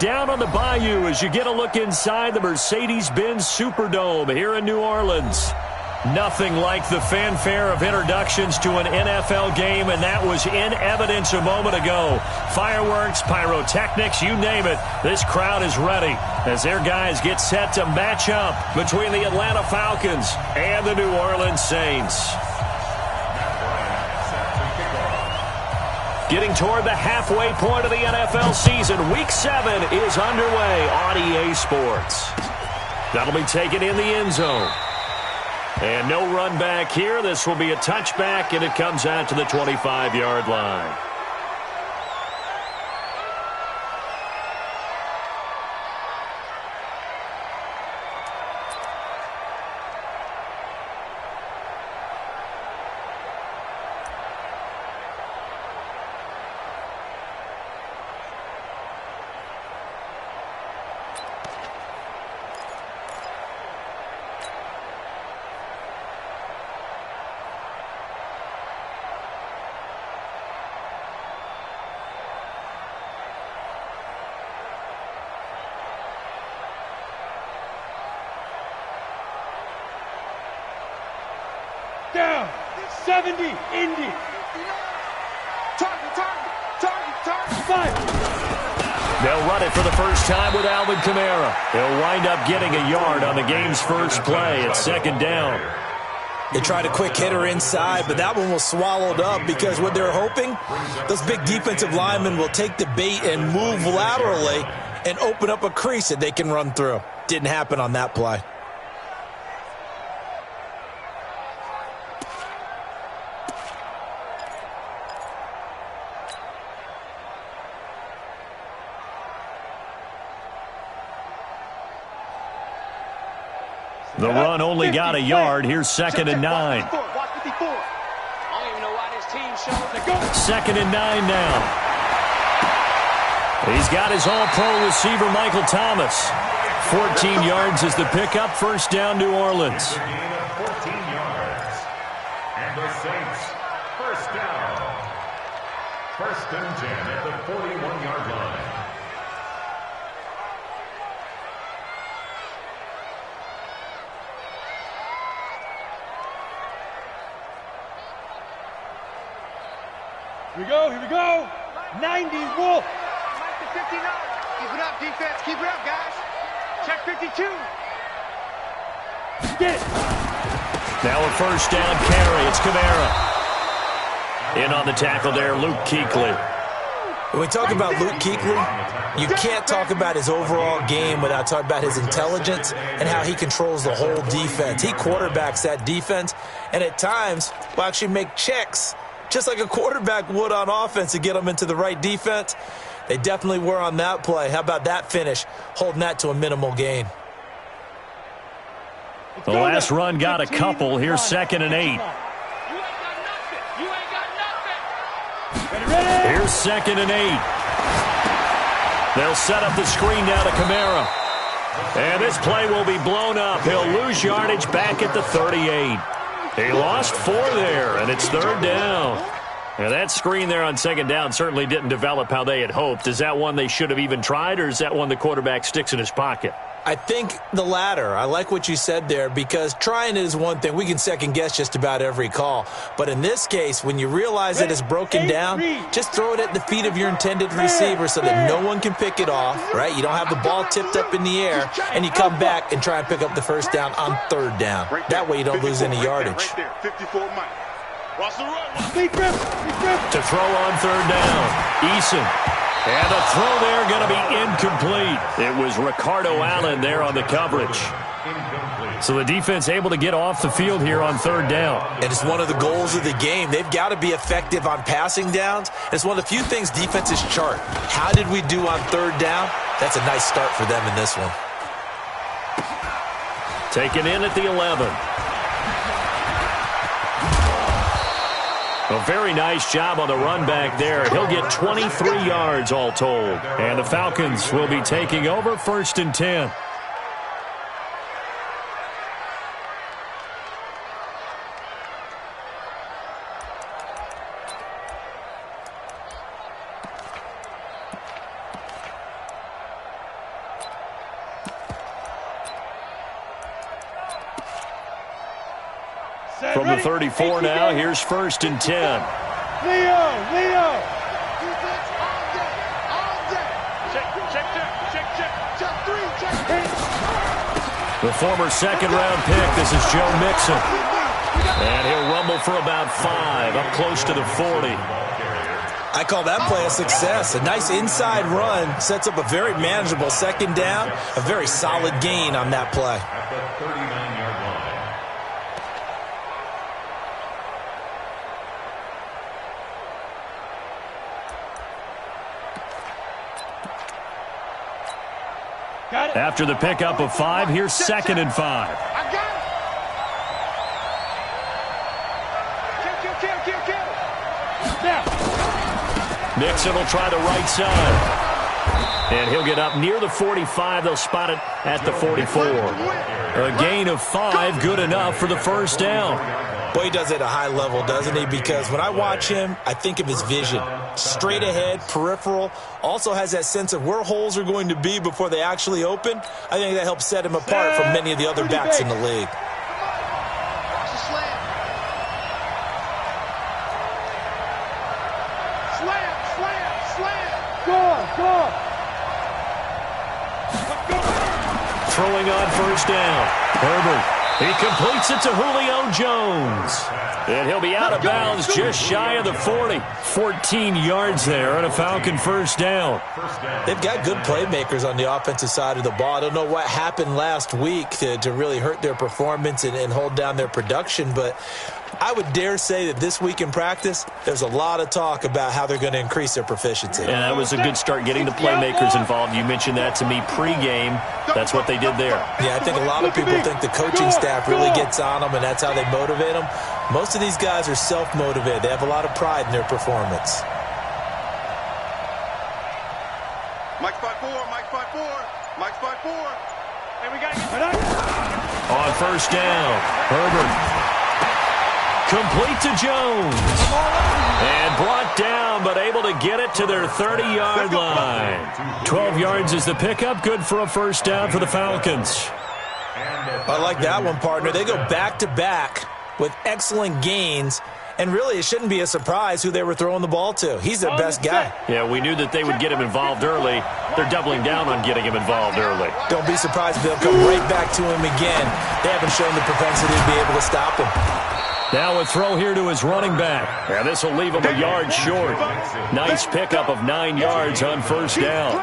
Down on the bayou as you get a look inside the Mercedes-Benz Superdome here in New Orleans. Nothing like the fanfare of introductions to an NFL game, and that was in evidence a moment ago. Fireworks, pyrotechnics, you name it. This crowd is ready as their guys get set to match up between the Atlanta Falcons and the New Orleans Saints. Getting toward the halfway point of the NFL season, Week 7 is underway on EA Sports. That'll be taken in the end zone. And no run back here. This will be a touchback, and it comes out to the 25-yard line. Down, 70, Indy. Target, fire. They'll run it for the first time with Alvin Kamara. He'll wind up getting a yard on the game's first play at second down. They tried a quick hitter inside, but that one was swallowed up because what they're hoping, those big defensive linemen will take the bait and move laterally and open up a crease that they can run through. Didn't happen on that play. The run only got a yard. Here's second and 9. Second and 9 now. He's got his all-pro receiver, Michael Thomas. 14 yards is the pickup. First down, New Orleans. 14 yards. And the Saints, first down. First and 10 at the 41-yard line. Here we go. 90, Wolf. Mike to 59. Keep it up, defense. Keep it up, guys. Check 52. Get it. Now a first down carry. It's Kamara. In on the tackle there, Luke Kuechly. When we talk about Luke Kuechly, you can't talk about his overall game without talking about his intelligence and how he controls the whole defense. He quarterbacks that defense, and at times will actually make checks just like a quarterback would on offense to get them into the right defense. They definitely were on that play. How about that finish, holding that to a minimal gain? The last run got a couple. Here's second and 8. Here's second and 8. They'll set up the screen down to Kamara. And this play will be blown up. He'll lose yardage back at the 38. He lost 4 there, and it's third down. Now, that screen there on second down certainly didn't develop how they had hoped. Is that one they should have even tried, or is that one the quarterback sticks in his pocket? I think the latter. I like what you said there because trying is one thing. We can second-guess just about every call. But in this case, when you realize that it's broken down, just throw it at the feet of your intended receiver so that no one can pick it off, right? You don't have the ball tipped up in the air, and you come back and try and pick up the first down on third down. That way you don't lose any yardage. To throw on third down, Eason. And the throw there going to be incomplete. It was Ricardo Allen there on the coverage. So the defense able to get off the field here on third down. And it's one of the goals of the game. They've got to be effective on passing downs. It's one of the few things defenses chart. How did we do on third down? That's a nice start for them in this one. Taken in at the 11. A very nice job on the run back there. He'll get 23 yards all told. And the Falcons will be taking over first and 10. From the 34 now, here's 1st and 10. Leo. The former second-round pick, this is Joe Mixon. And he'll rumble for about 5, up close to the 40. I call that play a success. A nice inside run sets up a very manageable 2nd down, a very solid gain on that play. At the 39-yard line. Got it. After the pickup of 5, here's 2nd and 5. I got it. Kill. Now. Mixon will try the right side. And he'll get up near the 45. They'll spot it at the 44. A gain of 5, good enough for the 1st down. Boy, he does it at a high level, doesn't he? Because when I watch him, I think of his vision. Straight ahead, peripheral, also has that sense of where holes are going to be before they actually open. I think that helps set him apart from many of the other backs in the league. Watch the slam. Slam. Go. Throwing on 1st down. Herbert. He completes it to Julio Jones. And he'll be out of bounds just shy of the 40. 14 yards there on a Falcon 1st down. They've got good playmakers on the offensive side of the ball. I don't know what happened last week to really hurt their performance and hold down their production, but I would dare say that this week in practice, there's a lot of talk about how they're going to increase their proficiency. And that was a good start getting the playmakers involved. You mentioned that to me pregame. That's what they did there. Yeah, I think a lot of people think the coaching staff really gets on them, and that's how they motivate them. Most of these guys are self-motivated. They have a lot of pride in their performance. Mike 5-4. And we got to get On 1st down, Herbert. Complete to Jones. And brought down, but able to get it to their 30-yard line. 12 yards is the pickup. Good for a 1st down for the Falcons. I like that one, partner. They go back-to-back with excellent gains. And really, it shouldn't be a surprise who they were throwing the ball to. He's their best guy. Yeah, we knew that they would get him involved early. They're doubling down on getting him involved early. Don't be surprised if they'll come right back to him again. They haven't shown the propensity to be able to stop him. Now a throw here to his running back. And this will leave him a yard short. Nice pickup of 9 yards on 1st down.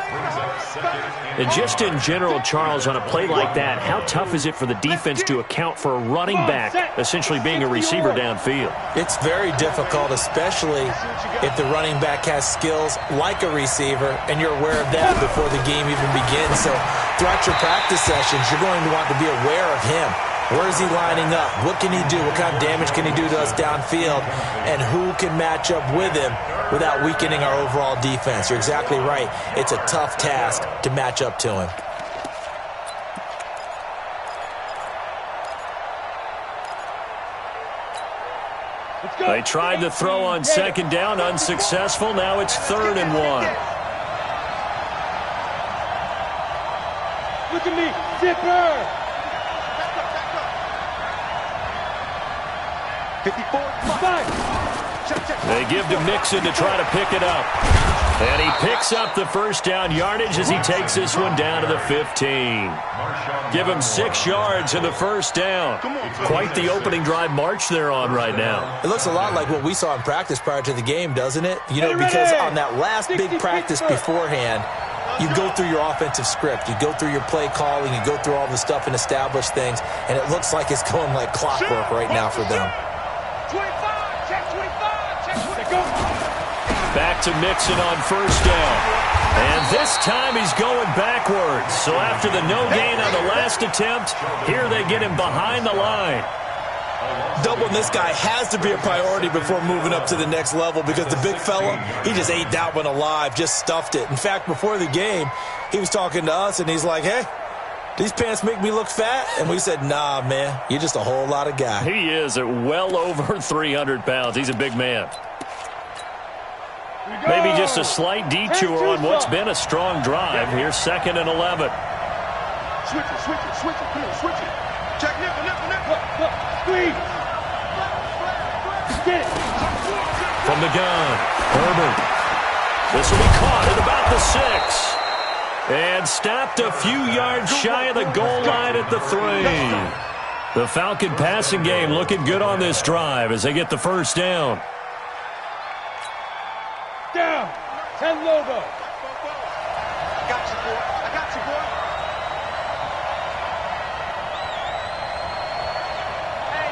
And just in general, Charles, on a play like that, how tough is it for the defense to account for a running back essentially being a receiver downfield? It's very difficult, especially if the running back has skills like a receiver, and you're aware of that before the game even begins. So throughout your practice sessions, you're going to want to be aware of him. Where is he lining up? What can he do? What kind of damage can he do to us downfield? And who can match up with him without weakening our overall defense? You're exactly right. It's a tough task to match up to him. They tried to throw on 2nd down, unsuccessful. Now it's 3rd and 1. Look at me. Zipper. 54. They give to Mixon to try to pick it up. And he picks up the 1st down yardage as he takes this one down to the 15. Give him 6 yards in the 1st down. Quite the opening drive march they're on right now. It looks a lot like what we saw in practice prior to the game, doesn't it? You know, because on that last big practice beforehand, you go through your offensive script. You go through your play calling. You go through all the stuff and establish things. And it looks like it's going like clockwork right now for them. 25. Check 25. Back to Mixon on 1st down. And this time he's going backwards. So after the no gain on the last attempt, here they get him behind the line. Doubling this guy has to be a priority before moving up to the next level, because the big fella, he just ate that one alive, just stuffed it. In fact, before the game, he was talking to us, and he's like, hey, these pants make me look fat? And we said, nah, man, you're just a whole lot of guy. He is at well over 300 pounds. He's a big man. Maybe just a slight detour on what's been a strong drive. Here's 2nd and 11. Switch it. Come on, switch it. Check nickel. Squeeze. Get it. From the gun, Herbert. This will be caught at about the 6. And stopped a few yards shy of the goal line at the 3. The Falcon passing game looking good on this drive as they get the first down. Down. 10 logo. Got you, boy. I got you, boy. Hey,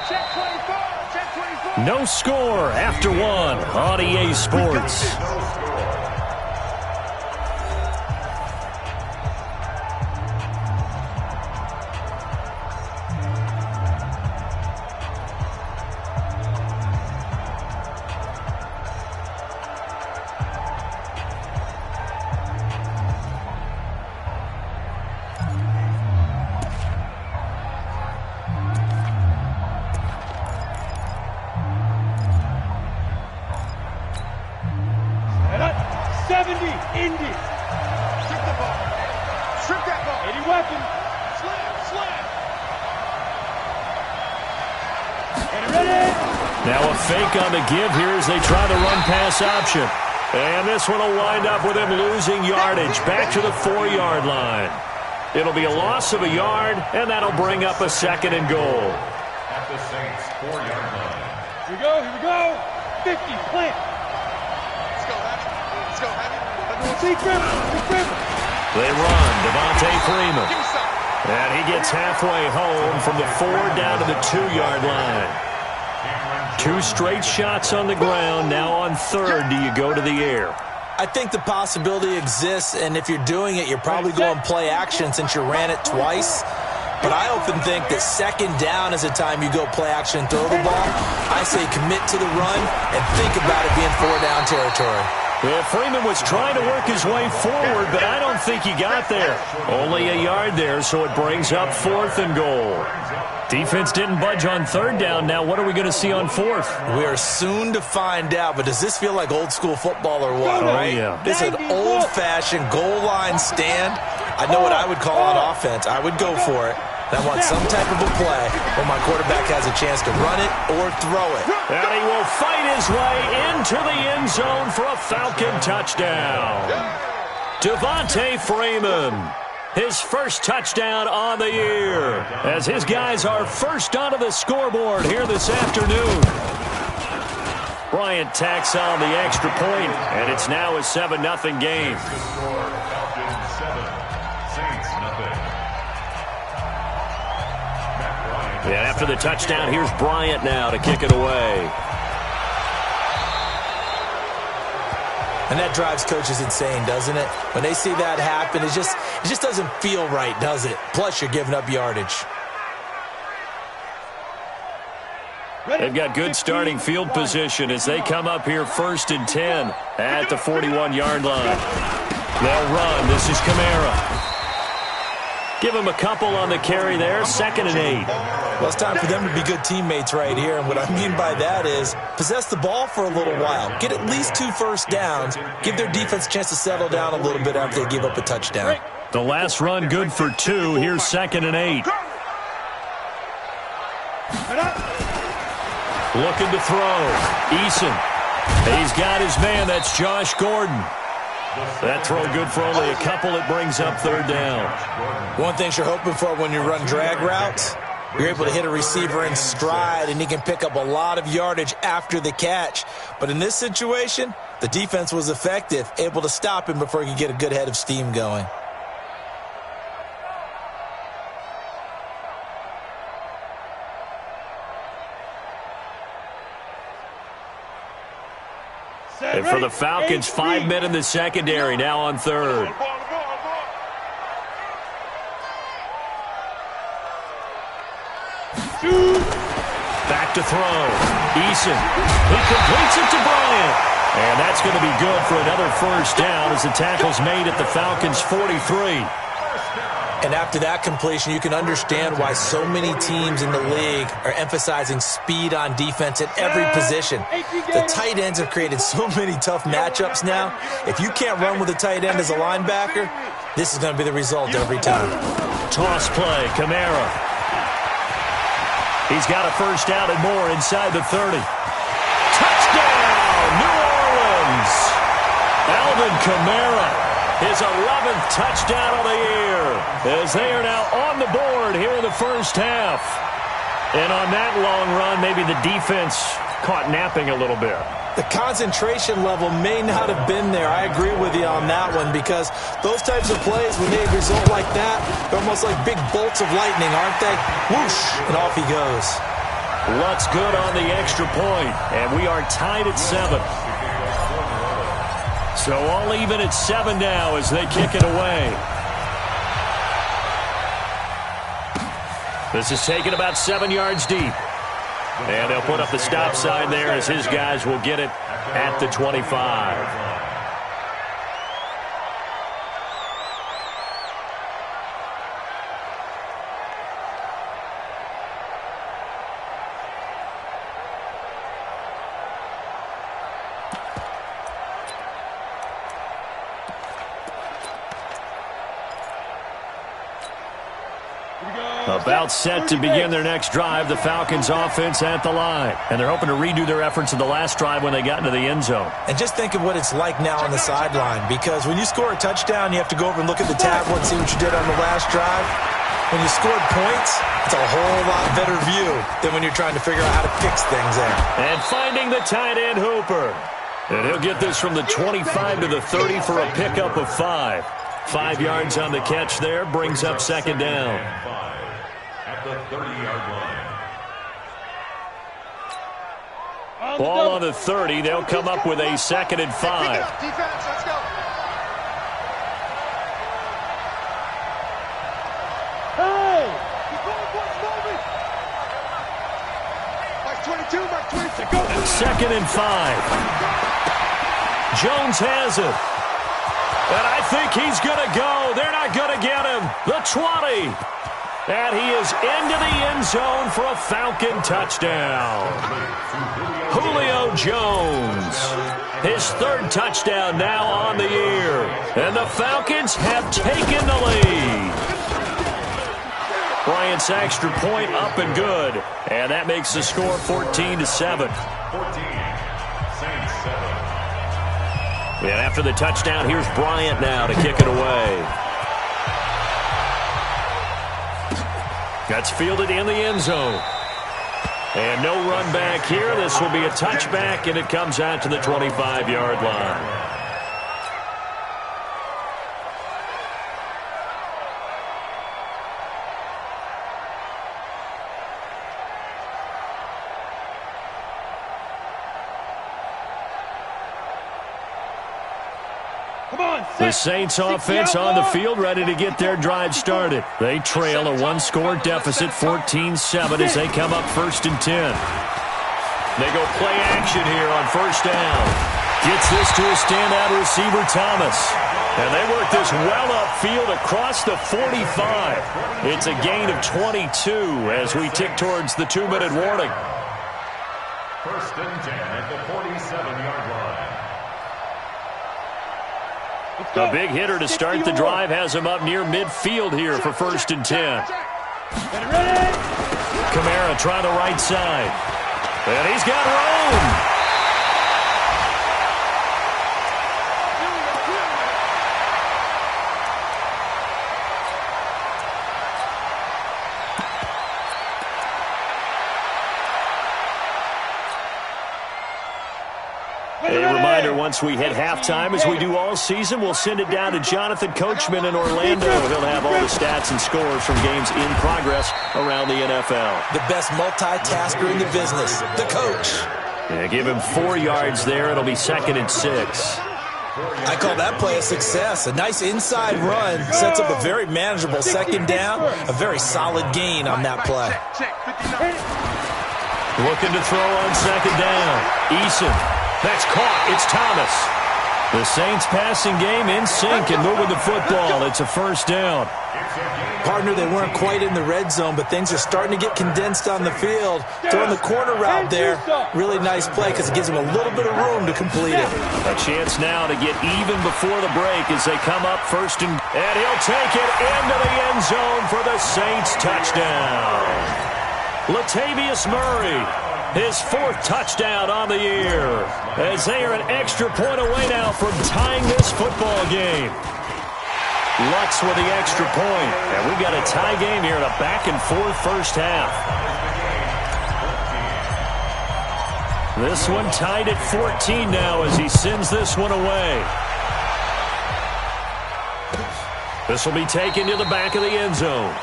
check 24. Check 24. No score after 1 on EA Sports. On the give here as they try the run-pass option. And this one will wind up with him losing yardage back to the 4-yard line. It'll be a loss of a yard, and that'll bring up a 2nd and goal. At the Saints' 4-yard line. Here we go. 50, plant. Let's go, Happy. Let's go, Happy. Secret. They run, Devontae Freeman. Give me some. And he gets halfway home from the 4 down to the 2-yard line. 2 straight shots on the ground. Now on 3rd, do you go to the air? I think the possibility exists, and if you're doing it, you're probably going play action since you ran it twice. But I often think that 2nd down is the time you go play action and throw the ball. I say commit to the run and think about it being 4-down territory. Well, Freeman was trying to work his way forward, but I don't think he got there. Only a yard there, so it brings up 4th and goal. Defense didn't budge on 3rd down. Now what are we going to see on 4th? We are soon to find out, but does this feel like old school football or what, right? Yeah. This is an old-fashioned goal line stand. I know what I would call on offense. I would go for it. I want some type of a play where my quarterback has a chance to run it or throw it. And he will fight his way into the end zone for a Falcon touchdown. Devontae Freeman, his first touchdown on the year, as his guys are first onto the scoreboard here this afternoon. Bryant tacks on the extra point, and it's now a 7-0 game. Falcons 7, Saints nothing. And after the touchdown, here's Bryant now to kick it away. And that drives coaches insane, doesn't it? When they see that happen, it just doesn't feel right, does it? Plus, you're giving up yardage. They've got good starting field position as they come up here 1st and 10 at the 41-yard line. They'll run. This is Kamara. Give him a couple on the carry there. 2nd and 8. Well, it's time for them to be good teammates right here. And what I mean by that is possess the ball for a little while. Get at least 2 first downs. Give their defense a chance to settle down a little bit after they give up a touchdown. The last run good for 2. Here's 2nd and 8. Looking to throw. Eason. He's got his man. That's Josh Gordon. That throw good for only a couple. It brings up 3rd down. One thing you're hoping for when you run drag routes, you're able to hit a receiver in stride, and he can pick up a lot of yardage after the catch. But in this situation, the defense was effective, able to stop him before he could get a good head of steam going. And for the Falcons, 5 men in the secondary, now on 3rd. Back to throw. Eason. He completes it to Bryant. And that's going to be good for another first down as the tackle's made at the Falcons' 43. And after that completion, you can understand why so many teams in the league are emphasizing speed on defense at every position. The tight ends have created so many tough matchups now. If you can't run with a tight end as a linebacker, this is going to be the result every time. Toss play, Kamara. He's got a first down and more inside the 30. Touchdown, New Orleans! Alvin Kamara, his 11th touchdown of the year, as they are now on the board here in the first half. And on that long run, maybe the defense caught napping a little bit. The concentration level may not have been there. I agree with you on that one, because those types of plays, when they result like that, they're almost like big bolts of lightning, aren't they? Whoosh, and off he goes. Luck's good on the extra point, and we are tied at 7. So all even at 7 now as they kick it away. This is taken about 7 yards deep. And they'll put up the stop sign there as his guys will get it at the 25. About set to begin their next drive, the Falcons offense at the line. And they're hoping to redo their efforts of the last drive when they got into the end zone. And just think of what it's like now on the sideline, because when you score a touchdown, you have to go over and look at the tablet and see what you did on the last drive. When you scored points, it's a whole lot better view than when you're trying to figure out how to fix things there. And finding the tight end Hooper. And he'll get this from the 25 to the 30 for a pickup of 5. 5 yards on the catch there, brings up second down. The 30-yard line. Ball on the 30. They'll come up with a second and 5. Defense, let's go. Hey! Keep going, boys, moving! Mark 22, Mark 22, go! Second and 5. Jones has it. And I think he's going to go. They're not going to get him. The 20. And he is into the end zone for a Falcon touchdown. Julio Jones, his 3rd touchdown now on the year. And the Falcons have taken the lead. Bryant's extra point up and good. And that makes the score 14-7. 14, Saints 7. And after the touchdown, here's Bryant now to kick it away. That's fielded in the end zone. And no run back here. This will be a touchback, and it comes out to the 25-yard line. The Saints offense on the field, ready to get their drive started. They trail a 1-score deficit, 14-7, as they come up 1st and 10. They go play action here on first down. Gets this to a standout receiver, Thomas. And they work this well upfield across the 45. It's a gain of 22 as we tick towards the 2-minute warning. 1st and 10 at the 47-yard line. A big hitter to start the drive has him up near midfield here for 1st and 10. Kamara trying the right side. And he's got room. A reminder, once we hit halftime, as we do all season, we'll send it down to Jonathan Coachman in Orlando. He'll have all the stats and scores from games in progress around the NFL. The best multitasker in the business, the coach. Yeah, give him 4 yards there. It'll be 2nd and 6. I call that play a success. A nice inside run sets up a very manageable second down. A very solid gain on that play. Looking to throw on second down. Eason. That's caught. It's Thomas. The Saints passing game in sync and moving the football. It's a first down. Partner, they weren't quite in the red zone, but things are starting to get condensed on the field. Throwing the corner route there, really nice play because it gives them a little bit of room to complete it. A chance now to get even before the break as they come up 1st and he'll take it into the end zone for the Saints touchdown. Latavius Murray, his 4th touchdown on the year, as they are an extra point away now from tying this football game. Lutz with the extra point, and we got a tie game here in a back-and-forth first half. This one tied at 14 now as he sends this one away. This will be taken to the back of the end zone.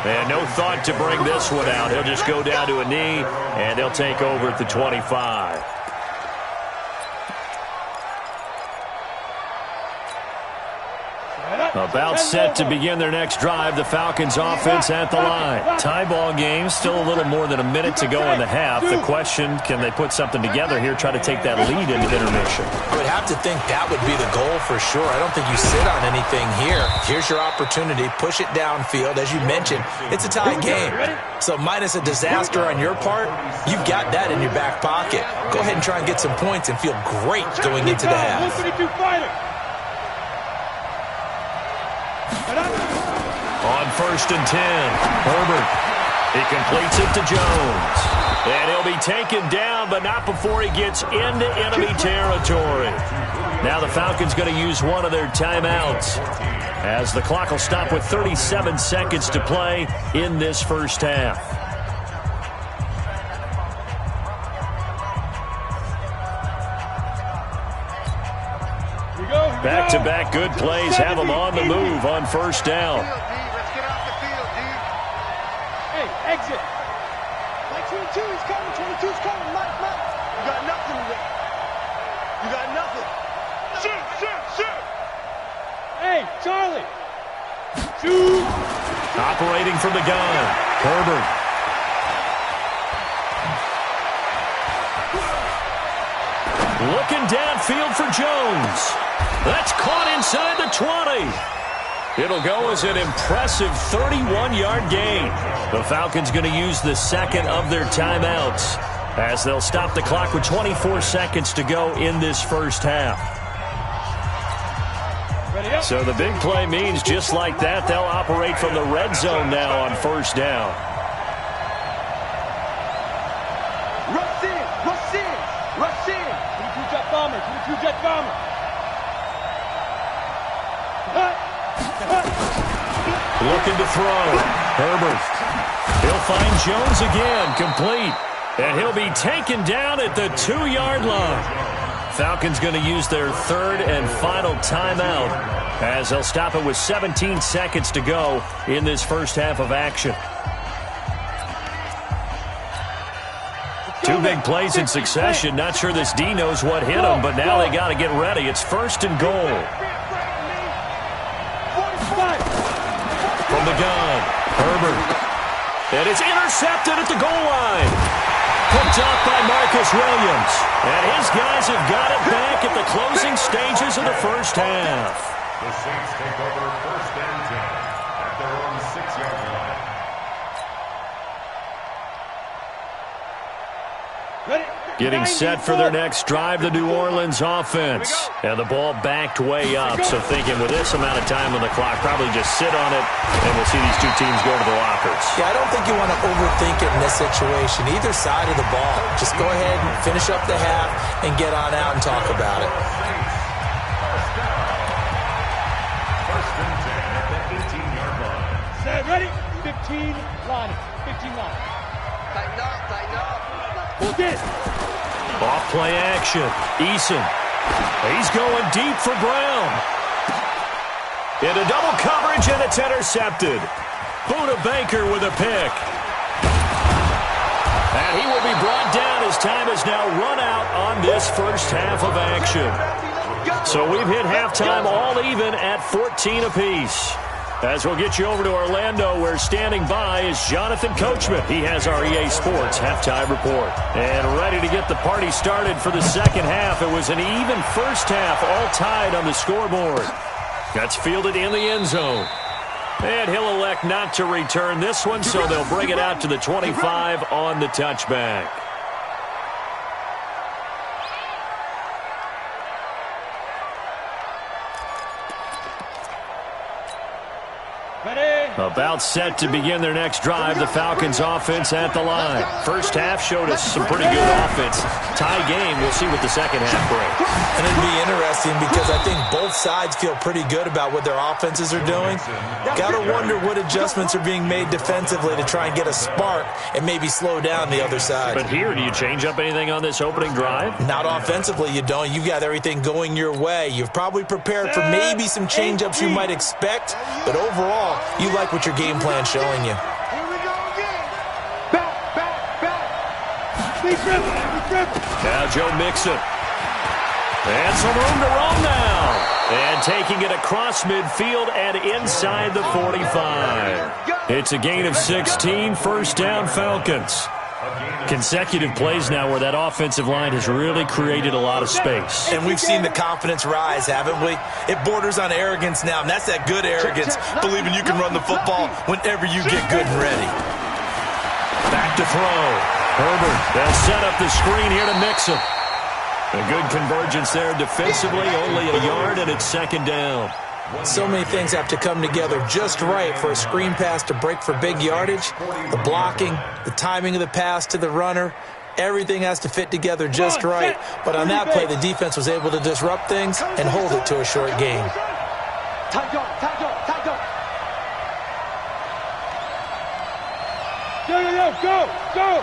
And no thought to bring this one out. He'll just go down to a knee, and they'll take over at the 25. About set to begin their next drive, the Falcons offense at the line. Tie ball game, still a little more than a minute to go in the half. The question, can they put something together here, try to take that lead into intermission? I would have to think that would be the goal for sure. I don't think you sit on anything here. Here's your opportunity. Push it downfield. As you mentioned, it's a tie game. So minus a disaster on your part, you've got that in your back pocket. Go ahead and try and get some points and feel great going into the half. On 1st and 10, Herbert. He completes it to Jones. And he'll be taken down, but not before he gets into enemy territory. Now the Falcons going to use one of their timeouts, as the clock will stop with 37 seconds to play in this first half. Back-to-back good plays have them on the move on 1st down. Let's get off the field, dude. Hey, exit. 22 is coming. 22 is coming. Mike. You got nothing today. You got nothing. Shoot. Hey, Charlie. Shoot. Operating from the gun, Herbert. Looking downfield for Jones. That's caught inside the 20. It'll go as an impressive 31-yard gain. The Falcons going to use the second of their timeouts, as they'll stop the clock with 24 seconds to go in this first half. So the big play means just like that, they'll operate from the red zone now on 1st down. Rush in. 22-jet bomber. 22-jet bomber. Looking to throw. Herbert. He'll find Jones again, complete. And he'll be taken down at the 2-yard line. Falcons going to use their 3rd and final timeout, as they'll stop it with 17 seconds to go in this first half of action. 2 big plays in succession. Not sure this D knows what hit him, but now they got to get ready. It's 1st and goal. From the gun, Herbert. And it's intercepted at the goal line. Picked off by Marcus Williams. And his guys have got it back at the closing stages of the first half. The Saints take over 1st and 10 at their own 6-yard line. Getting set for their next drive, the New Orleans offense. And the ball backed way up. So thinking with this amount of time on the clock, probably just sit on it, and we'll see these 2 teams go to the lockers. Yeah, I don't think you want to overthink it in this situation. Either side of the ball. Just go ahead and finish up the half and get on out and talk about it. 1st and 10 at the 18-yard line. Set, ready? 15 line. 15 line. Tighten up. Hold it. Off play action. Eason. He's going deep for Brown. Into double coverage, and it's intercepted. Buda Baker with a pick. And he will be brought down as time has now run out on this first half of action. So we've hit halftime all even at 14 apiece. As we'll get you over to Orlando, where standing by is Jonathan Coachman. He has our EA Sports halftime report. And ready to get the party started for the second half. It was an even first half, all tied on the scoreboard. That's fielded in the end zone. And he'll elect not to return this one, so they'll bring it out to the 25 on the touchback. Ready? About set to begin their next drive, the Falcons offense at the line. First half showed us some pretty good offense. Tie game, we'll see what the second half brings. And it'd be interesting because I think both sides feel pretty good about what their offenses are doing. Got to wonder what adjustments are being made defensively to try and get a spark and maybe slow down the other side. But here, do you change up anything on this opening drive? Not offensively, you don't. You've got everything going your way. You've probably prepared for maybe some change-ups you might expect, but overall, you like what your game plan's showing you. Here we go again. Back. Now Joe Mixon. And some room to roam now. And taking it across midfield and inside the 45. It's a gain of 16, first down Falcons. Consecutive plays now where that offensive line has really created a lot of space. And we've seen the confidence rise, haven't we? It borders on arrogance now, and that's that good arrogance, believing you can run the football whenever you get good and ready. Back to throw. Herbert, they'll set up the screen here to Mixon. A good convergence there defensively, only a yard, and it's second down. So many things have to come together just right for a screen pass to break for big yardage. The blocking, the timing of the pass to the runner, everything has to fit together just right. But on that play, the defense was able to disrupt things and hold it to a short gain. Tight dog. Go.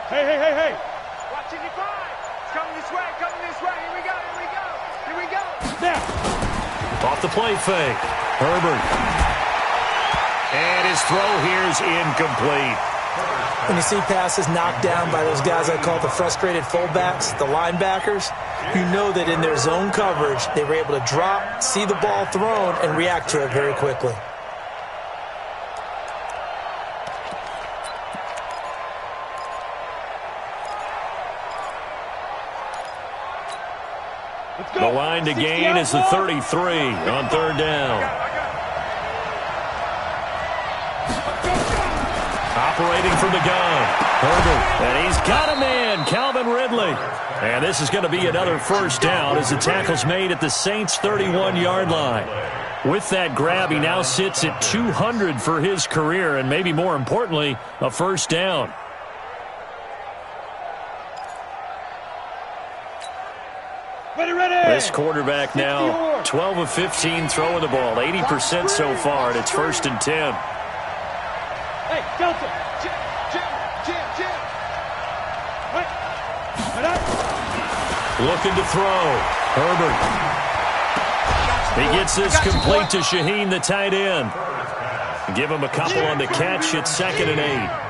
Hey. Watching your five. It's coming this way. Here we go. Now. Off the play fake. Herbert. And his throw here is incomplete. When you see passes knocked down by those guys I call the frustrated fullbacks, the linebackers, you know that in their zone coverage, they were able to drop, see the ball thrown, and react to it very quickly. The line to gain is the 33 on third down. Operating from the gun. Herbert. And he's got a man, Calvin Ridley. And this is going to be another first down as the tackle's made at the Saints' 31-yard line. With that grab, he now sits at 200 for his career, and maybe more importantly, a first down. This quarterback now 12 of 15 throwing the ball, 80% so far, and it's first and 10. Hey, Delta. Jim. Looking to throw. Herbert. He gets this complete to Shaheen, the tight end. Give him a couple on the catch. It's second and 8.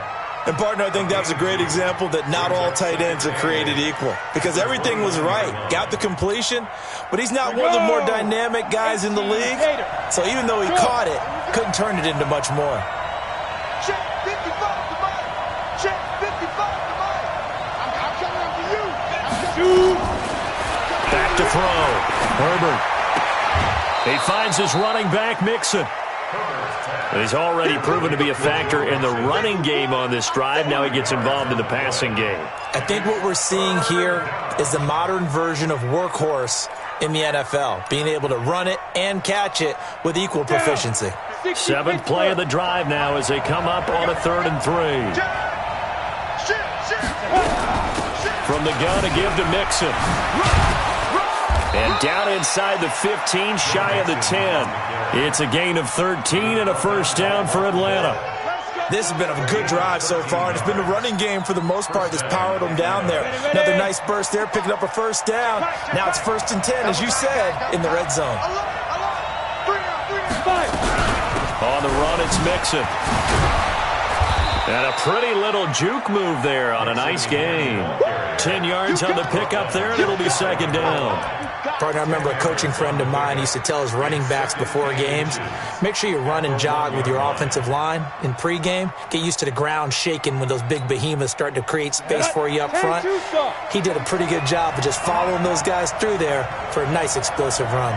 And, partner, I think that was a great example that not all tight ends are created equal because everything was right. Got the completion, but he's not one of the more dynamic guys in the league. So even though he caught it, couldn't turn it into much more. Check 55 to Mike. Check 55 to Mike. I'm coming up to you. Back to throw. Herbert. He finds his running back, Mixon. He's already proven to be a factor in the running game on this drive. Now he gets involved in the passing game. I think what we're seeing here is the modern version of workhorse in the NFL, being able to run it and catch it with equal proficiency. Seventh play of the drive now as they come up on a 3rd and 3. From the gun to give to Mixon. And down inside the 15, shy of the 10. It's a gain of 13 and a first down for Atlanta. This has been a good drive so far, and it's been the running game for the most part that's powered them down there. Another nice burst there, picking up a first down. Now it's 1st and 10, as you said, in the red zone. On the run, it's Mixon. And a pretty little juke move there on a nice gain. 10 yards on the pickup there, and it'll be second down. Partner, I remember a coaching friend of mine used to tell his running backs before games, make sure you run and jog with your offensive line in pregame. Get used to the ground shaking when those big behemoths start to create space for you up front. He did a pretty good job of just following those guys through there for a nice explosive run.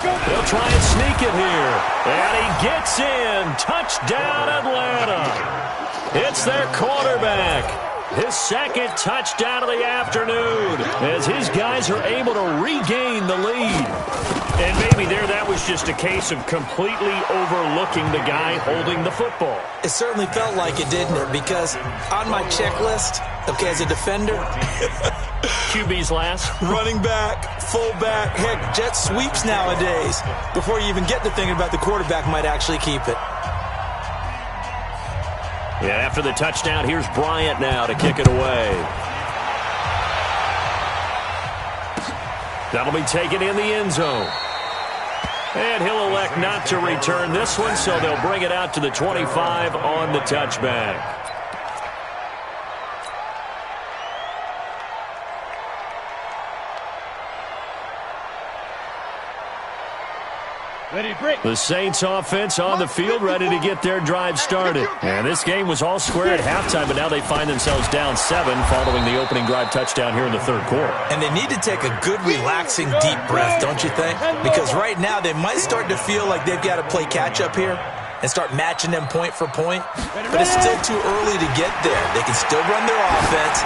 They'll try and sneak it here. And he gets in. Touchdown, Atlanta. It's their quarterback. His second touchdown of the afternoon as his guys are able to regain the lead. And maybe just a case of completely overlooking the guy holding the football. It certainly felt like it, didn't it? Because on my checklist, okay, as a defender, QB's last. running back, fullback, heck, jet sweeps nowadays. Before you even get to thinking about the quarterback might actually keep it. Yeah, after the touchdown, here's Bryant now to kick it away. That'll be taken in the end zone. And he'll elect not to return this one, so they'll bring it out to the 25 on the touchback. Ready, break. The Saints offense on the field, ready to get their drive started. And this game was all square at halftime, but now they find themselves down 7 following the opening drive touchdown here in the third quarter. And they need to take a good, relaxing, deep breath, don't you think? Because right now they might start to feel like they've got to play catch-up here and start matching them point for point. But it's still too early to get there. They can still run their offense.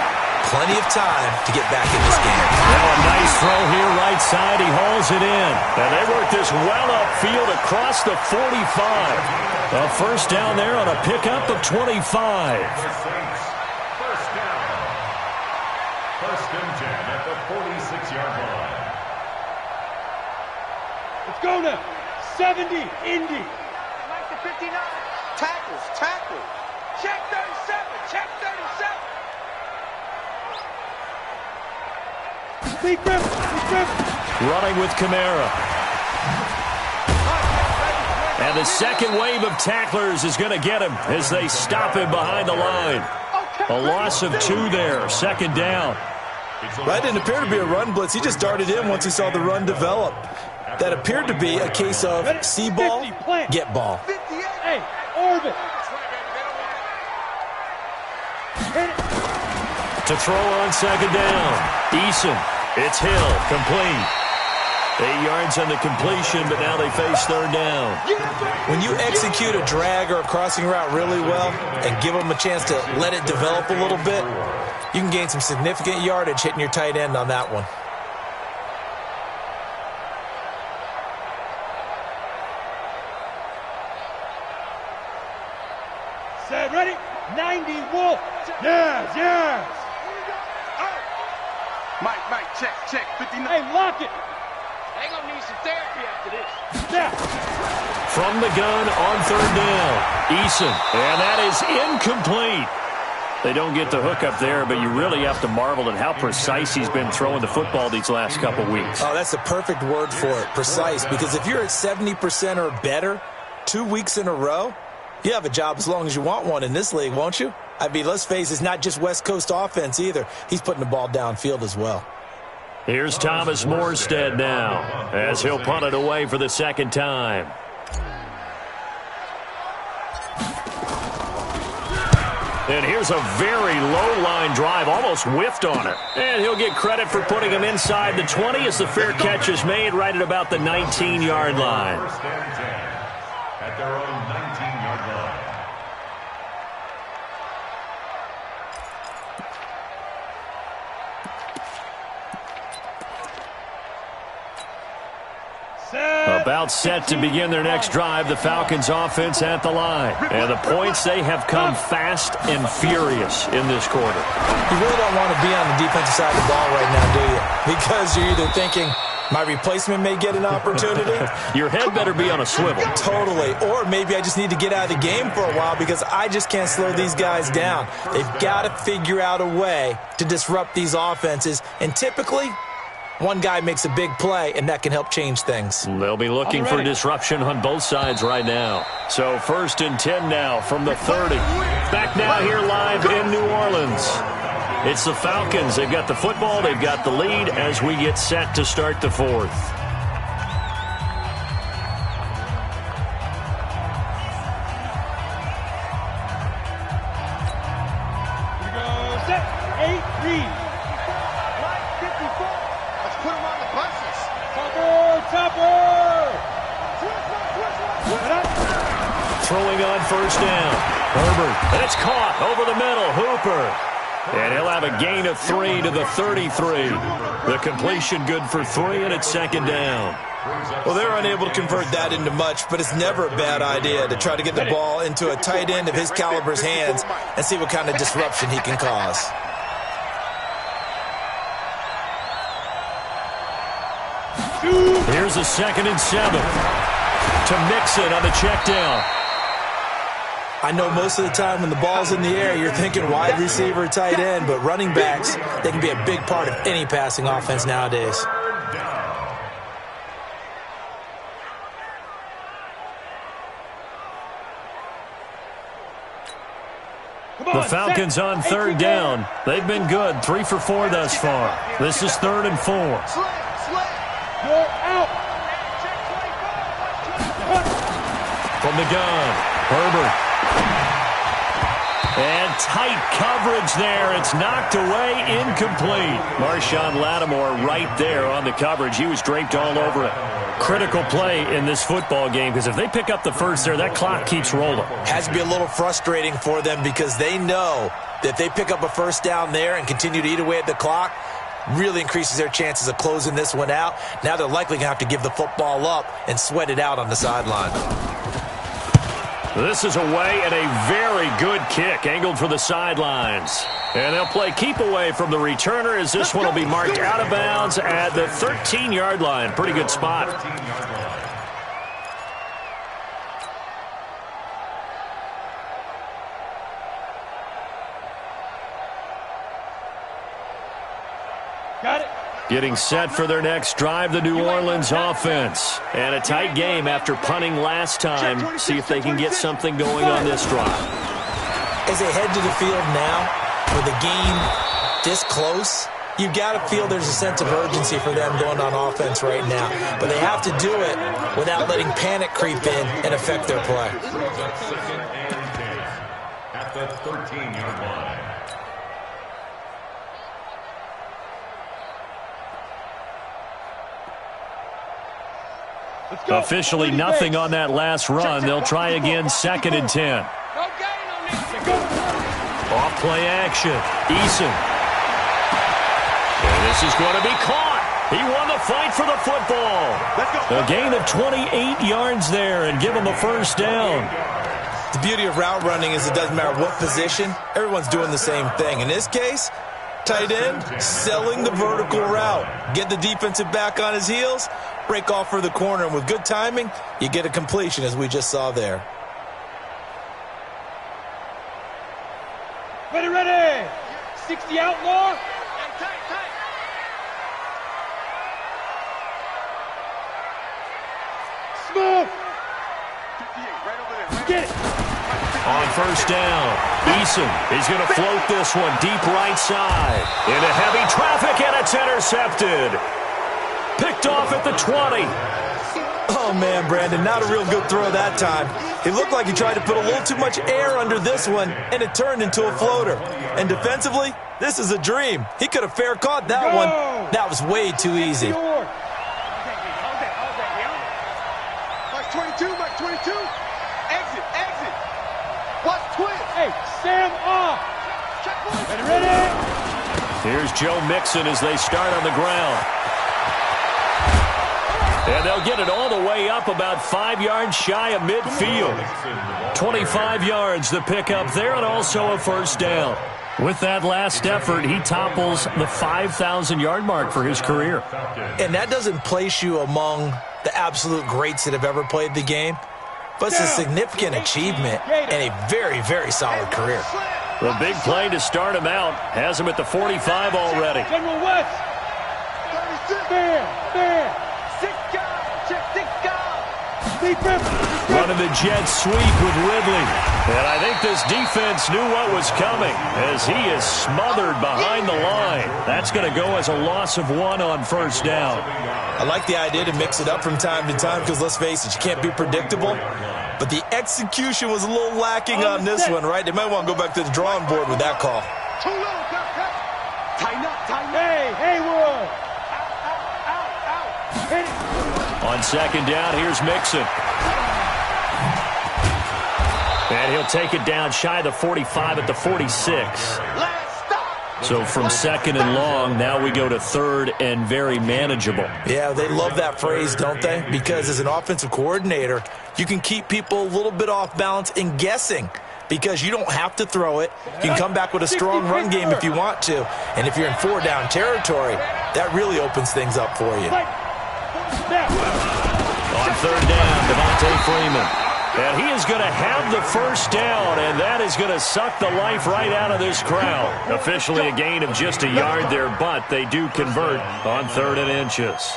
Plenty of time to get back in this game. Now a nice throw here, right side. He hauls it in. And they work this well upfield across the 45. A first down there on a pickup of 25. First down. First and 10 at the 46-yard line. Let's go now. 70, Indy. Like the 59. Tackles, tackles. Check 37, check 37. Big rip, big rip. Running with Kamara. And the second wave of tacklers is going to get him as they stop him behind the line. A loss of 2 there, second down. That didn't appear to be a run blitz. He just darted in once he saw the run develop. That appeared to be a case of see ball, get ball. Hey, orbit. To throw on second down. Eason. It's Hill, complete. 8 yards on the completion, but now they face third down. When you execute a drag or a crossing route really well and give them a chance to let it develop a little bit, you can gain some significant yardage hitting your tight end on that one. Set, ready? 90, Wolf. Yes, yes. Mike, check, 59. Hey, lock it. They gonna need some therapy after this. Snap. From the gun on third down. Eason. And that is incomplete. They don't get the hook up there, but you really have to marvel at how precise he's been throwing the football these last couple weeks. Oh, that's the perfect word for it, precise. Because if you're at 70% or better 2 weeks in a row, you have a job as long as you want one in this league, won't you? I mean, let's face it, it's not just West Coast offense either. He's putting the ball downfield as well. Here's Thomas Morstead now as he'll punt it away for the second time. And here's a very low-line drive, almost whiffed on it. And he'll get credit for putting him inside the 20 as the fair catch is made right at about the 19-yard line. First and 10 at their own 19-yard line. About set to begin their next drive, the Falcons offense at the line. And the points, they have come fast and furious in this quarter. You really don't want to be on the defensive side of the ball right now, do you? Because you're either thinking, my replacement may get an opportunity. Your head better be on a swivel. Totally. Or maybe I just need to get out of the game for a while because I just can't slow these guys down. They've got to figure out a way to disrupt these offenses. And typically, one guy makes a big play, and that can help change things. They'll be looking for disruption on both sides right now. So first and 10 now from the 30. Back now here live in New Orleans. It's the Falcons. They've got the football. They've got the lead as we get set to start the fourth. Here we go. Set. 8, read. Line 54. Let's put him on the buses. Topper. Throwing on first down. Herbert. And it's caught over the middle. Hooper. And he'll have a gain of 3 to the 33. The completion good for 3, and it's second down. Well, they're unable to convert that into much, but it's never a bad idea to try to get the ball into a tight end of his caliber's hands and see what kind of disruption he can cause. Here's a 2nd and 7 to Mixon on the check down. I know most of the time when the ball's in the air, you're thinking wide receiver, tight end, but running backs, they can be a big part of any passing offense nowadays. The Falcons on 3rd down. They've been good, 3 for 4 thus far. This is 3rd and 4. From the gun, Herbert. And tight coverage there. It's knocked away, incomplete. Marshawn Lattimore right there on the coverage. He was draped all over it. Critical play in this football game because if they pick up the first there, that clock keeps rolling. Has to be a little frustrating for them because they know that if they pick up a first down there and continue to eat away at the clock, really increases their chances of closing this one out. Now they're likely going to have to give the football up and sweat it out on the sideline. This is away and a very good kick angled for the sidelines. And they'll play keep away from the returner as this one will be marked out of bounds at the 13-yard line. Pretty good spot. Got it. Getting set for their next drive, the New Orleans offense. And a tight game after punting last time. See if they can get something going on this drive. As they head to the field now, with the game this close, you've got to feel there's a sense of urgency for them going on offense right now. But they have to do it without letting panic creep in and affect their play. At the 13-yard line. Officially nothing on that last run. They'll try again, 2nd and 10. Off play action. Eason. And this is going to be caught. He won the fight for the football. A gain of 28 yards there and give him a first down. The beauty of route running is it doesn't matter what position. Everyone's doing the same thing. In this case, tight end, selling the vertical route. Get the defensive back on his heels, break off for the corner, and with good timing, you get a completion as we just saw there. Ready. 60 outlaw. Smooth. Get it. On first down, Eason is going to float this one deep right side. Into heavy traffic, and it's intercepted. Picked off at the 20. Oh, man, Brandon, not a real good throw that time. It looked like he tried to put a little too much air under this one, and it turned into a floater. And defensively, this is a dream. He could have fair caught that one. That was way too easy. Mike 22, Mike 22. Exit. Watch twist. Hey, Sam off. Ready. Here's Joe Mixon as they start on the ground. And they'll get it all the way up about 5 yards shy of midfield. 25 yards the pickup there, and also a first down. With that last effort, he topples the 5,000-yard mark for his career. And that doesn't place you among the absolute greats that have ever played the game, but it's a significant achievement and a very, very solid career. The big play to start him out has him at the 45 already. General West. 36. Fair. 6 guys. Check 6 guys. Running the jet sweep with Ridley. And I think this defense knew what was coming as he is smothered behind the line. That's going to go as a loss of 1 on first down. I like the idea to mix it up from time to time because, let's face it, you can't be predictable. But the execution was a little lacking on this one, right? They might want to go back to the drawing board with that call. Too low. Tighten up. Hey, Haywood. Out. Hit it. On second down, here's Mixon. And he'll take it down shy of the 45 at the 46. Last stop. So from second and long, now we go to third and very manageable. Yeah, they love that phrase, don't they? Because as an offensive coordinator, you can keep people a little bit off balance and guessing because you don't have to throw it. You can come back with a strong run game if you want to. And if you're in four-down territory, that really opens things up for you. On third down, Devontae Freeman. And he is going to have the first down, and that is going to suck the life right out of this crowd. Officially a gain of just a yard there, but they do convert on 3rd and inches.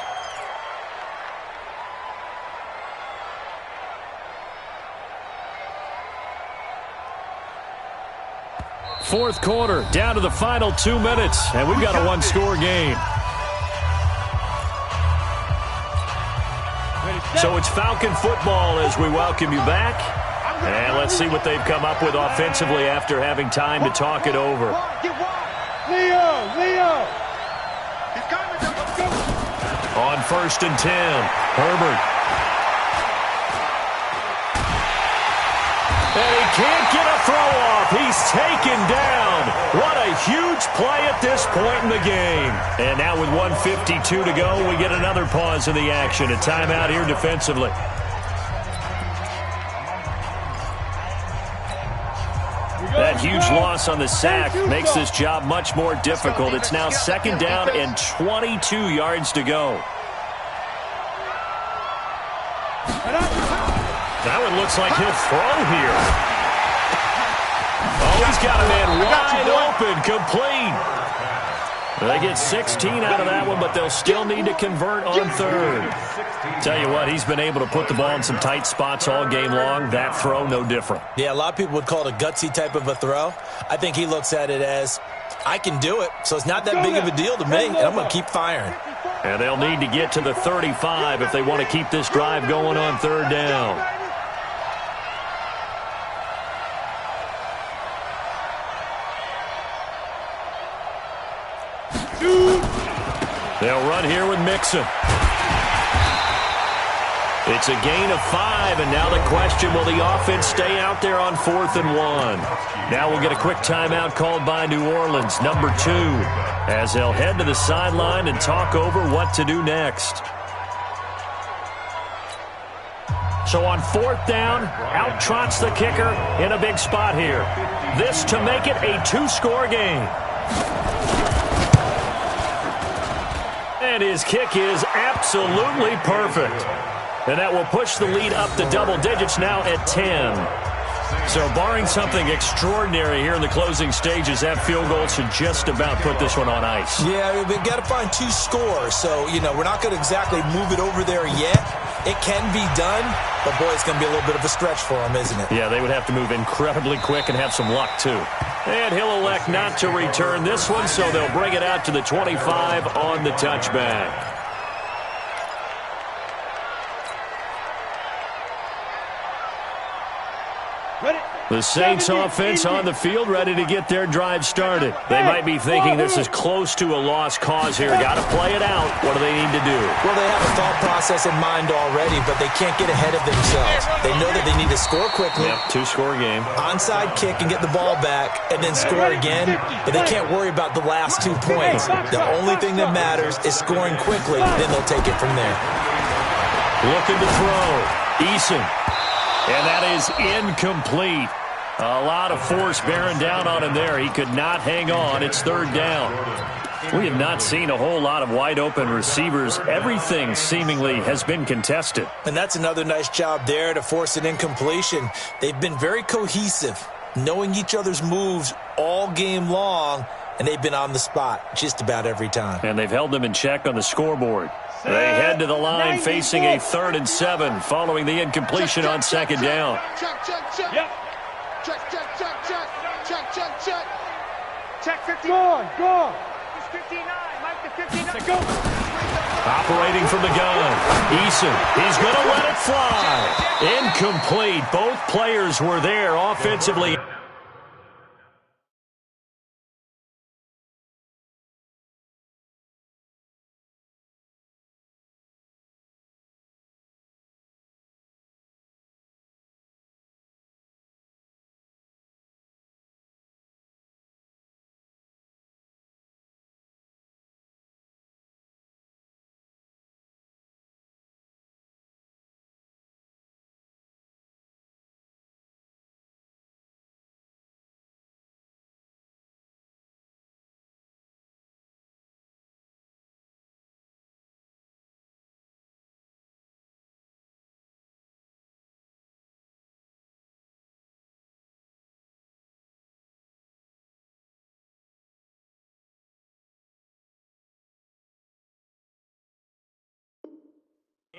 Fourth quarter, down to the final 2 minutes, and we've got a one-score game. So it's Falcon football as we welcome you back. And let's see what they've come up with offensively after having time to talk it over. Leo! On 1st and 10, Herbert. And he can't get a throw off. He's taken down. What a huge play at this point in the game. And now with 1:52 to go, we get another pause in the action. A timeout here defensively. That huge loss on the sack makes this job much more difficult. It's now 2nd down and 22 yards to go. That one looks like he'll throw here. Oh, he's got a man wide open, complete. They get 16 out of that one, but they'll still need to convert on 3rd. Tell you what, he's been able to put the ball in some tight spots all game long. That throw, no different. Yeah, a lot of people would call it a gutsy type of a throw. I think he looks at it as, I can do it, so it's not that big of a deal to me, and I'm going to keep firing. And they'll need to get to the 35 if they want to keep this drive going on 3rd down. They'll run here with Mixon. It's a gain of 5, and now the question, will the offense stay out there on 4th and 1? Now we'll get a quick timeout called by New Orleans, number 2, as they'll head to the sideline and talk over what to do next. So on 4th down, out trots the kicker in a big spot here. This to make it a 2-score game. And his kick is absolutely perfect. And that will push the lead up to double digits now at 10. So barring something extraordinary here in the closing stages, that field goal should just about put this one on ice. Yeah, we've got to find 2 scores. So, we're not going to exactly move it over there yet. It can be done, but boy, it's going to be a little bit of a stretch for them, isn't it? Yeah, they would have to move incredibly quick and have some luck, too. And he'll elect not to return this one, so they'll bring it out to the 25 on the touchback. The Saints offense on the field, ready to get their drive started. They might be thinking this is close to a lost cause here. Got to play it out. What do they need to do? Well, they have a thought process in mind already, but they can't get ahead of themselves. They know that they need to score quickly. Yep, 2-score game. Onside kick and get the ball back and then score again, but they can't worry about the last 2 points. The only thing that matters is scoring quickly, then they'll take it from there. Looking to throw. Eason. And that is incomplete. A lot of force bearing down on him there. He could not hang on. It's 3rd down. We have not seen a whole lot of wide-open receivers. Everything seemingly has been contested. And that's another nice job there to force an incompletion. They've been very cohesive, knowing each other's moves all game long, and they've been on the spot just about every time. And they've held them in check on the scoreboard. They head to the line facing a 3rd and 7 following the incompletion on 2nd down. Check. Yep. Check. Check 50. Go on. It's 59. Mike the 59. Go. Operating from the gun. Eason. He's going to let it fly. Incomplete. Both players were there offensively.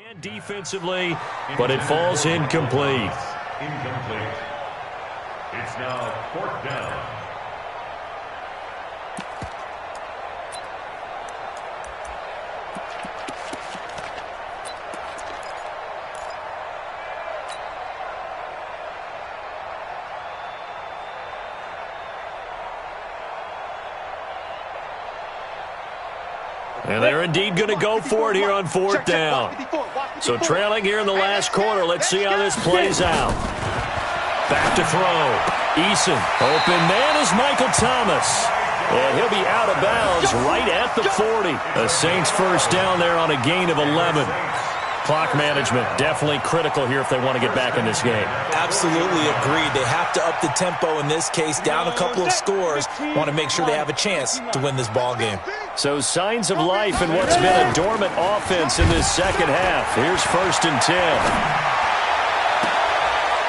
And defensively, but it falls incomplete. Incomplete. It's now 4th down. And they're indeed going to go for it here on 4th down. So trailing here in the last quarter. Let's see how this plays out. Back to throw. Eason. Open man is Michael Thomas. And he'll be out of bounds right at the 40. The Saints first down there on a gain of 11. Clock management definitely critical here if they want to get back in this game. Absolutely agreed. They have to up the tempo in this case, down a couple of scores. Want to make sure they have a chance to win this ball game. So signs of life in what's been a dormant offense in this second half. Here's 1st and 10.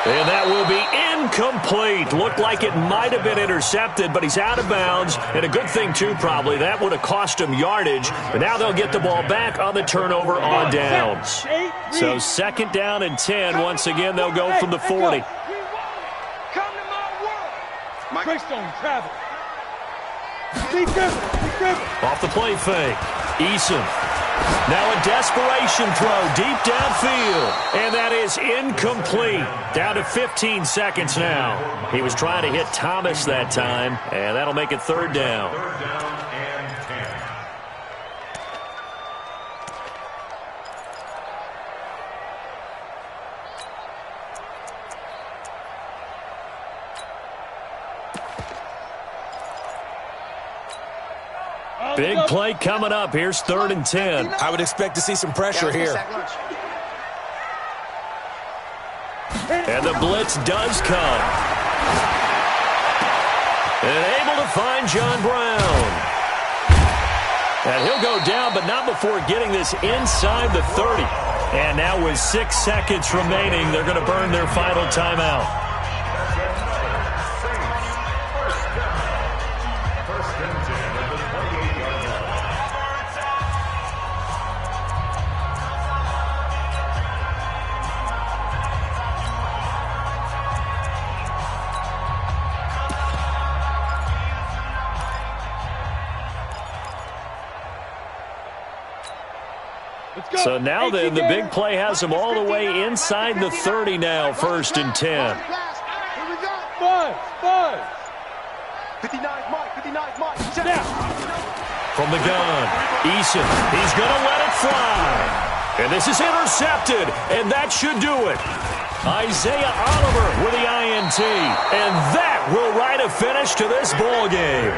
And that will be incomplete. Looked like it might have been intercepted, but he's out of bounds. And a good thing, too, probably. That would have cost him yardage. But now they'll get the ball back on the turnover on downs. So 2nd down and 10. Once again, they'll go from the 40. Come to my world. Greystone, travel. Be driven. Off the play fake. Eason. Now a desperation throw deep downfield. And that is incomplete. Down to 15 seconds now. He was trying to hit Thomas that time. And that'll make it 3rd down. 3rd down and 10. Big play coming up. Here's 3rd and 10. I would expect to see some pressure here. And the blitz does come. And able to find John Brown. And he'll go down, but not before getting this inside the 30. And now with 6 seconds remaining, they're going to burn their final timeout. So now then, the big play has them all the way inside the 30 now, 1st and 10. Five. 59 Mike. From the gun, Eason, he's going to let it fly. And this is intercepted, and that should do it. Isaiah Oliver with the INT, and that will write a finish to this ball game.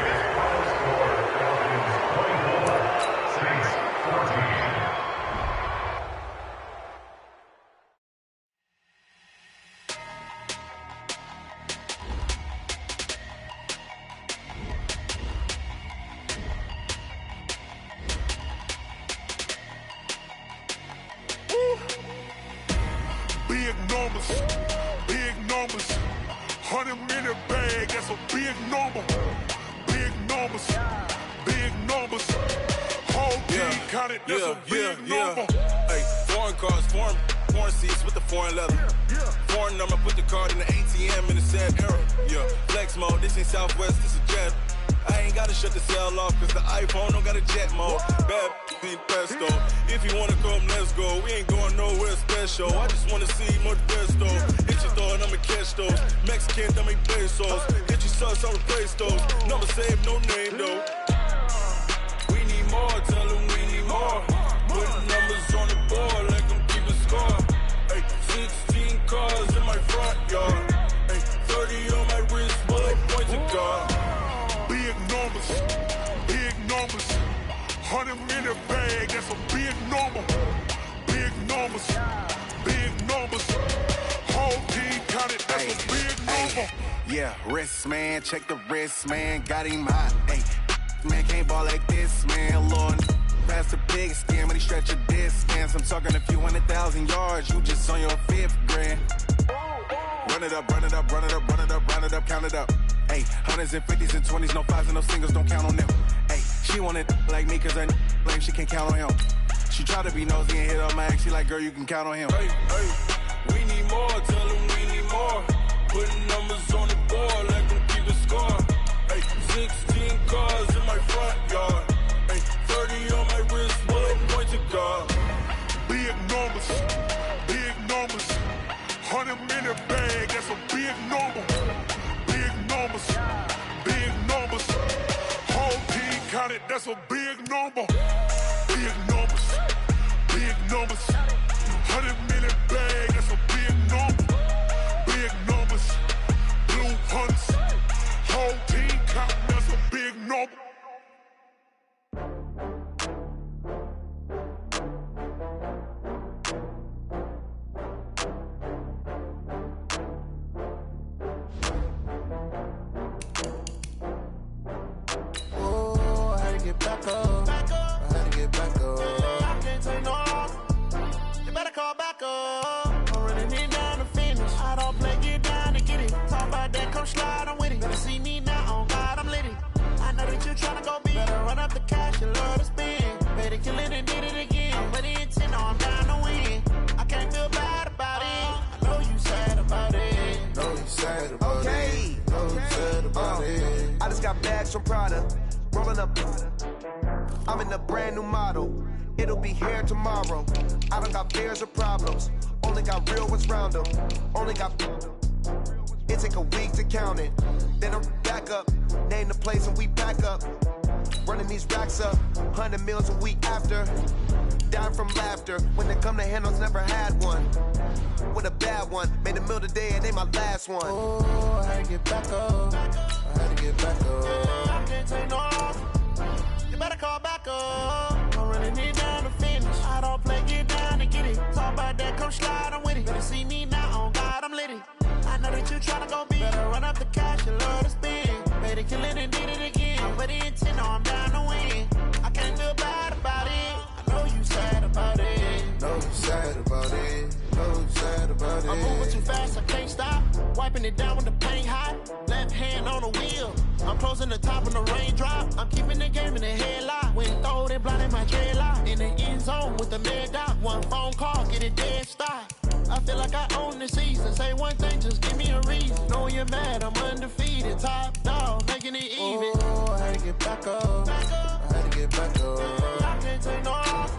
Big numbers, 100-minute bag, that's a big number. Big numbers, whole team counted, that's a big number. Hey, foreign cars, foreign seats with the foreign leather. Foreign number, put the card in the ATM in the sad era. Yeah, flex mode, this ain't Southwest, this is jet. I ain't gotta shut the cell off, cause the iPhone don't got a jet mode. Bad be pesto. If you wanna come, let's go. We ain't going nowhere special. I just wanna see more pesto. Hit your thought, I'ma catch those. Mexican, I make pesos. Get your sauce, I'll replace those. Number saved, no name though. We need more, tell them we need more. Putting numbers on the board like I'm keeping score. Hey, 16 cars in my front yard. Hey, 30 on my wrist, bullet points of God. Big numbers, 100-minute bag, that's a big number. Big numbers, whole team counted, that's a big number. Yeah, wrist man, check the wrist man, got him hot. Hey, man can't ball like this, man. Lord, pass the big skin when he stretch a distance. I'm talking a few 100,000 yards, you just on your 5th grand. Run it up, count it up. Hey, 100s and 50s and 20s, no 5s and no singles, don't count on them. Hey, she want it like me cause her like she can't count on him. She try to be nosy and hit on my ex. She like, girl, you can count on him. Hey, we need more. Tell him we need more. Putting numbers on the board, let them keep the score. Hey, 16 cars in my front yard. Hey, 30 on my wrist, bullet point to God. Big numbers, 100 minute bag, that's a big number. Big numbers, whole team counted, that's a big number. Big numbers, 100 minute bag, that's a big number. Big numbers, blue hunts, whole team counting, that's a big number. Back up. I had to get back up. I can't take no loss. You better call back up. I'm running it down to finish. I don't play, get down to get it. Talk about that, come slide, I'm with it. Better see me now, on God, I'm lit it. I know that you tryna go big. Better run up the cash, you love to spend. Better kill it and did it again. I'm ready to 10, I'm down to win. I can't feel bad about it. I know you sad about it. Know you sad about it. Know you sad about it. I just got bags from Prada. Rolling up, I'm in a brand new model. It'll be here tomorrow. I don't got fears or problems. Only got real ones round them. Only got. It take a week to count it. Then I'm back up. Name the place and we pack up. Running these racks up. 100 meals a week after. Dying from laughter. When they come to handles, never had one. With a bad one. Made a meal today and they my last one. Oh, I had to get back up. I had to get back up. I can't take no loss. You better call back up. I'm running it down to finish. I don't play, get down to get it. Talk about that, come slide, I'm with it. Better see me now, on God, I'm lit it. I know that you tryna go big. Better run up the cash, you love to spend. Better kill it and did it again. I'm ready to 10, I'm down to win. I can't feel bad about it. I know you sad about it. Know you sad about it. Know you sad about it. I'm moving too fast, I can't stop. Wiping it down when the paint hot. Left hand on the wheel. I'm closing the top when the raindrop. I'm keeping the game in the headlock. When throw it blind in my dreadlock. In the end zone with the mad dot. One phone call, get it dead stop. I feel like I own the season. Say one thing, just give me a reason. Knowing you're mad, I'm undefeated. Top dog, making it even. Oh, I had to get back up. I had to get back up. I can't take no loss.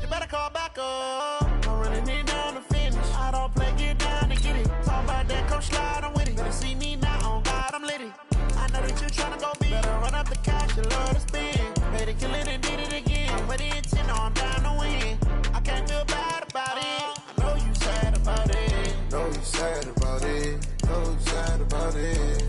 You better call back up. I'm running it down to finish. I don't play, get down to get it. Talk about that, come slide, I'm with it. Better see me now, on God, I'm lit it. I know that you tryna go big. Better run up the cash, you love to spend. Better kill it and did it again. I'm ready to 10, I'm down to win. I can't feel bad about it. I know you sad about it. Know you sad about it. Know you sad about it.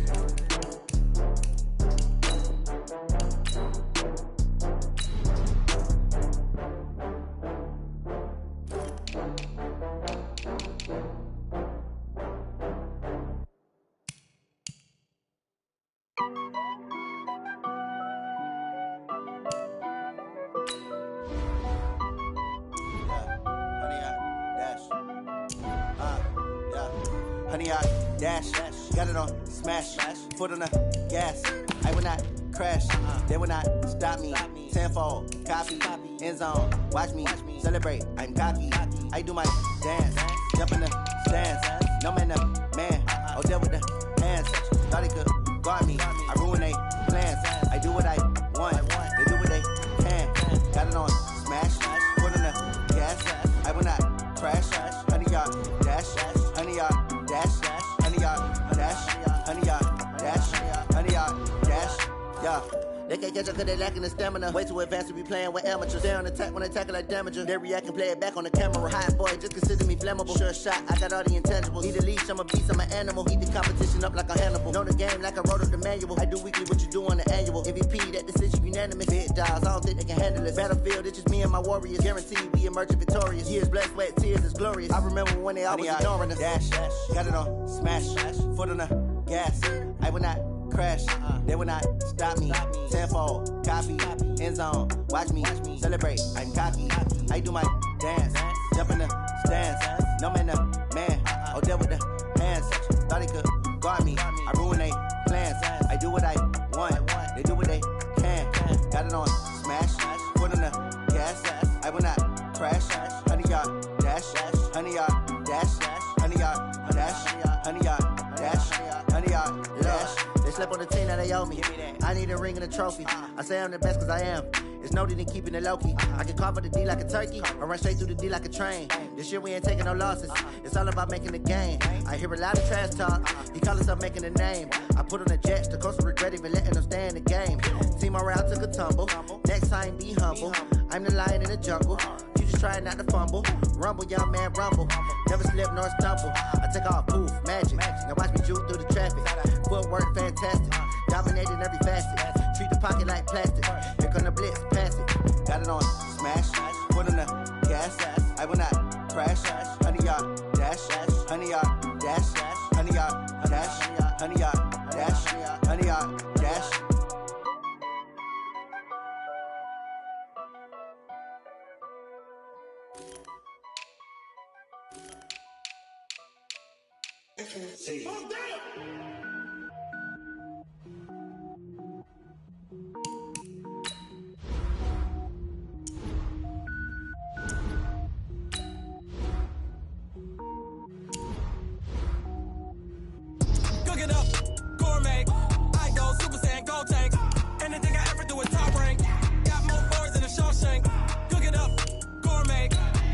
Honey, I dash, got it on smash, foot on the gas. I will not crash, they will not stop me. Tenfold, copy, end zone, watch me celebrate. I'm cocky, I do my dance, jump in the stands. No man, the man, oh there with the hands. Thought he could guard me, I ruin they plans. I do what I want, they do what they can. Got it on smash, foot on the gas. I will not crash, honey, y'all dash, honey, y'all dash, honey, y'all dash, honey, y'all dash, honey, y'all dash, yeah. They can't catch up cause they lacking the stamina. Way too advanced to be playing with amateurs. They on attack when they tackle like damager. They react and play it back on the camera. Hot boy, just consider me flammable. Sure shot, I got all the intangibles. Need a leash, I'm a beast, I'm an animal. Eat the competition up like a Hannibal. Know the game like I wrote up the manual. I do weekly what you do on the annual. MVP, that decision unanimous. Big dogs, I don't think they can handle it. Battlefield, it's just me and my warriors. Guaranteed we emerge victorious. Years, blood, sweat, tears is glorious. I remember when they always ignoring us. Dash, got it on smash, foot on the gas. I will not crash, they will not stop me. Tenfold, copy, end zone, watch me celebrate. I'm cocky, I do my dance, jump in the stands. No man, the man, oh there with the hands. Thought he could guard me, I ruin they plans. I do what I want, they do what they can. Got it on smash, foot on the gas. I will not 100 yard dash, 100 yard dash, 100 yard dash, 100 yard dash. They slept on the team that they owe me. I need a ring and a trophy. I say I'm the best cause I am. It's no need in keeping it low-key. I can carve up the D like a turkey or run straight through the D like a train. This year we ain't taking no losses. It's all about making the game. I hear a lot of trash talk. He call himself making a name. I put on the Jets. The coach will regret even letting them stay in the game. Team morale took a tumble. Next time be humble. I'm the lion in the jungle. You just trying not to fumble. Rumble, young man, rumble. Never slip nor stumble. I take off, poof, magic. Now watch me juke through the traffic. Footwork fantastic. Dominating every facet. Treat the pocket like plastic. Here come the blitz, pass it. Got it on smash. Put on the gas. I will not crash. 100 yard dash. 100 yard dash. 100 yard dash. 100 yard dash. 100 yard dash. See. Cook it up, gourmet. I go Super Saiyan, gold tank. Anything I ever do is top rank. Got more boards than a Shawshank. Cook it up, gourmet.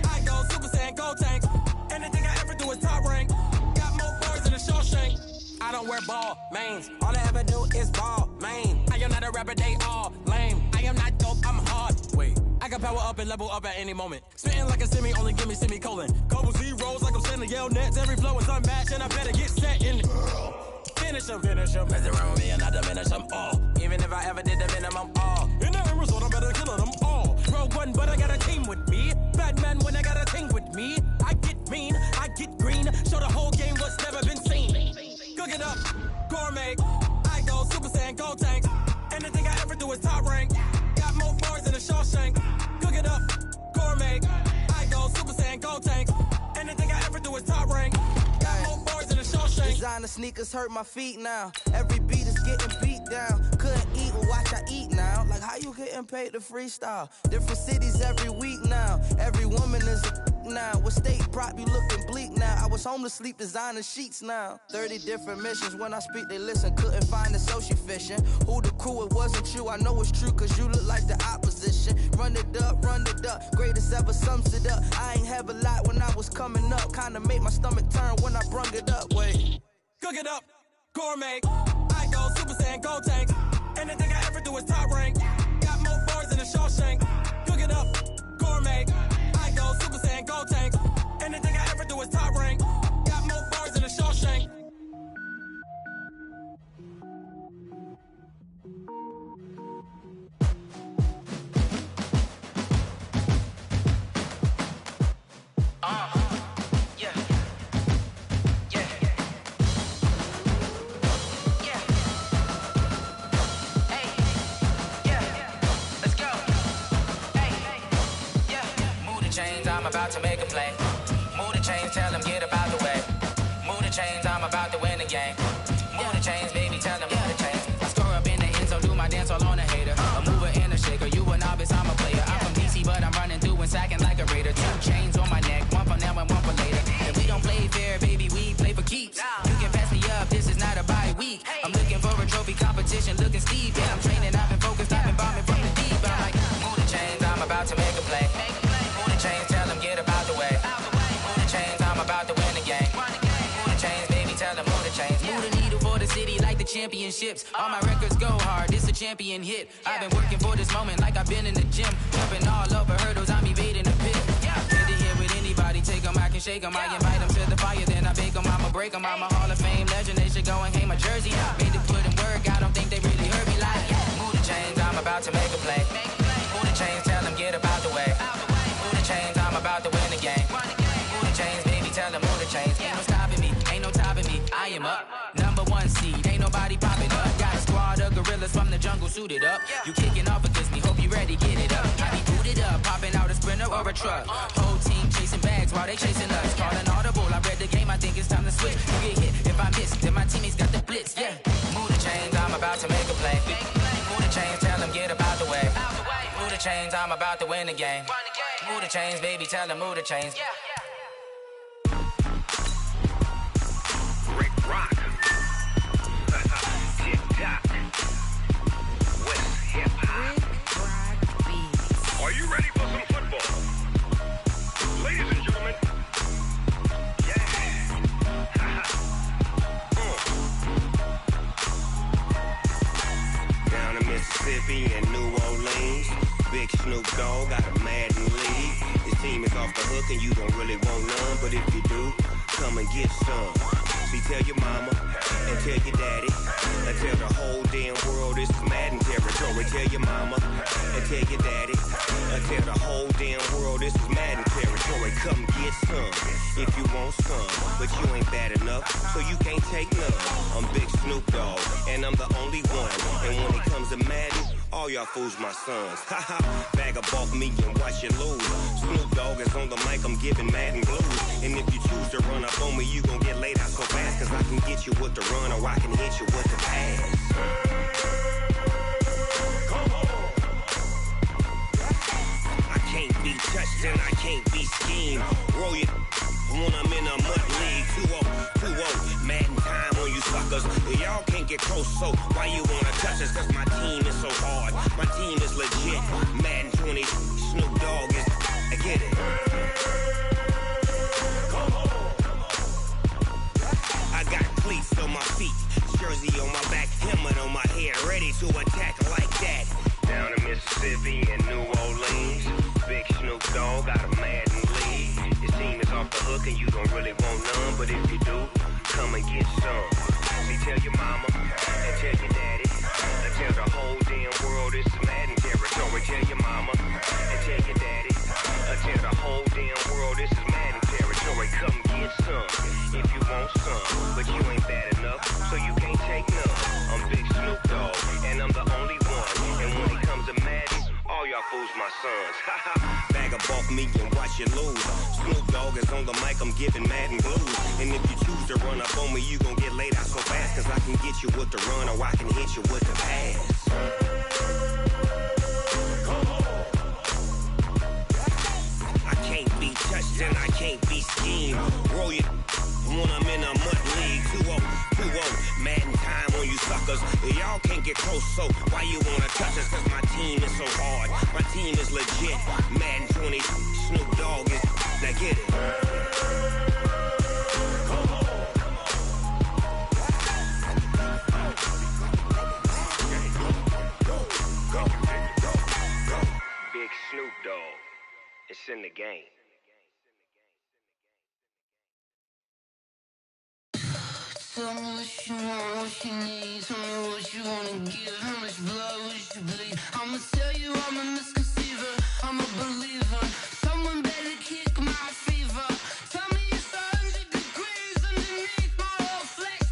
I go Super Saiyan, gold tank. Anything I ever do is top rank. Got more boards than a Shawshank. I don't wear ball mains. All I ever do is ball main. I am not a rapper, they all lame. I am not dope, I'm hard. Wait, I can power up and level up at any moment. Spitting like a semi, only give me semicolon. Couple zeros like I'm sending yell nets. Every flow is unmatched and I better get set in. Finish them. Mess around with me and I diminish them all. Even if I ever did the minimum all. In the end result, I'm better killing them all. Rogue one, but I got a team with me. Batman when I got a team with me. I get mean, I get green. Show the whole game what's never been seen. Cook it up, gourmet. I go Super Saiyan, gold tank. Anything I ever do is top rank. Got more bars than a Shawshank. Cook it up, gourmet. I go Super Saiyan, gold tank. Anything I ever do is top rank. Got more bars than a Shawshank. Designer sneakers hurt my feet now. Every beat is getting beat down. Couldn't eat, well watch I eat now. Like how you getting paid to freestyle? Different cities every week now. Every woman is a now. With state prop, you looking bleak now. I was home to sleep designing sheets now. 30 different missions. When I speak, they listen. Couldn't find the social fishing. Who the crew, it wasn't you. I know it's true, cause you look like the opposition. Run it up. Greatest ever sums it up. I ain't have a lot when I was coming up. Kinda made my stomach turn when I brung it up. Wait. Cook it up, gourmet. I go Super Saiyan, gold tank. Anything I ever do is top rank. Got more bars than a Shawshank. Cook it up, gourmet. I go Super Saiyan, gold tank. Anything I ever do is top rank. Got more bars than a Shawshank. I'm about to make a play. Move the chains, tell them get up out the way. Move the chains, I'm about to win the game. Move the chains, baby, tell them move the chains. I score up in the end zone, do my dance all on a hater. A mover and a shaker, you a novice, I'm a player. I'm from DC, but I'm running through and sacking like a raider. 2 chains on my neck, one for now and one for later. And we don't play fair, baby, we play for keeps. You can pass me up, this is not a bye week. I'm looking for a trophy competition, looking steep. Yeah, I'm training, I've been focused, I've been bombing from the deep. I'm like, move the chains, I'm about to make a play. Move the chains, tell them get up out the way. Move the chains, I'm about to win the game. Move the chains, baby, tell them move the chains. Move the needle for the city like the championships. All my records go hard, this a champion hit. I've been working for this moment like I've been in the gym. Jumping all over hurdles, I'm evading the pit. Good to hear with anybody, take them, I can shake them. I invite them to the fire, then I bake them, I'ma break them. I'm a Hall of Fame legend, they should go and hang my jersey. Made to put in work, I don't think they really heard me like. Move the chains, I'm about to make a play. Move the chains, tell them get up out the way. Move the chains, I'm about to win the game. Move the chains, baby, tell them move the chains. Ain't no stopping me, ain't no topping me. I am up, #1 seed, ain't nobody popping up. Got a squad of gorillas from the jungle suited up. You kicking off against me, hope you ready, get it up. I be booted up, popping out a Sprinter or a truck. Whole team chasing bags while they chasing us. Calling audible, I read the game, I think it's time to switch. You get hit, if I miss, then my teammates got the blitz, yeah. Move the chains, I'm about to make a play. Move the chains, tell them get up out the way. Move the chains, I'm about to win the game. Move the chains, baby, tell them move the chains. Snoop Dogg got a Madden league. His team is off the hook and you don't really want none, but if you do, come and get some. See, tell your mama and tell your daddy and tell the whole damn world this is Madden territory. Tell your mama and tell your daddy and tell the whole damn world this is Madden territory. Come get some if you want some, but you ain't bad enough, so you can't take none. I'm Big Snoop Dogg, and I'm the only one. And when it comes to Madden, all y'all fools my sons. Haha, bag of off me and watch you lose. Snoop Dogg is on the mic, I'm giving Madden blues. And if you choose to run up on me, you gon' get laid out so fast, cause I can get you with the run or I can hit you with the pass. Come on. I can't be touched and I can't be schemed. Roll you when I'm in a mud league. 2-0, Madden time on you suckers. Y'all can't get close, so why you wanna touch us? Cause my team is so hard, my team is legit. Madden 20, Snoop Dogg is, I get it. Come on. I got cleats on my feet, jersey on my back, helmet on my head, ready to attack like that. Down in Mississippi and New Orleans, Big Snoop Dogg got a Madden league. His team is off the hook and you don't really want none, but if you do, come and get some. See, tell your mama and tell your daddy and tell the whole damn world this is Madden territory. Tell your mama and tell your daddy and tell the whole damn world this is Madden territory. Come get some if you want some, but you ain't bad enough, so you can't take none. I'm Big Snoop Dogg, and I'm the only one. And when it comes to Madden, all y'all fools my sons. Bag up off me and watch you lose. Snoop Dogg is on the mic, I'm giving Madden blues. And if you choose to run up on me, you gon' get laid out so fast, cause I can get you with the run or I can hit you with the pass. Come on. I can't be touched and I can't be schemed. Roll you when I'm in a mud league. 2-0, Madden time on you suckers. Y'all can't get close, so why you wanna touch us? Cause my team is so hard, my team is legit. Madden 20, Snoop Dogg is, now get it. Come on. Go. Big Snoop Dogg, it's in the game. Tell me what you want, what you need. Tell me what you wanna give. How much blood would you bleed? I'ma tell you I'm a misconceiver. I'm a believer. Someone better kick my fever. Tell me it's 100 degrees underneath my whole flesh.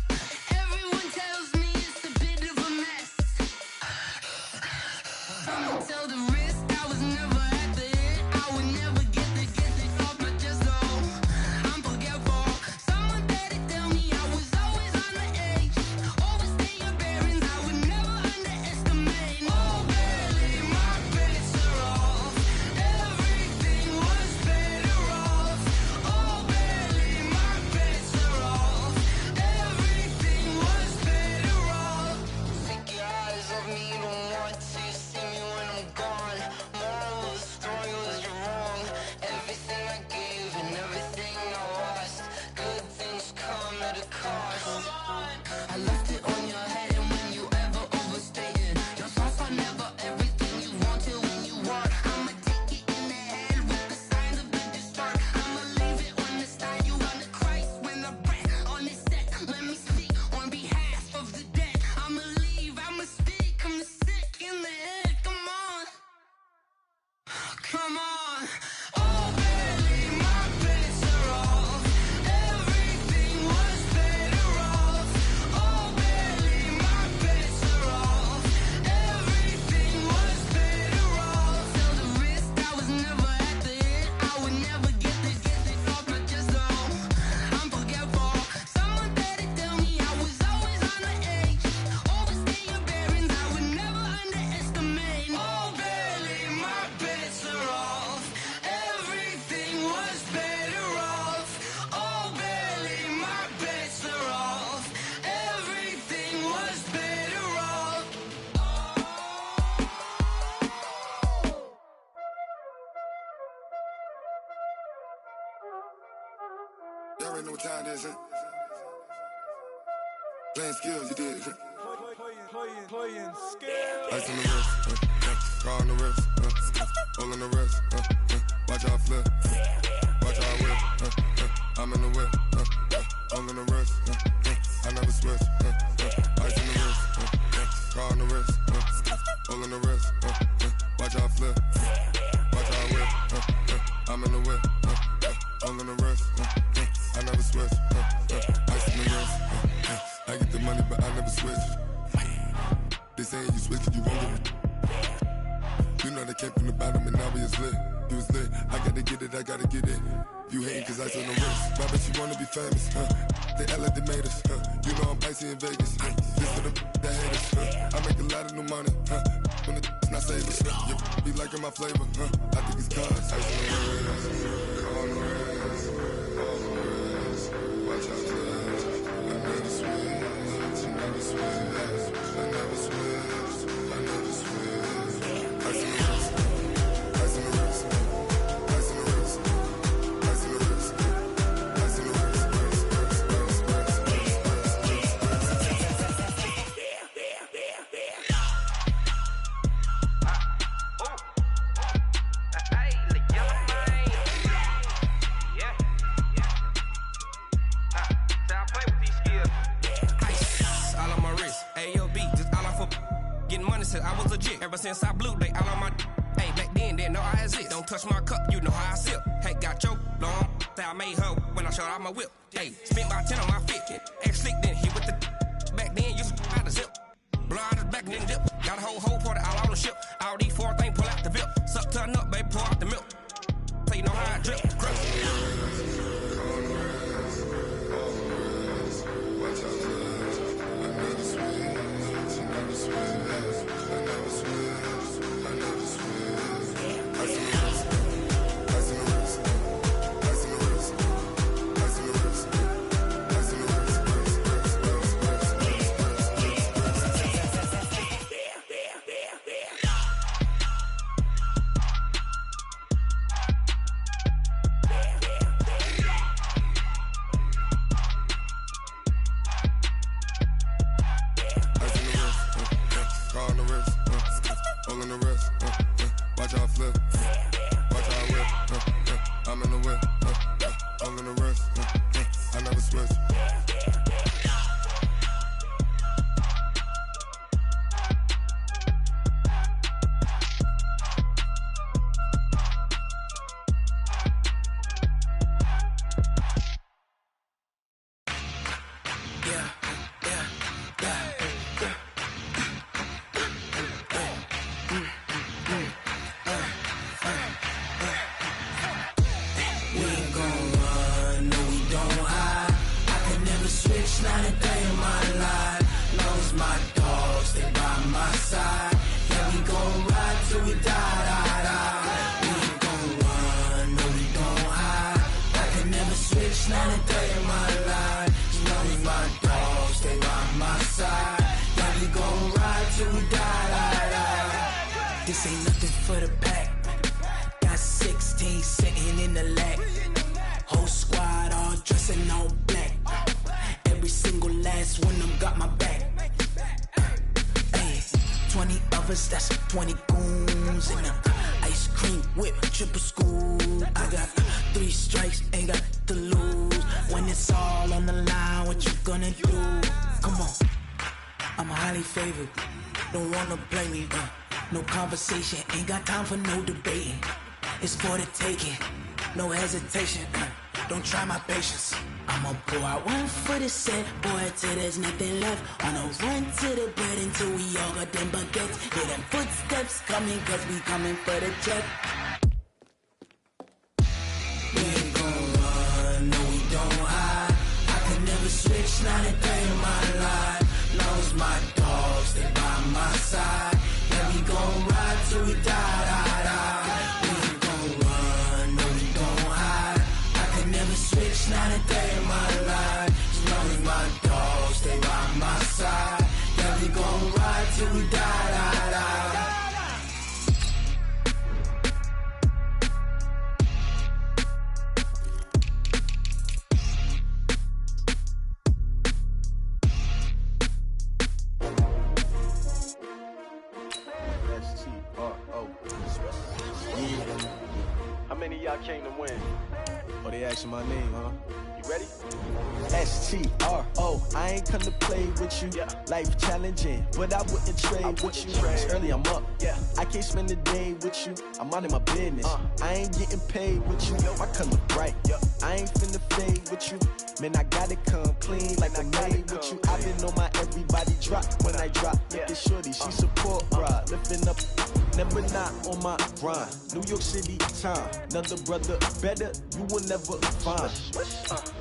Everyone tells me it's a bit of a mess. I'ma tell the risk I was never at the hit. I would never get the off my chest though. I'm forgetful. Someone better tell me I was always on the edge. Overstay your bearings, I would never underestimate. Oh, barely my bets are off. Everything was better off. Oh, barely my bets are off. Everything was better off. Take your eyes off me, don't want to see me when I'm gone. Moral of the story was you're wrong. Everything I gave and everything I lost. Good things come at a cost. I left it on your head, and when you ever overstay it, your thoughts are never everything you wanted when you want. I'ma take it in the head with the signs of the distort. I'ma leave it on the side. You on the Christ when the breath on this set. Let me speak on behalf of the dead. I'ma leave, I'ma speak. I'm the sick in the head. Come on. Come on. Oh, barely my bets are off. Everything was better off. Oh, barely my bets are off. Everything was better off. Tell the risk I was never at the hit. I would never get this off my chest though. I'm forgetful. Someone better tell me I was always on the edge. Overstay your bearings, I would never underestimate. Oh, barely my bets are off. Everything was better off. Oh, barely my bets are off. Everything was better off. Y'all already know what time it is, huh? Playing skills, you did. Playing skills. Ice on the wrist, car on the wrist, all on the wrist, watch how I flip, watch how I whip, I'm in the whip, all on the wrist, I never switch, ice in the wrist, car on the wrist, all on the wrist, watch how I flip, watch how I whip, I'm in the whip, all on the wrist, I never switch, ice in the wrist, I get the money but I never switch. They saying you switch and you won't get it. You know they came from the bottom and now we is lit. You was lit, I gotta get it, I gotta get it. You hating cause ice on the wrist. My bitch, you wanna be famous, They act like they made us, You know I'm icy in Vegas, This for the that hate us, I make a lot of new money, When it's not savers, You be liking my flavor, I think it's cause ice on the wrist, on the wrist, on the wrist. Watch out, I never switch, I never switch, I never switch, I never switch. Ice in the wrist, ice in the wrist, ice in the wrist, ice in the wrist, ice in the wrist, I was legit. Ever since I blew, they all on my hey, back then, didn't know I exist. Don't touch my cup, you know how I sip. Hey, got your long, say I made her when I showed out my whip. Hey, spent about 10 on my fit. Ex-slick, then hit with the back then, used to out the zip. Blow out his back, then dip. Got a whole party all on the ship. All these 4 things, pull out the VIP. Suck, turn up, baby, pour out the milk. So you know how I drip. Crush. This ain't nothing for the pack. Got 16 sitting in the lag. Whole squad all dressing all black. Every single last one of them got my back. Hey, 20 of us, that's 20 goons in the ice cream whip, triple scoop. I got 3 strikes, ain't got to lose. When it's all on the line, what you gonna do? Come on, I'm highly favored. Don't wanna blame me, no conversation, ain't got time for no debating. It's for the taking, no hesitation. Don't try my patience. I'ma pour out one for the set, boy, till there's nothing left. On a run to the bread until we all got them baguettes. Hear them footsteps coming, cause we coming for the check. We ain't gon' run, no we don't hide. I could never switch, not a day in my life. Long as my dogs, they by my side. Yeah, we gon' ride till we die. We ain't gon' run, no we don't hide. I could never switch, not a day in my life. As long as my dogs, they by my side. Yeah, we gon' ride till we die. came to win. Oh, they asking my name, huh? You ready? S-T-R-O, I ain't come to play with you. Yeah. Life challenging, but I wouldn't trade with you. It's early, I'm up. Yeah. I can't spend the day with you. I'm minding my business. I ain't getting paid with you. My color bright. I ain't finna fade with you. Man, I gotta come clean like I'm made with you. I've been on my everybody drop. When I drop, look at shorty, she support ride. Lifting up, never not on my grind. New York City time, another brother better, you will never find.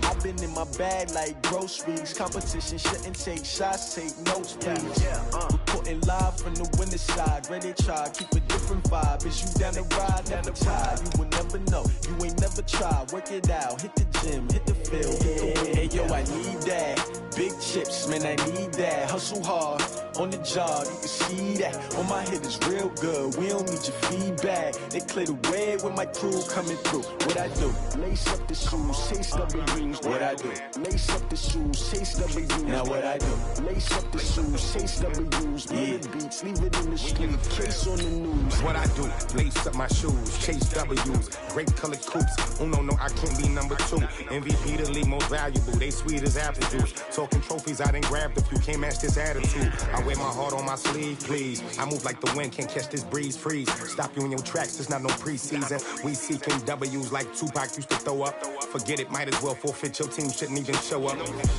I've been in my bag like groceries. Competition shouldn't take shots, take notes, please. Reporting live from the winning side. Ready to try, keep a different vibe. Is you down the ride, down the tide? You will never know, you ain't never tried. Work it out, hit the gym, hit the field, hit the wind. Hey yo, I need that. Big chips, man, I need that. Hustle hard, on the job, you can see that. On my head is real good, we don't need your feedback. They clear the way when my crew coming through. What I do? Lace up the shoes, chase W's. What I do? Lace up the shoes, chase W's. Now what I do? Lace up the shoes, chase W's. Million beats, leave it in the street, case on the news. What I do? Lace up my shoes, chase W's. Great colored coops. Oh no, I can't be number 2. MVP the league most valuable. They sweet as apple juice. Talking trophies, I done grabbed a few. Can't match this attitude. I wear my heart on my sleeve, please. I move like the wind, can't catch this breeze, freeze. Stop you in your tracks, it's not no preseason. We seeking W's like Tupac used to throw up. Forget it, might as well forfeit. Your team shouldn't even show up.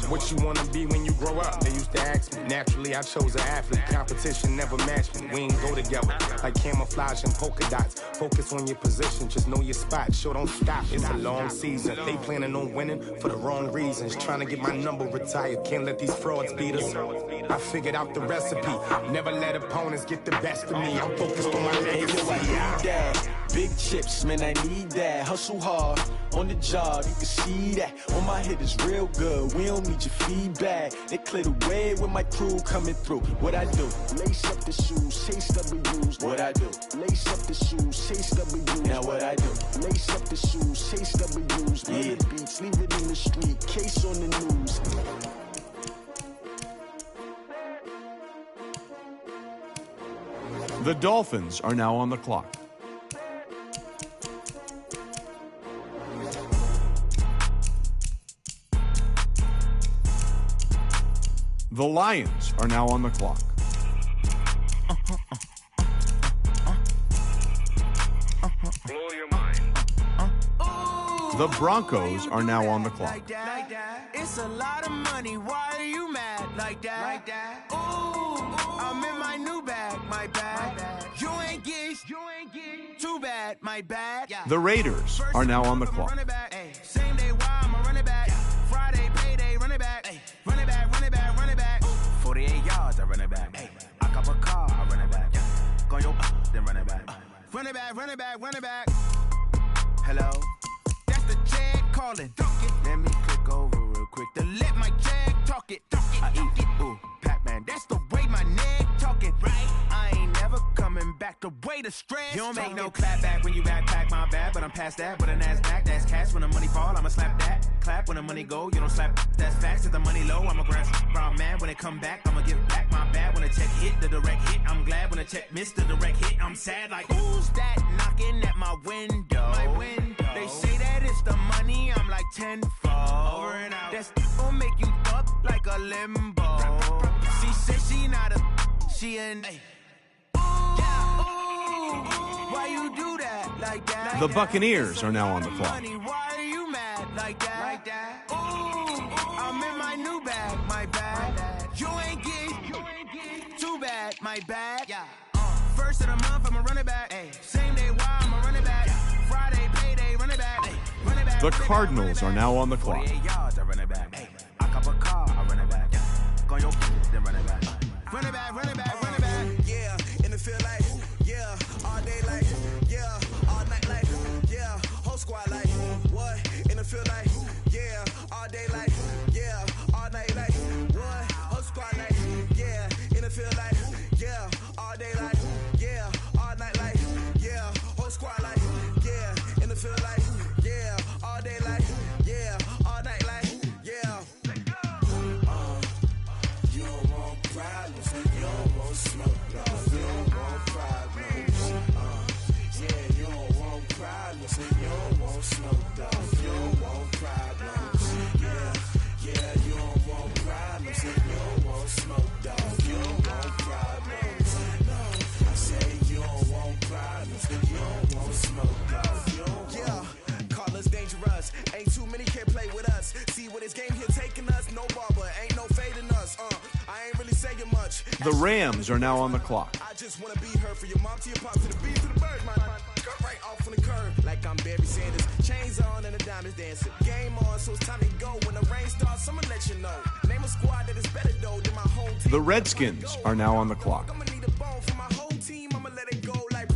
What you wanna be when you grow up? They used to ask me. Naturally, I chose an athlete. Competition never matched me. We ain't go together like camouflage and polka dots. Focus on your position, just know your spot. Sure, don't stop. It's a long season. They planning on winning for the wrong reasons. Trying to get my number retired. Can't let these frauds beat us. I figured out the recipe. Never let opponents get the best of me. I'm focused on my legacy. I need that. Big chips, man, I need that. Hustle hard, on the job, you can see that. On my head is real good, we don't need your feedback. They clear the way when my crew coming through. What I do? Lace up the shoes, chase W's. What I do? Lace up the shoes, chase W's. Now what I do? Lace up the shoes, chase W's. Million beats, leave it in the street, case on the news. The Dolphins are now on the clock. The Lions are now on the clock. Blow your mind. The Broncos are now on the clock. It's a lot of money. Why are you mad like that? Ooh, I'm in my new bag, my bag. You ain't get too bad, my bad. The Raiders are now on the clock. Same day, why I'ma run it back. Friday, payday, run it back. Run it back, run it back, run it back. 48 yards, I run it back. I cop a car, I run it back. Go your then run it back. Run it back, run it back, run it back. Hello? That's the jag calling. Let me click over real quick to let my jag talk it. I eat it, ooh, Pac-Man. That's the way my neck talking. Right? I ain't never coming back the way the stress. You don't make no clap back when you backpack my bad, but I'm past that. But a NASDAQ, that's cash. When the money fall, I'ma slap that. Clap when the money go, you don't slap. That's facts. If the money low, I'ma grab brown man. When it come back, I'ma give back my bad. When the check hit, the direct hit. I'm glad when the check missed the direct hit. I'm sad like, who's that knocking at my window? My window. They say that it's the money, I'm like tenfold. Over and out. That's gon' make you up like a limbo. She said she not a, she an. Why you do that like that? The Buccaneers are now on the clock. Why are you mad like that? Ooh, I'm in my new bag, my bag. You ain't get too bad, my bag. First of the month, I'ma run it back. Same day, why I'ma run it back. Friday, payday, run it back. Run it back. The Cardinals are now on the clock. 48 yards, I run it back. I cop a car, I run it back. Go your then run it back. Run it back, run it back, run it back. Yeah, in the field like, yeah, all day like, yeah, all night like, yeah, whole squad like, what? In the field like, yeah, all day like, yeah, all night like, what? Whole squad like, yeah, in the field like, yeah, all day like, yeah, all night like, yeah, whole squad like, yeah, in the field like, yeah, all day like, yeah, all night like, yeah. You don't want problems, you don't want smoke, you don't want problems. Yeah, you don't want problems, you don't want when this game here taking us, no barber, ain't no fading us. I ain't really saying much. The Rams are now on the clock. I just wanna be her for your mom to your pop to the beat to the birds, man. Cut right off on the curb, like I'm Barry Sanders. Chains on and the diamonds dancing. Game on, so it's time to go. When the rain starts, I'ma let you know. Name a squad that is better though than my whole team. The Redskins are now on the clock. I'ma need a bone for my whole team. I'ma let it go like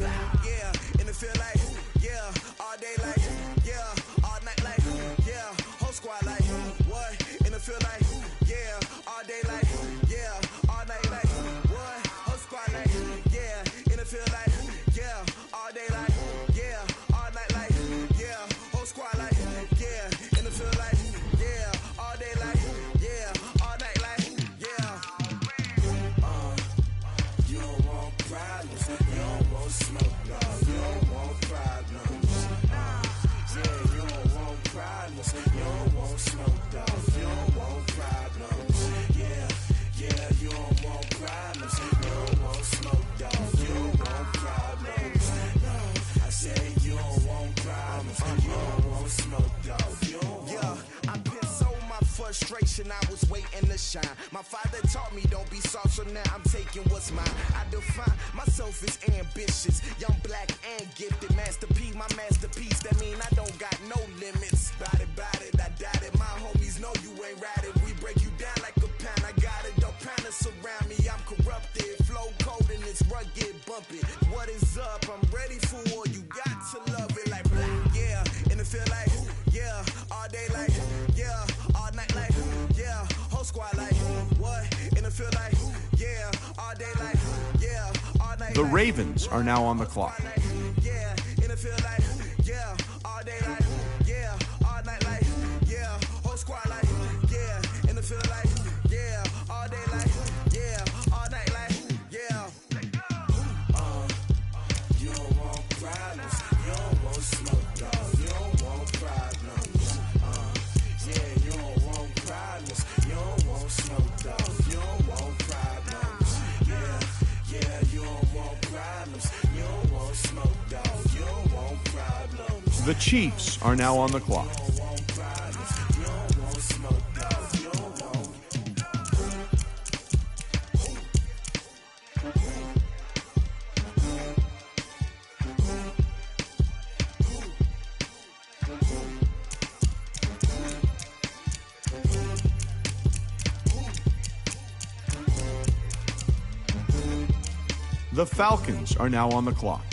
yeah, and it feel like yeah, all day like yeah, all night like yeah, whole squad like what? And it feel like yeah, all day like yeah, all night like what? Whole squad like yeah, and it feel like yeah, all day like yeah, all night like yeah, whole squad like yeah, and it feel like yeah, all day like yeah, all night like yeah. You don't want problems, you don't want smoke, no, you don't want problems. Yeah, you don't want problems, you don't want smoke, dog, you don't want problems. Yeah, you don't want problems, you don't want smoke, dog, you don't want problems. No, I said you don't want problems, you don't want smoke, dog, you don't want. Yeah, I've been so my frustration, I was waiting to shine. My father taught me don't be soft, so now I'm taking what's mine. I define myself as ambitious, young, black, and gifted. Master P, my masterpiece, that mean I don't got no limits. Bout it, I doubt it. My homies know you ain't ratted. We break you down like a pound. I got it, don't panic surround me. I'm corrupted, flow cold and it's rugged, bumpy. What is up? I'm ready for war. You got to love it like black, yeah. And it feel like yeah, all day like yeah, all night like yeah, whole squad like what? And it feel like yeah, all day like yeah, all night. The Ravens are now on the clock. Yeah, and it feel like yeah, all day like yeah, all night like yeah, whole squad like yeah, and it feel like yeah, all day like yeah, all night like yeah. You don't want problems, you don't want smoke, dog, you don't want problems. Yeah, you don't want problems, you don't want smoke, dog, you don't want problems. Yeah, you don't want problems, you don't want smoke, dog, you don't want problems. The Chiefs are now on the clock. The Falcons are now on the clock.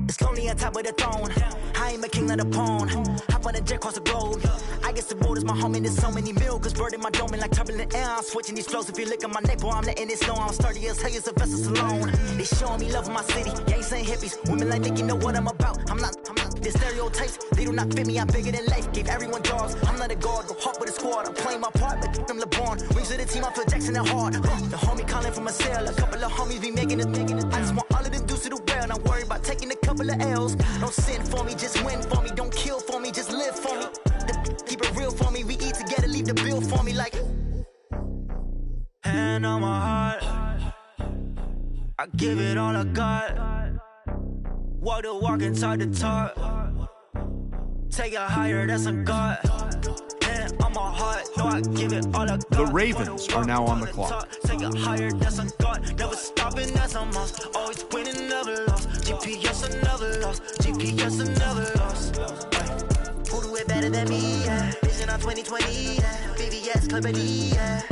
It's lonely on top of the throne. I ain't a king of the pawn. Hop on a jet across the globe. I guess the road is my home and there's so many milk. Cause bird in my dome and like turbulent air. I'm switching these flows. If you look at my neck, boy, I'm letting it snow. I'm sturdy as hell as a vessel alone. They showing me love in my city. Gangsta hippies. Women like Nick, you know what I'm about. I'm not the stereotypes. They do not fit me. I'm bigger than life. Gave everyone jobs. I'm not a guard. Go hard with a squad. I'm playing my part, but I'm LeBron. Wings of the team, I feel Jackson and hard. The homie calling from a cell. A couple of homies be making it. I just want all of them dudes to do well. Not worry about taking a couple of L's. Don't sin for me, just win for me. Don't kill for me, just live for me. Keep it real for me. We eat together, leave the bill for me like. Hand on my heart, I give it all I got. Walk the walk and talk the talk. Take it higher, that's a God. Hand on my heart, no, I give it all I got. The Ravens are now on the clock. Take it higher, that's a God. Never stopping, that's a must. Always winning, never lost. GPS, I never lost. GPS, I never lost. Who do it better than me? Yeah. Vision on 2020. Yeah. VVS, Clarity. Yeah.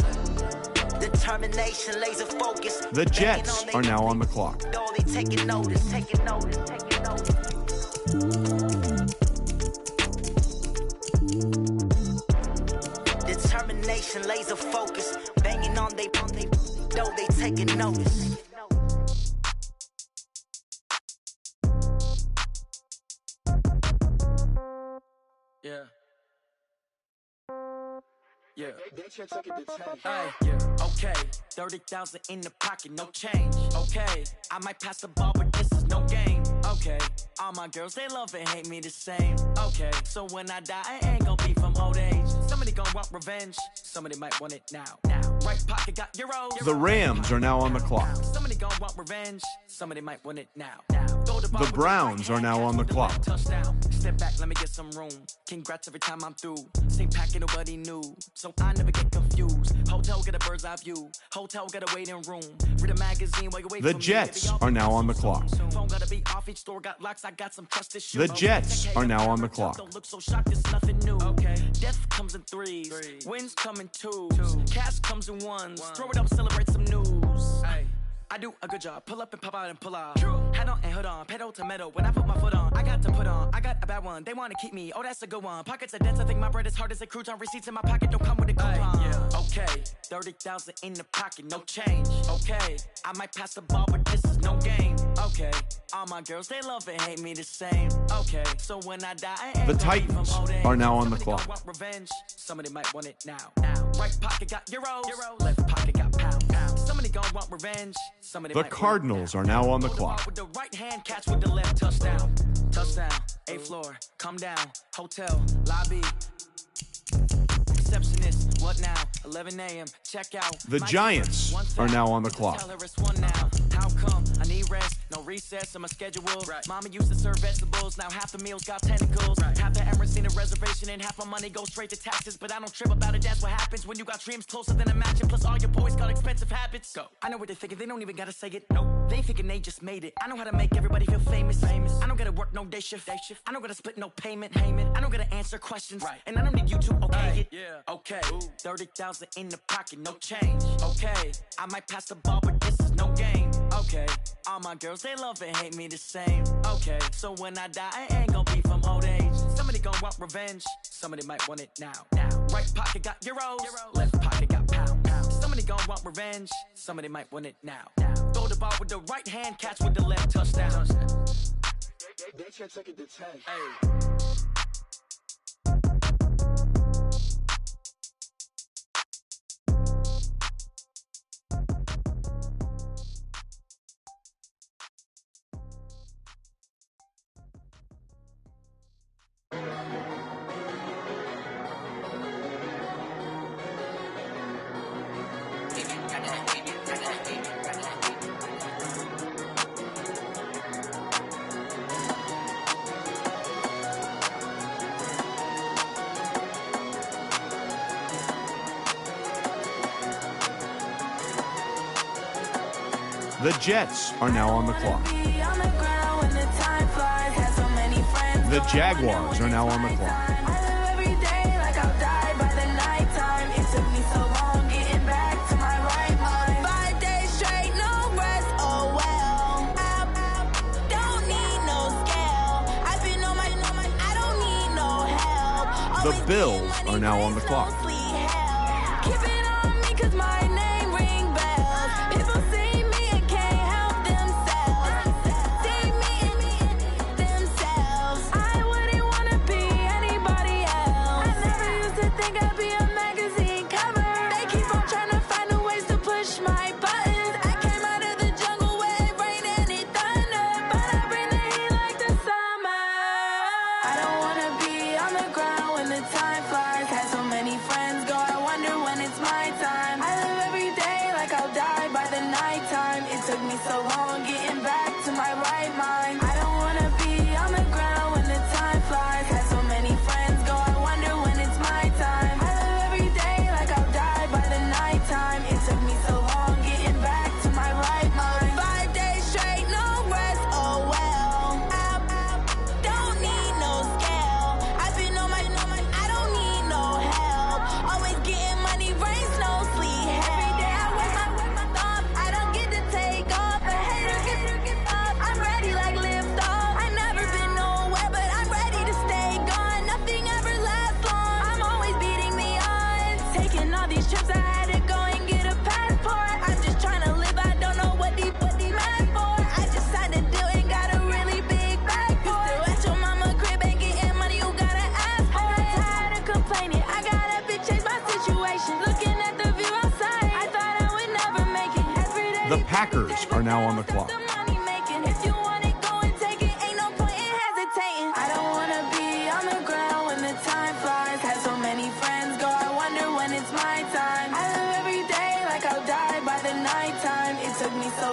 Determination, laser focus. The Jets are now on the clock. They taking notice, taking notice, taking notice. Determination, laser focus. Banging on they though they taking notice. Yeah. Yeah. Hey, yeah. Okay. 30,000 in the pocket, no change. Okay. I might pass the ball, but this is no game. Okay. All my girls, they love and hate me the same. Okay. So when I die, I ain't gonna be from old age. want revenge. Somebody might want it now. Right pocket got euros. The Rams are now on the clock. Somebody gon' want revenge. Somebody might want it now. The Browns are now on the clock. Touchdown. Step back, let me get some room. Congrats every time I'm through. Same packet, nobody knew. So I never get confused. Hotel, get a bird's eye view. Hotel, get a waiting room. Read a magazine while you wait. The Jets are now on the clock. Phone gotta be off, each store got locks. I got some trust issues. The Jets are now on the clock. Don't look so shocked, it's nothing new. Okay. Death comes in threes. Wins come in twos. Cash comes in ones. Throw it up, celebrate some news. Ay. I do a good job. Pull up and pop out and pull out. Head on and hood on. Pedal to metal. When I put my foot on, I got to put on. I got a bad one. They want to keep me. Oh, that's a good one. Pockets are dense. I think my bread is hard as a crouton. Receipts in my pocket don't come with a coupon. Yeah. Okay. 30,000 in the pocket. No change. Okay. I might pass the ball, but this is no game. Okay. All my girls, they love and hate me the same. Okay. So when I die, I ain't the Titans are now on the clock. Want revenge. Somebody might want it now. Right pocket got euros. Left pocket got pound. Somebody gon' want revenge. Somebody the Cardinals are now on the clock. With the right hand, catch with the left. Touchdown. Touchdown. 8th floor. Come down. Hotel. Lobby. Receptionist. What now? 11 a.m. Check out. The Giants are now on the clock. Tell her it's one now. How come? I need rest. No recess on my schedule. Mama used to serve vegetables. Now half the meals got tentacles. Half the Emirates need a reservation and half my money goes straight to taxes. But I don't trip about it. That's what happens when you got dreams closer than a match. Plus all your boys got expensive habits. Go. I know what they're thinking. They don't even gotta say it. Nope. They thinking they just made it. I know how to make everybody feel famous. I don't gotta work no day shift. I don't gotta split no payment. I don't gotta answer questions. And I don't need you to okay it. Okay. 30,000 in the pocket. No change. Okay. I might pass the ball, but this is no game. Okay. All my girls, they love and hate me the same. Okay. So when I die, I ain't gonna be from old age. Somebody gon' want revenge. Somebody might want it now. Right pocket got euros. Left pocket got pound. Somebody gon' want revenge. Somebody might want it now. Throw the ball with the right hand, catch with the left. Touchdown. They can't take it to 10. Hey. The Jets are now on the clock. The Jaguars are now on the clock. The Bills are now on the clock. The Packers are now on the clock. I don't wanna be on the ground when the time flies. Had so many friends go, I wonder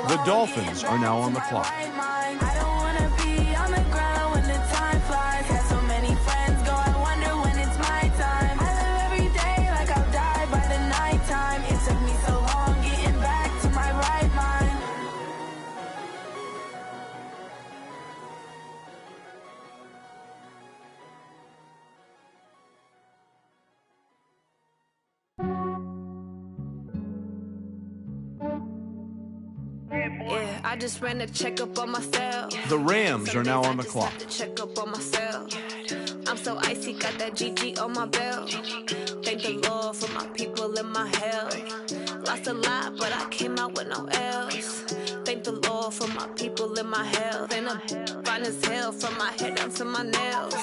The Dolphins are now on the clock. I don't wanna be on the ground when the time flies. Have so many friends go, I wonder when it's my time. I live every day like I'll die by the nighttime. It took me so long getting back to my right mind. Yeah, I just ran a checkup on myself. The Rams are now on the clock. Check up on myself. I'm so icy, got that GG on my belt. Thank the Lord for my people in my health. Lost a lot, but I came out with no L's. Thank the Lord for my people in my health. And I'm fine as hell from my head down to my nails.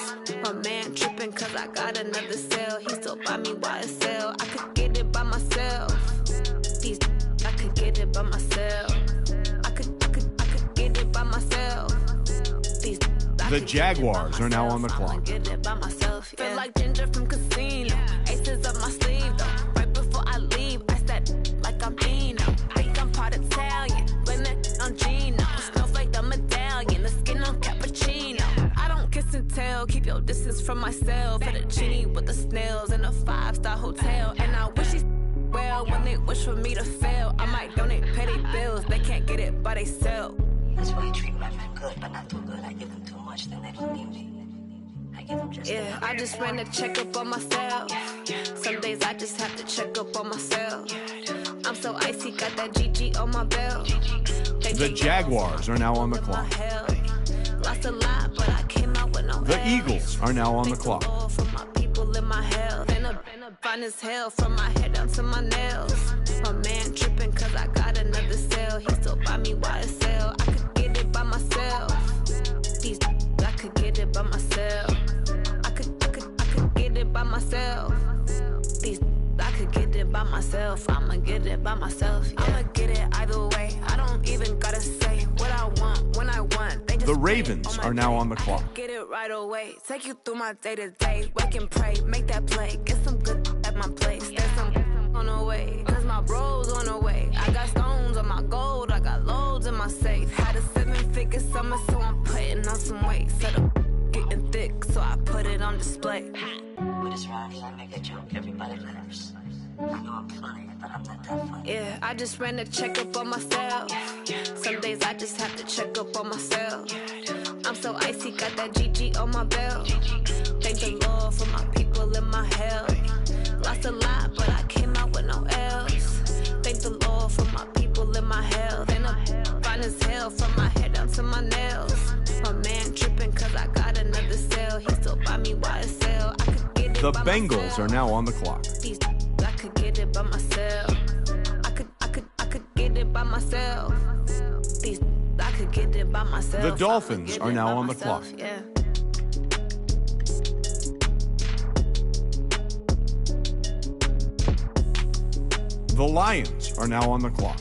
My man tripping cause I got another cell. He still buy me YSL. I could get it by myself. These I could get it by myself. I could get it by myself. These The Jaguars are now on the clock. get it by myself. Feel like Ginger from Casino. Aces up my sleeve though. Right before I leave, I said like I'm Dino. Think I'm part Italian, blame it on Gino. Snowflake the medallion, the skin on cappuccino. I don't kiss and tell, keep your distance from myself. Put a genie with the snails in a 5-star hotel. And I wish he's well when they wish for me to fail. I might donate petty bills, they can't get it by themselves. That's why you treat my friend good, but not too good. I give them too much, then they don't need me. I give them just Yeah, I just ran a checkup on myself. Some days I just have to check up on myself. I'm so icy, got that GG on my belt. The Jaguars are now on the clock. Lost a lot, but I came out with no The Eagles are now on the clock. for my people in my health. And I'm fine as hell from my head down to my nails. My man tripping cause I got another cell. He still buy me YSL. I could get it by myself. These I could get it by myself. I could get it by myself. These I could get it by myself. I'ma get it by myself. Yeah. I'ma get it either way. I don't even gotta say what I want when I want. They just The Ravens are now on the clock. get it right away. Take you through my day to day. Wake and pray, make that play. Get some good at my place. There's some on the way. Cause my bros on the way. I got stones on my gold. I got loads in my safe. Had a 7-figure summer, so I'm putting on some weight. Set up getting thick, so I put it on display. With this round here, I make a joke, everybody laughs. I know I'm funny, but I'm not that funny. Yeah, I just ran a checkup on myself. Some days I just have to check up on myself. I'm so icy, got that GG on my belt. Thank the Lord for my people in my health. Lost a lot, but I came out with no L's. Thank the Lord for my people in my health. And I'm fine as hell from my head down to my nails. My man tripping cause I got another cell. He still buy me YSL. I could get it The by Bengals myself. are now on the clock. These I could get it by myself. I could get it by myself. These I could get it by myself. The Dolphins Get are it now by on the myself, clock. Yeah. The Lions are now on the clock.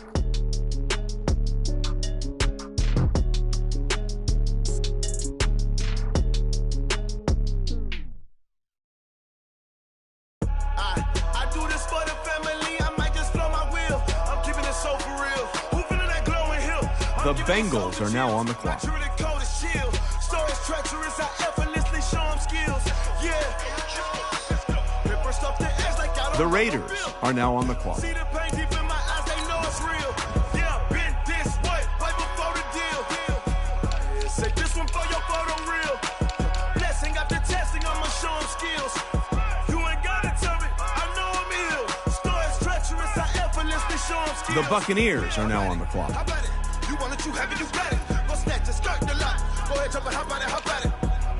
I do this for the family. I might just blow my wheel. I'm keeping it so for real. Who feeling that glowing hill? The Bengals are now on the clock. Truly cold as shield. Stories treacherous. I effortlessly show them skills. Yeah. Ripper stuff the edge like I don't The Raiders are now on the clock. see the pain deep in my eyes. They know it's real. Yeah, been this way right before the deal. Say this one for your photo real. Blessing after testing, I'ma show them skills. You ain't gotta tell me. I know I'm ill. Stories treacherous. I effortlessly show them skills. The Buccaneers are now on the clock. How about it? You want it, you have it, you got it. Go snatch it, start the lot. Go ahead, jump it, how about it, how about it?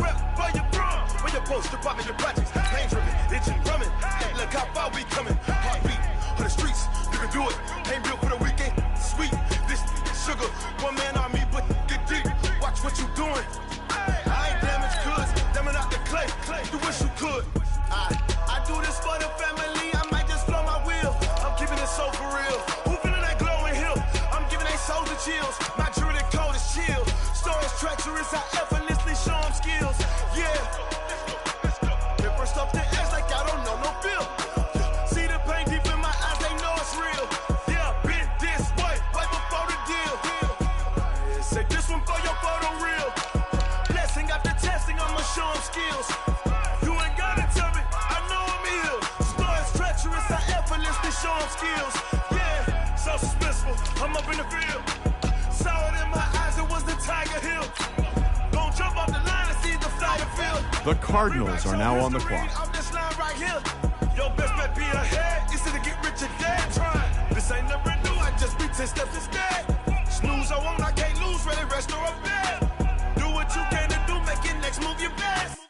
Rep for your bro, for your poster, popping your projects. Pain driven, itching, drumming. Hey, look how far we coming. Heartbeat for the streets, you can do it. Ain't built for the weekend, sweet. This sugar, one man army, but get deep. Watch what you doing. I ain't damaged goods, damn out the clay. You wish you could. I do this for the family. I might just blow my wheel. I'm keeping it so for real. Who feeling that glowing hill? I'm giving they souls the chills. My jewelry cold as chill. Stories treacherous. I effortlessly show them skills. Yeah. Ripper stuff the edge like I don't know no feel. See the pain deep in my eyes. They know it's real. Yeah, been Sean skills. Yeah, so suspenseful. I'm up in the field. Saw it in my eyes, it was the Tiger Hill. Don't jump off the line and see the fly the field. The Cardinals are now on the clock. Off this line right here. Your best bet be ahead. Easy to get rich or dead. Trying. This ain't never new. I just be 10 steps instead. Snooze I won't, I can't lose. Ready, rest or up bed. Do what you can to do. Make your next move your best.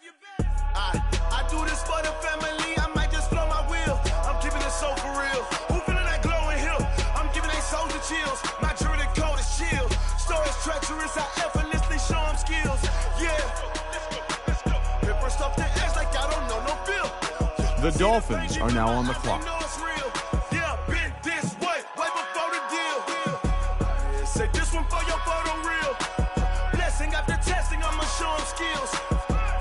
I do this for the family. I might just blow my wheel. I'm keeping it so for real. Who feeling that glowing hill? I'm giving they soldier chills. My jury the code is chill. Stories treacherous. I effortlessly show them skills. Yeah. Paper stuff the edge like I don't know no feel. The Dolphins are now on the clock. Yeah, been this way before the deal. Say this one for your photo reel. Blessing after testing, I'ma show them skills.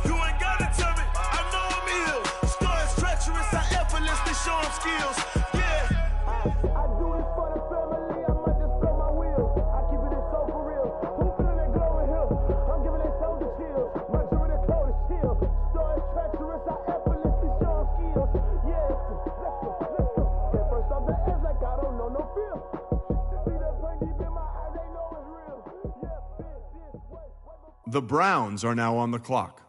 You ain't gotta tell me, I know I'm ill. Stories treacherous, I effortlessly show them skills. Yeah. I do this for the family, I might just blow my wheel. I keep it so for real. Who feeling that glowing hill? I'm giving they soldier chills. My jury the code is chill. Stories treacherous, I effortlessly show them skills. Yeah. Let's go. First off the edge like I don't know no feel. See that pain deep in my eyes, they know it's real. Yeah, been this way before. The Browns are now on the clock.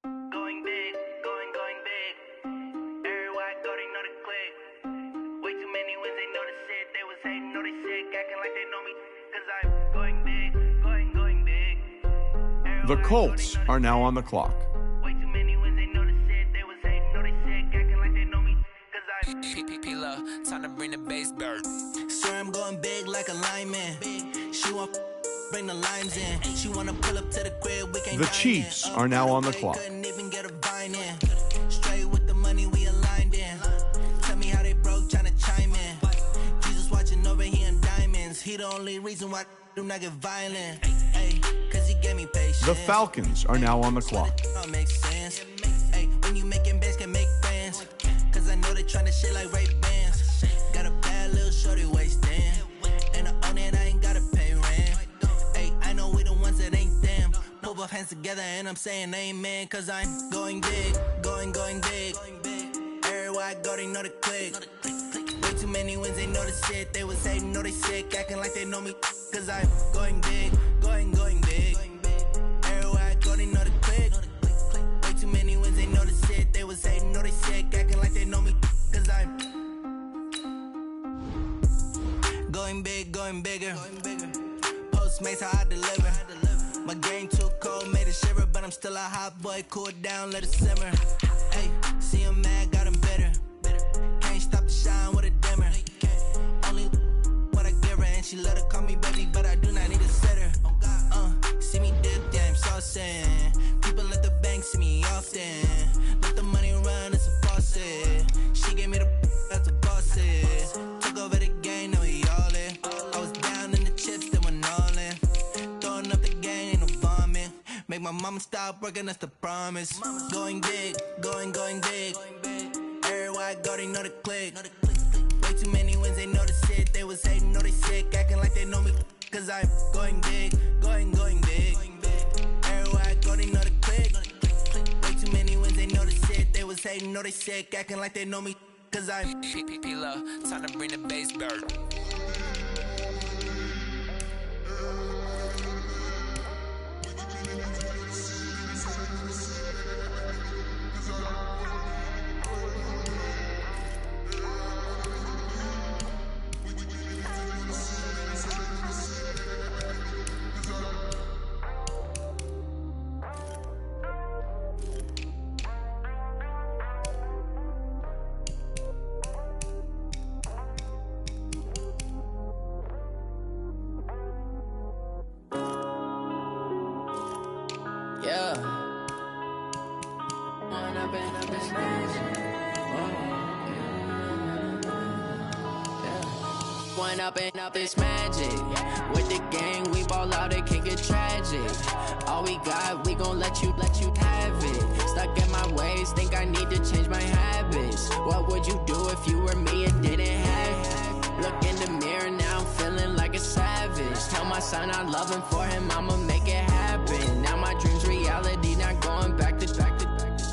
Going big, going big. Everywhere I go, they know the click. Way too many wins, they know the shit. They was hating, know they sick, acting like they know me. Cause I'm going big, going big. The Colts are now on the clock. Way too many wins, they know the shit. They was hating, know they sick, acting like they know me. Cause I'm P-P-P-Love, time to bring the bass bird. Swear I'm going big like a lineman. She want bring the limes in. She wanna pull up to the crib, we can't The Chiefs are now on the clock. Couldn't even get a vine in. Straight with the money we aligned in. Tell me how they broke, tryna chime in. Jesus watching over here in diamonds. He the only reason why I do not get violent. Hey, cause he gave me patience. The Falcons are now on the clock. That makes sense. Hey, when you making bands can make friends. Cause I know they tryna shit like Ray-Bans. Got a bad little shorty wasting. And I own it, I ain't gotta pay rent. Hey, I know we the ones that ain't them. Pull both hands together and I'm saying amen. Cause I'm going big, going big. Everywhere I go, they know the click. Way too many wins, they know the shit. They was hating, know they sick, acting like they know me. Cause I'm going big, going big. Everywhere I go, they know the click. Way too many wins, they know the shit. They was hating, know they sick, acting like they know me. Cause I'm going big, going bigger. Postmates how I deliver. My game too cold, made it shiver, but I'm still a hot boy. Cool it down, let it simmer. Hey, see him mad, got him bitter. Can't stop the shine with a dimmer. Only what I give her, and she let her call me baby, but I do not need a sitter. See me dip, yeah, I'm saucing. People at the bank see me often. Let the money run, it's a faucet. She gave me the that's a faucet. Took over the game, now we all in. I was down in the chips, they went all in. Throwing up the game, ain't no vomit. Make my mama stop working, that's the promise. Going big, going big. Everywhere I go, they know the click. Way too many wins, they know the shit. They was hating, know they sick, acting like they know me. Cause I'm going big, going big. Everywhere I go, they know the click. Way too many wins, they know the shit. They was hating, know they sick, acting like they know me. Cause I'm P-P-P-Love, time to bring the bass bird. Up this magic. With the gang, we ball out, it can get tragic. All we got, we gon' let you have it. Stuck in my ways, think I need to change my habits. What would you do if you were me and didn't have it? Look in the mirror, now I'm feeling like a savage. Tell my son I love him, for him I'ma make it happen. Now my dream's reality, not going back to.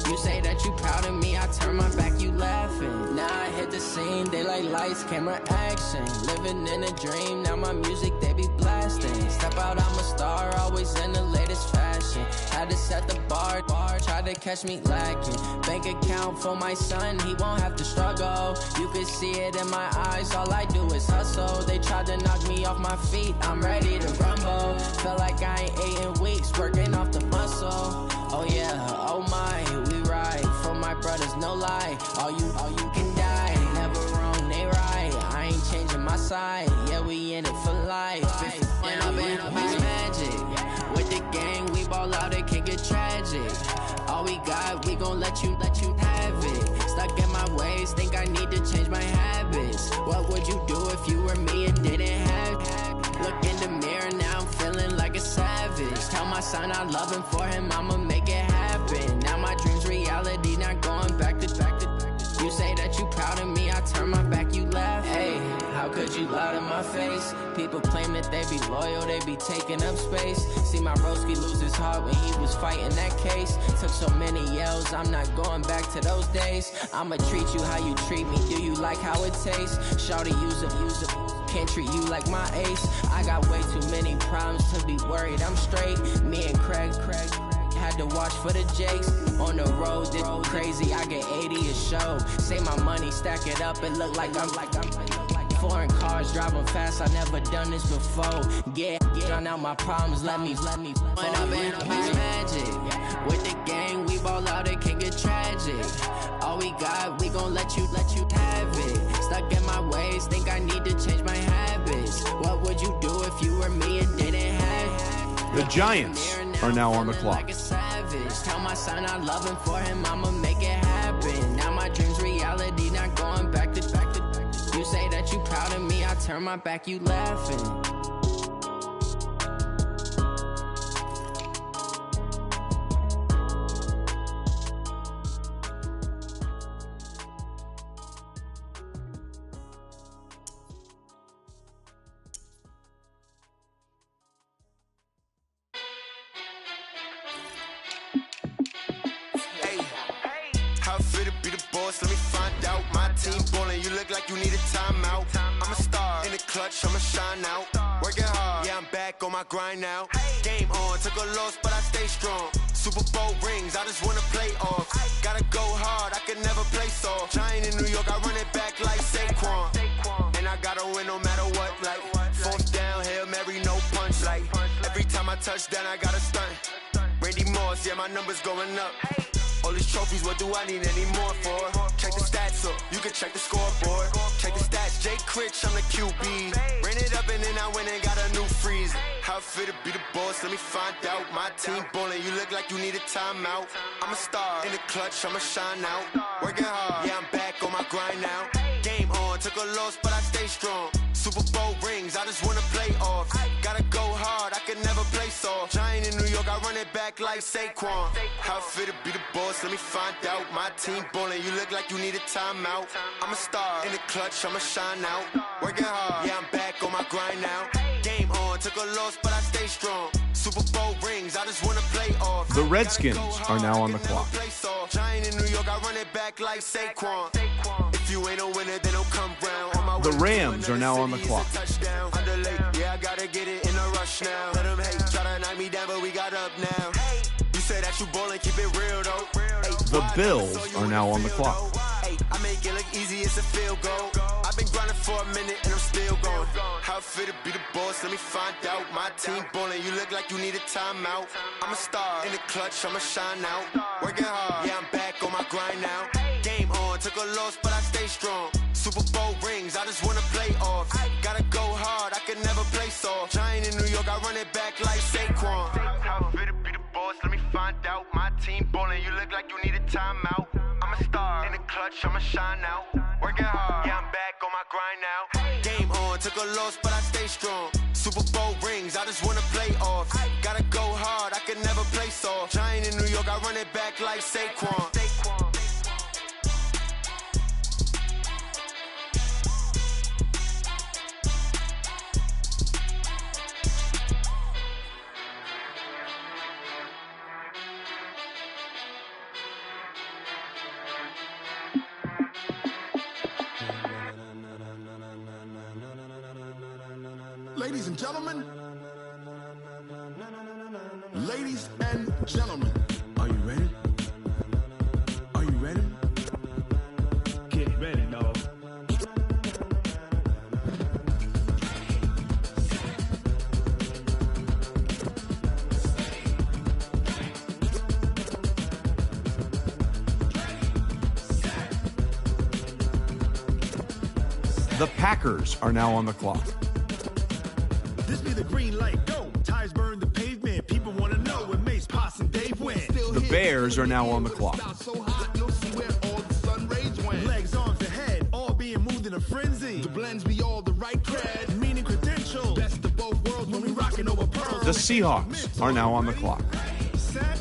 You say that you proud of me, I turn my back, you laughing. Now I hit the the scene, they like lights, camera, action. Living in a dream, now my music they be blasting. Step out, I'm a star, always in the latest fashion. Had to set the bar, try to catch me lacking. Bank account for my son, he won't have to struggle. You can see it in my eyes, all I do is hustle. They tried to knock me off my feet, I'm ready to rumble. Felt like I ain't ate in weeks, working off the muscle. Oh yeah, oh my, we ride for my brothers, no lie. All you can die, never wrong, they right. I ain't changing my side, yeah, we in it for life. And I've been magic. With the gang, we ball out, it can get tragic. All we got, we gon' let you have it. Stuck in my ways, think I need to change my habits. What would you do if you were me and didn't have it? Look in the mirror, now I'm feeling like a savage. Tell my son I love him, for him I'ma make it happen. Now my dream's reality, not going back to. You say that you proud of me, I turn my back, you laugh. Hey, how could you lie to my face? People claim that they be loyal, they be taking up space. See my broski lose his heart when he was fighting that case. Took so many yells, I'm not going back to those days. I'ma treat you how you treat me, do you like how it tastes? Shawty, use it. Can't treat you like my ace. I got way too many problems to be worried, I'm straight. Me and Craig had to watch for the Jakes. On the road, this crazy, I get 80 a show. Say my money, stack it up, it look like I'm foreign cars, driving fast, I never done this before. Get on out my problems, let me When I've been magic. With the gang, we ball out, it can get tragic. All we got, we gon' let you have it. Stuck in my ways, think I need to change my habits. What would you do if you were me and didn't have it? The Giants are now on the clock. Tell my son I love him, for him I'ma make it happen. Now my dream's reality, not going back to. You say that you proud of me, I turn my back, you laughing. How fit to be the boss? Let me find out. My team ballin', you look like you need a timeout. I'm a star in the clutch, I'ma shine out. Working hard, yeah, I'm back on my grind now. Game on, took a loss, but I stay strong. Super Bowl rings, I just wanna play off. Gotta go hard, I can never play soft. Giant in New York, I run it back like Saquon. And I gotta win no matter what, like fourth down, Hail Mary, no punch. Like every time I touch down, I gotta stunt. Randy Moss, yeah, my numbers going up. All these trophies, what do I need any more for? Check the stats up, you can check the scoreboard. Check the stats, Jay Critch, I'm the QB. Ran it up and then I went and got a new freeze. How fit to be the boss, let me find out. My team ballin', you look like you need a timeout. I'm a star in the clutch, I'ma shine out. Working hard, yeah, I'm back on my grind now. Game on, took a loss, but I stay strong. Super Bowl rings, I just wanna play off. Gotta go hard, I can never play soft. Giant in New York, I run it back like Saquon. How fit to be the boss, let me find out. My team ballin', you look like you need a timeout. I'm a star in the clutch, I'ma shine out. Working hard, yeah, I'm back on my grind now. Game on, took a loss, but I stay strong. Super Bowl rings, I just wanna play off. The Redskins are now on the clock. Giant in New York, I run it back like Saquon. If you ain't a winner, then don't come round. The Rams are now on the clock. Yeah, I gotta get it in a rush now. Let them hate, try to knock me down, but we got up now. You say that you ballin', keep it real though. The Bills are now on the clock. I make it look easy, it's a field goal. I've been grinding for a minute and I'm still going. How fit to be the boss, let me find out. My team ballin', you look like you need a timeout. I'm a star in the clutch, I'ma shine out. Working hard, yeah, I'm back on my grind now. Game on, took a loss, but I stay strong. Super Bowl rings, I just wanna play off. Gotta go hard, I can never play soft. Giant in New York, I run it back like Saquon. How fit to be the boss, let me find out. My team ballin', you look like you need a timeout. I'm a star in the clutch, I'ma shine out. Working hard, yeah, I'm back on my grind now. Game on, took a loss, but I stay strong. Super Bowl rings, I just wanna play off. Gotta go hard, I can never play soft. Giant in New York, I run it back like Saquon. Ladies and gentlemen. Ladies and gentlemen. Are you ready? Are you ready? Get ready, dog. The Packers are now on the clock. This be the green light, go. Tires burn the pavement. People want to know where Mace, Poss, and Dave went. The Bears are now on the clock. So hot, you'll see where all the sun rays went. Legs, arms, and head, all being moved in a frenzy. The blends be all the right cred, meaning credentials. Best of both worlds when we rocking over pearls. The Seahawks are now on the clock. Set,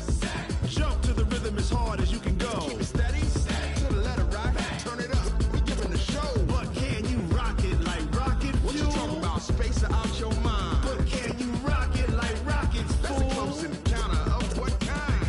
jump to the rhythm as hard as you can go. Keep it steady, to the letter right. Turn it up, we giving the show. But can you rock it like rocket fuel? What you talking about? Space out your mind. But can you rock it like rockets, fool? That's a close encounter of what kind?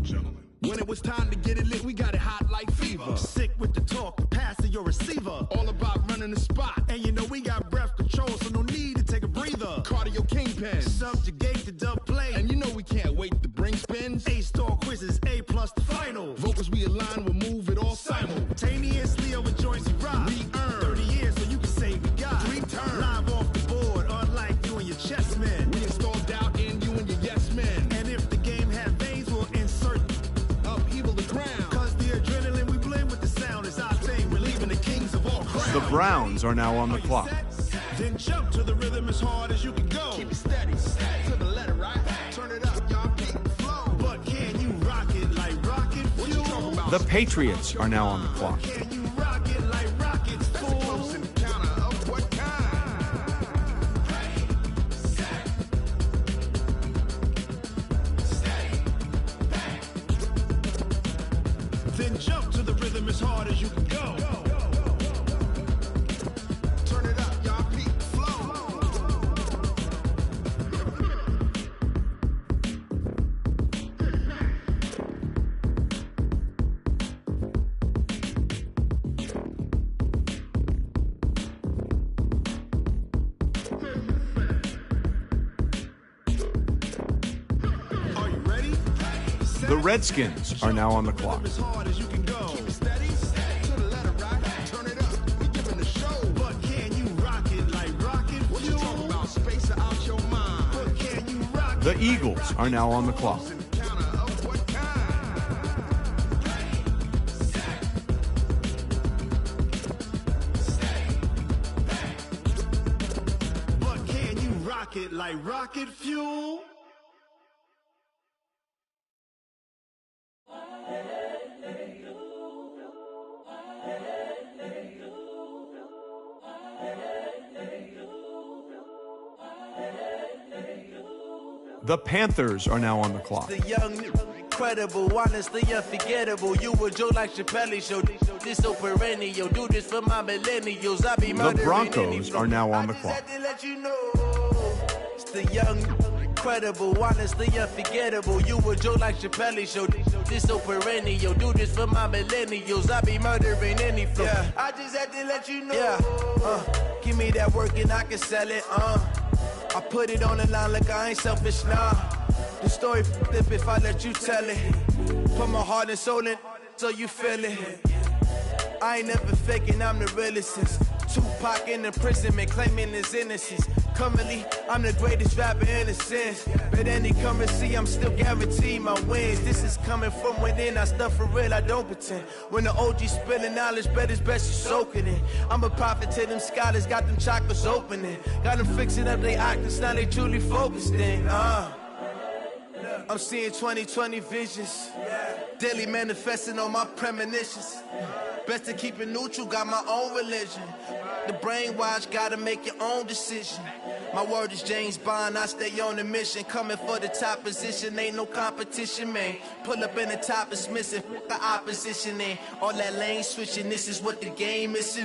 Gentlemen. When it was time to get it lit, we got it hot like fever. Sick with the talk, the pass to your receiver. All about running the spot. And you know we got breath control, so no need to take a breather. Cardio kingpin. Subjugate the dub play. And you know we can't wait to bring spins. A-star quizzes, A+ the final. Vocals we align, we'll move it all simultaneously over joints we rock. We earn 30 years, so you can say we got 3 turns. Live off the board, unlike you and your chess men. We install doubt in you and your yes men. And if the game had veins, we'll insert upheaval the ground. Cause the adrenaline we blend with the sound is our thing. We're leaving the kings of all crowns. The Browns are now on the clock. Then jump to the rhythm as hard as you can go. Keep it steady, to the letter right. Turn it up, y'all keep the flow. But can you rock it like rocket fuel? What you talking about? The Patriots are now on the clock. Can you rock it like rockets, fool? That's a close encounter of what kind? Then jump to the rhythm as hard as you can go. Turn it up, y'all keep the flow. Are you ready? The Redskins are now on the clock. As hard as you can go. Keep it steady, to the letter right. Turn it up, we giving the show. But can you rock it like rocket fuel? What you talking about? Space out your mind. But can you rock The Eagles are now on the clock. encounter of what kind? But can you rock it like rocket fuel? The Panthers are now on the clock. The young, incredible, honestly unforgettable. You a Joe like Chappelle show. This so perennial. Do this for my millennials. I be The murdering Broncos are now on the clock. I just had to let you know. It's the young, incredible, honestly unforgettable. You a Joe like Chappelle show. This so perennial. Do this for my millennials. I be murdering any flow. Yeah. I just had to let you know. Yeah. Give me that work and I can sell it. I put it on the line like I ain't selfish, nah. The story flip if I let you tell it. Put my heart and soul in so you feel it. I ain't never faking, I'm the realest since Tupac in imprisonment, claiming his innocence. Currently, I'm the greatest rapper in a sense. But any currency, I'm still guaranteed my wins. This is coming from within, I stuff for real, I don't pretend. When the OG spilling knowledge, bet it's best you soak it in. I'm a prophet to them scholars, got them chakras opening. Got them fixing up they octaves, now they truly focused in. I'm seeing 2020 visions. Daily manifesting on my premonitions. Best to keep it neutral, got my own religion. The brainwash, gotta make your own decision. My word is James Bond, I stay on the mission. Coming for the top position, ain't no competition, man. Pull up in the top, it's missing, the opposition in. All that lane switching, this is what the game is.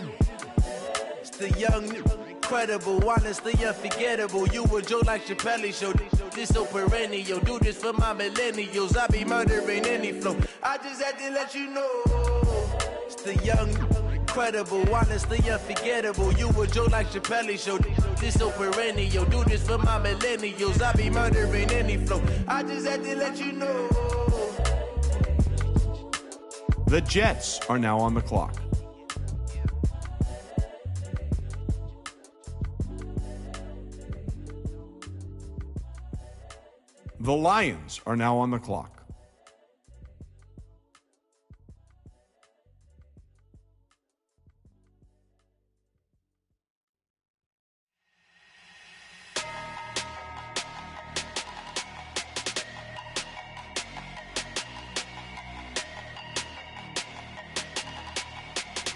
It's the young, incredible, honestly unforgettable. You a Joe like Chappelle show. This so perennial, do this for my millennials. I be murdering any flow. I just had to let you know. It's the young, incredible, honestly unforgettable. You a joke like Chappelle Show. This so perennial. Do this for my millennials. I be murdering any flow. I just had to let you know. The Jets are now on the clock. The Lions are now on the clock.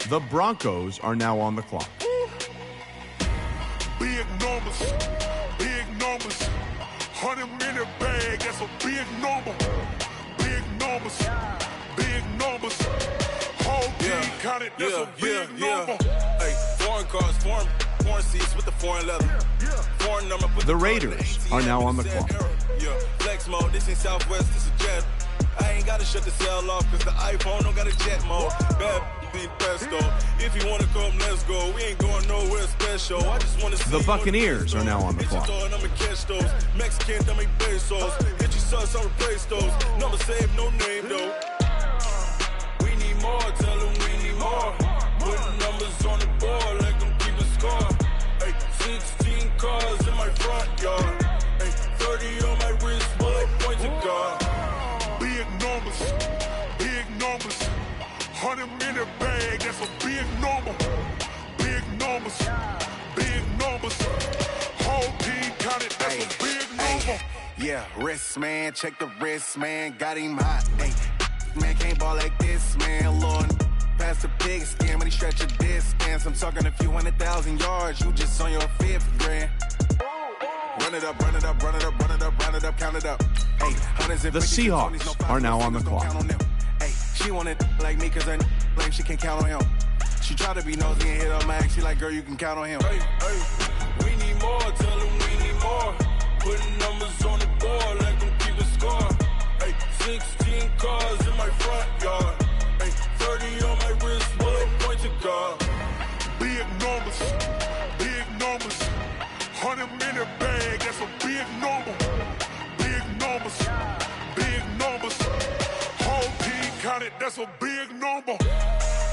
The Broncos are now on the clock. Big numbers, big numbers. 100-minute bag, that's a big number. Big numbers, big numbers. Whole team counted, that's a big number. Hey, foreign cars, foreign seats with the foreign leather. Foreign number. The Raiders are now on the clock. Yeah, flex mode, this ain't Southwest, this is jet. I ain't gotta shut the cell off, cause the iPhone don't got a jet mode. Bad be pesto. If you wanna come, let's go. We ain't going nowhere special. I just wanna see the Buccaneers are now on the clock. I'ma catch those. Mexican, dummy pesos. Hit your sons, I'll replace those. Number saved, no name though. We need more, tell them we need more. Putting numbers on the board, like them keep a score. Hey, 16 cars in my front yard. Hey, 30 on my wrist, bullet point to God. Big numbers, big numbers. 100-minute bag, that's a big number. Big numbers, big numbers. Whole team counted, that's a big number. Yeah, wrist man, check the wrist man, got him hot. Ay, man can't ball like this, man. Lord, past the pig skin when he stretch a distance. I'm talking a few 100,000 yards, you just on your 5th grand. Run it up, run it up, run it up, run it up, run it up, count it up. Hey, the Seahawks are now on the clock. She wanted like me cause her like she can count on him. She tried to be nosy and hit her max. She like, girl, you can count on him. Hey, we need more, tell them we need more. Putting numbers on the board, like them keep a score. Hey, 16 cars in my front yard. Hey, 30 on my wrist, bullet point to God. Big numbers, big numbers. 100-minute bag, that's a big number. Big numbers, big numbers. Whole team counted, that's a big number.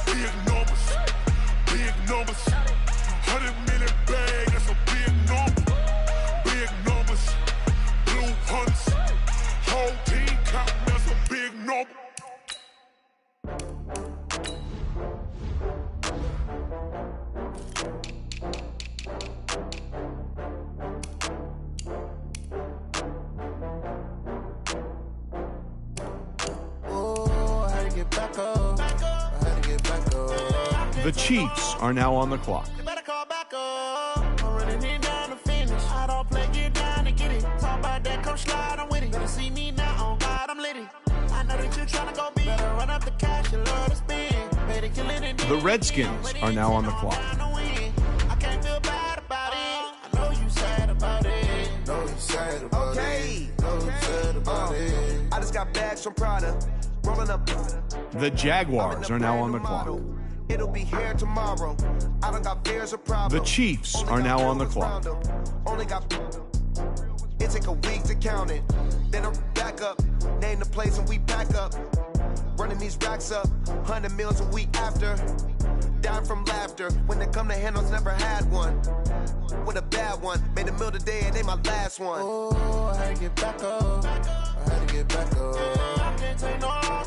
Big numbers, big numbers. 100-minute bag, that's a big number. Big numbers, blue hunts. Whole team counting, that's a big number. The Chiefs are now on the clock. I'm running it down to finish. I don't play, get down and get it. Talk about that, come slide, I'm with it. Better see me now, on God, I'm litty. I know that you're trying to go big. Better run up the cash, you love to spin. Better kill it and The Redskins are now on the clock. I can't feel bad about it. I know you sad about it. Know you sad about it. Know you sad about it. I just got bags from Prada. Rolling up. The Jaguars are now on the clock. It'll be here tomorrow. I don't got fears or problems. The Chiefs are now on the clock. Only got. It take a week to count it. Then I'm back up. Name the place and we back up. Running these racks up. 100 meals a week after. Dying from laughter. When they come to handles, never had one. With a bad one. Made a meal today and they my last one. Oh, I had to get back up. I had to get back up. I can't take no.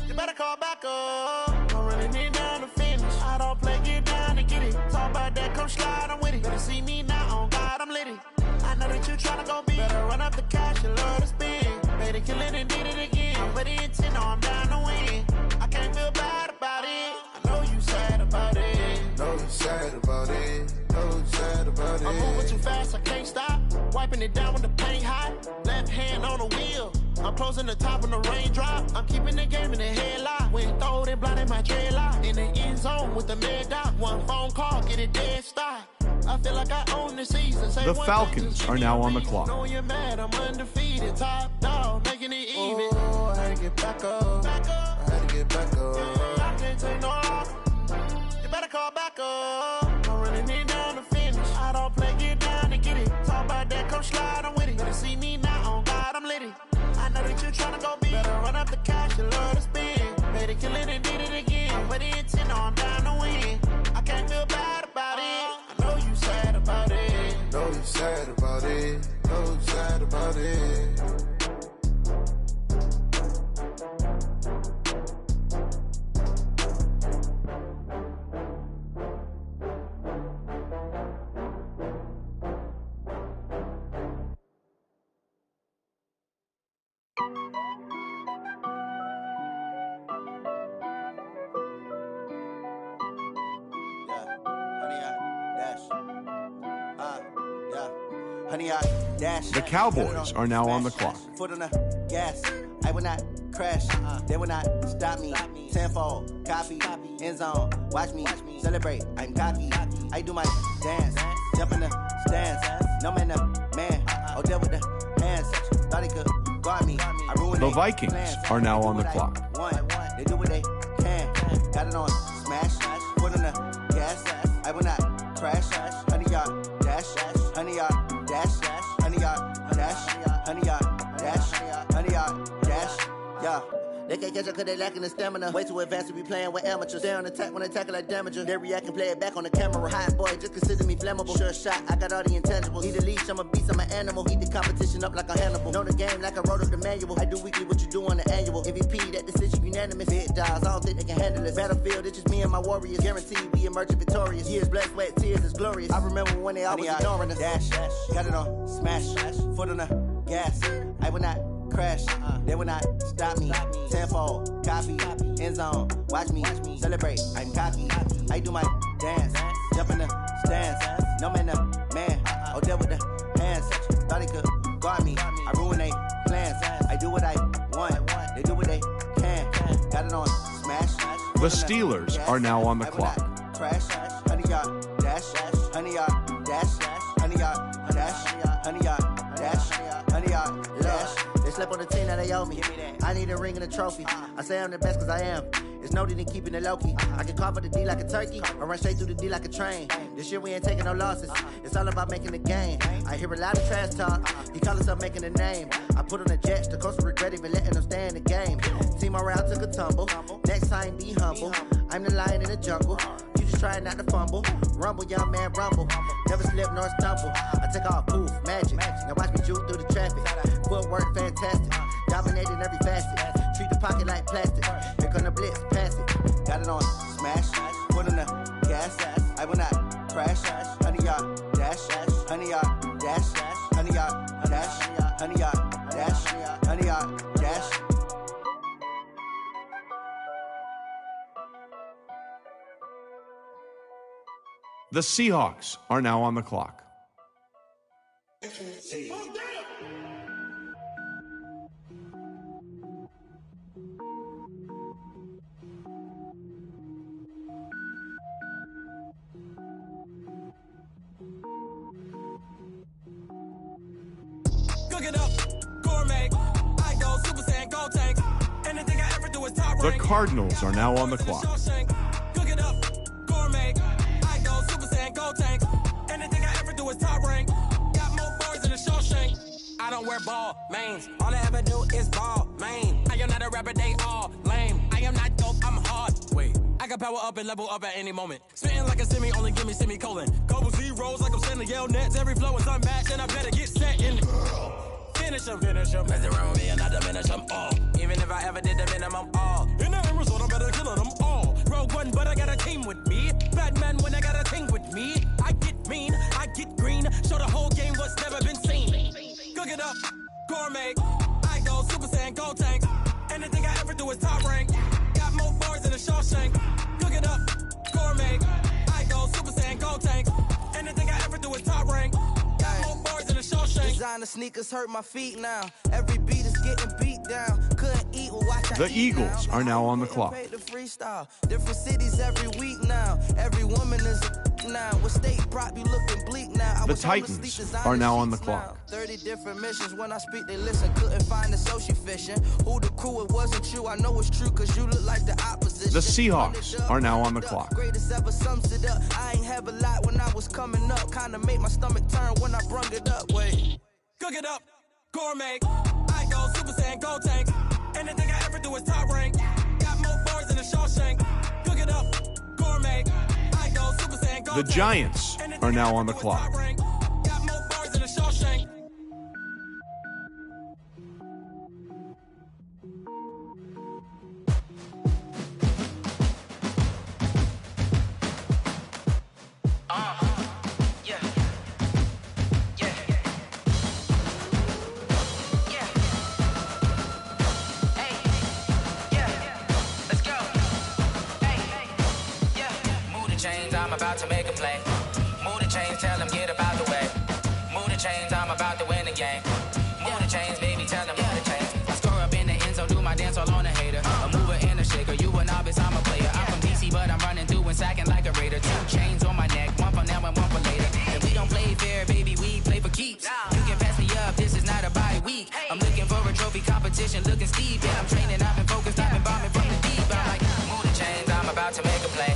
You better call back up. I'm running it down to finish. I don't play, get down and get it. Talk about that, come slide, I'm with it. Better see me now, on God, I'm litty. I know that you tryna go big. Better run up the cash, you love to spin. Better kill it and did it again. I'm ready and 10, I'm down to win. I can't feel bad about it. I know you sad about it. Know you sad about it. Know you sad about it. I'm moving too fast, I can't stop. Wiping it down when the paint hot. Left hand on the wheel. I'm closing the top when the raindrop. I'm keeping the game in the headlock. When throwed and blinded my dreadlock. In the end zone with the mad dot. One phone call, get it dead stop. I feel like I own the season. Say the Falcons are now on the clock. Know you're mad, I'm undefeated. Top dog, making it even. Oh, I had to get back up. I had to get back up. I can't take no off. call back up. I really need down to finish. I don't play, get down and get it. Talk about that, come slide, I'm with it. Better see me now, on God, I'm litty. I know that you tryna go big. Better run up the cash, you love to spend. Made it, kill it, and did it again. Put the intent on, I'm down to win. I can't feel bad about it. I know you sad about it. Know you sad about it. Know you sad about it. The Cowboys are now on the clock. Foot on the gas, I will not crash. They will not stop me. Tenfold, copy, end zone. Watch me celebrate. I'm cocky. I do my dance, jump in the stands. No man, man. Oh, deal with the hands. Thought he could guard me. I ruined The Vikings are now on the clock. They do what they can. Got it on smash. Foot on the gas. I will not crash. 100-yard dash. 100-yard dash. 100-yard dash. 100-yard dash. 100-yard dash. Yeah. They can't catch up cause they lacking the stamina. Way too advanced to be playing with amateurs. They on attack when they tackle like damager. They react and play it back on the camera. Hot boy, just consider me flammable. Sure shot, I got all the intangibles. Need a leash, I'm a beast, I'm an animal. Heat the competition up like a Hannibal. Know the game like I wrote up the manual. I do weekly what you do on the annual. MVP, that decision unanimous. Big dogs, I don't think they can handle it. Battlefield, it's just me and my warriors. Guaranteed we emerging victorious. Years, blood, sweat, tears, it's glorious. I remember when they always ignoring us. Dash, got it on smash. Foot on the gas. I will not crash. They will not stop me. Tenfold, copy, end zone. Watch me celebrate. I'm cocky. I do my dance, jump in the stands. No man, man. Oh, deal with the hands. Thought he could guard me. I ruin they plans. I do what I want. They do what they can. Got it on smash. The Steelers are now on the clock. Crash. 100-yard dash. 100-yard dash. 100-yard dash. 100-yard dash. 100-yard dash. They slept on the team that they owe me. I need a ring and a trophy. I say I'm the best cause I am. It's no need in keeping it low-key. I can carve up the D like a turkey or run straight through the D like a train. This year we ain't taking no losses. It's all about making the game. I hear a lot of trash talk. He call himself making a name. I put on the Jets. The coach will regret even letting them stay in the game. Team around took a tumble. Next time be humble. I'm the lion in the jungle. You just trying not to fumble. Rumble, young man, rumble. Never slip nor stumble. I take off, poof, magic. Now watch me juke through the traffic. Footwork fantastic. Dominating every facet. Treat the pocket like plastic. Here come the blitz, pass it. Got it on smash. Foot on the gas. I will not crash. 100-yard dash. 100-yard dash. 100-yard dash. 100-yard dash. 100-yard dash. The Seahawks are now on the clock. Cook it up, gourmet. I go Super Saiyan, go tank. Anything I ever do is top The rank. Cardinals are now on the clock. Cook it up, gourmet. I go Super Saiyan, go tank. Anything I ever do is top rank. Got more bars than a Shawshank. I don't wear ball mains. All I ever do is ball main. I am not a rapper, they all lame. I am not dope, I'm hard. Wait, I can power up and level up at any moment. Spitting like a semi, only give me semicolon. Couple zeros like I'm sending yell nets. Every flow is unmatched, and I better get set in. Finish them. Mess around with me and I diminish them all. Even if I ever did the minimum all. In the end result, I'm better killing them all. Rogue one, but I got a team with me. Batman when I got a team with me. I get mean, I get green. Show the whole game what's never been seen. Cook it up, gourmet. I go Super Saiyan, go tank. Anything I ever do is top rank. Got more bars than a Shawshank. Cook it up, gourmet. I go Super Saiyan, go tank. Anything I ever do is top rank. Got more bars than a Shawshank. Designer sneakers hurt my feet now. Every beat is getting beat down. Couldn't eat or watch I The eat Eagles now. are now on the clock. Paid to freestyle. Different cities every week now. Every woman is a now. What state prop you looking bleak now? I The was home to Titans sleep, designer are now on the sheets clock. now. 30 different missions. When I speak, they listen. Couldn't find the social fishing. Who the crew? It wasn't you. I know it's true, cause you look like the opposition. The Seahawks are now on the clock. Greatest ever sums it up. I ain't have a lot when I was coming up. Kinda made my stomach turn when I brung it up. Wait. Cook it up, gourmet. I go Super Saiyan, gold tank. Anything I ever do is top rank. Got more bars than a Shawshank. Cook it up, gourmet. I go Super Saiyan, gold The tank. Giants are now on the clock. Got more bars than a Shawshank. I'm about to make a play. Move the chains, tell them get about the way. Move the chains, I'm about to win the game. Move the chains, baby, tell them move the chains. I score up in the end zone, do my dance all on a hater. A mover and a shaker, you a novice, I'm a player. I'm from DC, but I'm running through and sacking like a raider. 2 chains on my neck, one for now and one for later. If we don't play fair, baby, we play for keeps. You can pass me up, this is not a bye week. I'm looking for a trophy competition, looking steep. Yeah, I'm training, I've been focused, I've been bombing from the deep. I'm like, move the chains, I'm about to make a play.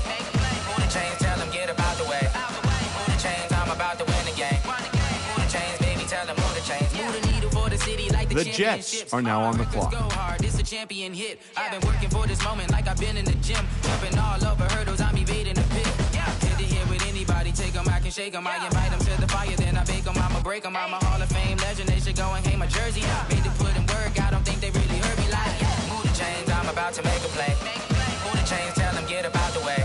Move the chains, tell them get about the way. Move the chains, I'm about to win the game. Move the chains, baby, tell them move the chains. Move the needle for the city like The Jets are now on the clock. Go hard, this a champion hit. I've been working for this moment like I've been in the gym. Jumping all over hurdles, I'm evading the pit. Hit to hit with anybody, take them, I can shake them. I invite them to the fire, then I bake them, I'ma break them. I'm a Hall of Fame legend, they should go and hang my jersey. Made to put in work, I don't think they really heard me like. Move the chains, I'm about to make a play. Move the chains, tell them get about the way.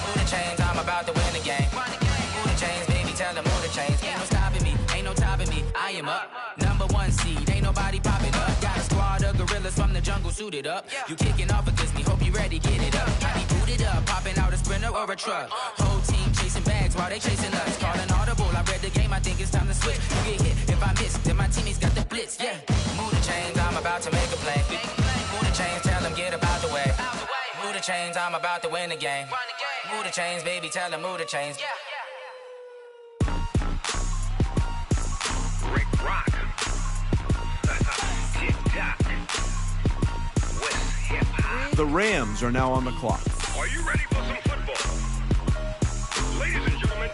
Move the chains, I'm about to win the game. Move the chains, baby, tell them move the chains. Ain't no stopping me, ain't no topping me. I am up, number 1 seed, ain't nobody popping up. Got a squad of gorillas from the jungle suited up. You kicking off against me, hope you ready, get it up. I be booted up, popping out a sprinter or a truck. Whole team chasing bags while they chasing us. Calling audible, I read the game, I think it's time to switch. You get hit, if I miss, then my teammates got the blitz, yeah. Move the chains, I'm about to make a play. Move the chains, tell them get about the way. Move the chains, I'm about to win the game. Move the chains, baby, tell them move the chains. Rick Rock. Tick-tock. West hip-hop. The Rams are now on the clock. Are you ready for some football? Ladies and gentlemen.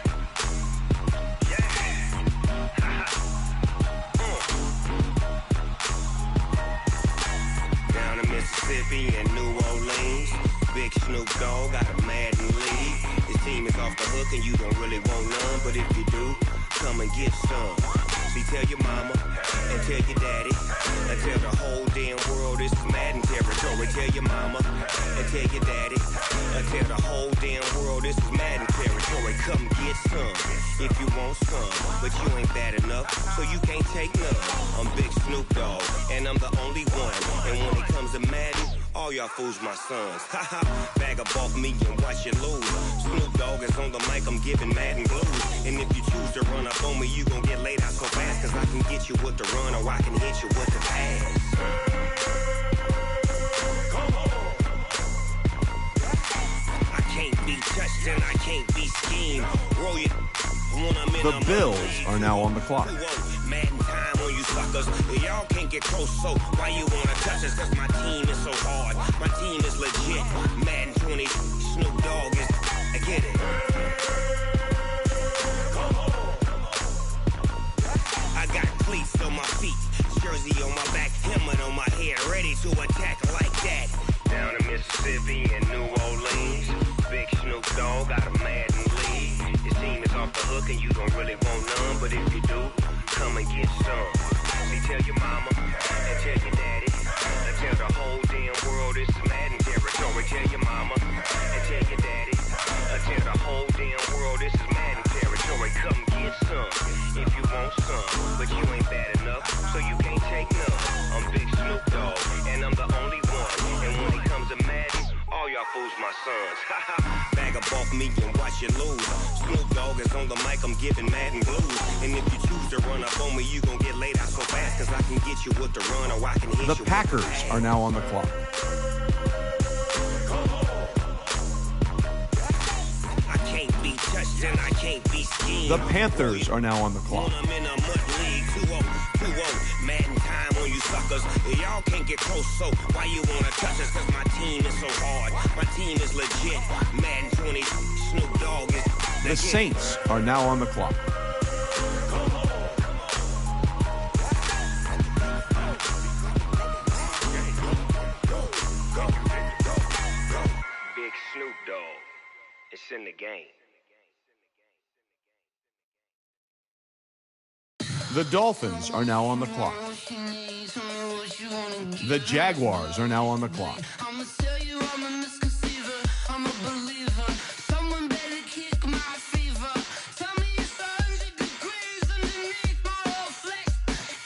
Down in Mississippi and New Orleans, Big Snoop Dogg got a Madden league. His team is off the hook and you don't really want none, but if you do, come and get some. See, tell your mama and tell your daddy and tell the whole damn world this is Madden territory. Tell your mama and tell your daddy and tell the whole damn world this is Madden territory. Come get some if you want some, but you ain't bad enough, so you can't take none. I'm Big Snoop Dogg and I'm the only one. And when it comes to Madden, all y'all fools my sons. Haha, bag up off me and watch you lose. Snoop Dogg is on the mic, I'm giving Madden blues. And if you choose to run up on me, you gon' get laid out so fast. Cause I can get you with the run or I can hit you with the pass. I can't be touched and I can't be schemed. Roll you when I'm in The Bills are now on the clock. Madden time on you suckers. Y'all can't get close, so why you wanna touch us? Cause my team is so hard. My team is legit. Madden 20, Snoop Dogg is. I get it. I got cleats on my feet, jersey on my back, helmet on my head, ready to attack like that. Down in Mississippi and New Orleans, Big Snoop Dogg got a Madden league. His team is off the hook and you don't really want none, but if you do, come and get some. See, tell your mama and tell your daddy and tell the whole damn world this is Madden territory. Tell your mama and tell your daddy and tell the whole damn world this is Madden territory. Come get some if you want some, but you ain't bad enough, so you can't take none. I'm Big Snoop Dogg and I'm the only one. And when it comes to Madden, all y'all fools my sons. Bag up off me and watch you lose. Snoop Dogg is on the mic, I'm giving Madden blues. And if you choose to run up on me, you gon' get laid out so fast. Cause I can get you with the run or I can hit you The Packers are now on the clock. I can't be touched and I can't be schemed. The Panthers are now on the clock. I'm in a mud league, 2-0, 2-0. Madden time on you suckers. suckers. Y'all can't get close, so why you wanna touch us? Cause my team is so hard. My team is legit. Madden 20, Snoop Dogg is The Saints are now on the clock. Big Snoop Dogg. It's in the game. The Dolphins are now on the clock. The Jaguars are now on the clock. I'ma tell you I'm a misconceiver, I'm a believer. Someone better kick my fever. Tell me it's 100 degrees underneath my whole flesh.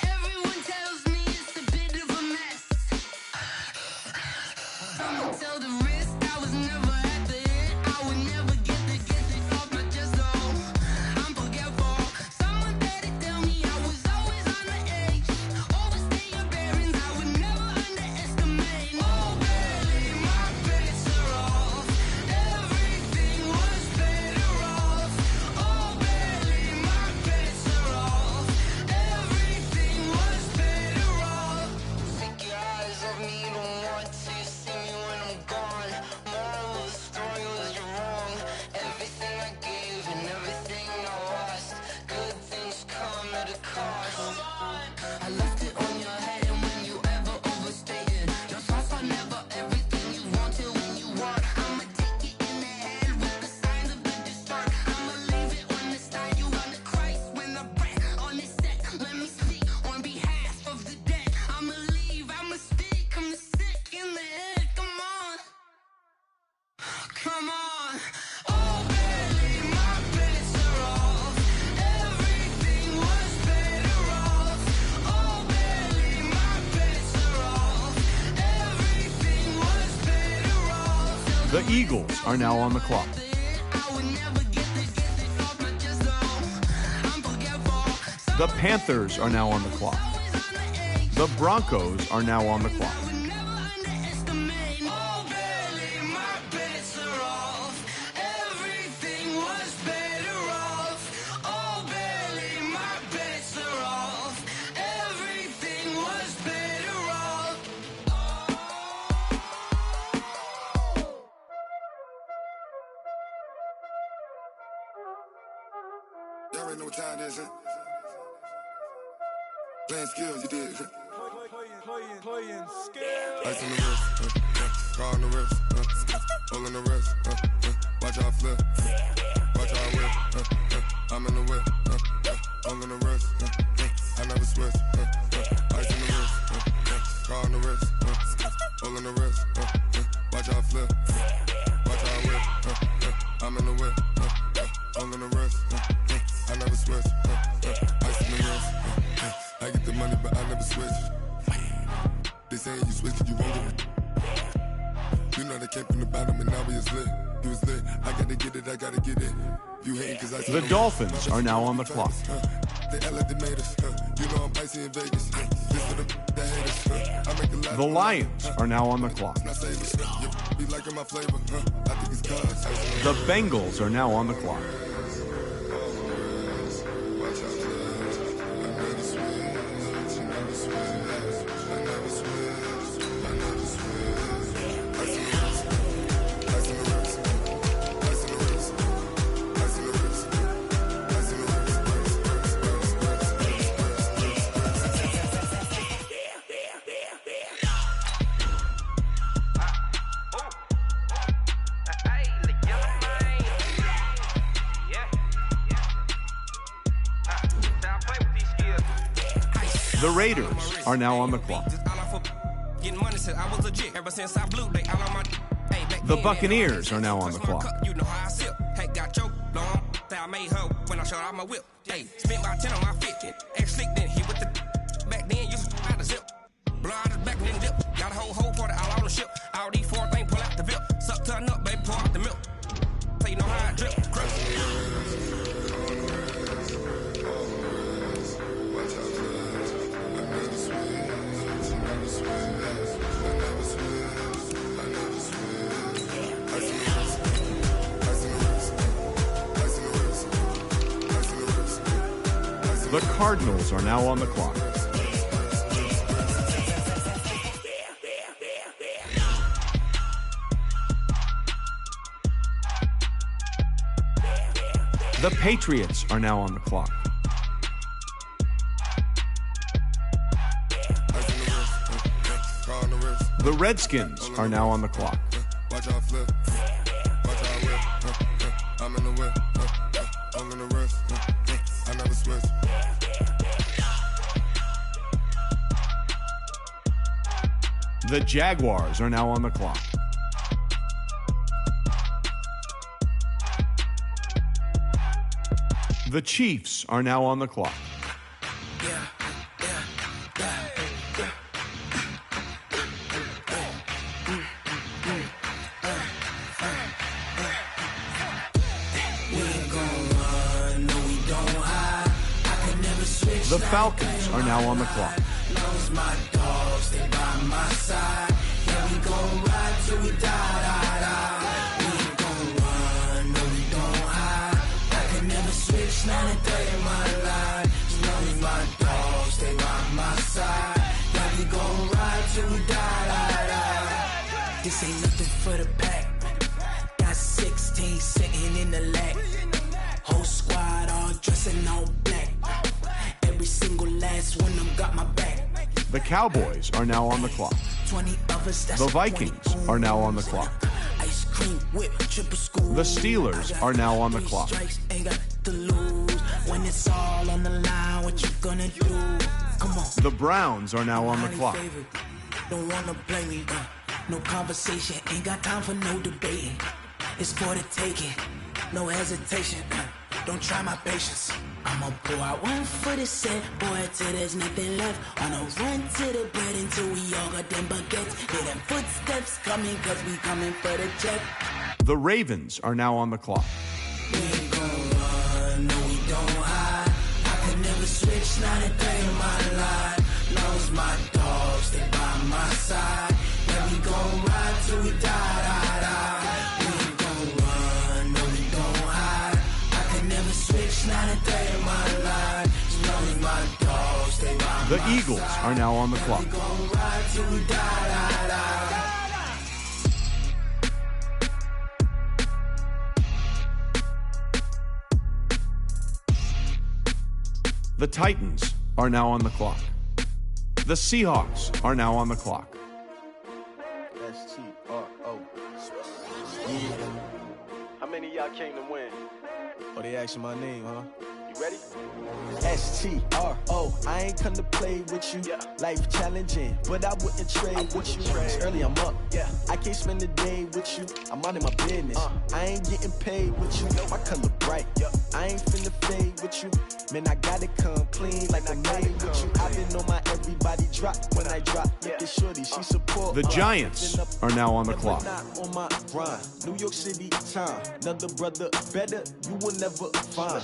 Everyone tells me it's a bit of a mess. I'ma tell the risk I was never at the end. I would never get it off my chest though. I'm forgetful. Someone better tell me I was always on the edge. Overstay your bearings, I would never underestimate. Oh baby, my bets are off. Everything was better off. Oh baby, my bets are off. Everything was better off. Take your eyes off me, don't want to see me when I'm gone. Moral of the story was you're wrong. Everything I gave and everything I lost. Good things come at a cost. I left it on your head, and when you ever overstated, your thoughts are never everything you wanted when you want. I'ma take it in the head with the signs of the distort. I'ma leave it on the side. You on the Christ when I breath on this set. Let me speak on behalf of the dead. I'ma leave, I'ma speak. I'm sick in the head. Come on, come on. Oh baby, my bets are off. Everything was better off. Oh baby, my bets are off. Everything was better off. The Eagles are now on the clock. I would never get it off my chest though. I'm forgetful. The Panthers are now on the clock. The Broncos are now on the clock. Underestimate. Oh baby, my bets are off. Everything was better off. Oh baby, my bets are off. Everything was better off. Y'all already know what time it is, huh? Playing skills, you did. Playing skills. Ice on the wrist, car on the wrist, hole in the wrist, watch how I flip, watch how I whip, I'm in the whip, hole in the wrist, I never switch, ice on the wrist, car on the wrist, hole in the wrist, watch how I flip, watch how I whip, I'm in the whip, hole in the wrist, I never switch, ice on the wrist, I get the money but I never switch. They saying you switch 'cause you won't get it. You know they came from the bottom and now we is lit. You was lit. I gotta get it, I gotta get it. You hating 'cause I The Dolphins are now on the clock. They act like they made us. You know I'm icy in Vegas. This for the haters. I make a lot The Lions are now on the clock. Not saving shit. Be liking my flavor. I think it's cause. The Bengals are now on the clock. The Raiders are now on the clock. The Buccaneers are now on the clock. You know how I sip. Hey, got your long. I made her when I showed out my whip. Hey, spent about 10 on my fit. Ex slick, then hit with the back then. Used to out the zip. Blow out the back and then dip. Got a whole party all on the ship. All these four things pull out the VIP. Suck, turn up, baby, pour out the milk. So you know how I drip. The Cardinals are now on the clock. The Patriots are now on the clock. The Redskins are now on the clock. Watch out flip. Watch out whip. I'm in the whip. I'm in the wrist. I never switch. The Jaguars are now on the clock. The Chiefs are now on the clock. The Falcons are now on the clock. My dogs, they by my side. Yeah, we gon' ride till we die. We ain't gon' run, no, we don't hide. I can never switch, not a day in my life. As long as my dogs, they by my side. Yeah, we gon' ride till we die. This ain't nothing for the pack. Got 16 sitting in the lap. Whole squad all dressing all black. Every single last one of them got my back. The Cowboys are now on the clock. The Vikings are now on the clock. The Steelers are now on the clock. The Browns are now on the clock. Don't wanna blame me, no conversation, ain't got time for no debating. It's for the taking, no hesitation. Don't try my patience. I'ma pour out one for the set, boy, till there's nothing left. On a run to the bread until we all got them baguettes. Hear them footsteps coming, cause we coming for the check. The Ravens are now on the clock. We ain't gon' run, no, we don't hide. I could never switch, not a day in my life. Long as my dogs, they by my side. Yeah, we gon' ride till we die. We ain't gon' run, no, we don't hide. I could never switch, not a day in my life. As long as my dogs, they by my side. The Eagles are now on the clock. We gon' ride till we die. The Titans are now on the clock. The Seahawks are now on the clock. S-T-R-O. Yeah. How many of y'all came to win? Oh, they asking my name, huh? You ready? S-T-R-O. I ain't come to play with you. Yeah. Life challenging, but I wouldn't trade with you. It's early, I'm up. Yeah. I can't spend the day with you. I'm out in my business. I ain't getting paid with you. My color bright. Yeah. I ain't finna fade with you. Man, I gotta come clean like I made with you. I've been on my everybody drop when I drop. Look at shorty, she support. The Giants are now on the clock. On my grind, New York City time. Another brother better, you will never find.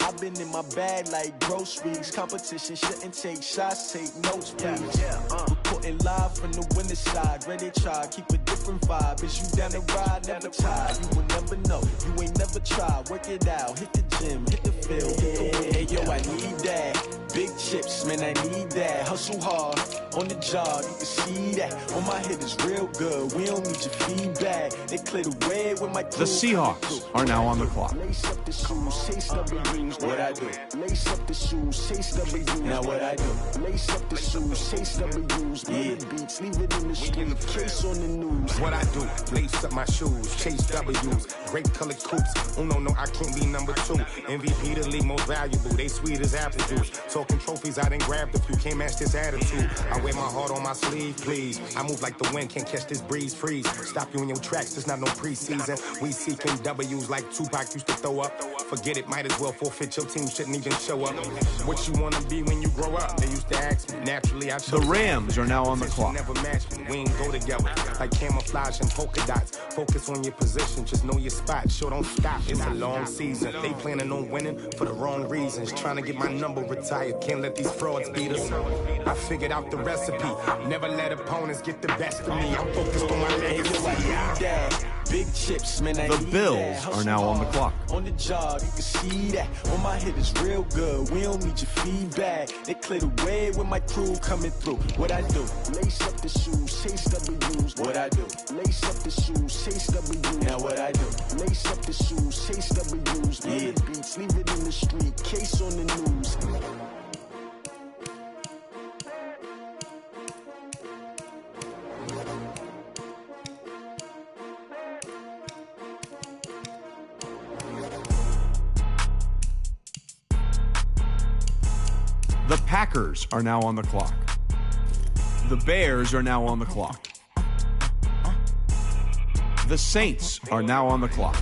I've been in my bag like groceries. Competition shouldn't take shots, take notes, please. Reporting live from the winter side. Ready to try, keep a different vibe. Is you down the ride, never tired. You will never know, you ain't never tried. Work it out, hit the gym, hit the field, hit the wheel. Hey yo, I need that. Big chips, man, I need that. Hustle hard, on the job, you can see that. On my head is real good, we don't need your feedback. They clear the way with my crew. The Seahawks are now on the clock. Lace up the shoes, chase W's, what I do. Lace up the shoes, chase W's, now what I do. Lace up the shoes, chase W's, yeah. Beats, leave it in the street, case on the news. What I do, lace up my shoes, chase W's, great colored coops. Oh no, I can't be number 2. MVP the league most valuable, they sweet as apple juice. Talking trophies, I done grabbed a few, can't match this attitude. I wear my heart on my sleeve, please. I move like the wind, can't catch this breeze, freeze. Stop you in your tracks, there's not no preseason. We seeking W's like Tupac used to throw up. Forget it, might as well forfeit, your team shouldn't even show up. What you wanna be when you grow up? They used to ask me, naturally I chose. The Rams are now on the clock. Never match me, we ain't go together. Like camouflage and polka dots. Focus on your position, just know your spot. Sure, don't stop, it's a long season. They planning on winning for the wrong reasons. Trying to get my number retired, can't let these frauds beat us. I figured out the recipe, never let opponents get the best of me. I'm focused on my legacy. Big chips, man, I The need Bills that. are now on the clock. On the job, you can see that. On my head is real good. We don't need your feedback. They clear the way with my crew coming through. What I do? Lace up the shoes, chase W's. What I do? Lace up the shoes, chase W's. Now what I do? Lace up the shoes, chase W's. Yeah. Packers are now on the clock. The Bears are now on the clock. The Saints are now on the clock.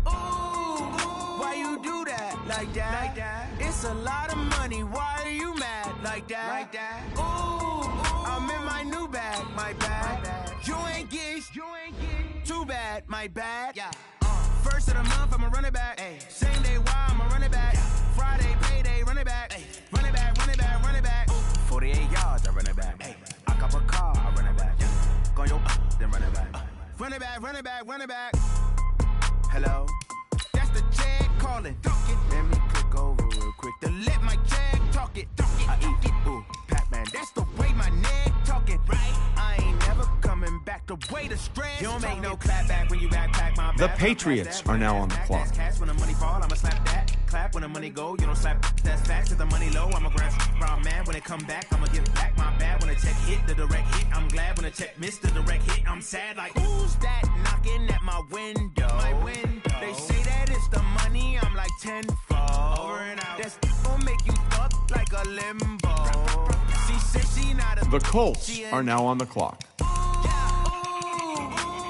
Why you do that like that? It's a lot of money. Why are you mad like that? Ooh, I'm in my new bag, my bad. You ain't get too bad, my bad. Yeah. First of the month, I'ma run it back. Ay. Same day, why I'ma run it back. Friday, payday, run it back. Ay. Run it back, run it back, run it back. 48 yards, I run it back. Ay. I cop a car, I run it back. Go your then run it back. Run it back, run it back, run it back. Hello? That's the jag calling. Let me click over real quick to let my jag talk it. I eat it, ooh, Pac-Man. That's the way my neck talking. Right? I ain't never coming back the way the stress. You don't make no clap back when you backpack my The Patriots are now on the clock. When the money fall, I'ma slap that. Clap when the money go, you don't slap. That's facts. If the money low, I'ma grab brown man. When it come back, I'ma give back my bad. When the check hit, the direct hit, I'm glad. When the check missed the direct hit, I'm sad. Like, who's that knocking at my window? My window. They say that it's the money, I'm like tenfold. Over and out. That's gonna make you fuck like a limbo. She said she not a. The Colts are now on the clock.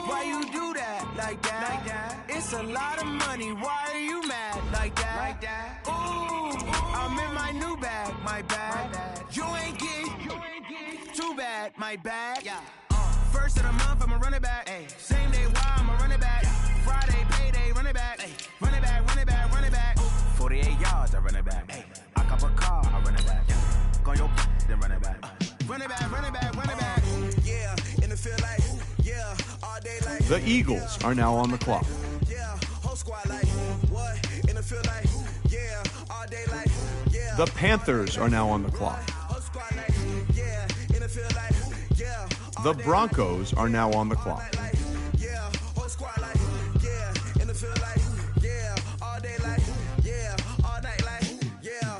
Why you do that like that? It's a lot of money. Why are you mad like that? Ooh, I'm in my new bag, my bad. You ain't get too bad, my bad. Yeah. First of the month, I'ma run it back. Ay. Same day, why I'ma run it back. Friday, payday, run it back. Ay. Run it back, run it back, run it back. 48 yards, I run it back. Ay. I cop a car, I run it back. Go your then run it back. Run it back, run it back, run it back. Yeah, in the field like, yeah, all day like. The Eagles are now on the clock. Yeah, whole squad like, what? In the field like, yeah, all day like, yeah. The Panthers are now on the clock. Whole squad like, yeah, in the field like, yeah. The Broncos are now on the clock. Yeah, whole squad like, yeah, in the field like, yeah, all day like, yeah, all night like, yeah.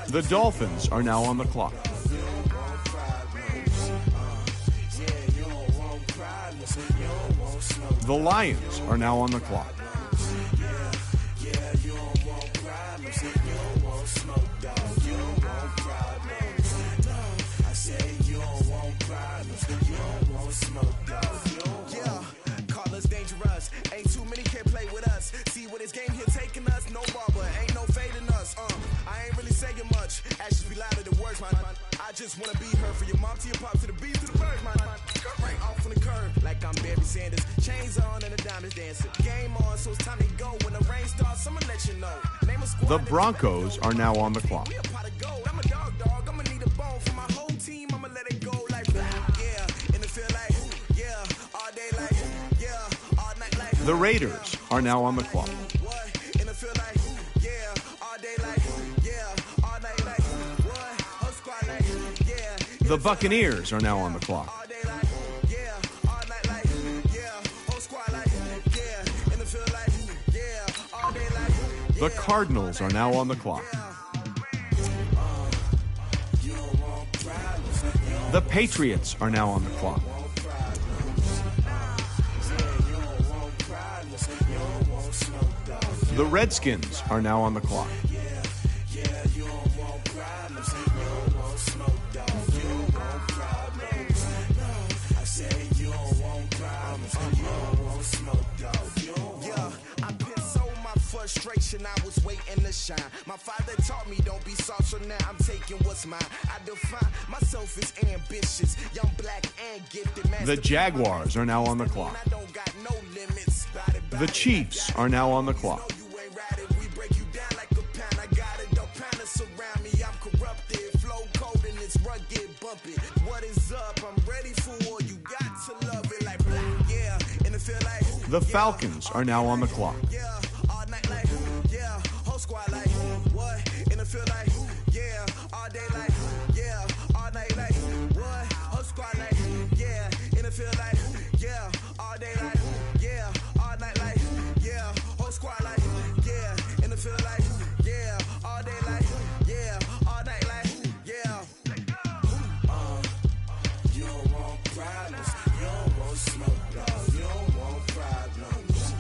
The Dolphins are now on the clock. The Lions are now on the clock. Ain't too many can play with us. See what this game here taking us. No barber, ain't no fading us. I ain't really saying much. Actions be louder than words, man. I just wanna be heard for your mom to your pop to the beat to the birds, man. Cut right off on the curb, like I'm Barry Sanders. Chains on and the diamonds dancing. Game on, so it's time to go. When the rain starts, I'ma let you know. Name a squad. The Broncos are now on the clock. We a pot of gold. I'm a dog. I'ma need a bone for my whole team. I'ma let it go like yeah. In the field like yeah. All day like yeah. All night like. The Raiders are now on the clock. In the field like yeah. All day like yeah. All night like what? Whole squad like yeah. The Buccaneers are now on the clock. All day like yeah. All night like yeah. Whole squad like yeah. In the field like yeah. All day like yeah. The Cardinals are now on the clock. The Patriots are now on the clock. The Redskins are now on the clock. Frustration, I was waiting to shine. My father taught me don't be soft, so now I'm taking what's mine. I define myself as ambitious, young, black, and gifted. The Jaguars are now on the clock. I don't got no limits. The Chiefs are now on the clock. We break you down like a pound. I got a dope pound to surround me. I'm corrupted, flow cold and it's rugged, bumpy. What is up? I'm ready for war. You got to love it like black. Yeah, in the field like. The Falcons are now on the clock. Yeah. Like, yeah, whole squad like, what? In the field like, yeah, all day like, yeah, all night like, what? Whole squad like, yeah, in the field like, yeah, all day like, yeah, all night like, yeah, whole squad like, yeah, in the field like, yeah, all day like, yeah, all night like, yeah. You don't want problems, you don't want smoke, dog, you don't want problems.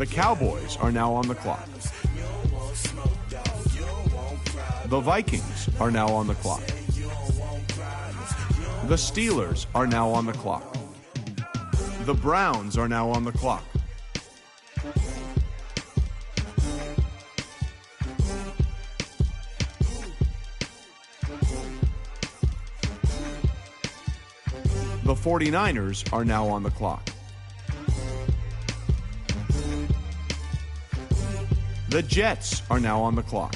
The Cowboys are now on the clock. The Vikings are now on the clock. The Steelers are now on the clock. The Browns are now on the clock. The 49ers are now on the clock. The Jets are now on the clock.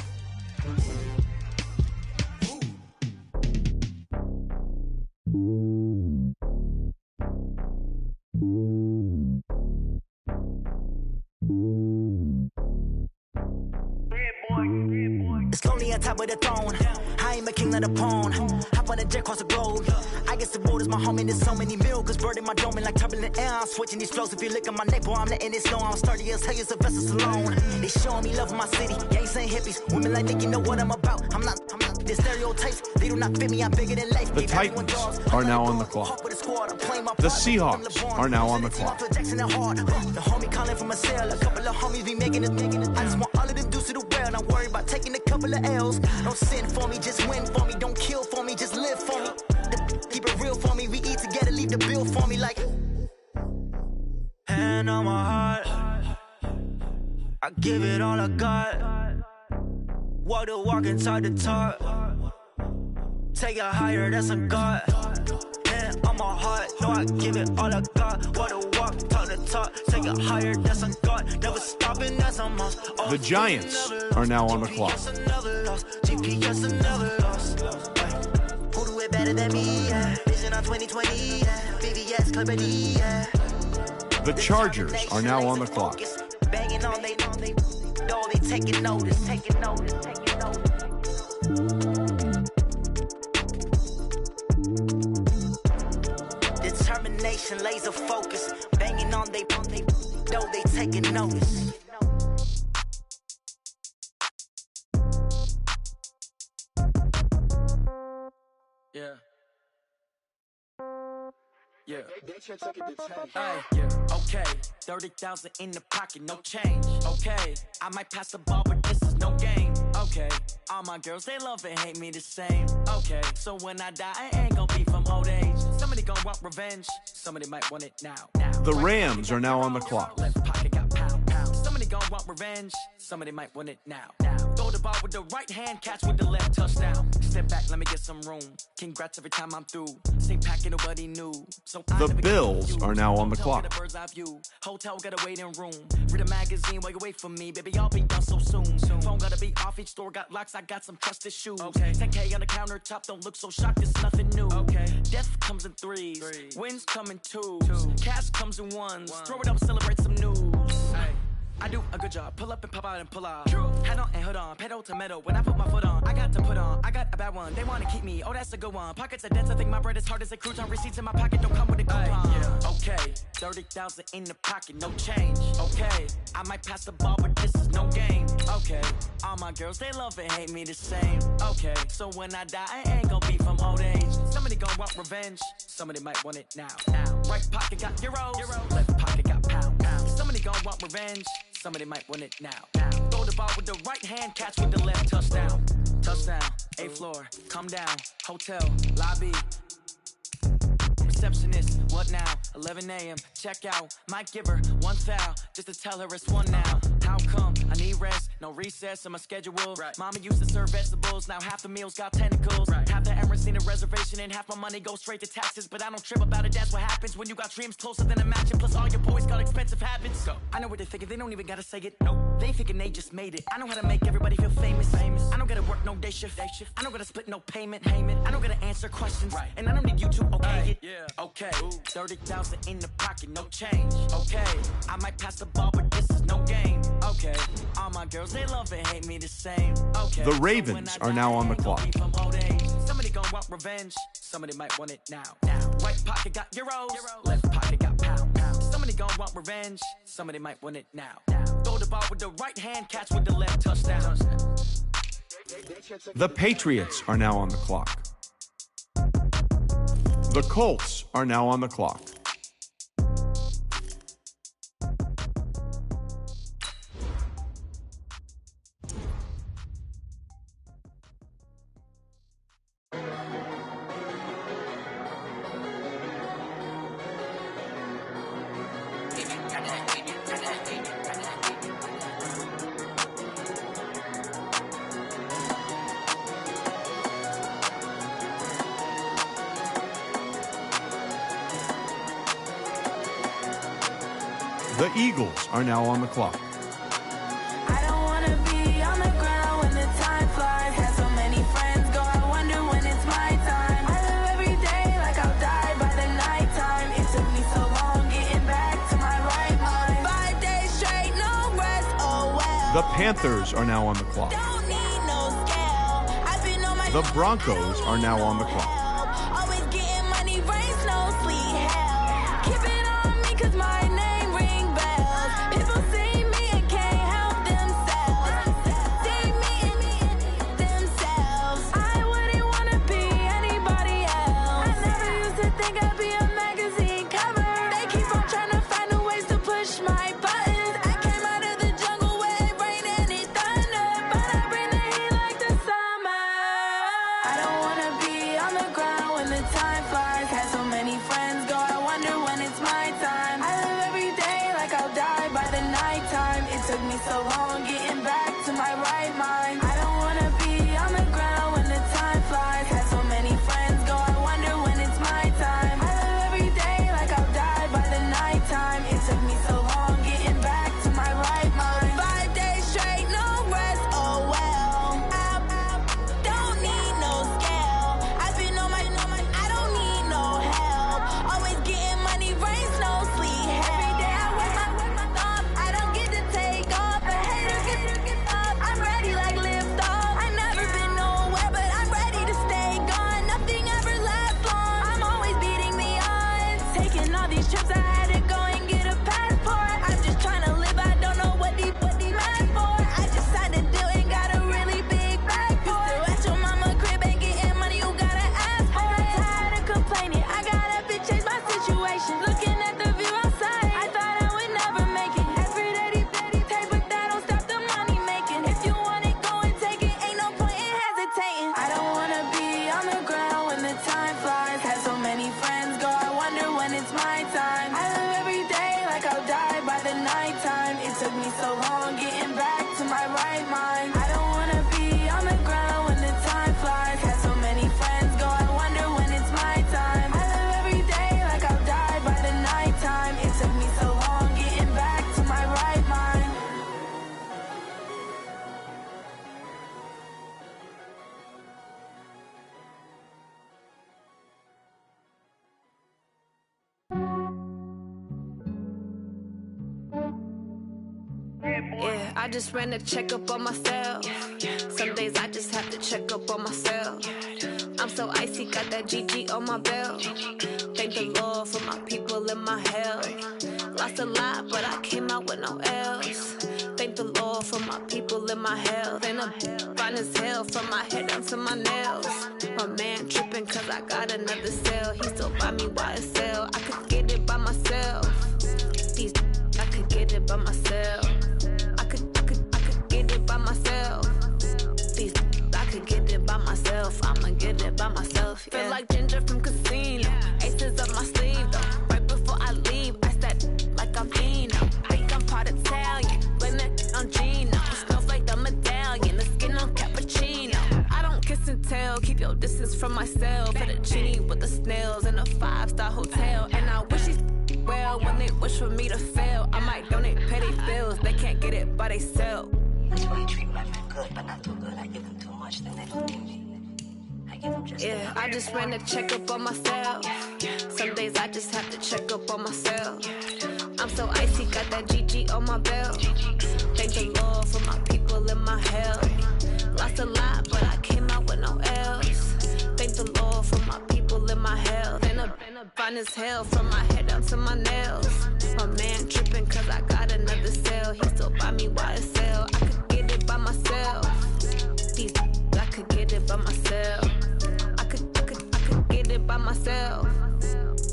It's lonely on top of the throne. I am a king, not a pawn. Hop on a jet across the globe. I guess the world is my home and there's so many milks. Bird in my dome and like turbulent air. I'm switching these flows. If you look at my neck, boy, I'm letting it snow. I'm sturdy as hell as a vessel alone. They showing me love in my city. Gangs ain't hippies. Women like Nick, you know what I'm about. I'm not. The stereotypes, they do not fit me. I'm bigger than life. The Titans are now on the clock. The Seahawks are now on the clock. The homie calling from a cell. A couple of homies be making it. I just want all of them dudes to do well. Not worry about taking a couple of L's. Don't sin for me, just win for me. Don't kill for me, just live for me. Keep it real for me. We eat together, leave the bill for me like. Hand on my heart, I give it all I got. Walk the walk inside the talk. Take it higher, that's a God. Hand on my heart, no, I give it all I got. Walk the walk, talk the talk. Take it higher, that's a God. Never stopping, that's a must. The Giants are now on the clock. GPS never lost. Who do it better than me? Yeah. Vision on 2020. Yeah. BBS, Clarity. Yeah. The Chargers are now on the clock. Banging on they taking notice, taking notice. Determination, laser focus, banging on they taking notice. Yeah. Yeah. Hey, yeah. Okay. 30,000 in the pocket, no change. Okay. I might pass the ball, but this is no game. Okay. All my girls, they love and hate me the same. Okay. So when I die, I ain't gonna be from old age. Somebody gonna want revenge. Somebody might want it now. The Rams are now on the clock. Left pocket got pound, pound. Somebody gonna want revenge. Somebody might want it now. Throw the ball with the right hand, catch with the left, touchdown. Step back, let me get some room. Congrats every time I'm through. Same packet, nobody knew. So the Bills are now on the clock. Hotel got a waiting room. Read a magazine while you wait for me, baby. I'll be done so soon. Phone gotta be off. Each store got locks. I got some trusted shoes. 10K on the countertop. Don't look so shocked. It's nothing new. Death comes in threes. Wins come in twos. Cash comes in ones. Throw it up, celebrate some news. I do a good job. Pull up and pop out and pull out. Head on and hood on. Pedal to metal. When I put my foot on, I got to put on. I got a bad one. They want to keep me. Oh, that's a good one. Pockets are dense. I think my bread is hard as a crouton. Receipts in my pocket don't come with a coupon. Yeah. Okay. 30,000 in the pocket. No change. Okay. I might pass the ball, but this is no game. Okay. All my girls, they love and hate me the same. Okay. So when I die, I ain't gonna be from old age. Somebody gonna want revenge. Somebody might want it now. Right pocket got euros. Left pocket got pound. Somebody gonna want revenge. Somebody might want it now. Throw the ball with the right hand, catch with the left, touchdown. Touchdown, 8th floor, come down, hotel, lobby. Receptionist, what now? 11 a.m., check out. Might give her one foul, just to tell her it's one now. How come? I need rest, no recess in my schedule. Mama used to serve vegetables, now half the meals got tentacles. Half the Emirates need a reservation and half my money goes straight to taxes. But I don't trip about it, that's what happens when you got dreams closer than a match. And plus all your boys got expensive habits. I know what they're thinking, they don't even gotta say it. Nope. They thinking they just made it. I know how to make everybody feel famous. I don't gotta work no day shift. I don't gotta split no payment. I don't gotta answer questions. And I don't need you to okay it. Okay, 30,000 in the pocket, no change. Okay, I might pass the ball, but this is no game. Okay, all my girls, they love and hate me the same. Okay, the Ravens are now on the clock. Somebody gonna want revenge. Somebody might want it now. Right pocket got euros. Left pocket got pound. Somebody gonna want revenge. Somebody might want it now. Throw the ball with the right hand, catch with the left, touchdown. The Patriots are now on the clock. The Colts are now on the clock. Eagles are now on the clock. I don't wanna be on the ground when the time flies. Had so many friends go, I wonder when it's my time. I live every day like I'll die by the nighttime. It took me so long getting back to my right mind. 5 days straight, no rest, oh well. The Panthers are now on the clock. Don't need no scale. I've been on my The Broncos are now on the clock. always getting money, rain, snow, sleet, hell. Keep it on me 'cause my name ring bells. People see me and can't help themselves. See me and themselves. I wouldn't wanna be anybody else. I never used to think I'd be a magazine cover. They keep on trying to find new ways to push my buttons. I came out of the jungle where it rained and it thunder, but I bring the heat like the summer. I don't wanna be on the ground when the time flies. Had so many friends go, I wonder when it's my time. I live every day like I'll die by the nighttime. It took me so long getting back to my right mind. I don't wanna be on the ground when the time flies. Had so many friends go, I wonder when it's my time. I live every day like I'll die by the nighttime. It took me so long getting back to my right mind. 5 days straight, no rest, oh well. I don't need no scale. I've been on my, I don't need no help. Always getting money, rain, snow, sleet, hell. Every day I work my thumb. I don't get to take off. The haters get up. I'm ready like lift off. I never been nowhere, but I'm ready to stay gone. Nothing ever lasts long. I'm always beating the odds. Taking all these trips, I had to go and get a passport. I'm just trying to live. I don't know what these mad for. I just signed a deal and got a really big bag for it. Still at your mama crib and getting money, you gotta ask for it. Tired of complaining, I gotta change my situation. Looking at the view outside, I thought I would never make it. Every day they take, but that don't stop the money making. If you want it, go and take it. Ain't no point in hesitating. I don't wanna be on the ground when the time flies. Had so many friends go, I wonder when it's my time. I live every day like I'll die by the nighttime. It took me so long getting back to my right mind. I don't wanna be on the ground when the time flies. Had so many friends go, I wonder when it's my time. I live every day like I'll die by the nighttime. It took me so long getting back to my right mind. Yeah, I just ran a checkup on myself. Some days I just have to check up on myself. I'm so icy, got that GG on my belt. Thank the Lord for my people and my health. Lost a lot, but I came out with no L's. Thank the Lord for my people and my health. And I'm fine as hell from my head down to my nails. My man tripping cause I got another cell. He still buy me YSL. I could get it by myself. These I could get it by myself. I could get it by myself. These I could get it by myself. I'ma get it by myself. Yeah. Feel like Ginger from Casino. Aces up my sleeve though. Right before I leave, I said like I'm Pino. Think I'm part Italian. Blame that on Gino. Smells like the medallion. The skin on cappuccino. I don't kiss and tell. Keep your distance from myself. Fettuccine with the snails in a 5-star hotel. And I wish these well when they wish for me to fail. I might donate petty bills. They can't get it by themselves. That's why you treat my friend good, but not too good. I give them too much, then they don't give me. I give them just yeah, I just ran a checkup on myself. Some days I just have to check up on myself. I'm so icy, got that GG on my belt. Thank the Lord for my people and my health. Lost a lot, but I came out with no L's. Thank the Lord for my people and my health. And I'm fine as hell from my head down to my nails. My man tripping cause I got another cell. He still buy me YSL. I could get it by myself. These I could get it by myself. I could get it by myself.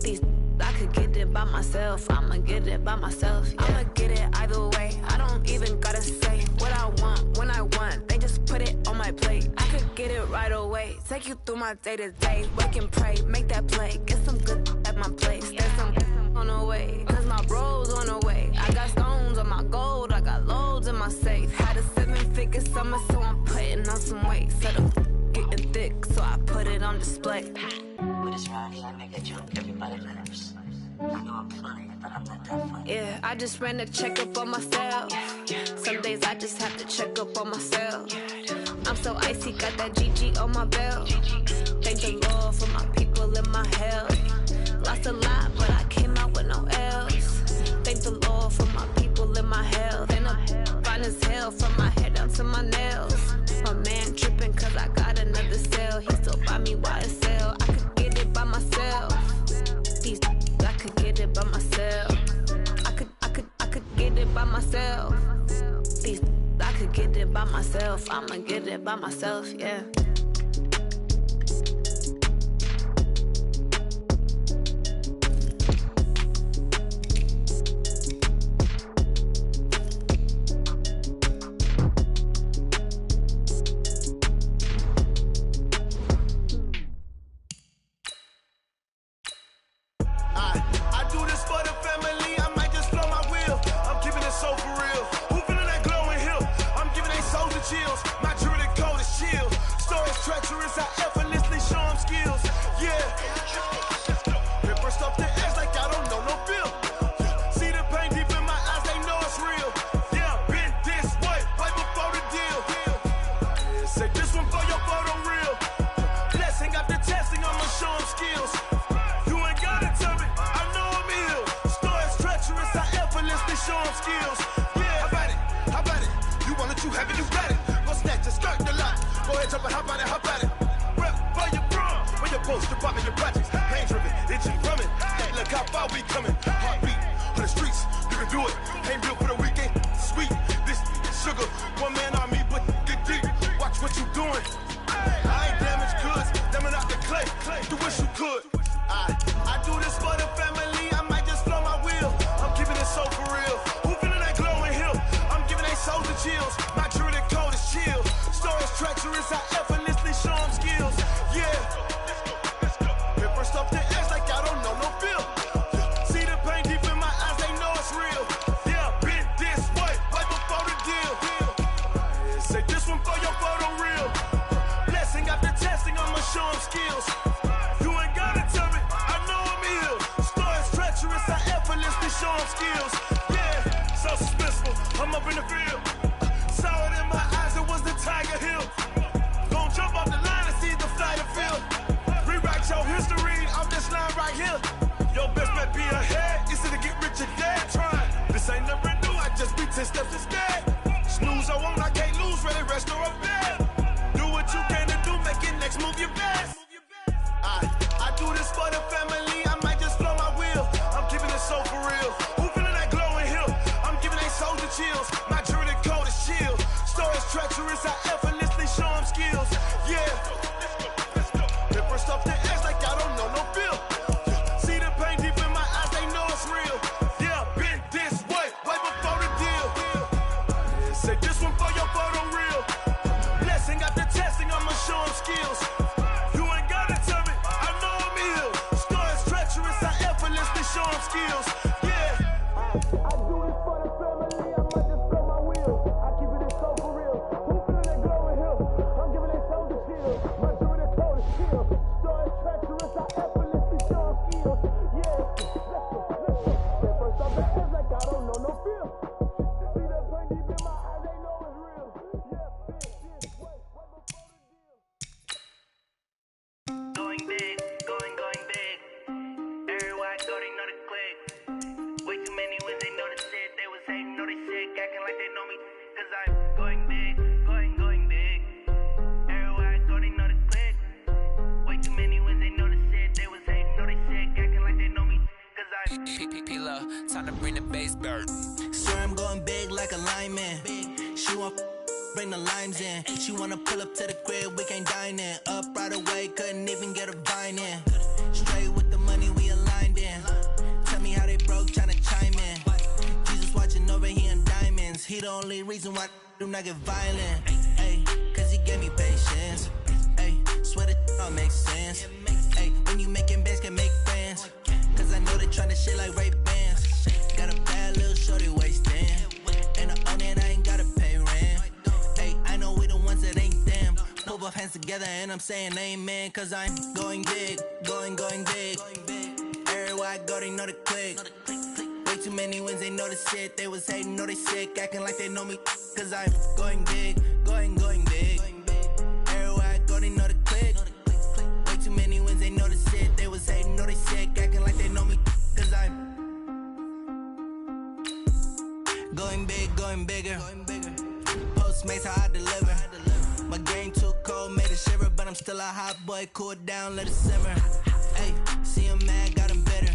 These I could get it by myself. I'ma get it by myself. Yeah. I'ma get it either way. I don't even gotta say what I want when I want. They just put it on my plate. I could get it right away. Take you through my day to day. Wake and pray, make that play. Get some good at my place. There's some on the way. Cause my bro's on the way. I got stones on my gold. I got loads in my safe. Had a 7-figure summer, so I'm putting on some weight. Set up getting thick, so I put it on display. With this round here, I make a jump. Everybody laughs. Yeah, I just ran a checkup on myself. Some days I just have to check up on myself. I'm so icy, got that GG on my belt. Thank the Lord for my people in my health. Lost a lot, but I came out with no L's. Thank the Lord for my people in my health. And I'm fine as hell from my head down to my nails. My man tripping cause I got another cell. He still buy me YSL. I could get it by myself. These I could get it by myself. I could get it by myself. These I could get it by myself. I'ma get it by myself, yeah. I do this for the family, I might just blow my wheel. I'm keeping it so for real. Who feeling that glowing hill? I'm giving they souls the chills. My jewelry code is chill. Stories treacherous, I effortlessly show them skills. Yeah. Ripper stuff the edge like I don't know no feel. See the pain deep in my eyes, they know it's real. Yeah, been this way, right before the deal. Say this one for your photo real. Blessing after testing, I'ma show them skills. You ain't gotta tell me, I know I'm ill. Stories treacherous, I effortlessly show them skills. Yeah, how about it? You want it, you have it, you got it. Go snatch it, skirt the lot. Go ahead, jump it, how about it? Rep where you from, where you post, the in your projects. Pain driven, itching from it. Hey, look how far we coming. Heartbeat on the streets, you can do it. Ain't built for the weekend, sweet. This sugar, one man on me, but get deep. Watch what you doing. I ain't damaged goods, damn out the clay. You wish you could. I do this for the family, I might just blow my wheel. I'm keeping it so for real. Who feeling that glowing hill? I'm giving they souls the chills. My jewelry code is chill. Stories treacherous, I effortlessly show them skills. Yeah. Ripper stuff the edge like I don't know no feel. See the pain deep in my eyes, they know it's real. Yeah, been this way, right before the deal. Say this one for your photo real. Blessing after testing, I'ma show them skills. You ain't gotta tell me, I know I'm ill. Stories treacherous, I effortlessly show them skills. Yeah, so suspenseful, I'm up in the field. Saw it in my eyes, it was the Tiger Hill. Gon' jump off the line and see the flight of field. Rewrite your history off this line right here. Your best bet be ahead, it's to get rich or dead. Trying, this ain't never new, I just be 10 steps instead. Snooze, I won't, I can't lose, ready, rest or a bed. Do what you can to do, make it next move your best. I do this for the family, I might just blow my wheel. I'm keeping it so for real. Who feeling that glowing hill? I'm giving they souls the chills. My jewelry code is chill. Stories treacherous, I effortlessly show them skills. Yeah. Ripper stuff the edge like I don't know no feel. See the pain deep in my eyes, they know it's real. Yeah, been this way, right before the deal. Say this one for your photo real. Blessing after testing, I'ma show them skills. You ain't gotta tell me, I know I'm ill. Stories treacherous, I effortlessly show them skills. Yeah. I do this for the family, I might just blow my wheel. I keep it so for real. Who feeling that glowing hill? I'm giving they souls the chill. My jewelry code is chill. Stories treacherous, I effortlessly show them skills. Yeah. Let's first off the edge like I don't know no feel. See that pain deep in my eyes, they know it's real. Yeah, this way, right before the deal. Going big, going big. Everywhere I go, they know the click. Way too many wins, they know the shit. They was hating, know they sick, acting like they know me. Cause I'm going big, going big. Everywhere I go, they know the click. Way too many wins, they know the shit. They was hating, know they sick, acting like they know me. Cause I'm P-P-P-Love, time to bring the bass bird. Swear I'm going big like a lineman. She want bring the limes in. She wanna pull up to the crib, we can't dine in. Up right away, couldn't even get a vine in. Straight with the money we aligned in. Tell me how they broke, tryna chime in. Jesus watching over here in diamonds. He the only reason why do not get violent. Ay, cause he gave me patience. Ay, swear that all makes sense. Ay, when you making bands, can make friends. Cause I know they tryna shit like Ray-Bans. Got a bad little shorty wasting. And I own it, I ain't gotta pay rent. Ay, I know we the ones that ain't them. Put both hands together and I'm saying amen. Cause I'm going big, going big. Everywhere Everywhere I go, they know the click. Way too many wins, they know the shit. They was hating, know they sick, acting like they know me. Cause I'm going big, going big. Everywhere I go, they know the click. Way too many wins, they know the shit. They was hating, know they sick, acting like they know me. Cause I'm going big, going bigger. Postmates, how I deliver. My game too cold, made a shiver, but I'm still a hot boy. Cool it down, let it simmer. Hey, see him mad, got him bitter.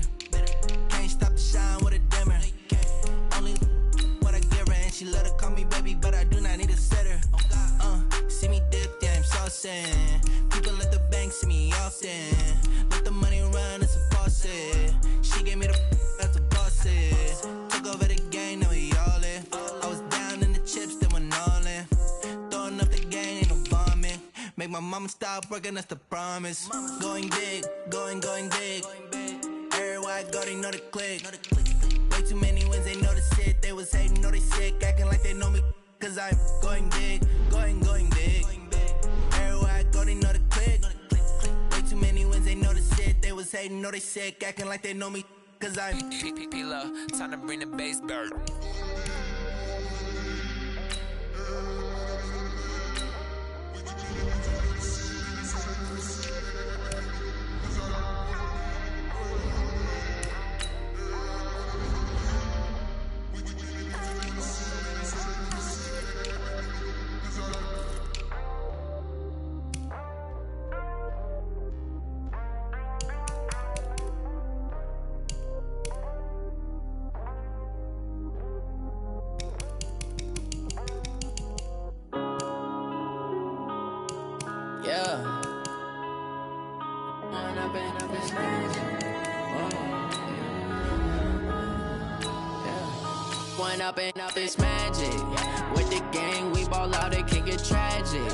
Can't stop the shine with a dimmer. Only what I give her, and she let her call me baby, but I do not need a sitter. See me dip, yeah, I'm saucing. People at the bank see me often. Let the money run, it's a faucet. She gave me the that's a boss it. Took over the game, now we all in. I was down in the chips, then went all in. Throwing up the game, ain't no vomit. Make my mama stop working, that's the promise. Going big, going big. Everywhere I go, they know the click. Way too many wins, they know the shit. They was hating, know they sick, acting like they know me. Cause I'm going big, going big. Everywhere I go, they know the click. Way too many wins, they know the shit. They was hating, know they sick, acting like they know me. Cause I'm P-Lo, time to bring the bass bird. Up and up, it's magic. With the gang, we ball out, it can get tragic.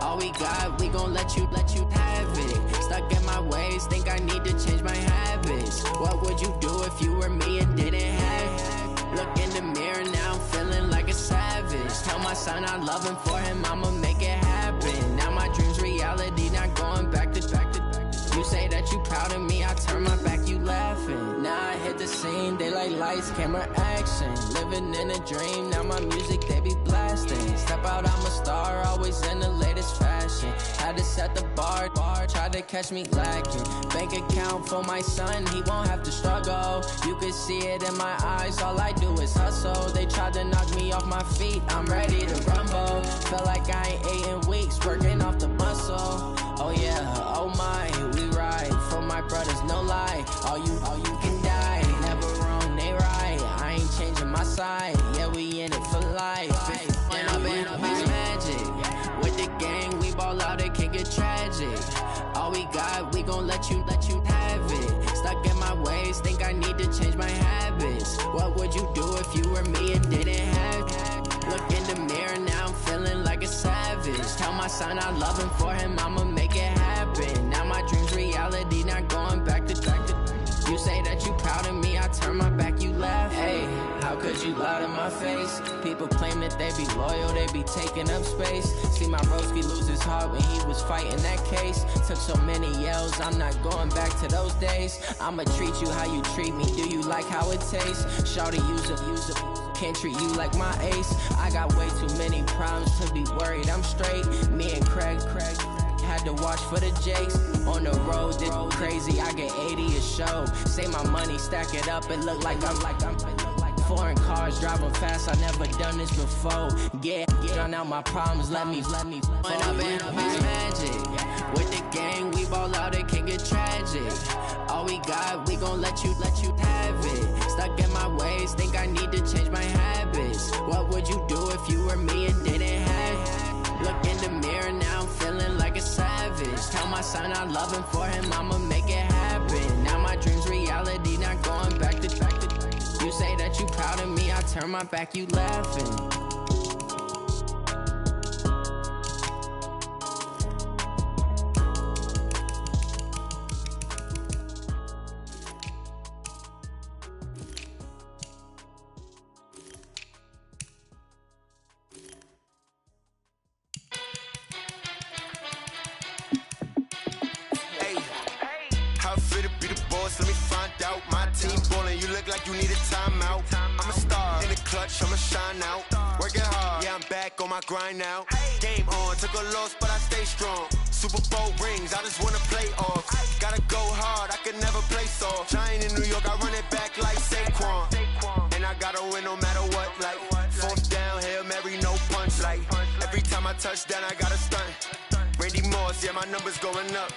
All we got, we gon' let you have it. Stuck in my ways, think I need to change my habits. What would you do if you were me and didn't have it? Look in the mirror now, I'm feeling like a savage. Tell my son I love him, for him I'ma make it happen. Now my dream's reality, not going back to. You say that you proud of me, I turn my back, you laughing. Now I hit the scene, they like lights, camera, action. Living in a dream, now my music, they be blasting. Step out, I'm a star, always in the latest fashion. Had to set the bar, tried to catch me lacking. Bank account for my son, he won't have to struggle. You can see it in my eyes, all I do is hustle. They tried to knock me off my feet, I'm ready to rumble. Feel like I ain't ate in weeks, working off the muscle. Oh yeah, oh my, we ride for my brothers, no lie. All you can die, never wrong, they right. I ain't changing my side, yeah, we in it for life. And I've been magic. With the gang, we ball out, it can get tragic. All we got, we gon' let you have it. Stuck in my ways, think I need to change my habits. What would you do if you were me and didn't have it? Look in the mirror, now I'm feeling like a savage. Tell my son I love him, for him I'ma make it happen. Now my dream's reality, not going back to. You say that you proud of me, I turn my back, you laugh. Hey, how could you lie to my face? People claim that they be loyal, they be taking up space. See my broski lose his heart when he was fighting that case. Took so many yells, I'm not going back to those days. I'ma treat you how you treat me, do you like how it tastes? Shawty, use it. Can't treat you like my ace. I got way too many problems to be worried, I'm straight. Me and Craig had to watch for the Jakes. On the road, this crazy, I get 80 a show. Say my money, stack it up, it look like I'm foreign cars, driving fast, I never done this before. Yeah, drown out my problems, let me When up and up is magic. With the gang, we ball out, it can get tragic. All we got, we gon' let you have it. Stuck in my ways, think I need to change my habits. What would you do if you were me and didn't have it? Look in the mirror, now I'm feeling like a savage. Tell my son I love him, for him I'ma make it happen. Now my dream's reality, not going back to. You say that you proud of me, I turn my back, you laughing. How fit to be the boss, let me find out. out. My team ballin', you look like you need a timeout. I'm a star in the clutch, I'ma shine out. Working hard, yeah, I'm back on my grind now. Game on, took a loss, but I stay strong. Super Bowl rings, I just wanna play off. Gotta go hard, I can never play soft. Giant in New York, I run it back like Saquon. And I gotta win no matter what, like fourth down, Hail Mary, no punch. Like every time I touch down, I gotta stunt. Randy Moss, yeah, my numbers going up.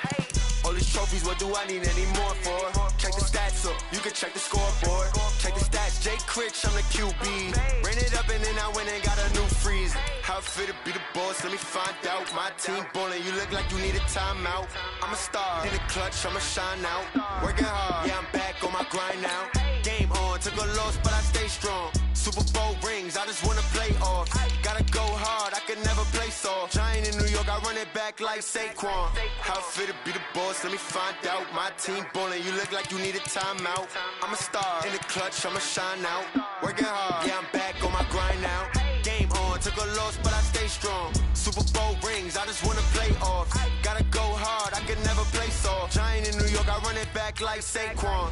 All these trophies, what do I need any more for? Check the stats up, you can check the scoreboard. Check the stats, Jake Critch, I'm the QB. Ran it up and then I went and got a new freeze. How it fit to be the boss, let me find out. My team ballin', you look like you need a timeout. I'm a star in the clutch, I'ma shine out. Working hard, yeah, I'm back on my grind now. Game on, took a loss, but I stay strong. Super Bowl rings, I just wanna play off. Gotta go hard, I can never play soft. Giant in New York, I run it back like Saquon. How it fit to be the boss, let me find out. My team ballin', you look like you need a timeout. I'm a star in the clutch, I'ma shine out. Working hard, yeah, I'm back on my grind now. Game on, took a loss, but I stay strong. Super Bowl rings, I just wanna play off. Gotta go hard, I can never play soft. Giant in New York, I run it back like Saquon.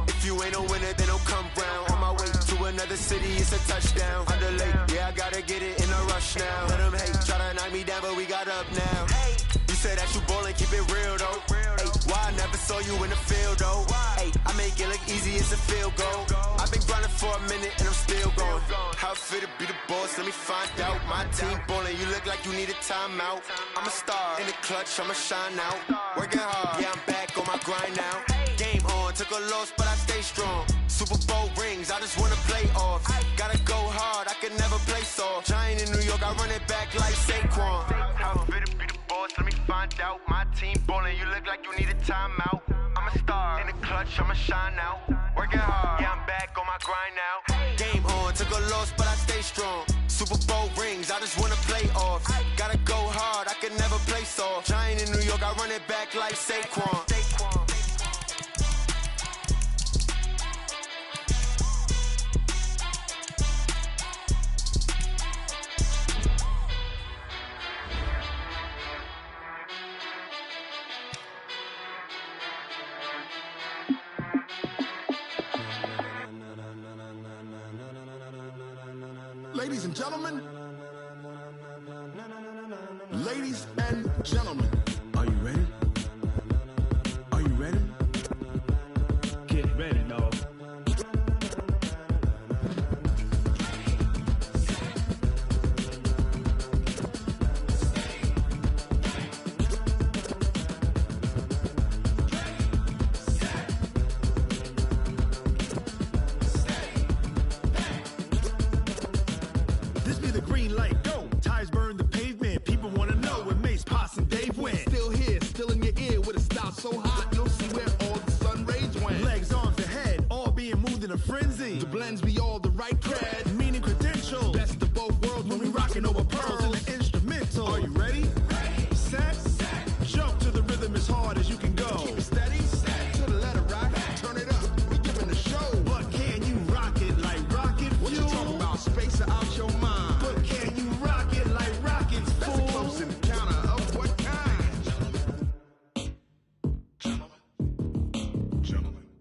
If you ain't a winner, then don't come round. On my way to another city, it's a touchdown. Underlay, yeah, I gotta get it in a rush now. Let them hate, try to knock me down, but we got up now. You say that you ballin', keep it real though. Hey, why I never saw you in the field though? Hey, I make it look easy, it's a field goal. I've been grinding for a minute and I'm still going. How it fit to be the boss, let me find out. My team ballin', you look like you need a timeout. I'm a star in the clutch, I'ma shine out. Working hard, yeah, I'm back on my grind now. Game on, took a loss, but I stay strong. Super Bowl rings, I just wanna play off. Gotta go hard, I can never play soft. Giant in New York, I run it back like Saquon. How it fit to be the boss, let me find out. My team ballin', you look like you need a timeout. I'm a star in the clutch, I'ma shine out. Working hard, yeah, I'm back on my grind now. Game on, took a loss, but I stay strong. Super Bowl rings, I just wanna play off. Gotta go hard, I can never play soft. Giant in New York, I run it back like Saquon. Ladies and gentlemen, ladies and gentlemen, are you ready? Are you ready? Get ready, dog. This be the green light, go. Tires burn the pavement. People wanna know where Mace, Potts, and Dave went. Still here, still in your ear with a style so hot, you'll see where all the sun rays went. Legs, arms, and head, all being moved in a frenzy. The blends be all the right cred, meaning credentials. Best of both worlds when we rockin' over pearls in the instrumental. Are you ready? Set, jump to the rhythm as hard as you can go. Keep it steady, to the letter rock, turn it up. We giving a show. But can you rock it like rocket fuel? What you talking about? Space or out your mind? But can you rock it like rockets, fool? That's a close encounter of what kind?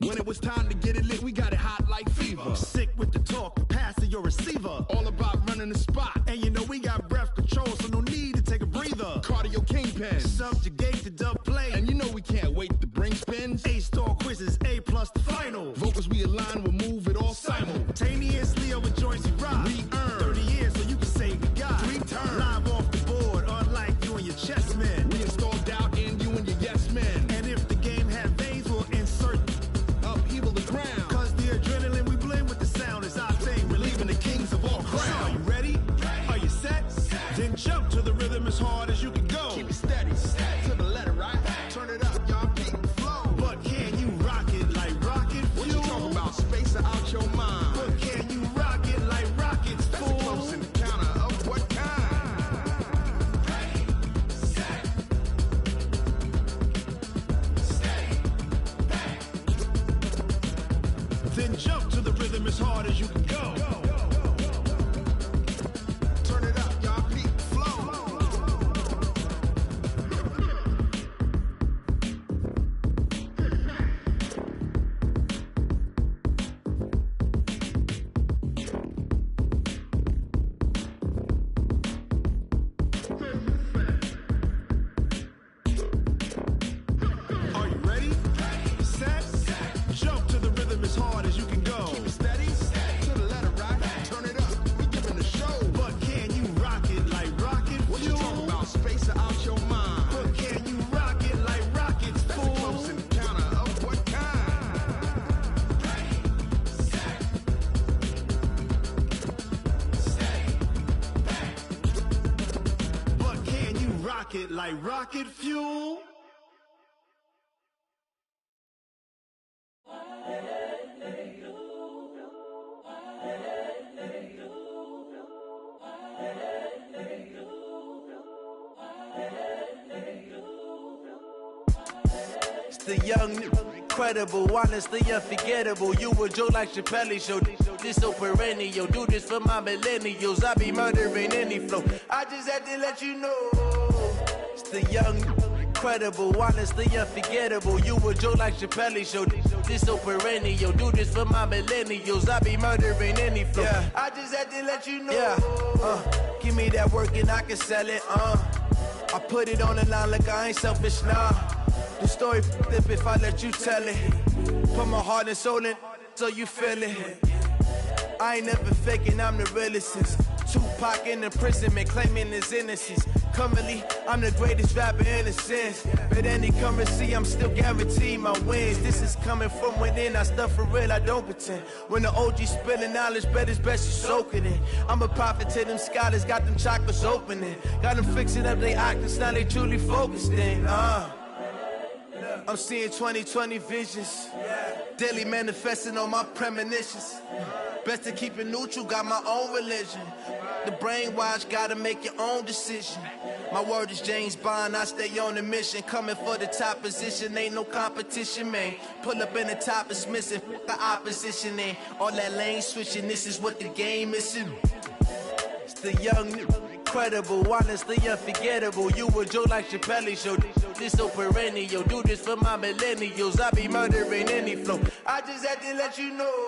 When it was time to get it lit, we got it hot like fever. Sick with the talk, pass to your receiver. All about running the spot. And you know we got breath control, so no need to take a breather. Cardio kingpin, subjugate the dub play. And you know we can't wait to bring spins. A-star quizzes, A+ the final. Vocals we align, we'll move it all simultaneously over joints we rock. We earn 30 years so you can say we got 3 turns. Live off the board, unlike you and your chess men. We install doubt in you and your yes men. And if the game had veins, we'll insert upheaval the ground. Cause the adrenaline we blend with the sound is our thing. Relieving the kings of all crowns. So are you ready? Are you set? Then jump to the rhythm as hard as you can go. Keep it steady, to the letter right. Turn it up, y'all beat the flow. But can you rock it like rocket fuel? What you talking about? Space or out your mind? But can you rock it like rockets, fool? That's a close encounter of what kind? Then jump to the rhythm as hard as you can go. Turn it up, y'all beat the flow. like rocket fuel. It's the young, incredible, honestly unforgettable. You a joke like Chappelle show. This so perennial. Do this for my millennials. I be murdering any flow. I just had to let you know. It's the young, incredible, honestly unforgettable. You a joke like Chappelle show. This so perennial. Do this for my millennials. I be murdering any flow. Yeah. I just had to let you know. Yeah. Give me that work and I can sell it. I put it on the line like I ain't selfish, nah. The story flip if I let you tell it. Put my heart and soul in so you feel it. I ain't never faking, I'm the realest since Tupac in imprisonment, claiming his innocence. Currently, I'm the greatest rapper in a sense. But any currency, I'm still guaranteed my wins. This is coming from within, I stuff for real, I don't pretend. When the OG spilling knowledge, bet it's best you soak it in. I'm a prophet to them scholars, got them chakras opening. Got them fixing up their octaves, now they truly focused in. I'm seeing 2020 visions. Daily manifesting on my premonitions. Best to keep it neutral, got my own religion. The brainwash, gotta make your own decision. My word is James Bond, I stay on the mission. Coming for the top position, ain't no competition, man. Pull up in the top is missing, the opposition ain't. All that lane switching, this is what the game is. It's the young, incredible, honestly unforgettable. You a joke like Chappelle show. This so perennial. Do this for my millennials. I be murdering any flow. I just had to let you know.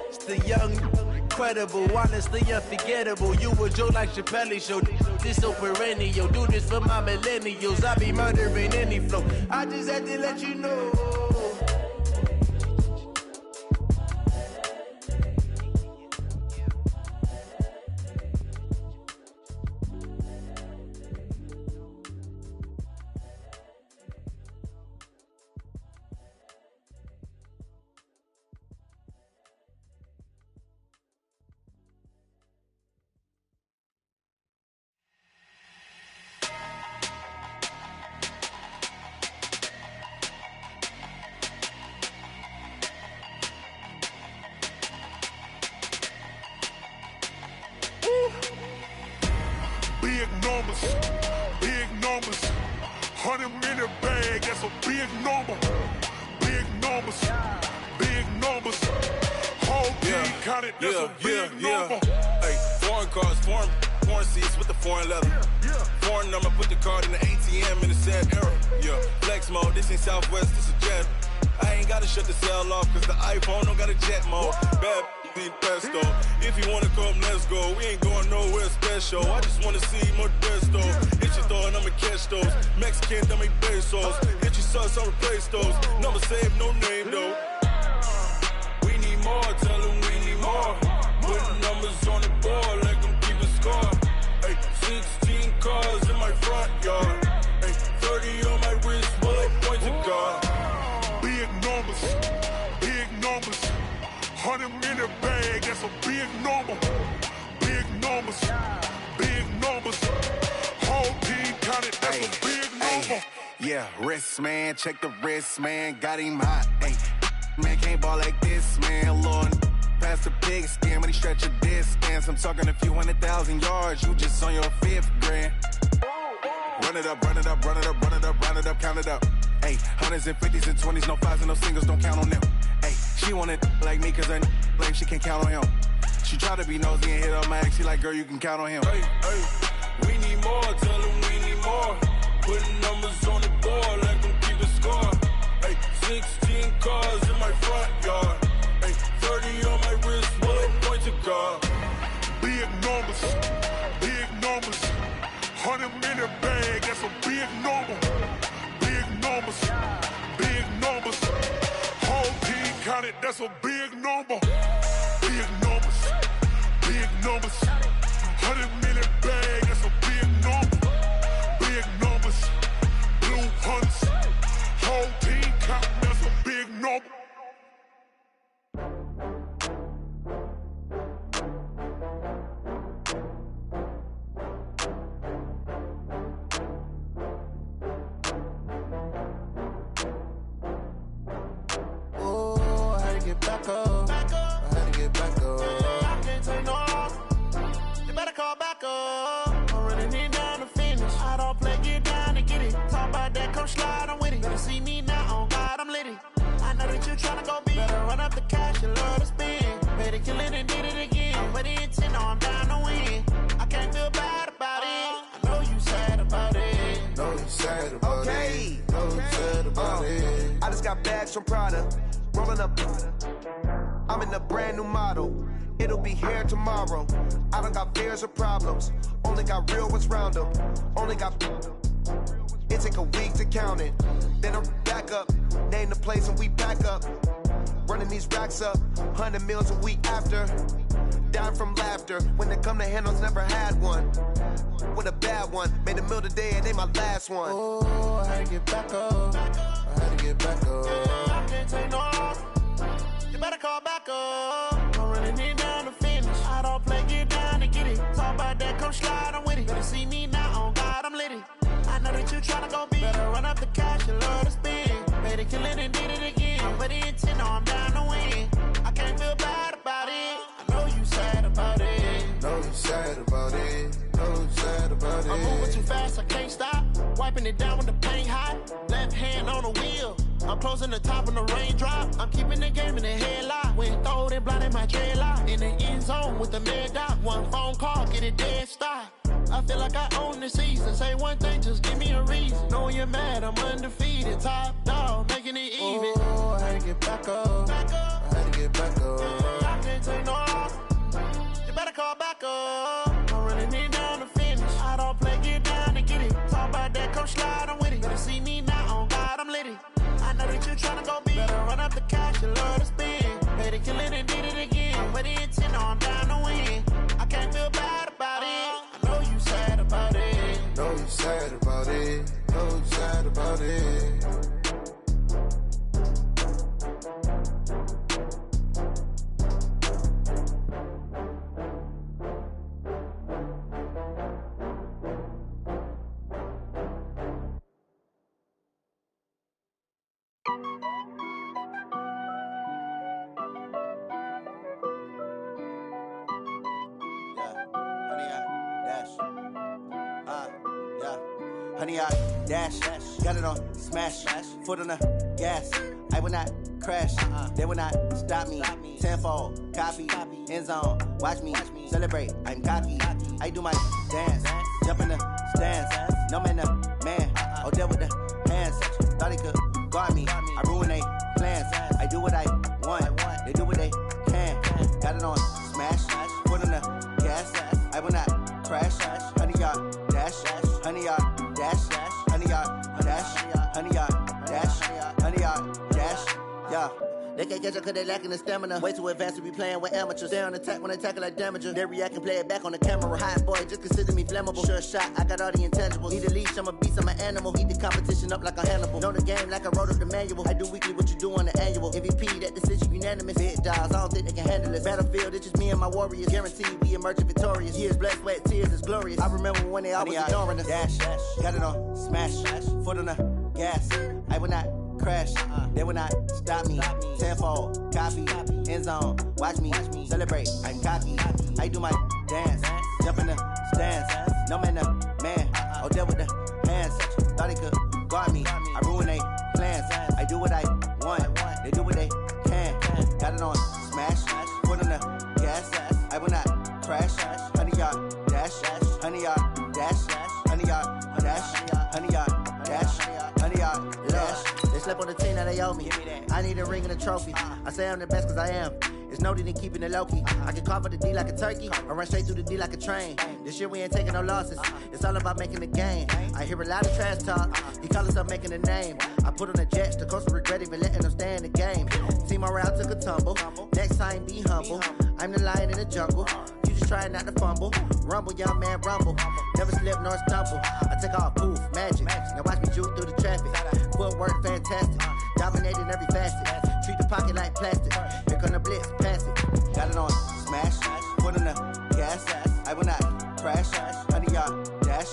It's the young, incredible, honestly unforgettable. You a joke like Chappelle show. This so perennial. Do this for my millennials. I be murdering any flow. I just had to let you know. Big numbers, 100 minute bag, that's a big number. Big numbers, whole team counted, that's a big number. Hey, foreign cars, foreign seats with the foreign leather. Foreign number, put the card in the ATM in the sad era. Yeah, flex mode, this ain't Southwest, this is jet. I ain't gotta shut the cell off, cause the iPhone don't got a jet mode. Bad need pesto. If you wanna come, let's go. We ain't going nowhere special. I just wanna see more desto. Hit your throw and I'ma catch those. Mexican, dummy pesos. Hit your sus, I'll replace those. Number saved, no name though. We need more, tell them we need more. Put numbers on the board, let them keep a score. Hey, 16 cars in my front yard. Hey, 30 on my wrist, bullet point to God. Big numbers, 100 minute bag, that's a big number. Big numbers, whole team counted, that's a big number. Yeah, wrist man, check the wrist man, got him hot. Ay, man can't ball like this, man. Lord, past the big skin when he stretch a distance. I'm talking a few 100,000 yards, you just on your 5th grand. Run it up, count it up. Ay, hundreds and 50s and 20s, no 5s and no singles, don't count on them. Ay, she want it like me, cause her like she can't count on him. She try to be nosy and hit up my ex, she like, girl, you can count on him. Hey, we need more, tell them we need more. Putting numbers on the board, let them keep a score. Hey, 16 cars in my front yard. Hey, 30 on my wrist, bullet point to God. Big numbers, 100 minute bag, that's a big number. Big numbers, whole team counted, that's a big number. Big numbers, 100 minute bag, that's a big number. Big numbers, blue hunts, whole team counting, that's a big number. about it. I just got bags from Prada, rolling up. I'm in a brand new model. It'll be here tomorrow. I don't got fears or problems. Only got real ones round them. Only got. It take a week to count it. Then I'm back up. Name the place and we back up. Running these racks up. 100 meals a week after. Down from laughter. When they come to handles, never had one. With a bad one. Made a meal today and ain't my last one. Oh, I had to get back up. I had to get back up. I can't take no loss. You better call back up. I'm running it down to finish. I don't play, get down and get it. Talk about that, come slide, I'm with it. Better see me now, on God, I'm litty. I know that you tryna go big. Better run up the cash, you love to spend. Made it, kill it, and did it again. But the intent, no, I'm down to win. I can't feel bad about it. I know you sad about it. Know you sad about it. Know you sad about it. I'm moving too fast, I can't stop. Wiping it down with the paint hot. Left hand on the wheel. I'm closing the top when the raindrop. I'm keeping the game in the headlock. When throwed and blinded my dreadlock. In the end zone with the mad dot. One phone call, get it dead stop. I feel like I own the season. Say one thing, just give me a reason. Knowing you're mad, I'm undefeated. Top dog, making it even. Oh, I had to get back up. I had to get back up. I can't take no loss. You better call back up. I'm running it down to finish. I don't play, get down and get it. Talk about that, come slide, I'm with it. Better see me now, on God, I'm litty. I know that you tryna go big. Better run up the cash, you love to spend. Made it, kill it, and did it again. But the intent, no, I'm down to win. I can't feel bad about it. I know you sad about it. Know you sad about it. Know you sad about it. Honey, I dash, got it on smash, foot on the gas. I will not crash, they will not stop me. Tenfold, copy, end zone, watch me celebrate. I'm cocky, I do my dance, jump in the stands. No man, the man, oh, deal with the hands. Thought he could guard me, I ruin they plans. I do what I want, they do what they can. Got it on smash, foot on the gas. I will not crash, honey, y'all dash, honey, y'all dash, honey, y'all dash, honey, y'all dash, honey, y'all dash, yeah. They can't catch up cause they lacking the stamina. Way too advanced to be playing with amateurs. Stay on attack when they tackle like damager. They react and play it back on the camera. Hot boy, just consider me flammable. Sure shot, I got all the intangibles. Need a leash, I'm a beast, I'm an animal. Heat the competition up like a Hannibal. Know the game like I wrote up the manual. I do weekly what you do on the annual. MVP, that decision unanimous. Big dogs, I don't think they can handle it. Battlefield, it's just me and my warriors. Guaranteed we emerging victorious. Years, blood, sweat, tears, it's glorious. I remember when they always ignoring us. Dash, got it on smash, foot on the gas. I will not crash, they will not stop me. Tenfold, copy, end zone, watch me celebrate. I'm cocky, I do my dance, jump in the stands. No man, the man, oh, deal with the hands. Thought he could guard me, I ruin they plans. I do what I want, they do what they can. Got it on smash, foot on the gas. I will not crash, honey, y'all dash, honey, y'all dash, honey, y'all dash, honey, y'all dash, honey, y'all dash. They slept on the team that they owe me. I need a ring and a trophy. I say I'm the best cause I am. It's no need in keeping it low-key. I can carve for the D like a turkey, or run straight through the D like a train. This year we ain't taking no losses. It's all about making the game. I hear a lot of trash talk. He call himself making a name. I put on the Jets, the coach will regret even letting them stay in the game. Team morale took a tumble. Next time be humble. I'm the lion in the jungle. You just trying not to fumble. Rumble, young man, rumble. Never slip nor stumble. I take off, poof, magic. Now watch me juke through the traffic. Footwork fantastic. Dominating every facet. Treat the pocket like plastic. Here come the blitz, pass it. Got it on smash, foot on the gas. I will not crash. Honey, y'all dash,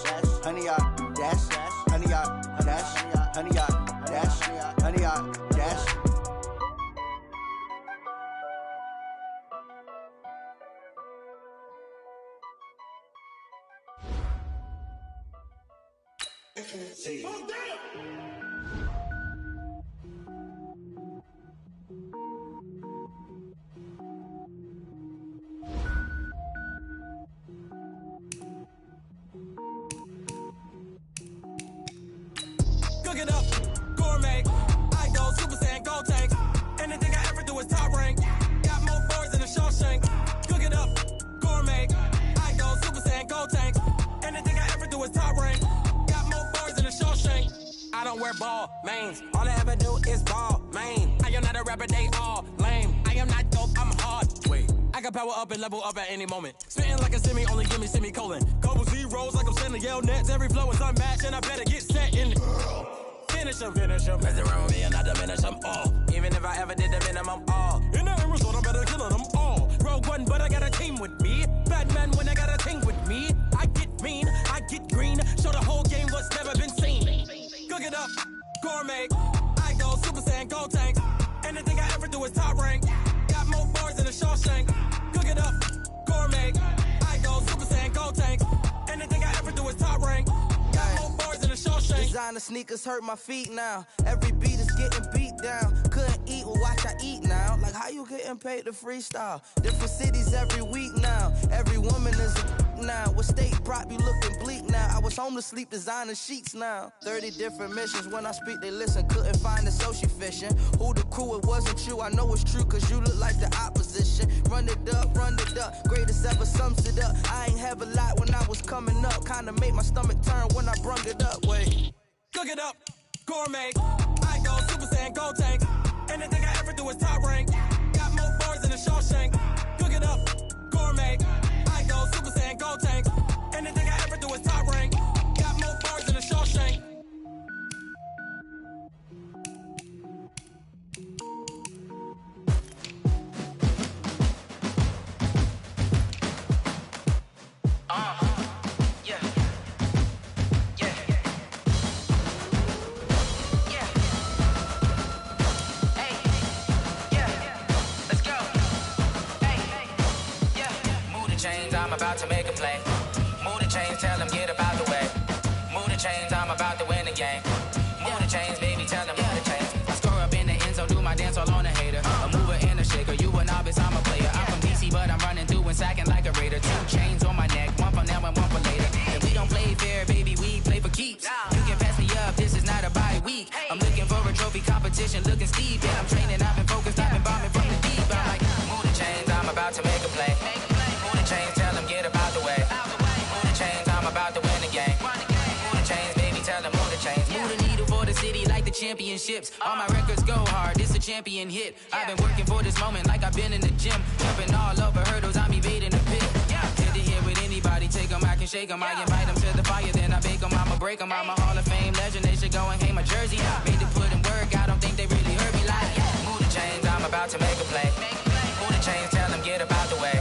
honey, y'all dash, honey, y'all dash, honey, y'all dash, honey, y'all dash. ball, mains. All I ever do is ball, main. I am not a rapper, they all lame. I am not dope, I'm hard. Wait, I can power up and level up at any moment. Spitting like a semi, only give me semicolon. Couple zeros like I'm sending yell nets. Every flow is unmatched and I better get set in. Finish them. Mess around with me and I diminish them all. Even if I ever did the minimum, all. In the end result, I better kill them all. Rogue one, but I got a team with me. Batman when I got a team with me. I get mean, I get green. Show the whole game what's never been seen. Cook it up, gourmet. I go Super Saiyan, Gold Tank. Anything I ever do is top rank. Got more bars than a Shawshank. Cook it up, gourmet. I go Super Saiyan, Gold Tank. Anything I ever do is top rank. Got more bars than a Shawshank. Designer sneakers hurt my feet now. Every beat is getting beat down. Couldn't eat, well watch I eat now. Like how you getting paid to freestyle? Different cities every week now. Every woman is a now. What state prop you looking bleak now? I was home to sleep designer sheets now. 30 different missions. When I speak they listen. Couldn't find the social fishing. Who the crew, it wasn't you. I know it's true cause you look like the opposition. Run it up. Greatest ever sums it up. I ain't have a lot when I was coming up. Kinda made my stomach turn when I brung it up. Wait. Cook it up, gourmet. I go Super Saiyan, Gold Tank. Anything I ever do is top rank. Got more bars than a Shawshank. Cook it up, gourmet. I go Super Saiyan, Gold Tank. Anything I ever do is top rank. Got more bars than a Shawshank. I'm about to make a play. Move the chains, tell them get up out the way. Move the chains, I'm about to win the game. Move the chains, baby, tell them move the chains. I score up in the end zone, do my dance all on a hater. A mover and a shaker, you a novice, I'm a player. I'm from DC, but I'm running through and sacking like a raider. 2 chains on my neck, one for now and one for later. And we don't play fair, baby, we play for keeps. You can pass me up, this is not a bye week. I'm looking for a trophy competition, looking steep. And I'm training, I've been focused, I've been bombing from the deep. I'm like, move the chains, I'm about to make a play. Move the chains, tell them get up out the way. Move the chains, I'm about to win the game. Move the chains, baby, tell them move the chains. Move the needle for the city like the championships. All my records go hard, this a champion hit. I've been working for this moment like I've been in the gym. Jumping all over hurdles, I'm evading the pit. Hit to here with anybody, take them, I can shake them. I invite them to the fire, then I bake them, I'ma break them. I'm a Hall of Fame legend, they should go and hang my jersey. Made to put in work, I don't think they really heard me like. Move the chains, I'm about to make a play. Move the chains, tell them get up out the way.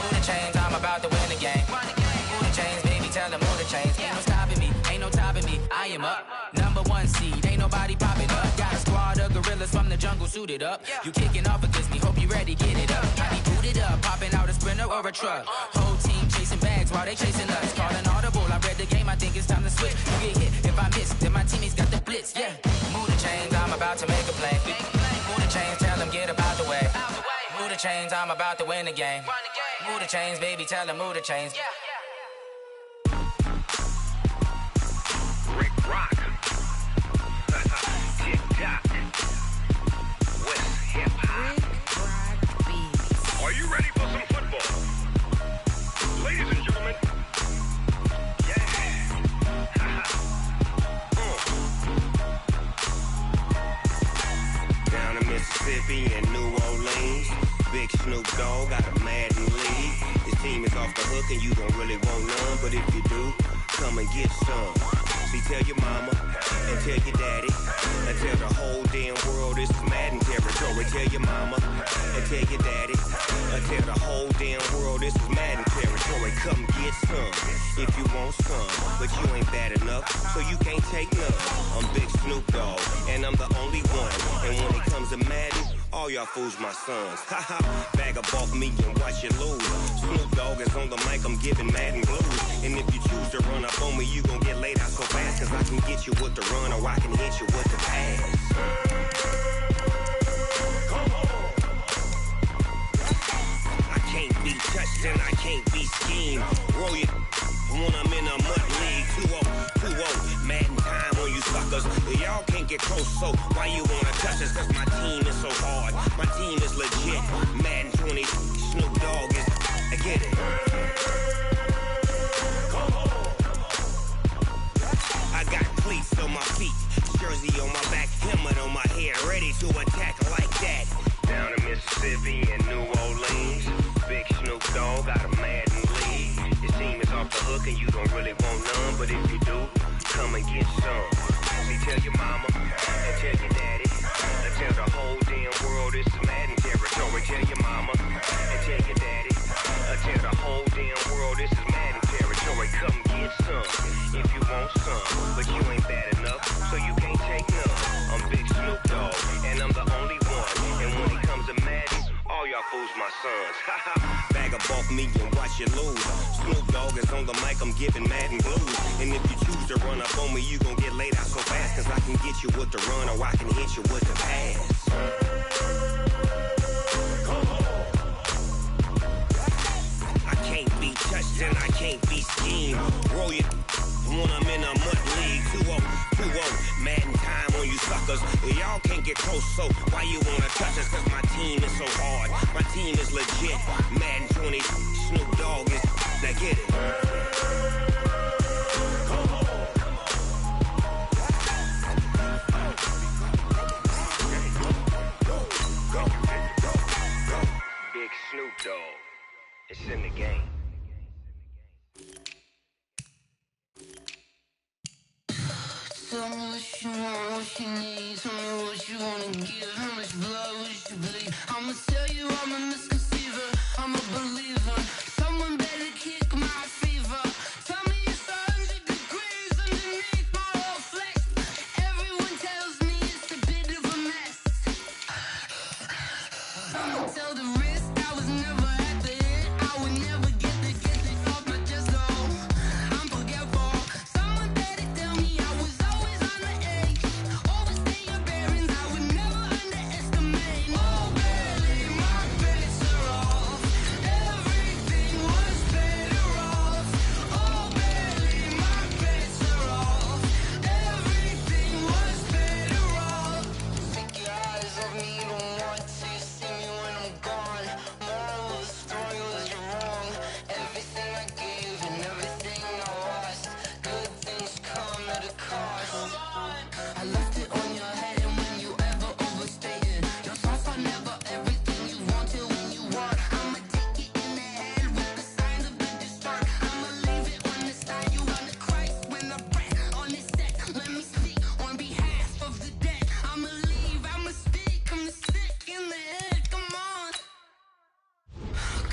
Move the chains, I'm about to win the game. Move the chains, baby, tell them move the chains. Ain't no stopping me, ain't no topping me, I am up. Number 1 seed, ain't nobody popping up. Got a squad of gorillas from the jungle suited up. You kicking off against me, hope you ready, get it up. I be booted up, popping out a sprinter or a truck. Whole team chasing bags while they chasing us. Calling audible, I read the game, I think it's time to switch. You get hit, if I miss, then my teammates got the blitz, yeah. Move the chains, I'm about to make a play. Move the chains, tell them get up out the way. Move the chains, I'm about to win the game. Move the chains, baby, tell them move the chains. Rick Rock. Tick-tock. West hip-hop. Are you ready for some football? Ladies and gentlemen. Down in Mississippi and New Orleans, Big Snoop Dogg got a Madden league. His team is off the hook and you don't really want none, but if you do, come and get some. See, tell your mama and tell your daddy and tell the whole damn world this is Madden territory. Tell your mama and tell your daddy and tell the whole damn world this is Madden territory. Come get some if you want some, but you ain't bad enough, so you can't take none. I'm Big Snoop Dogg and I'm the only one. And when it comes to Madden, all y'all fools my sons. Haha, bag up off me and watch you lose. Snoop Dogg is on the mic, I'm giving Madden blues. And if you choose to run up on me, you gon' get laid out so fast. Cause I can get you with the run or I can hit you with the pass. I can't be touched and I can't be schemed. Roll you when I'm in a mud league. 2-0, Madden time on you suckers. Y'all can't get close, so why you wanna touch us? Cause my team is so hard. My team is legit. Madden 20, Snoop Dogg is, I get it. I got cleats on my feet, Jersey on my back, helmet on my head, ready to attack like that. Down in Mississippi and New Orleans, Big Snoop Dogg got a Madden league. Your team is off the hook and you don't really want none, but if you do, come and get some. See, tell your mama and tell your daddy, and tell the whole damn world this is Madden territory. Tell your mama and tell your daddy, and tell the whole damn world this is Madden territory. Come get some if you want some, but you ain't bad enough, so you can't take none. I'm Big Snoop Dogg, and I'm the only one. And when it comes to Madden, all y'all fools my sons. Bag up off me and watch you lose. Snoop Dogg is on the mic, I'm giving Madden blues. And if you choose to run up on me, you gon' get laid out so fast. Cause I can get you with the run or I can hit you with the pass. I can't be touched and I can't be schemed. Roll you when I'm in a mud league. 2-0, 2-0, Madden time on you suckers. Y'all can't get close, so why you wanna touch us? Cause my team is so hard, my team is legit. Madden 20, Snoop Dogg is, now get it. Big Snoop Dogg, it's in the game. Tell me what you want, what you need. Tell me what you wanna give. How much blood would you bleed? I'ma tell you I'm a misconceiver. I'm a believer. Someone better kick my fever. Tell me it's 100 degrees underneath my whole flesh. Everyone tells me it's a bit of a mess. I'ma tell the risk I was never at the end. I would never get the off my chest though. I'm forgetful. Someone better tell me I was always on the edge. Overstay your bearings, I would never underestimate. Oh baby, my bets are off. Everything was better off. Oh baby, my bets are off. Everything was better off. Take your eyes off me, you don't want to see me when I'm gone. Moral of the story was you're wrong. Everything I gave and everything I lost. Good things come at a cost. I left it on your head and when you ever overstated. Your thoughts are never everything you wanted when you want. I'ma take it in the head with the signs of the distort. I'ma leave it on the side. You on the Christ when I breath on this set. Let me speak on behalf of the dead. I'ma leave, I'ma speak. I'm the sick in the head. Come on.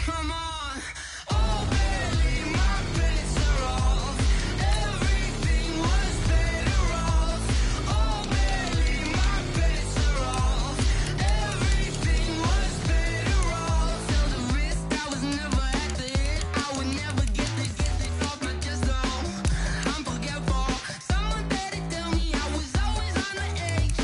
Come on. Oh baby, my bets are off. Everything was better off. Oh baby, my bets are off. Everything was better off. Tell the risk I was never at the end. I would never get it off my chest though. I'm forgetful. Someone better tell me I was always on the edge.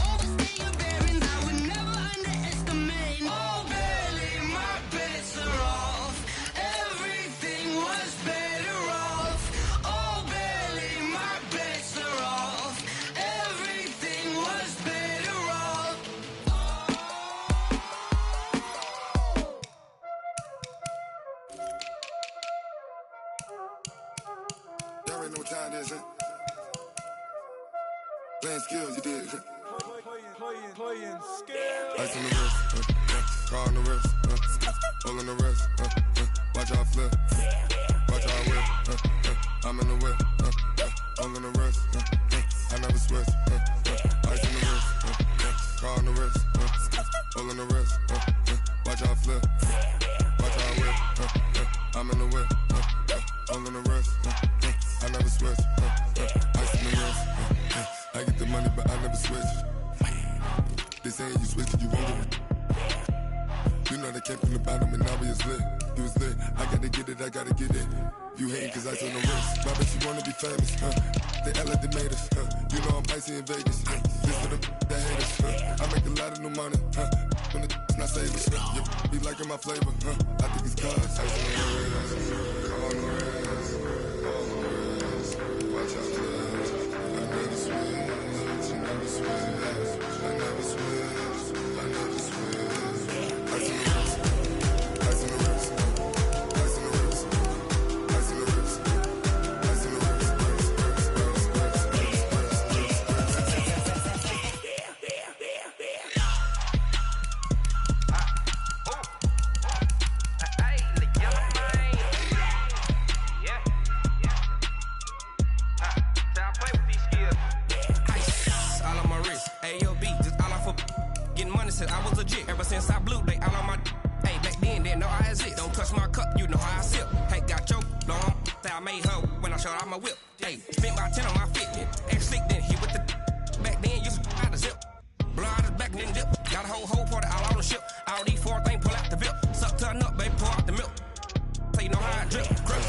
Overstay your bearings, I would never underestimate. Oh baby, my bets are off. Everything was better off. Oh baby, my bets are off. Everything was better off. Y'all already know what time it is, huh? Playing skills, you did. Playing skills. Ice on the wrist, car on the wrist, hole on the wrist, watch how I flip, watch how I whip, I'm in the whip, hole on the wrist, I never switch, ice on the wrist, car on the wrist, hole on the wrist, watch how I flip, watch how I whip, I'm in the whip, hole on the wrist, I never switch, ice on the wrist, I get the money but I never switch. They saying you switch it, you won't get it. You know they came from the bottom and now we is lit. You was lit, I gotta get it, I gotta get it. You hating cause ice on the wrist. My bitch, you wanna be famous, They act like they made us, You know I'm icy in Vegas, This for the that hate us, I make a lot of new money, When the not save us, You be liking my flavor, I think it's cause ice on the wrist, car on the wrist, watch out for this. I never switch, you never switch. I never switch, I never switch. Ice on the wrist, ice on the wrist, ice on the wrist, ice on the wrist, ice on the wrist, since I blew, they all on my. Hey, back then, didn't know I exist. Don't touch my cup, you know how I sip. Hey, got your long. Say I made her when I showed out my whip. Hey, spent about 10 on my fit. Ex-slick, then he with the. Back then, used to out the zip. Blow out his back, then dip. Got a whole party all on the ship. All these 4 things pull out the VIP. Suck, turn up, baby, pour out the milk. So you know how I drip. Grip.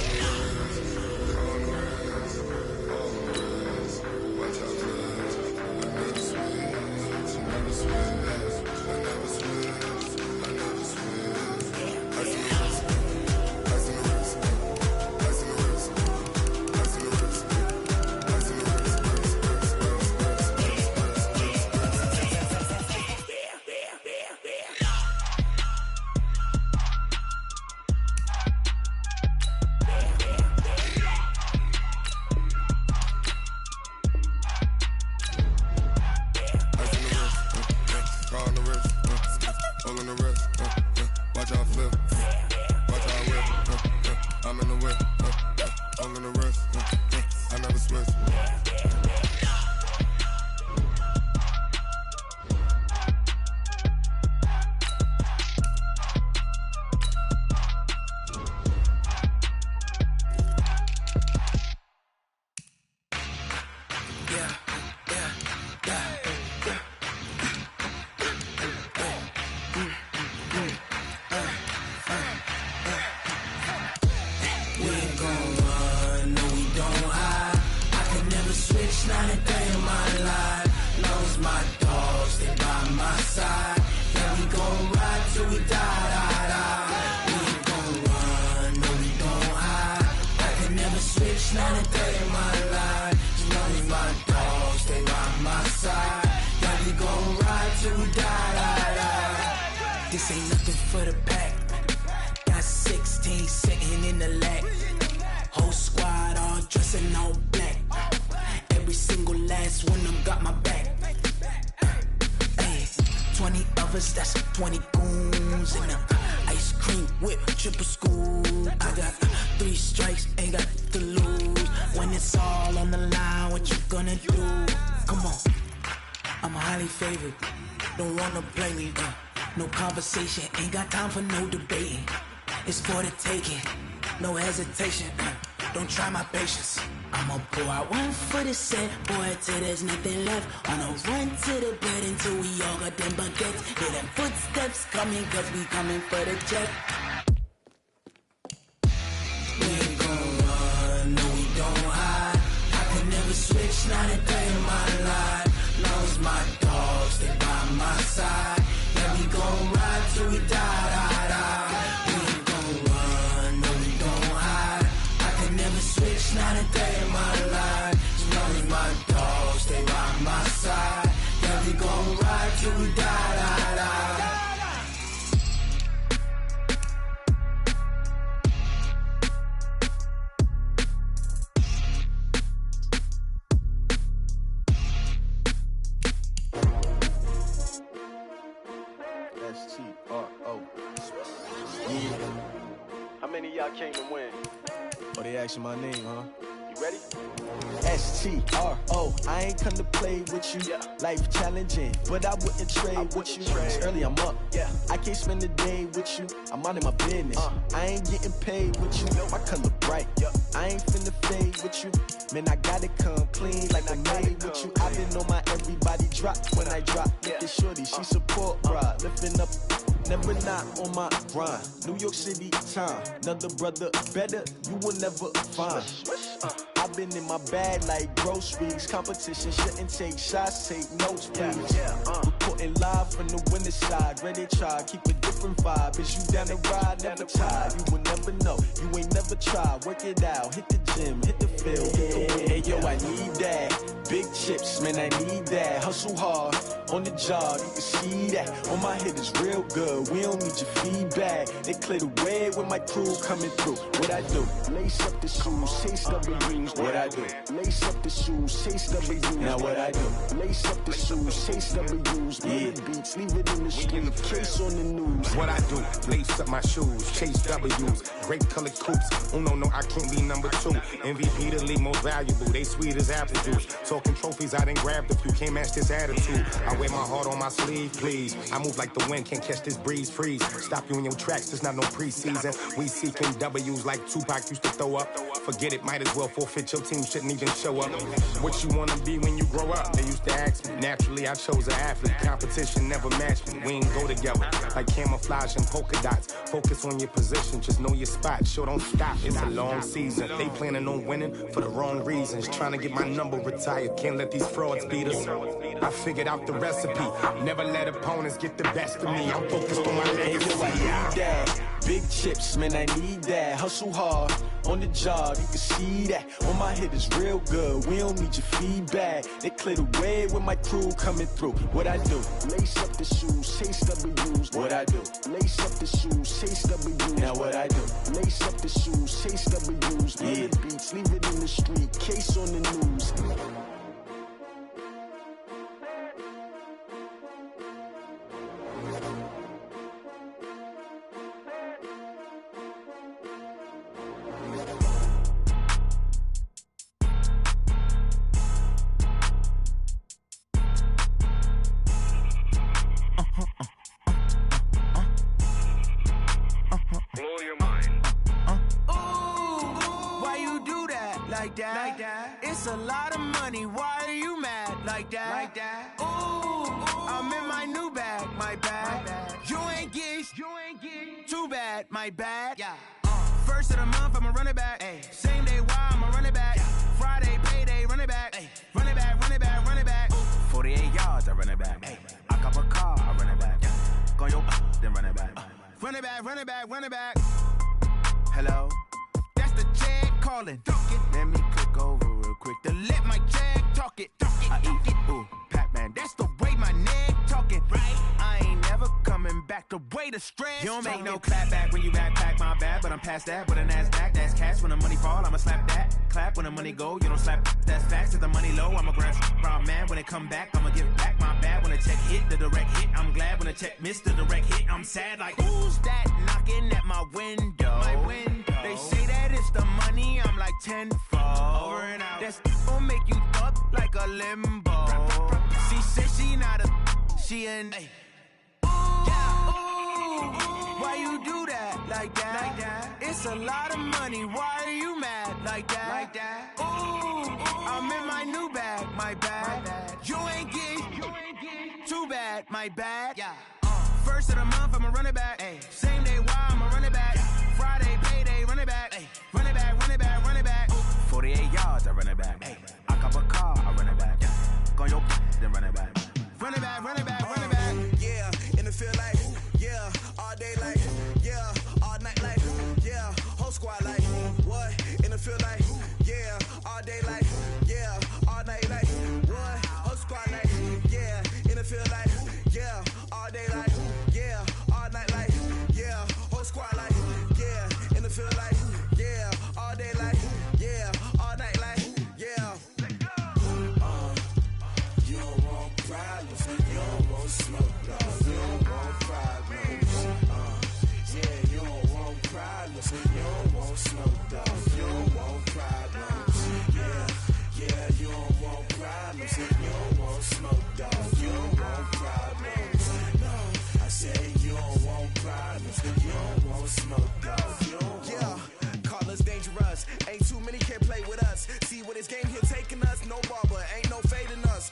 This ain't nothing for the pack. Got 16 sitting in the lap. Whole squad all dressing all black. Every single last one of them got my back. Hey, 20 of us, that's 20 goons in the ice cream whip, triple school. I got 3 strikes, ain't got to lose. When it's all on the line, what you gonna do? Come on, I'm highly favored. Don't wanna play me, no conversation, ain't got time for no debating. It's for the taking, no hesitation. Don't try my patience. I'ma pour out one for the set, boy, till there's nothing left. On a run to the bed until we all got them baguettes. Hear them footsteps coming, cause we coming for the check. We ain't gon' run, no we don't hide. I could never switch, not a day in my life. Long as my dogs, they by my side. Yeah, we gon' ride till we die. We ain't gon' run, no we don't hide. I could never switch, not a day in my life. As long as my dogs, they by my side. Yeah, we gon' ride till we die. S-T-R-O. Yeah. How many of y'all came to win? Oh, they asking my name, huh? You ready? S-T-R-O. I ain't come to play with you. Yeah. Life challenging, but I wouldn't trade with you. It's early, I'm up. Yeah. I can't spend the day with you. I'm out of my business. I ain't getting paid with you. My color bright. I ain't finna fade with you. Man, I gotta come clean like I made with you. I been on my everybody drop when I drop. Look at shorty, she support ride. Lifting up, never not on my grind. New York City time. Another brother better, you will never find. I've been in my bag like groceries. Competition shouldn't take shots, take notes, please. Reporting live from the winter side. Ready to try, keep a different vibe. Is you down the ride, never tired. You will never know, you ain't never tried. Work it out, hit the gym, hit the field. Hey yo, I need that. Big chips, man, I need that. Hustle hard, on the job, you can see that. On my head is real good, we don't need your feedback. They clear the way with my crew coming through. What I do? Lace up the shoes, chase W's. What I do? Lace up the shoes, chase W's. Now what I do? Lace up the shoes, chase W's. Yeah. Beats, leave it in the street, case on the news. What I do? Lace up my shoes, chase W's. Great colored coops. Oh no, I can't be number 2. MVP the league most valuable. They sweet as apple juice. Talking trophies, I done grabbed a few. Can't match this attitude. I wear my heart on my sleeve, please. I move like the wind, can't catch this breeze, freeze. Stop you in your tracks, there's not no preseason. We seeking W's like Tupac used to throw up. Forget it, might as well forfeit, your team shouldn't even show up. What you wanna be when you grow up? They used to ask me. Naturally, I chose an athlete. Competition never matched me. We ain't go together like camouflage and polka dots. Focus on your position, just know your spot. Sure, don't stop, it's a long season. They planning on winning for the wrong reasons. Trying to get my number retired, can't let these frauds beat us. I figured out the recipe. Never let opponents get the best of me. I'm focused on my legacy. I need that. Big chips, man, I need that. Hustle hard on the job, you can see that. On my hit is real good, we don't need your feedback. They clear the way with my crew coming through. What I do? Lace up the shoes, chase W's. What I do? Lace up the shoes, chase W's. Now what I do? Lace up the shoes, chase W's. Yeah. The beats, leave it in the street, case on the news. It's a lot of money, why are you mad like that? Ooh, I'm in my new bag, my bad. You ain't get too bad, my bad. Yeah. First of the month, I'ma run it back. Ay. Same day, why I'ma run it back. Friday, payday, run it back. Ay. Run it back, run it back, run it back. 48 yards, I run it back. Ay. I cop a car, I run it back. Go yo, then run it back. Run it back, run it back, run it back. Hello? That's the check calling. Let me click over real quick to let my check talk it. I eat it, ooh, Pac-Man, that's the way my neck talking. Right? I ain't never coming back the way the stress. You don't make no clap back when you backpack, my bad, but I'm past that. With a NASDAQ, that's cash. When the money fall, I'ma slap that. Clap when the money go, you don't slap. That's facts. If the money low, I'ma grab brown man. When it come back, I'ma give back my bad. When the check hit, the direct hit, I'm glad. When the check missed the direct hit, I'm sad. Like, who's that knocking at my window? My window. They say that it's the money, I'm like tenfold. Over and out. That's gon' make you up like a limbo. She said she not a, she an. Ay. Yeah. Ooh, why you do that like that? It's a lot of money, why are you mad like that? Ooh, I'm in my new bag, my bad. You ain't get too bad, my bad. Yeah. First of the month, I'ma run it back. Ay. Same day, why I'ma run it back. Friday, payday, run it back. Ay. Run it back, run it back, run it back. 48 yards, I run it back. Ay. I cop a car, I run it back. Go yo, then run it back. Run it back, run it back, run it back. Yeah, and it feel like, yeah, all day like, yeah, all night like, yeah, whole squad like, what? And it feel like, yeah, all day like, yeah, all night like, what? Whole squad like, yeah, and it feel like, yeah, all day like, yeah, all night like, yeah, whole squad like, yeah, and it feel like, yeah, all day like, yeah, all night like, yeah. You don't want problems, you don't want smoke, dog. You don't want problems. Yeah, you don't want problems, you don't want smoke, dog. You don't want problems. Yeah, you don't want problems, you don't want smoke, dog. You don't want problems. No, I said you don't want problems, you don't want smoke, dog. You don't want. Call us dangerous, ain't too many can play with us. See what this game here taking us, no barber, ain't no fading us.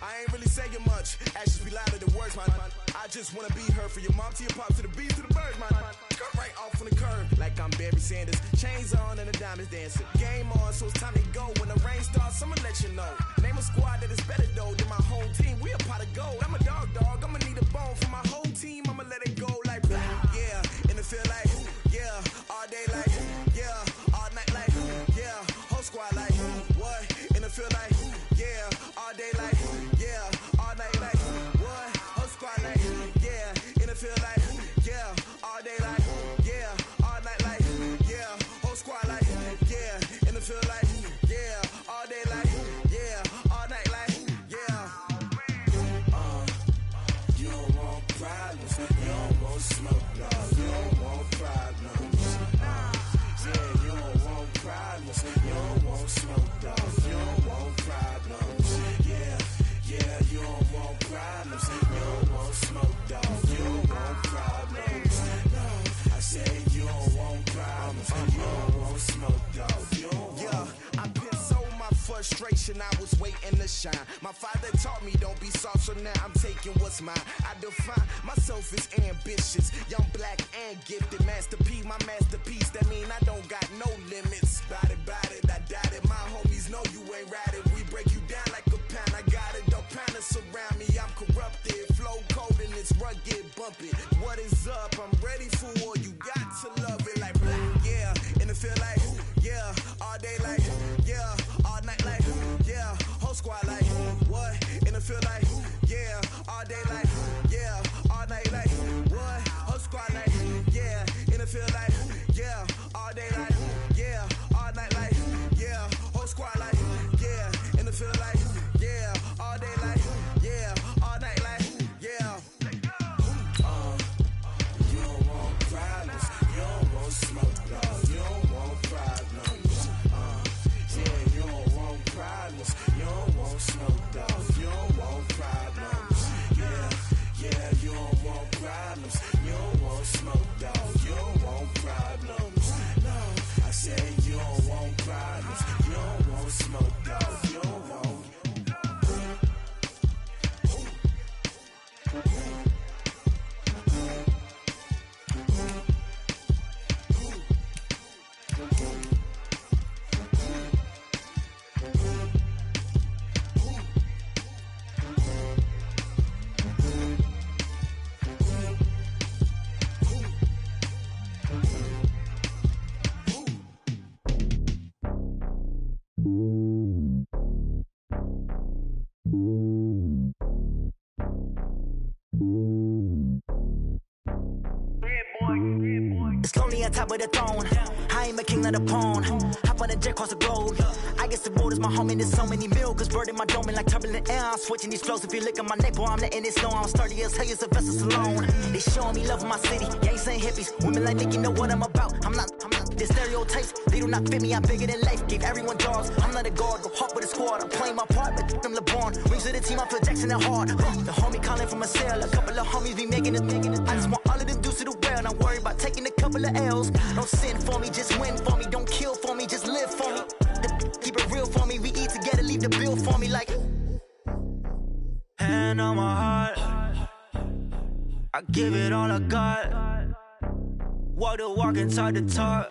I ain't really saying much, actions be louder than words, man. I just wanna be heard for your mom to your pop to the bees to the birds, man. Cut right off on the curb, like I'm Barry Sanders. Chains on and the diamonds dancing. Game on, so it's time to go. When the rain starts, I'ma let you know. Name a squad that is better though than my whole team. We a pot of gold. I'm a dog. I'ma need a bone for my whole team. I'ma let it go like blah. Yeah, and it feel like yeah, all day like yeah, all night like yeah, whole squad like what? And it feel like yeah, all day like yeah, all night like what? Whole squad like yeah, and it feel like yeah, all day like yeah, all night like yeah, whole squad like yeah, and it feel like yeah, all day like yeah, all night like yeah. You don't want problems, you don't want smoke, dog. You don't want problems. Yeah, you don't want problems, you don't want smoke, dog. You don't want problems. Yeah, you don't want problems, I was waiting to shine. My father taught me don't be soft, so now I'm taking what's mine. I define myself as ambitious, young, black, and gifted. Master P, my masterpiece, that mean I don't got no limits. Bout it, I doubt it. My homies know you ain't ride it. We break you down like a pound. I got it, don't pound to surround me. I'm corrupted, flow cold and it's rugged, bump it. What is up? I'm ready for war. You got to love it like yeah, and it feel like yeah, all day like yeah, all night like yeah, whole squad like what? And it feel like yeah, all day like yeah, all night like what? Whole squad like yeah, and it feel like yeah, all day like yeah, all night like yeah, whole squad like yeah, and it feel like yeah, all day like yeah, all night like yeah. You don't want problems, you don't want smoke, dog. You don't want problems. Yeah, you don't want problems, you don't want smoke, dog. You don't want problems. Yeah, you don't want problems, you don't want smoke, dog. You don't want problems. No, I said you don't want problems, you don't want smoke, dog. You don't want. It's lonely on top of the throne. I ain't a king of the pawn. Hop on a jet across the globe. I guess the road is my home and there's so many milkers burning my dome like turbulent air. I'm switching these flows. If you look at my neck, boy, I'm letting it snow. I'm sturdy as hell, it's a vessel alone. They showing me love in my city. Gangsta hippies, women like Nick, you know what I'm about. I'm not. The stereotypes, they do not fit me. I'm bigger than life. Gave everyone jobs. I'm not a guard, go hard with a squad. I'm playing my part, but I'm LeBron. Rings to the team, I feel Jackson and hard. The homie calling from a cell. A couple of homies be making it. I just want all of them dudes to the well. Not worry about taking a couple of L's. Don't sin for me, just win for me. Don't kill for me, just live for me. Keep it real for me. We eat together, leave the bill for me like. Hand on my heart, I give it all I got. Walk the walk and talk the talk.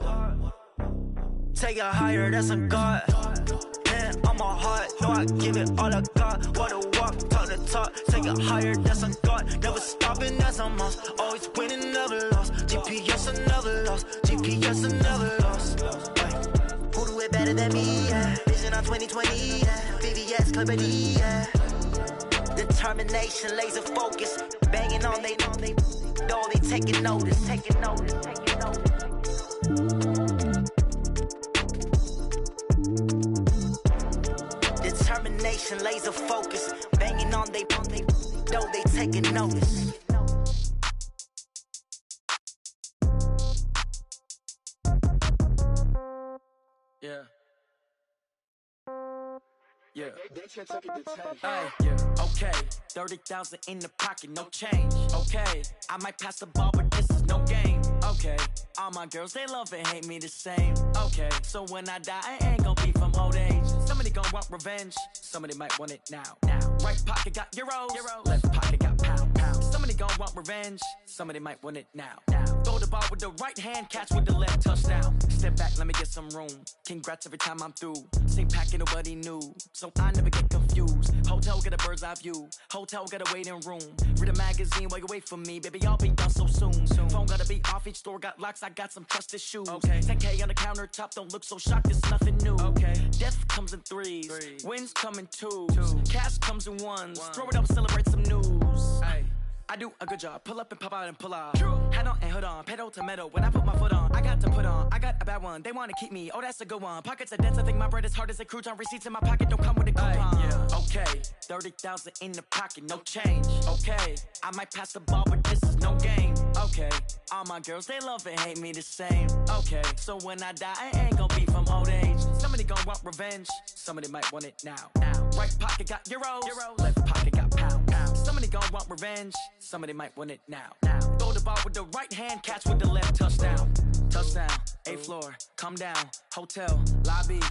Take it higher, that's a God. Hand on my heart, no, I give it all I got. Walk the walk, talk the talk. Take it higher, that's a God. Never stopping, that's a must. Always winning, never lost. GPS, I never lost. GPS, I never lost. Who do it better than me? Yeah. Vision on 2020. Yeah. VVS, Clippity. Yeah. Determination, laser focus. Banging on they know they taking notice. Taking notice. Taking notice. Determination, laser focus. Banging on they know they taking notice. Yeah. Yeah. Hey, yeah. Okay. 30,000 in the pocket, no change. Okay. I might pass the ball, but this is no game. Okay. All my girls, they love and hate me the same. Okay. So when I die, I ain't gonna be from old age. Somebody gonna want revenge. Somebody might want it now. Right pocket got euros. Left pocket got pound. Somebody gonna want revenge. Somebody might want it now. Throw the ball with the right hand, catch with the left, touchdown. Step back, let me get some room. Congrats every time I'm through. Same packet, nobody knew. So I never get confused. Hotel get a bird's eye view. Hotel got a waiting room. Read a magazine while you wait for me. Baby, I'll be done so soon. Phone gotta be off, each store got locks. I got some trusted shoes. Okay. 10K on the countertop, don't look so shocked, it's nothing new. Okay. Death comes in threes. Wins come in twos. Cash comes in ones. Throw it up, celebrate some news. Ay. I do a good job. Pull up and pop out and pull out. Head on and hood on. Pedal to metal. When I put my foot on, I got to put on. I got a bad one. They want to keep me. Oh, that's a good one. Pockets are dense. I think my bread is hard as a crouton. Receipts in my pocket don't come with a coupon. Yeah. Okay. 30,000 in the pocket. No change. Okay. I might pass the ball, but this is no game. Okay. All my girls, they love and hate me the same. Okay. So when I die, I ain't gonna be from old age. Somebody gonna want revenge. Somebody might want it now. Right pocket got euros. Left pocket got pound. Somebody gonna want revenge. Somebody might want it now. Throw the ball with the right hand, catch with the left, touchdown. Touchdown, 8th floor, come down, hotel, lobby.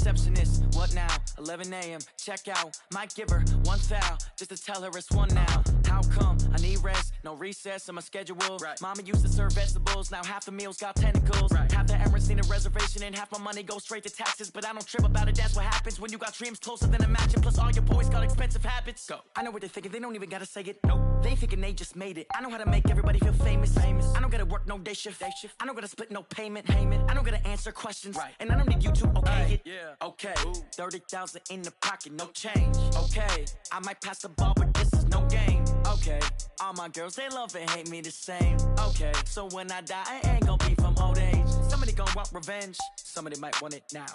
receptionist. What now? 11 a.m. Check out. Might give her one foul just to tell her it's one now. How come? I need rest. No recess in my schedule. Right. Mama used to serve vegetables. Now half the meals got tentacles. Right. Half the Emirates need a reservation and half my money goes straight to taxes. But I don't trip about it. That's what happens when you got dreams closer than a mansion. Plus all your boys got expensive habits. Go. I know what they're thinking. They don't even gotta say it. Nope. They thinking they just made it. I know how to make everybody feel famous. I don't gotta work no day shift. I don't gotta split no payment. I don't gotta answer questions. Right. And I don't need you to okay it. Yeah. Okay. 30,000 in the pocket, no change. Okay. I might pass the ball, but this is no game. Okay. All my girls, they love and hate me the same. Okay. So when I die, I ain't gonna be from old age. Somebody gon' want revenge. Somebody might want it now.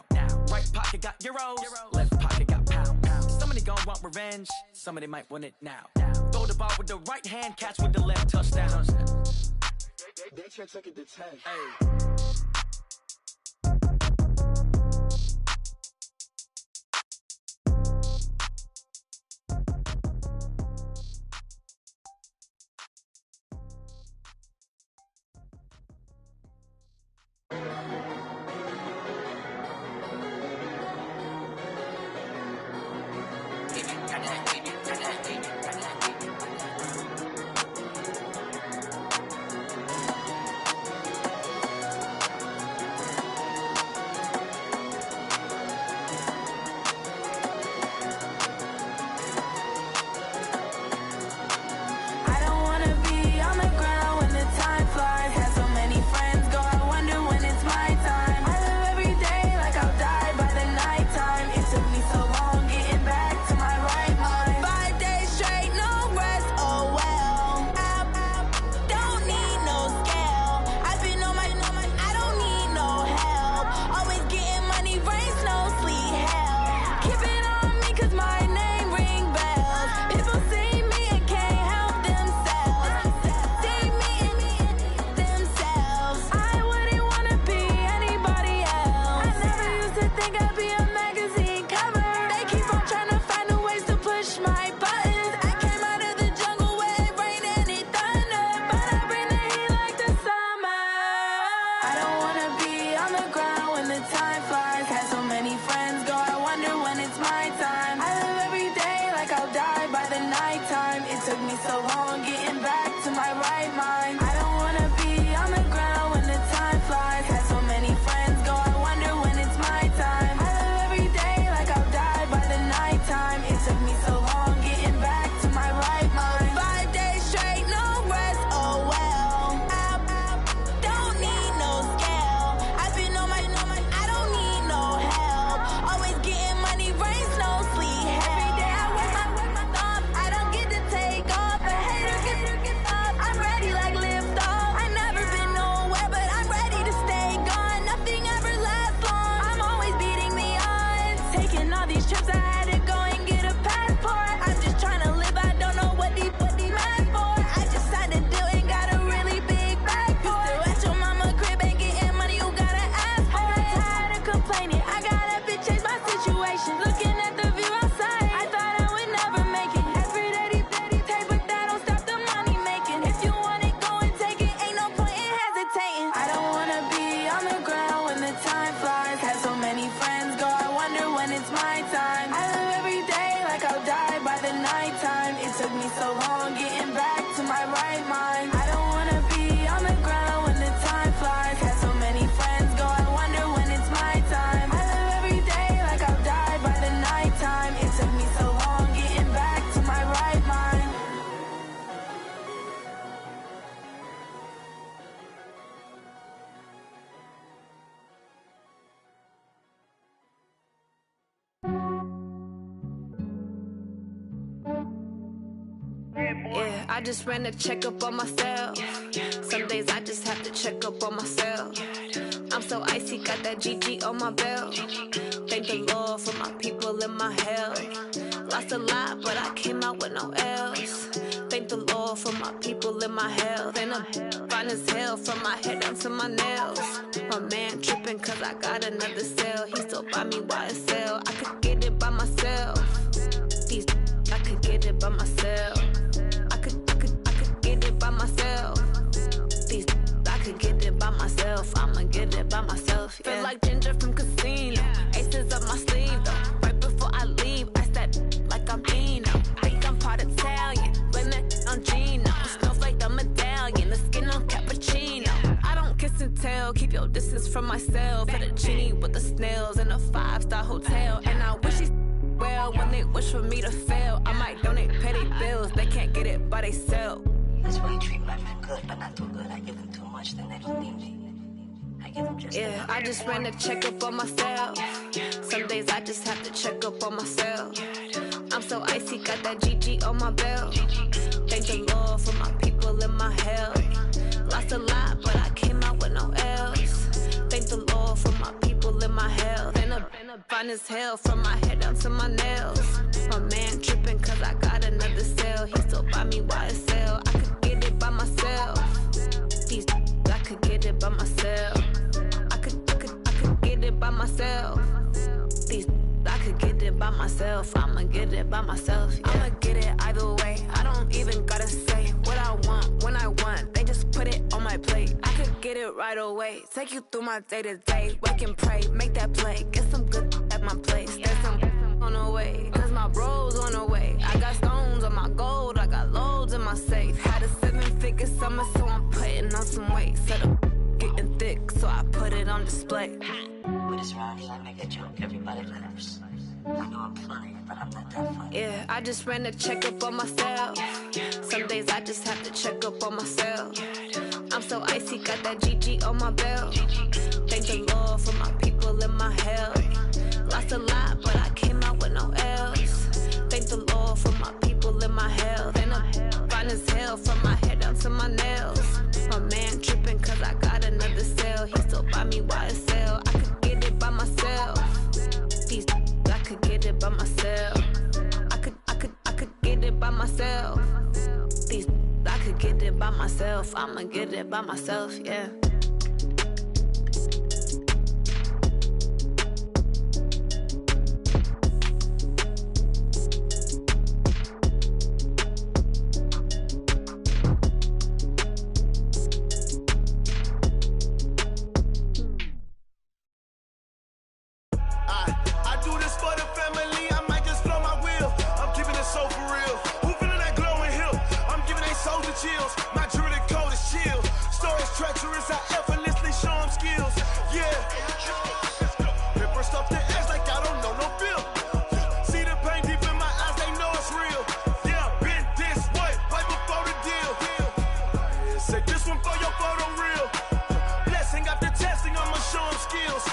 Right pocket got euros. Left pocket got pound. Somebody gon' want revenge. Somebody might want it now. Throw the ball with the right hand, catch with the left, touchdown. They check it to 10. Hey. Yeah, I just ran a checkup on myself. Some days I just have to check up on myself. I'm so icy, got that GG on my belt. Thank the Lord for my people and my health. Lost a lot, but I came out with no L's. Thank the Lord for my people and my health. And I'm fine as hell from my head down to my nails. My man tripping cause I got another cell. He still buy me YSL. I could get it by myself. These I could get it by myself. I could get it by myself. These I could get it by myself. I'ma get it by myself. Yeah. Feel like Ginger from Casino. Aces up my social distance from myself. At a genie with the snails in a 5-star hotel. And I wish he's well when they wish for me to fail. I might donate petty bills, they can't get it by themselves. That's why you treat my men good, but not too good. I give them too much, then they don't need me. I give them just enough. I just ran a checkup on myself. Some days I just have to check up on myself. I'm so icy, got that GG on my belt. Thank the Lord for my people in my health. Lost a lot, but I came out with no L's. Thank the Lord for my people in my health. And a fine as hell from my head down to my nails. My man tripping cause I got another cell. He still buy me YSL. I could get it by myself. These I could get it by myself. I could get it by myself. These I could get it by myself. I'ma get it by myself. Yeah. I'ma get it either way. I don't even gotta say what I want when I want. They just put it on my plate. I could get it right away. Take you through my day to day. Wake and pray, make that play. Get some good at my place. There's some on the way. Cause my bros on the way. I got stones on my gold. I got loads in my safe. Had a 7-figure summer, so I'm putting on some weight. Set up getting thick, so I put it on display. With this round, I make a joke, everybody laughs. I know I'm funny, but I'm not that funny. Yeah, I just ran a checkup on myself. Some days I just have to check up on myself. I'm so icy, got that GG on my belt. Thank the Lord for my people in my health. Lost a lot, but I came out with no L's. Thank the Lord for my people in my health. And I'm fine as hell from my head down to my nails. My man tripping cause I got another cell. He still buy me YSL. I could get it by myself. These I could get it by myself. I could get it by myself. These I could get it by myself. I'ma get it by myself, yeah. Chills. My jewelry code is chill. Stories treacherous, I effortlessly show them skills. Yeah. Paper stuff the edge like I don't know no bill. See the pain deep in my eyes, they know it's real. Yeah, been this way, right before the deal. Say this one for your photo real. Blessing after testing, I'ma show them skills.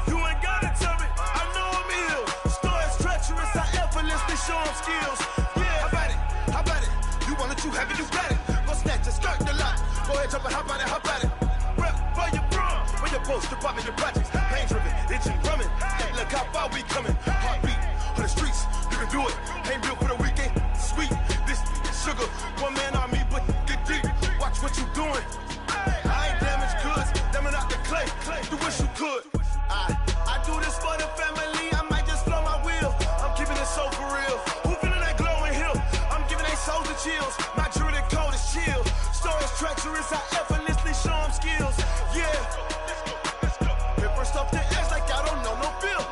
You ain't gotta tell me, I know I'm ill. Stories treacherous, I effortlessly show them skills. Yeah, how about it? How about it? You want it, you have it, you got it. Go snatch and skirt the lot. Go ahead, jump and hop on it, hop on it. Rep for your bro, for your post, your pop in your projects. Pain driven, itching, drumming. Hey, look how far we coming. Heartbeat on the streets, you can do it. Ain't built for the weekend. Sweet, this sugar. One man on me, but get deep. Watch what you doing. I ain't damaged goods, them out the clay. You wish you could. I do this for the family. I might just blow my wheel. I'm keeping it so for real. Who feeling that glowing hill? I'm giving they souls the chills. My jewelry code is chill. Stories treacherous, I effortlessly show them skills. Yeah. Paper stuff the edge like I don't know no bill.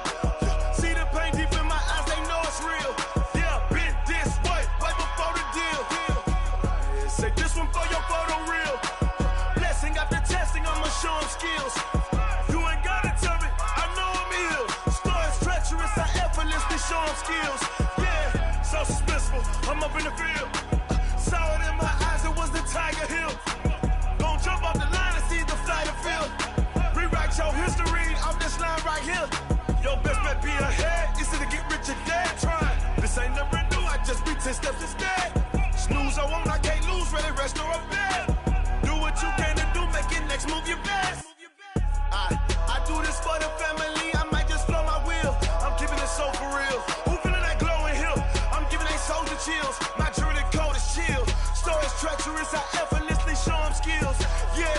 See the pain deep in my eyes, they know it's real. Yeah, been this way, right before the deal. Say this one for your photo real. Blessing after testing, I'ma show them skills. You ain't gotta tell me, I know I'm ill. Stories treacherous, I effortlessly show them skills. Yeah, so suspenseful, I'm up in the field. Saw it in my eyes, it was the Tiger Hill. Gon' jump off the line and see the flight of field. Rewrite your history off this line right here. Your best bet be ahead, it's to get rich or dead trying. This ain't never new, I just be 10 steps instead. Snooze I won't, I can't lose, ready, rest or a bed. Do what you can to do, make it next move your best. I do this for the family, I might just blow my wheel. I'm keeping it so for real. Who feeling that glowing hill? I'm giving they souls the chills. My jewelry code is chill. Stories treacherous, I effortlessly show them skills. Yeah.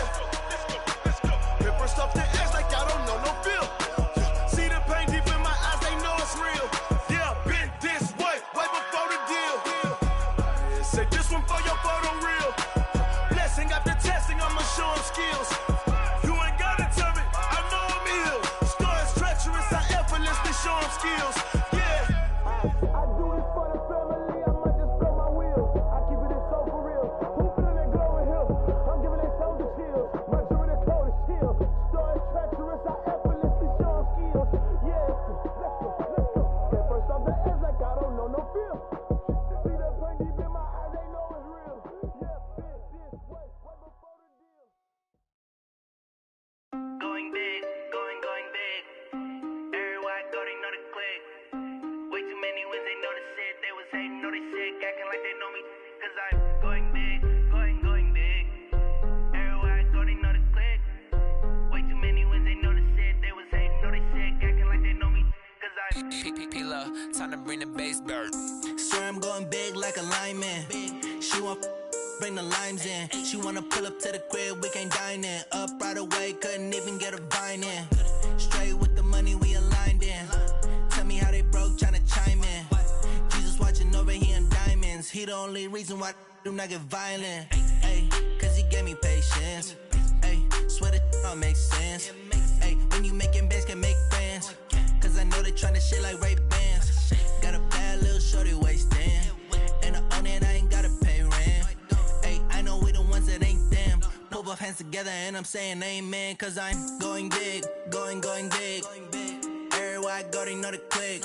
Paper stuff the edge like I don't know no bill. See the pain deep in my eyes, they know it's real. Yeah, been this way, right before the deal. Say this one for your photo real. Blessing after testing, I'ma show them skills. You ain't gotta tell me, I know I'm ill. Stories treacherous, I effortlessly show them skills. Yeah. I do this for the family, I might just blow my wheel. I keep it so for real. Who feeling that glowing hill? I'm giving they souls the chills. My jewelry code is chill. Stories like they know me, cause I'm going big, going big. Everywhere I go, they know the click. Way too many wins, they know the shit. They was hating, know they sick, acting like they know me, cause I'm P-P-P-Love, time to bring the bass bird. Swear I'm going big like a lineman. She want bring the limes in. She wanna pull up to the crib, we can't dine in. Up right away, couldn't even get a vine in. Straight with the money we aligned in. Tell me how they broke, tryna chime in. Jesus watching over here in diamonds. He the only reason why do not get violent. Ay, cause he gave me patience. Ay, swear that all makes sense. Ay, when you making bands, can make friends. Cause I know they tryna shit like Ray-Bans. Got a bad little shorty wasting. And I own it, I ain't gotta pay rent. Ay, I know we the ones that ain't them. Pull both hands together and I'm saying amen. Cause I'm going big, going big. Everywhere I go, they know the click.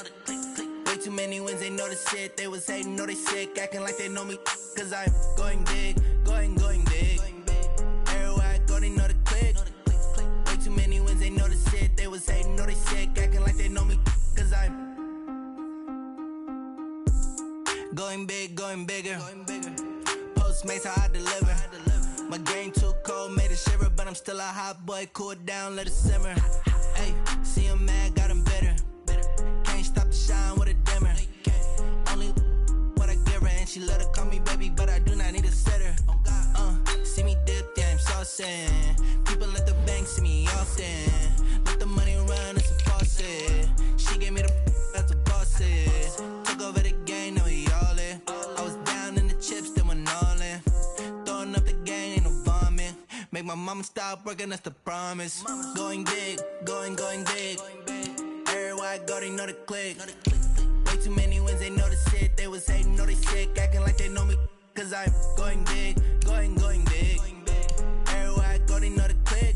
Way too many wins, they know the shit. They was hating, know they sick, acting like they know me. Cause I'm going big, going big. Everywhere I go, they know the click. Way too many wins, they know the shit. They was hating, know they sick, acting like they know me. Cause I'm going big, going bigger. Postmates how I deliver. My game too cold, made it shiver, but I'm still a hot boy. Cool it down, let it simmer. Hey, see him mad, got him bitter. Can't stop the shine with a dimmer. Only what I give her, and she let her call me baby, but I do not need a sitter. See me dip, yeah, I'm saucing. People at the bank see me often. Let the money run, it's a faucet. She gave me the that's a boss is. Took over the game, now we all in. I was down in the chips, then went all in. Throwing up the game, ain't no vomit. Make my mama stop working, that's the promise. Going big, going big. Everywhere I go, they know the click. Way too many wins, they know the shit. They was hating, know they sick, acting like they know me. Cause I'm going big, going big. Everywhere I go, they know the click.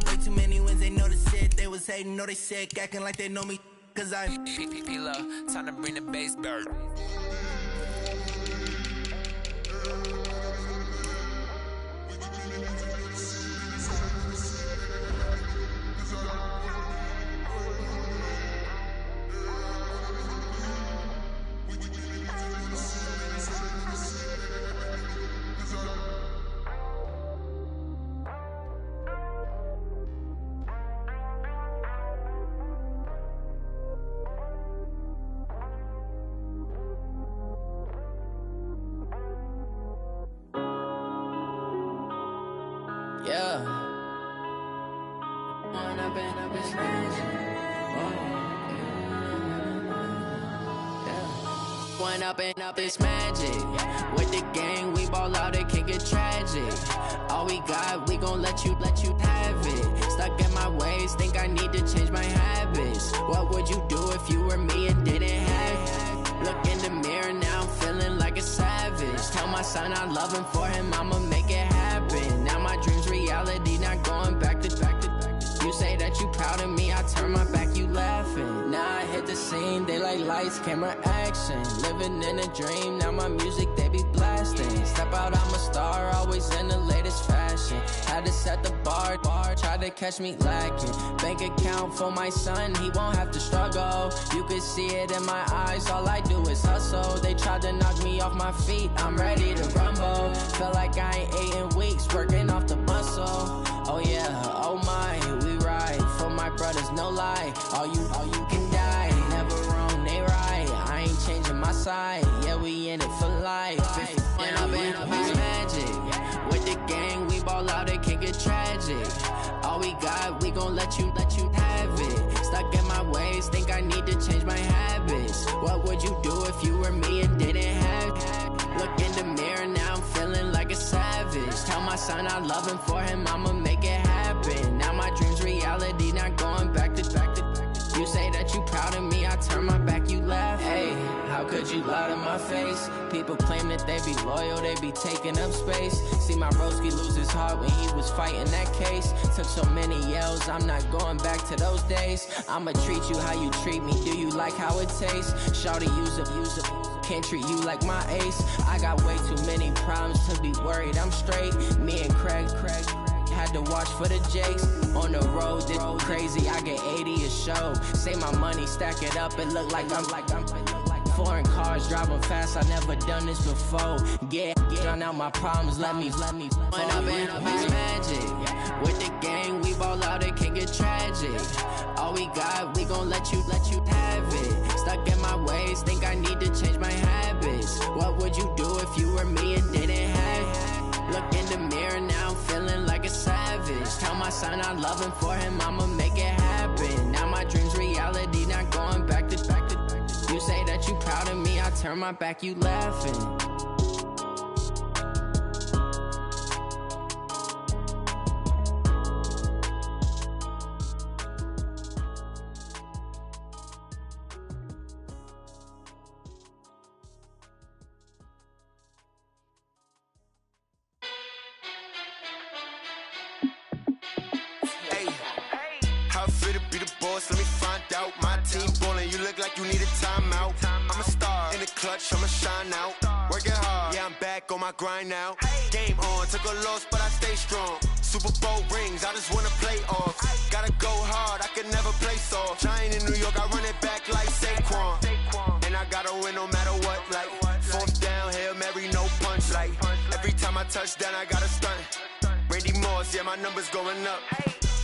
Way too many wins, they know the shit. They was hating, know they sick, acting like they know me. Cause I'm P-P-P-Love, time to bring the bass bird. yeah. One up and up, it's magic. With the gang, we ball out, it can get tragic. All we got, we gon' let you have it. Stuck in my ways, think I need to change my habits. What would you do if you were me and didn't have it? Look in the mirror, now I'm feeling like a savage. Tell my son I love him, for him I'ma make it happen. Now my dream's reality, not going back to. You say that you proud of me, I turn my back, you laughing. Now I hit the scene, they like lights, camera, action. Living in a dream, now my music, they be blasting. Step out, I'm a star, always in the latest fashion. Had to set the bar, try to catch me lacking. Bank account for my son, he won't have to struggle. You can see it in my eyes, all I do is hustle. They tried to knock me off my feet, I'm ready to rumble. Feel like I ain't ate in weeks, working off the muscle. Oh yeah, oh my, we ride for my brothers, no lie. All you can die, never wrong, they right. I ain't changing my side, yeah, we in it for life. When up and up is magic. With the gang, we ball out, it can get tragic. All we got, we gon' let you have it. Stuck in my ways, think I need to change my habits. What would you do if you were me and didn't have it? Look in the mirror, now I'm feeling like a savage. Tell my son I love him, for him I'ma make it happen. Now my dream's reality, not going back to. You say that you proud of me, I turn my back, you laugh. Hey, how could you lie to my face? People claim that they be loyal, they be taking up space. See my broski lose his heart when he was fighting that case. Took so many yells, I'm not going back to those days. I'ma treat you how you treat me, do you like how it tastes? Shawty, use up, can't treat you like my ace. I got way too many problems to be worried, I'm straight. Me and Craig had to watch for the Jakes. On the road, this crazy, I get 80 a show. Say my money, stack it up, it look like I'm Foreign cars, driving fast, I never done this before. Drown out my problems, let me. When I've been magic. With the gang, we ball out, it can get tragic. All we got, we gon' let you have it. Stuck in my ways, think I need to change my habits. What would you do if you were me and didn't have it? Look in the mirror, now I'm feeling like a savage. Tell my son I love him, for him I'ma make it happen. Now my dream's reality, not going back to. You say that you proud of me, I turn my back, you laughing. I'ma shine out, working hard, yeah I'm back on my grind now. Game on, took a loss but I stay strong. Super Bowl rings, I just wanna play off. Gotta go hard, I can never play soft. Giant in New York, I run it back like Saquon. And I gotta win no matter what, like fourth down, Hail Mary, no punch. Like every time I touch down, I gotta stunt. Randy Moss, yeah my numbers going up.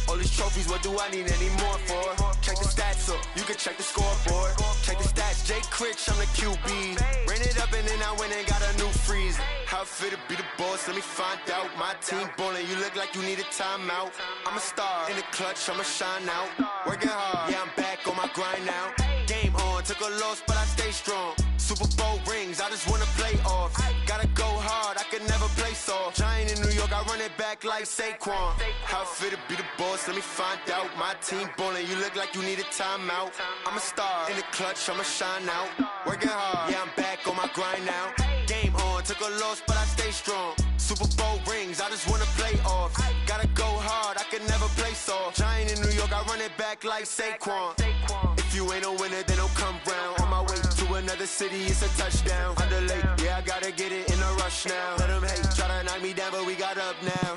All these trophies, what do I need any more for? Check the stats up, you can check the scoreboard. Check the stats, Jake Critch, I'm the QB. Ran it up and then I went and got a new freeze. How it feel to be the boss, let me find out. My team ballin', you look like you need a timeout. I'm a star, in the clutch, I'ma shine out. Working hard, yeah I'm back on my grind now. Game on, took a loss but I stay strong. Super Bowl rings, I just wanna play off. Gotta go hard, I can never play soft. Giant in New York, I run it back like Saquon. How it feel to be the boss, let me find out. My team ballin', you look like you need a timeout. I'm a star, in the clutch, I'ma shine out. Working hard, yeah I'm back on my grind now. Game on, took a loss but I stay strong. Super Bowl rings, I just wanna play off. Gotta go hard, I can never play soft. Giant in New York, I run it back like Saquon. If you ain't a winner, then don't come round. On my way to another city, it's a touchdown. Underlay, yeah, I gotta get it in a rush now. Let them hate, try to knock me down, but we got up now.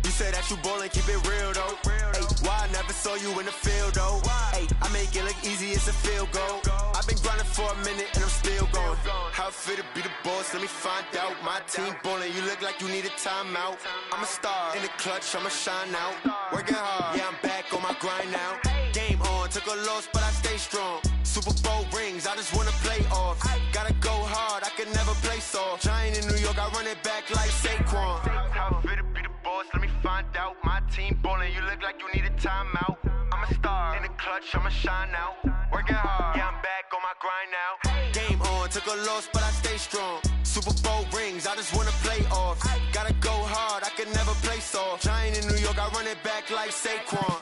You say that you ballin', keep it real though. Hey, why I never saw you in the field though? Hey, I make it look easy, it's a field goal. I've been grinding for a minute and I'm still going. How it feel to be the boss, let me find out. My team ballin', you look like you need a timeout. I'm a star, in the clutch, I'ma shine out. Working hard, yeah I'm back on my grind now. Game on, took a loss but I stay strong. Super Bowl rings, I just wanna play off. Gotta go hard, I can never play soft. Giant in New York, I run it back like Saquon. How it feel to be the boss, let me find out. My team ballin', you look like you need a timeout. I'm a star, in the clutch, I'ma shine out. Working hard, yeah I'm back on my grind now. Game on, took a loss but I stay strong. Super Bowl rings, I just wanna play off. Gotta go hard, I can never play soft. Giant in New York, I run it back like Saquon.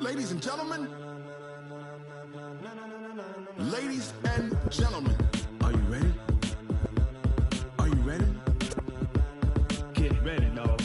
Ladies and gentlemen, ladies and gentlemen, are you ready? Are you ready? Get ready, dog.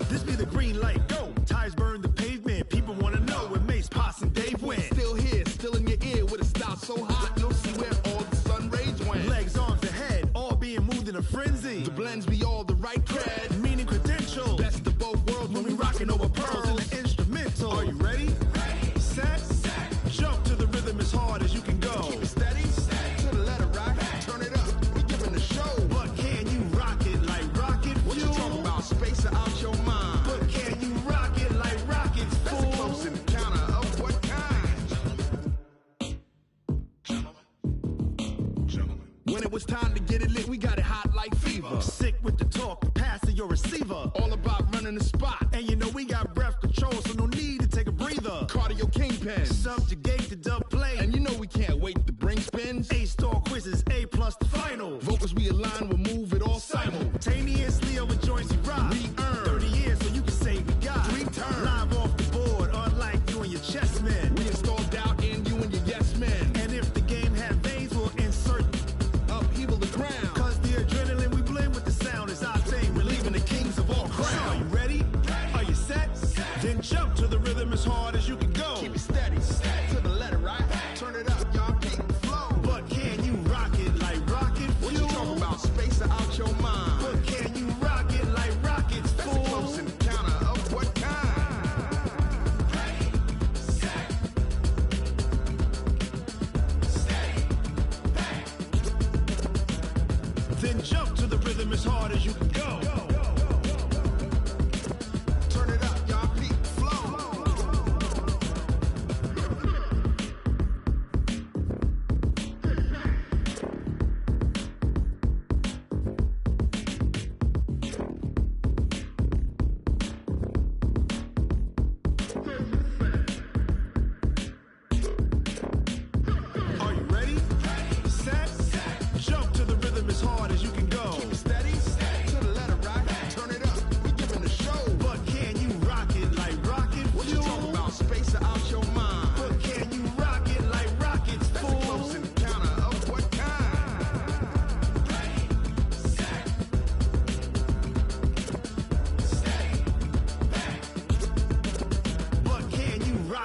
This be the green light, go. Tires burn the pavement. People wanna know where Mace, Pops, and Dave went. Still here, still in your ear with a style so hot, you'll see where all the sun rays went. Legs, arms, and head, all being moved in a frenzy. The blends be all the right cred, meaning credentials. Best of both worlds when we rockin' over pearls in the instrumental. Are you ready? Set. Jump to the rhythm as hard as you can go. Keep it steady. To the letter rock. Turn it up. We giving the show. But can you rock it like rocket fuel? What you talking about? Space out your mind. But can you rock it like rockets, fool? That's a close encounter of what kind? When it was time to get it lit, we got it hot like fever. Sick with the talk, passing your receiver. All about running the spot. And you know we got breath control, so no need to take a breather. Cardio kingpin, subjugate the dub play. And you know we can't wait to bring spins. A-star quizzes, A+ the final. Vocals we align, we'll move it all simultaneously over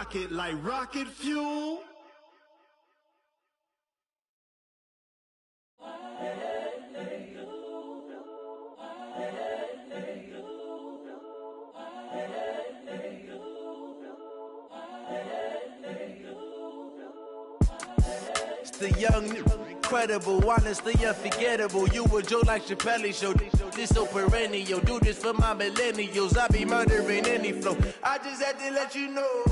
pocket like rocket fuel. It's the young, incredible, honestly unforgettable. You a Joe like Chappelle show. This so perennial. Do this for my millennials. I be murdering any flow. I just had to let you know.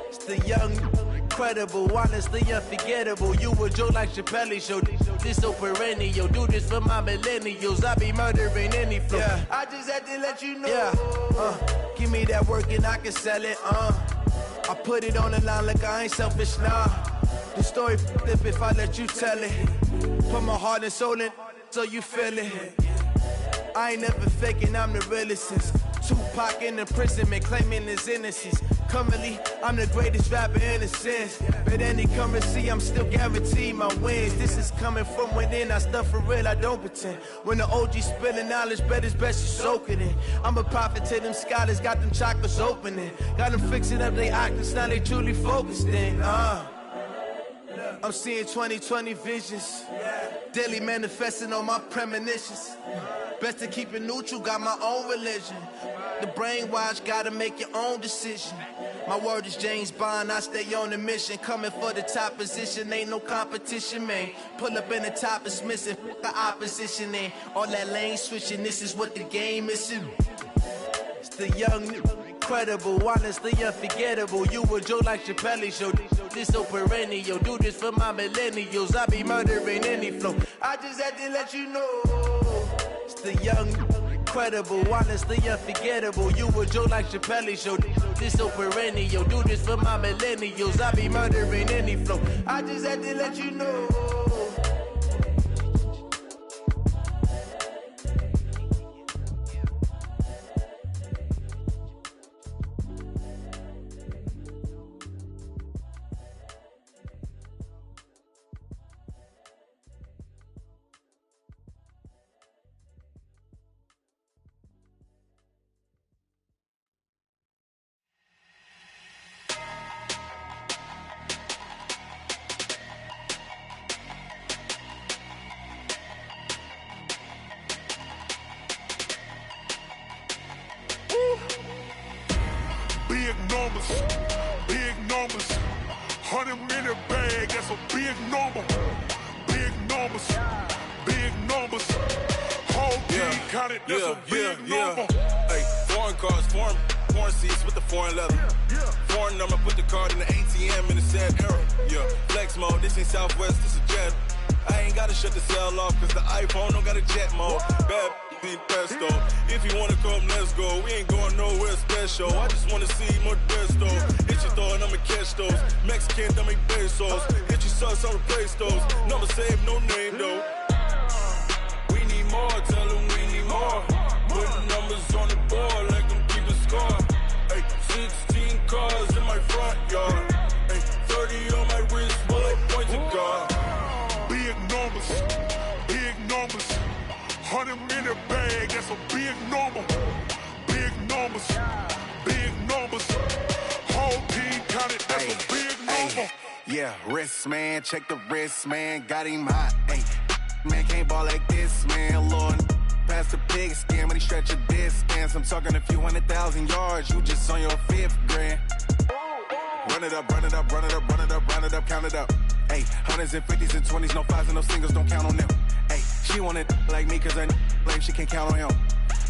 It's the young, incredible, honestly unforgettable. You a Joe like Chappelle show. This so perennial. Do this for my millennials. I be murdering any flow. Yeah. I just had to let you know. Yeah. Give me that work and I can sell it. I put it on the line like I ain't selfish, nah. The story flip if I let you tell it. Put my heart and soul in so you feel it. I ain't never faking, I'm the realest since Tupac in imprisonment, claiming his innocence. Currently, I'm the greatest rapper in a sense. But any currency, I'm still guaranteed my wins. This is coming from within, I stuff for real, I don't pretend. When the OG spilling knowledge, bet it's best you soak it in. I'm a prophet to them scholars, got them chakras opening. Got them fixing up they octaves, now they truly focused in. I'm seeing 2020 visions. Daily manifesting on my premonitions. Best to keep it neutral, got my own religion. The brainwash, gotta make your own decision. My word is James Bond, I stay on the mission. Coming for the top position, ain't no competition, man. Pull up in the top, it's missing, the opposition in. All that lane switching, this is what the game is. It's the young, incredible, honestly unforgettable. You a Joe like Chappelle show. This so perennial. Do this for my millennials. I be murdering any flow. I just had to let you know. It's the young, incredible, honestly unforgettable. You a Joe like Chappelle show. This so perennial. Do this for my millennials. I be murdering any flow. I just had to let you know. Big numbers, 100-minute bag, that's a big number. Big numbers, whole team counted, that's a big number. Hey, foreign cars, foreign seats with the foreign leather. Foreign number, put the card in the ATM in the sad era. Yeah, flex mode, this ain't Southwest, this is jet. I ain't gotta shut the cell off, cause the iPhone don't got a jet mode. Bad need pesto. If you wanna come, let's go. We ain't going nowhere special. I just wanna see more pesto. Hit your throw and I'ma catch those. Mexican, don't make pesos. Hit your sauce, I'll replace those. Number save, no name though. We need more, tell them we need more. Putting numbers on the board like them keep a score. Hey, 16 cars in my front yard. Hey, 30 on my wrist, bullet points of God. Big numbers, 100-minute bag, that's a big number. Big numbers, whole team counted, that's a big number. Yeah, wrist man, check the wrist man, got him hot. Ay, man can't ball like this, man. Lord, past the pig skin when he stretch a distance. I'm talking a few 100,000 yards, you just on your 5th grand. Run it up, count it up. Ay, hundreds and 50s and 20s, no 5s and no singles, don't count on them. Ay, she want it like me cause her blame, she can't count on him.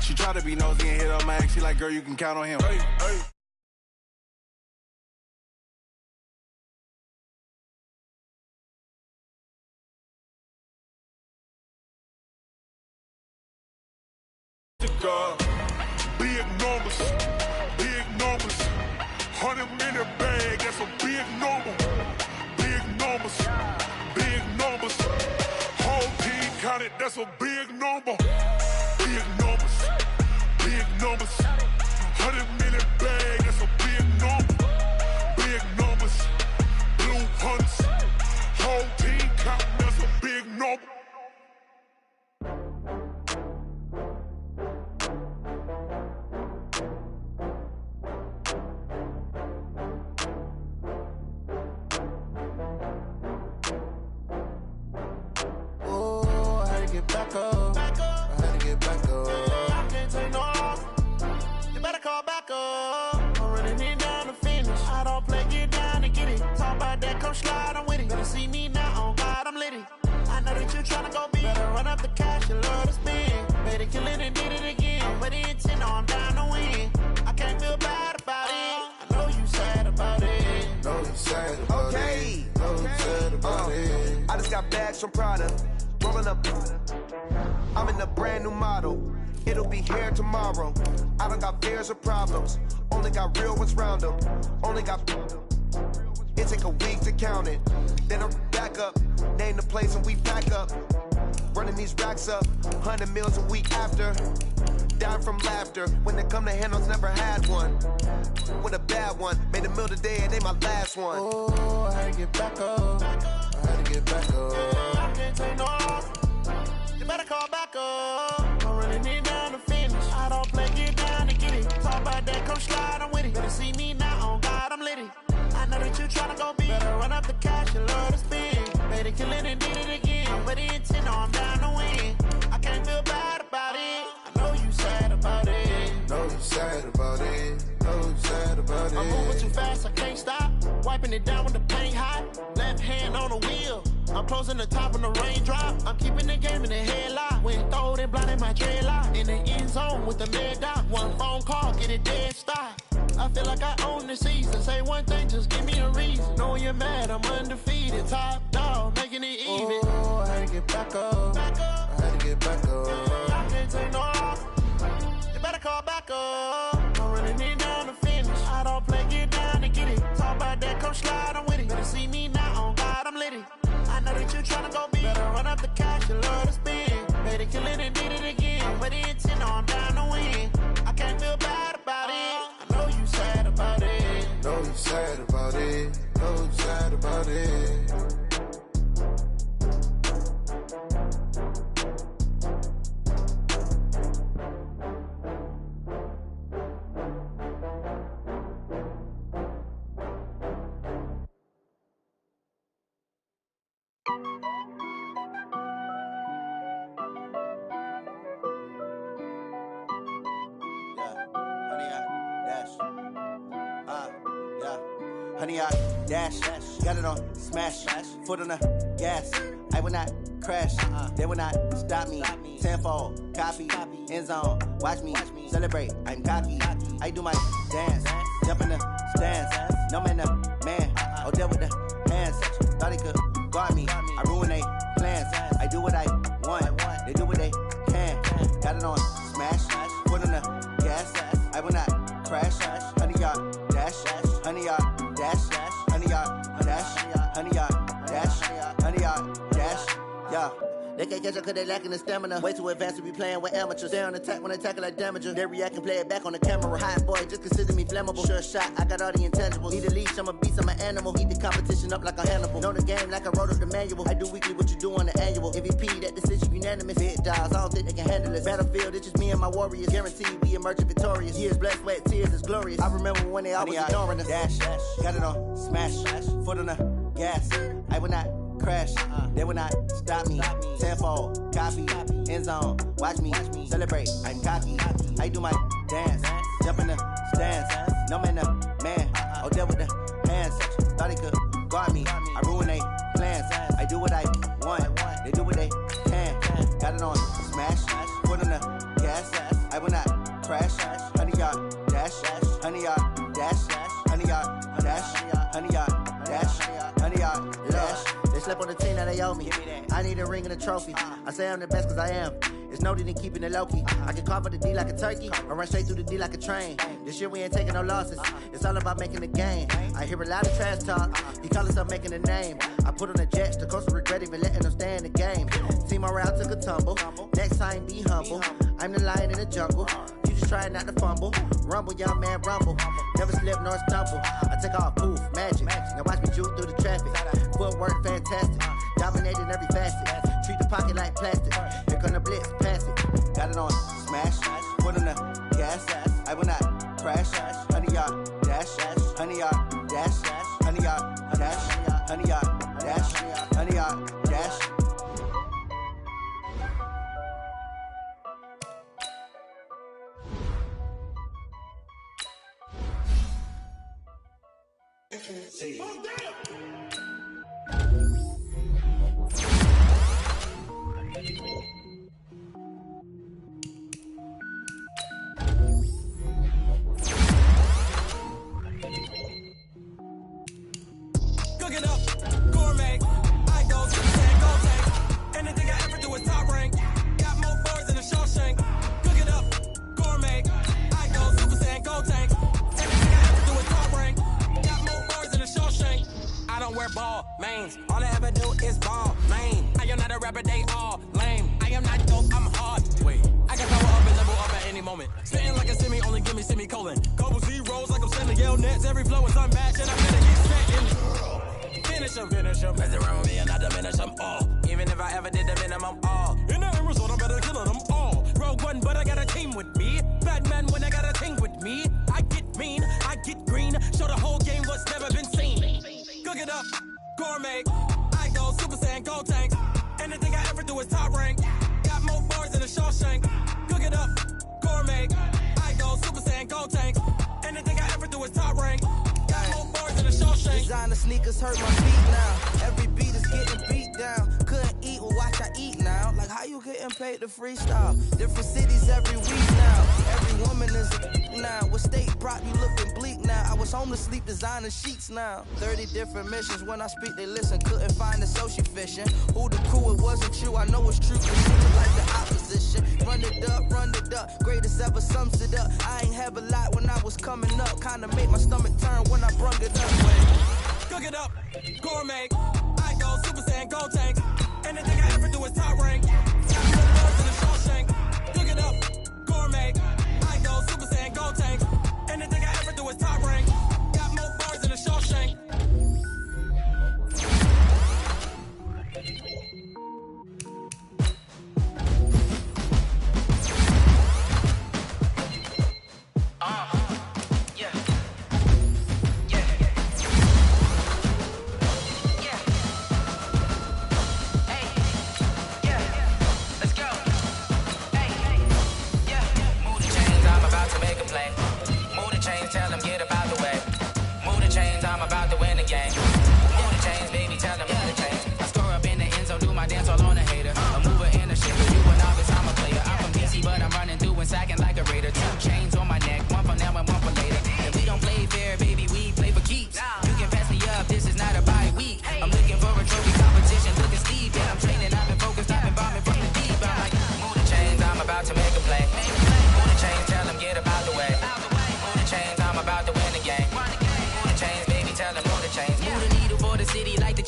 She try to be nosy and hit up my ex, she like, girl, you can count on him. Hey. Big numbers, 100-minute bag, that's a big number. Big numbers, whole team counted, that's a big number. Big numbers, 100-minute bag, that's a big number. Big numbers, blue hunts, whole team counting, that's a big number. back up. I had to get back up. I can't take no loss. You better call back up. I'm running it down to finish. I don't play, get down and get it. Talk about that, come slide, I'm with it. Better see me now, on God, I'm litty. I know that you tryna go big. Better run up the cash, you love to spend. Better kill it and did it again. But the intent, I'm down to win. I can't feel bad about it. I know you sad about it. Know you sad about it. Know you sad about it. I just got bags from Prada. Rolling up. I'm in a brand new model. It'll be here tomorrow. I don't got fears or problems. Only got real ones round them. Only got. It take a week to count it. Then I'm back up. Name the place and we pack up. Running these racks up. 100 meals a week after. Dying from laughter. When it come to handles, never had one. With a bad one. Made a meal today and they my last one. Oh, I had to get back up. I had to get back up. I can't take no loss. You better call back up. I'm running it down to finish. I don't play, get down to get it. Talk about that, come slide, I'm with it. Better see me now, on God, I'm litty. I know that you tryna go big. Better run up the cash, you love to spend. Better kill it and did it again. But the intent, I'm down to win. I can't feel bad about it. I know you sad about it. Know you sad about it. Know you sad about it. I'm moving too fast, I can't stop. Wiping it down with the paint hot. Left hand on the wheel. I'm closing the top of the raindrop. I'm keeping the game in the headlock. When throwed and blinded my dreadlock. In the end zone with the mad dot. One phone call, get it dead stop. I feel like I own the season. Say one thing, just give me a reason. Knowing you're mad, I'm undefeated. Top dog, making it even. Oh, I had to get back up. I had to get back up. I can't take no loss. You better call back up. I'm running it down to finish. I don't play, get down and get it. Talk about that, come slide, I'm with it. Better see me now, on God, I'm litty. I know that you tryna go big. Better run up the cash, you love to spend. Better kill it and did it again. But the intent, I'm down to win. I can't feel bad about it. I know you sad about it. Know you sad about it. Know you sad about it. Honey, I dash, got it on smash, foot on the gas. I will not crash, they will not stop me. Tenfold, copy, end zone, watch me celebrate. I'm cocky, I do my dance, jump in the stands. No man, the man, oh deal with the hands. Thought he could guard me, I ruin they plans. I do what I want, they do what they can. Got it on smash, foot on the gas. I will not crash, honey, y'all dash, honey, y'all dash, honey, y'all dash, honey, y'all dash, honey, y'all dash, yeah. They can't catch up cause they lacking the stamina. Way too advanced to be playing with amateurs. Stay on attack when they tackle like damager. They react and play it back on the camera. Hot boy, just consider me flammable. Sure shot, I got all the intangibles. Need a leash, I'm a beast, I'm an animal. Eat the competition up like a Hannibal. Know the game like I wrote up the manual. I do weekly what you do on the annual. MVP, that decision unanimous. Big dials, I don't think they can handle this. Battlefield, it's just me and my warriors. Guaranteed we emerge victorious. Years, blood, sweat, tears, it's glorious. I remember when they always ignoring us. Dash, got it on smash, foot on the gas. I will not crash, they will not stop me. Tenfold, copy, end zone, watch me celebrate. I'm cocky, I do my dance, jump in the stands. No man, the man, oh deal with the hands. Thought he could guard me, I ruin they plans. I do what I want, they do what they can. Got it on smash, foot on the gas. I will not crash, honey, y'all dash, honey, y'all dash, honey, y'all dash, honey, y'all dash, honey, y'all dash. They slept on the team that they owe me. I need a ring and a trophy. I say I'm the best cause I am. It's no need in keeping it low key. I can carve up the D like a turkey or run straight through the D like a train. This year we ain't taking no losses. It's all about making the game. I hear a lot of trash talk. He call himself making a name. I put on the Jets. The coach will regret even letting them stay in the game. Team morale took a tumble. Next time be humble. I'm the lion in the jungle. You just try not to fumble. Rumble, young man, rumble. Never slip nor stumble. I take off, poof, magic. Now watch me juke through the traffic. Footwork fantastic. Dominating every facet. Treat the pocket like plastic. Here come the blitz, pass it. Got it on smash. Foot on the gas. I will not crash. Honey, y'all dash. Honey, y'all dash. Honey, y'all dash. Honey, y'all dash. Honey, y'all dash. Cook it up, gourmet. I go Super Saiyan, go tank. Anything I ever do is top rank. Got more bars than a Shawshank. Cook it up, gourmet. I go Super Saiyan, go tank. Anything I ever do is top rank. Got more bars than a Shawshank. I don't wear ball mains. All I ever do is ball lane. I am not a rapper, they all lame. I am not dope, I'm hard. Wait, I can power up and level up at any moment. Spitting like a semi, only give me semicolon. Couple zeros like I'm sending yell nets. Every flow is unmatched and I'm gonna get set in. Finish them, mess around with me and I diminish them all. Even if I ever did the minimum, all. In the end result, I'm better killing them all. Rogue One, but I got a team with me. Batman when I got a team with me. I get mean, I get green. Show the whole game what's never been seen. Cook it up, gourmet. I go Super Saiyan, go tank. Anything I ever do is top rank. Got more bars than a Shawshank. Cook it up, gourmet. I go Super Saiyan, go tank. Anything I ever do is top rank. Got more bars than a Shawshank. Designer sneakers hurt my feet now. Every beat is getting beat down. Couldn't eat, well watch I eat now. Like how you getting paid to freestyle? Different cities every week now. Every woman is a now. With state prop, you looking bleak now. I was home to sleep, designer sheets now. 30 different missions. When I speak, they listen. Couldn't find it, so she fishing. Who the crew? It wasn't you. I know it's true. Cause you look like the opposition. Run it up. Greatest ever sums it up. I ain't have a lot when I was coming up. Kinda made my stomach turn when I brung it up. Cook it up, gourmet. I go Super Saiyan, go tank. Anything I ever do is top rank. Got more bars than a Shawshank. Cook it up, gourmet. I go Super Saiyan, go tank. Anything I ever do is top rank. Got more bars than a Shawshank.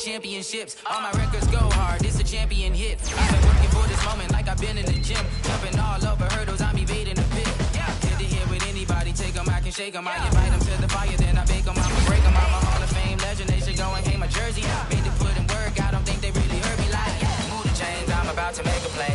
Championships, all my records go hard, it's a champion hit. I've been working for this moment like I've been in the gym. Jumping all over hurdles, I'm evading the pit. Hit the hit with anybody, take them, I can shake them. I invite them to the fire, then I bake them, I'ma break them. I'm a Hall of Fame legend, they should go and hang my jersey. Made to put in work, I don't think they really heard me like, move the chains, I'm about to make a play.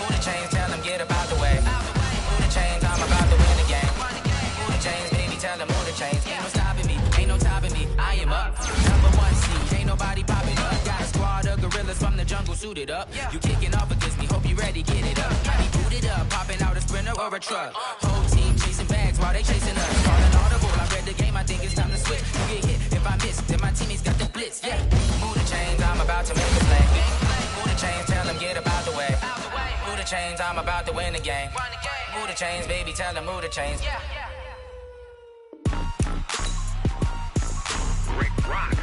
Move the chains, tell them get about the way. Move the chains, I'm about to win the game. Move the chains, baby, tell them move the chains. Ain't no stopping me, ain't no topping me, I am up. Number one seed, ain't nobody popping up. Got a squad of gorillas from the jungle suited up. You kicking off against me, hope you ready, get it up. I be booted up, popping out a Sprinter or a truck. Whole team chasing bags while they chasing us. Calling audible, I read the game, I think it's time to switch. You get hit, if I miss, then my teammates got the blitz. Yeah, move the chains, I'm about to make a play. Move the chains, tell them get about the way. Move the chains, I'm about to win the game. Move the chains, baby, tell them move the chains. Rick Rock.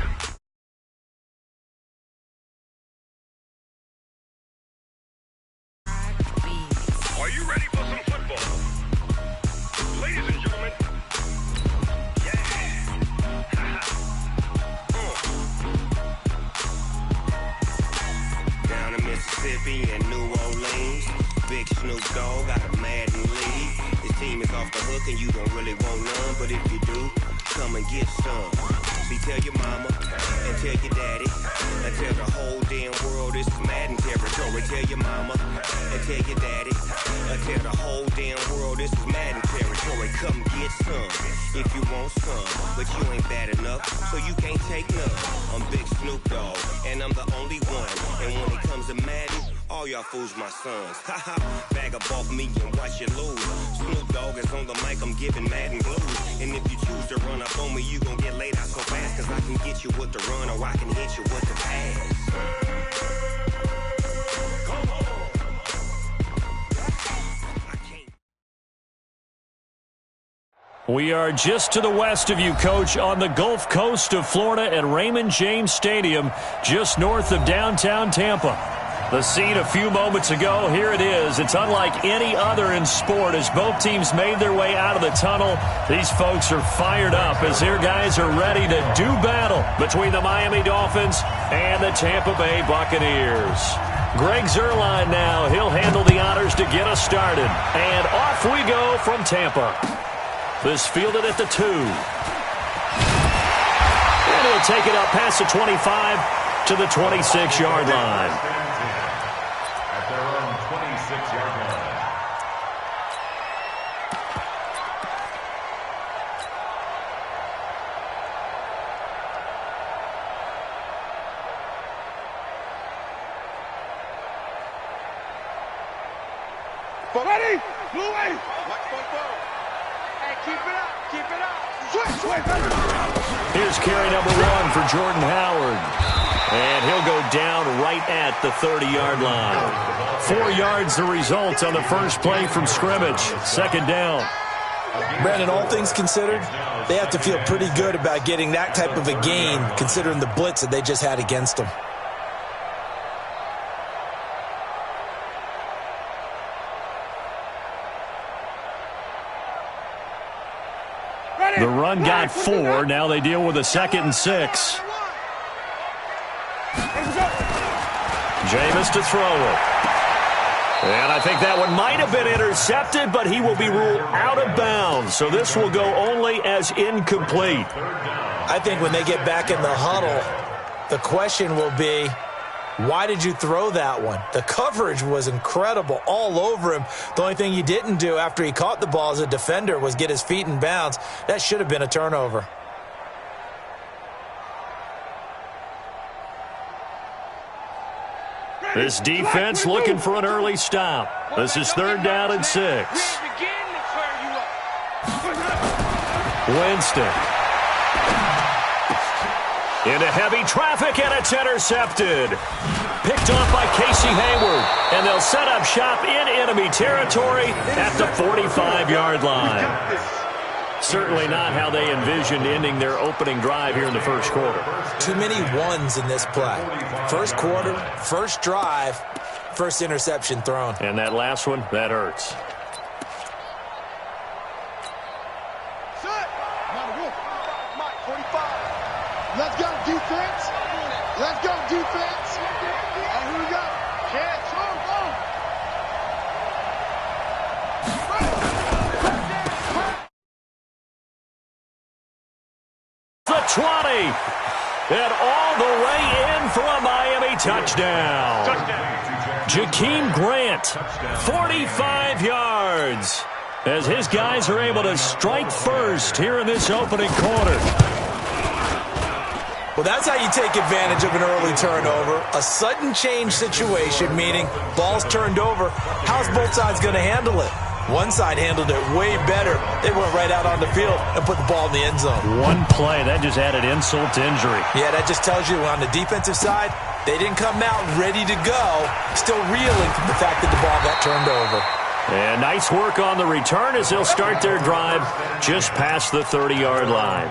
Are you ready for some football? Ladies and gentlemen, Down in Mississippi and New Orleans, Big Snoop Dogg got a Madden league. His team is off the hook and you don't really want none, but if you do, come and get some. See, tell your mama and tell your daddy and tell the whole damn world this is Madden territory. Tell your mama and tell your daddy and tell the whole damn world this is Madden territory. Come get some if you want some, but you ain't bad enough, so you can't take none. I'm Big Snoop Dogg, and I'm the only one. And when it comes to Madden, all y'all fools my sons. Haha, bag up off me and watch you lose. Snoop Dogg is on the mic, I'm giving Madden blues. And if you choose to run up on me, you gon' get laid out so fast. Cause I can get you with the run or I can hit you with the pass. We are just to the west of you, Coach, on the Gulf Coast of Florida at Raymond James Stadium, just north of downtown Tampa. The scene a few moments ago, here it is. It's unlike any other in sport as both teams made their way out of the tunnel. These folks are fired up as their guys are ready to do battle between the Miami Dolphins and the Tampa Bay Buccaneers. Greg Zuerlein now. He'll handle the honors to get us started. And off we go from Tampa. This fielded at the 2. And he'll take it up past the 25 to the 26-yard line. At their own 26-yard line. Ready? Blue way. Watch for the Hey, keep it up. Keep it up. Switch. Here's carry number 1 for Jordan Howard. And he'll go down right at the 30-yard line. 4 yards the result on the first play from scrimmage. Second down. Brandon, all things considered, they have to feel pretty good about getting that type of a gain considering the blitz that they just had against them. The run got 4. Now they deal with a 2nd and 6. Jameis to throw it. And I think that one might have been intercepted, but he will be ruled out of bounds. So this will go only as incomplete. I think when they get back in the huddle, the question will be, why did you throw that one? The coverage was incredible all over him. The only thing he didn't do after he caught the ball as a defender was get his feet in bounds. That should have been a turnover. This defense looking for an early stop. This is 3rd down and 6. Winston. Into heavy traffic, and it's intercepted. Picked off by Casey Hayward, and they'll set up shop in enemy territory at the 45-yard line. Certainly not how they envisioned ending their opening drive here in the first quarter. Too many ones in this play. First quarter, first drive, first interception thrown. And that last one, that hurts. Let's go, defense. Let's go, defense. Oh, here we go. Catch. The 20. And all the way in for a Miami touchdown. Jakeem Grant, 45 yards. As his guys are able to strike first here in this opening quarter. Well, that's how you take advantage of an early turnover. A sudden change situation, meaning ball's turned over. How's both sides going to handle it? One side handled it way better. They went right out on the field and put the ball in the end zone. One play, that just added insult to injury. Yeah, that just tells you on the defensive side, they didn't come out ready to go, still reeling from the fact that the ball got turned over. And nice work on the return as they'll start their drive just past the 30-yard line.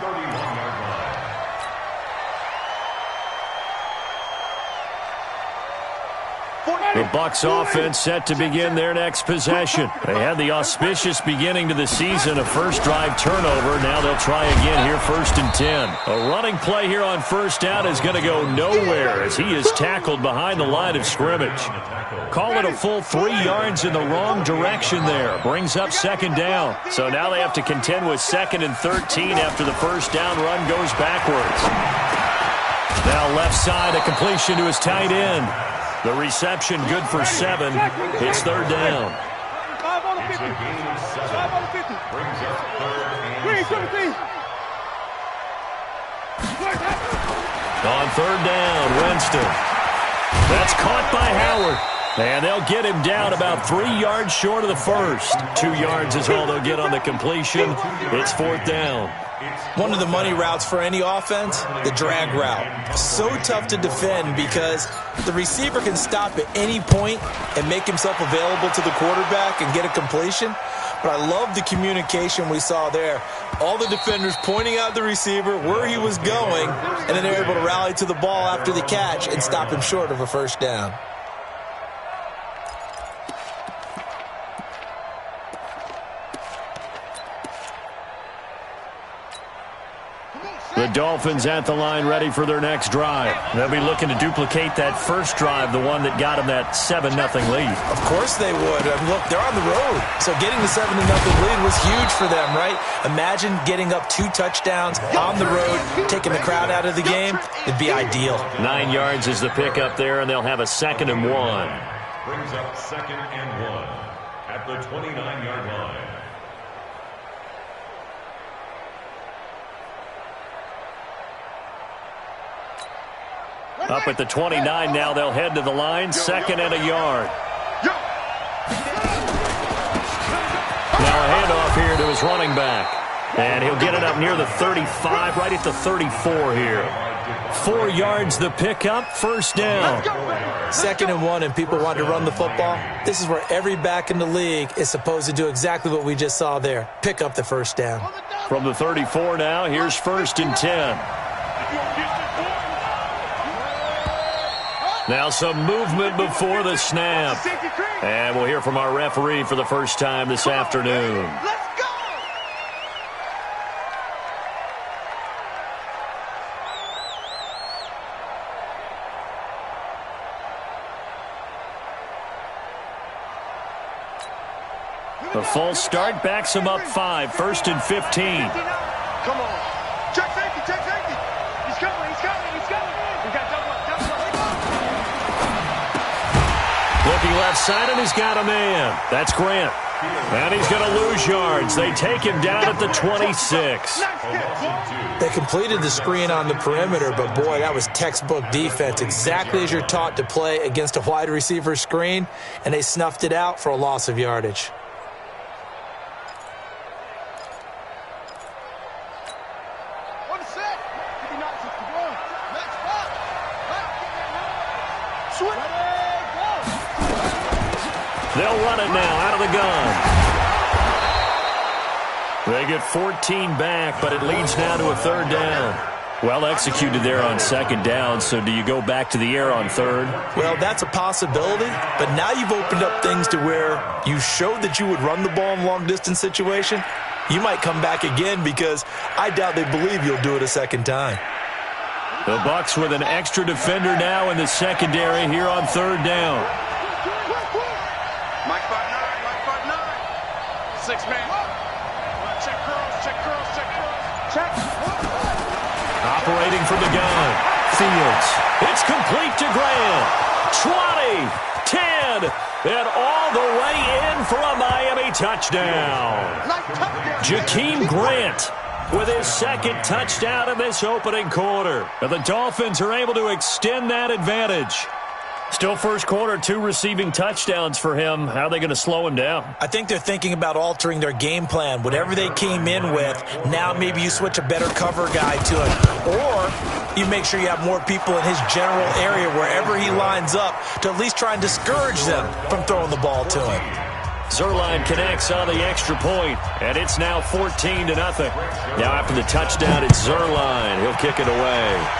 The Bucs offense set to begin their next possession. They had the auspicious beginning to the season, a first drive turnover. Now they'll try again here, 1st and 10. A running play here on 1st down is going to go nowhere as he is tackled behind the line of scrimmage. Call it a full 3 yards in the wrong direction there. Brings up 2nd down. So now they have to contend with 2nd and 13 after the first down run goes backwards. Now left side, a completion to his tight end. The reception good for 7. It's 3rd down. 5 on the 50. 5 on the 50. Brings up 3rd and 17. On 3rd down, Winston. That's caught by Howard. And they'll get him down about 3 yards short of the first. 2 yards is all they'll get on the completion. It's 4th down. One of the money routes for any offense, the drag route. So tough to defend because the receiver can stop at any point and make himself available to the quarterback and get a completion. But I love the communication we saw there. All the defenders pointing out the receiver, where he was going, and then they're able to rally to the ball after the catch and stop him short of a first down. The Dolphins at the line ready for their next drive. They'll be looking to duplicate that first drive, the one that got them that 7-0 lead. Of course they would. Look, they're on the road. So getting the 7-0 lead was huge for them, right? Imagine getting up 2 touchdowns on the road, taking the crowd out of the game. It'd be ideal. 9 yards is the pickup there, and they'll have a 2nd and 1. Brings up 2nd and 1 at the 29-yard line. Up at the 29 now, they'll head to the line. 2nd and a yard. Now a handoff here to his running back. And he'll get it up near the 35, right at the 34 here. 4 yards the pickup, 1st down. 2nd and 1, and people want to run the football. This is where every back in the league is supposed to do exactly what we just saw there. Pick up the 1st down. From the 34 now, here's 1st and 10. Now some movement before the snap. And we'll hear from our referee for the first time this afternoon. The false start backs him up 5, 1st and 15. Come on. Check safety, check safety. He's coming, he's coming, he's coming. We got double up, double up. Looking left side, and he's got a man. That's Grant. And he's going to lose yards. They take him down at the 26. They completed the screen on the perimeter, but boy, that was textbook defense. Exactly as you're taught to play against a wide receiver screen, and they snuffed it out for a loss of yardage. They'll run it now out of the gun. They get 14 back, but it leads now to a 3rd down. Well executed there on 2nd down, so do you go back to the air on 3rd? Well, that's a possibility, but now you've opened up things to where you showed that you would run the ball in long-distance situation. You might come back again because I doubt they believe you'll do it a 2nd time. The Bucs with an extra defender now in the secondary here on 3rd down. Mike 5-9, Mike 5-9. 6-man. Check curls, check curls, check curls. Check. Operating from the gun. Fields. It's complete to Grant. 20, 10, and all the way in for a Miami touchdown. Jakeem Grant with his 2nd touchdown in this opening quarter. And the Dolphins are able to extend that advantage. Still first quarter, 2 receiving touchdowns for him. How are they going to slow him down? I think they're thinking about altering their game plan. Whatever they came in with, now maybe you switch a better cover guy to it. Or you make sure you have more people in his general area wherever he lines up to at least try and discourage them from throwing the ball to him. Zerline connects on the extra point, and it's now 14-0. Now after the touchdown, it's Zerline. He'll kick it away.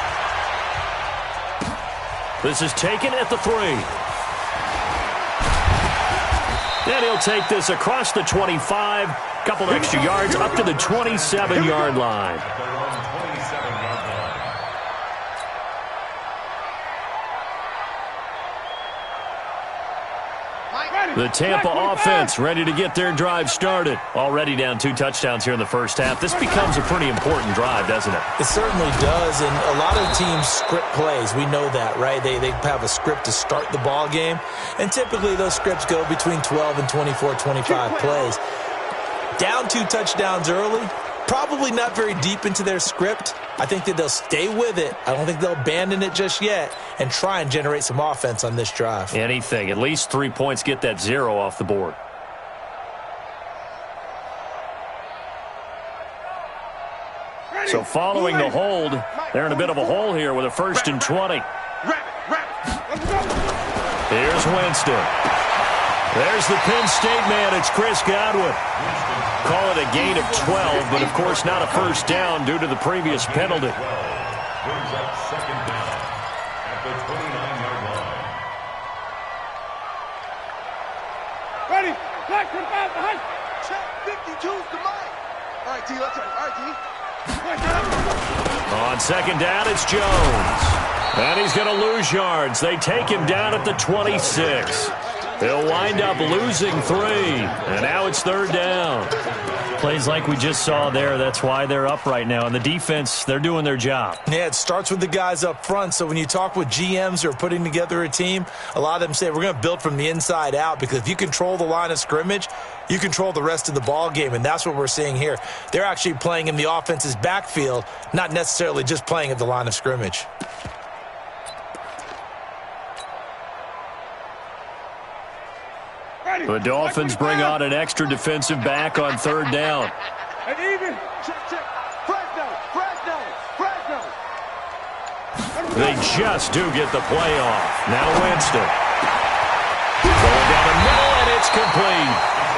This is taken at the 3. And he'll take this across the 25. Couple extra yards up to the 27-yard line. The Tampa offense ready to get their drive started. Already down 2 touchdowns here in the first half. This becomes a pretty important drive, doesn't it? It certainly does, and a lot of teams script plays. We know that, right? They have a script to start the ball game, and typically those scripts go between 12 and 24, 25 plays. Down 2 touchdowns early, probably not very deep into their script. I think that they'll stay with it. I don't think they'll abandon it just yet and try and generate some offense on this drive. Anything. At least 3 points, get that 0 off the board. So following the hold, they're in a bit of a hole here with a 1st and 20. Here's Winston. There's the Penn State man. It's Chris Godwin. Call it a gain of 12, but of course not a first down due to the previous penalty. Brings up 2nd down at the 29-yard line. Ready? Black 25 behind. Check 52's the mic. All right, T, let's go. All right, T. On 2nd down, it's Jones. And he's going to lose yards. They take him down at the 26. He'll wind up losing 3. And now it's 3rd down. Plays like we just saw there. That's why they're up right now. And the defense, they're doing their job. Yeah, it starts with the guys up front. So when you talk with GMs who are putting together a team, a lot of them say we're going to build from the inside out, because if you control the line of scrimmage, you control the rest of the ball game, and that's what we're seeing here. They're actually playing in the offense's backfield, not necessarily just playing at the line of scrimmage. The Dolphins bring on an extra defensive back on 3rd down. And even. Check, check. Fresno. They just do get the play off. Now Winston. Going down the middle, and it's complete.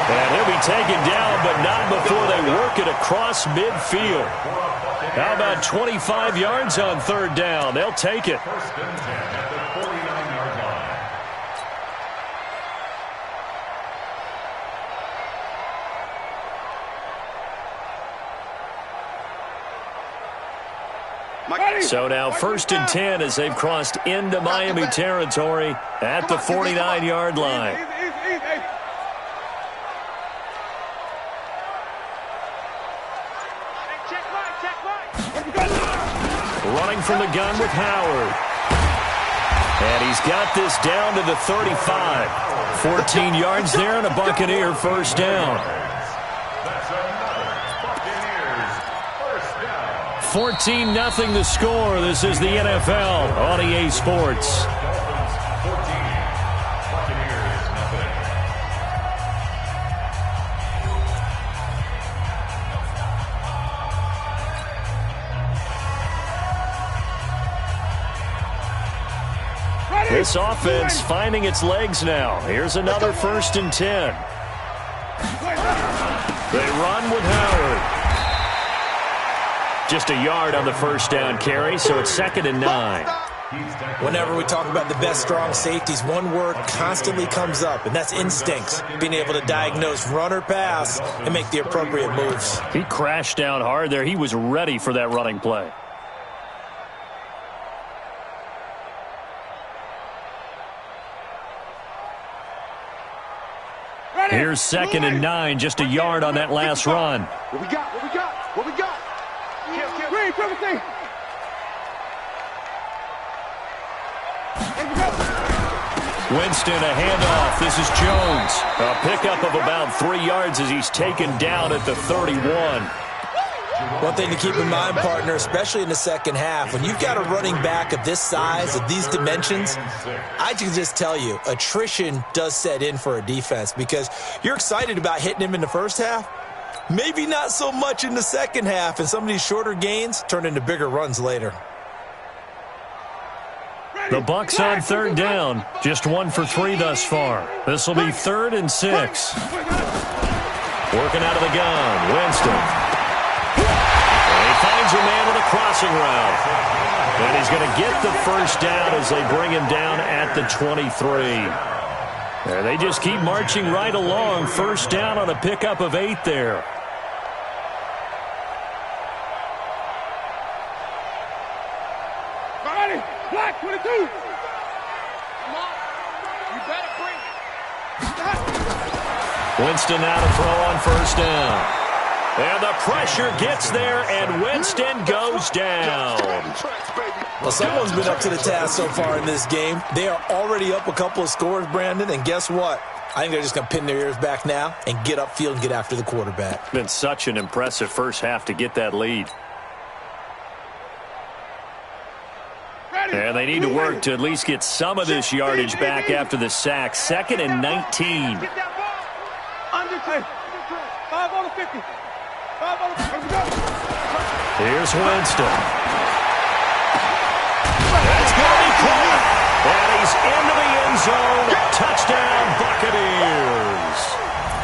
And he'll be taken down, but not before they work it across midfield. How about 25 yards on 3rd down? They'll take it. 1st and 10 at the 49-yard line. So now 1st and 10 as they've crossed into Miami territory at the 49-yard line. Running from the gun with Howard. And he's got this down to the 35. 14 yards there and a Buccaneer 1st down. 14-0 the score. This is the NFL on EA Sports. This offense finding its legs now. Here's another 1st and 10. They run with Howard. Just a yard on the 1st down carry, so it's 2nd and 9. Whenever we talk about the best strong safeties, one word constantly comes up, and that's instincts. Being able to diagnose run or pass and make the appropriate moves. He crashed down hard there. He was ready for that running play. Here's 2nd and 9, just a yard on that last run. What we got? Green, everything. Winston, a handoff. This is Jones. A pickup of about 3 yards as he's taken down at the 31. One thing to keep in mind, partner, especially in the second half, when you've got a running back of this size, of these dimensions, I can just tell you, attrition does set in for a defense, because you're excited about hitting him in the first half, maybe not so much in the second half, and some of these shorter gains turn into bigger runs later. The Bucs on 3rd down, just 1 for 3 thus far. This will be 3rd and 6. Working out of the gun, Winston. Finds a man with a crossing route. And he's going to get the 1st down as they bring him down at the 23. And they just keep marching right along. 1st down on a pickup of 8 there. Black 22. Come on. You better bring it. Winston now to throw on 1st down. And the pressure gets there, and Winston goes down. Well, someone's been up to the task so far in this game. They are already up a couple of scores, Brandon, and guess what? I think they're just going to pin their ears back now and get upfield and get after the quarterback. Been such an impressive first half to get that lead. And they need to work to at least get some of this yardage back after the sack. 2nd and 19. Here's Winston. That's going to be caught. And he's into the end zone. Touchdown, Buccaneers.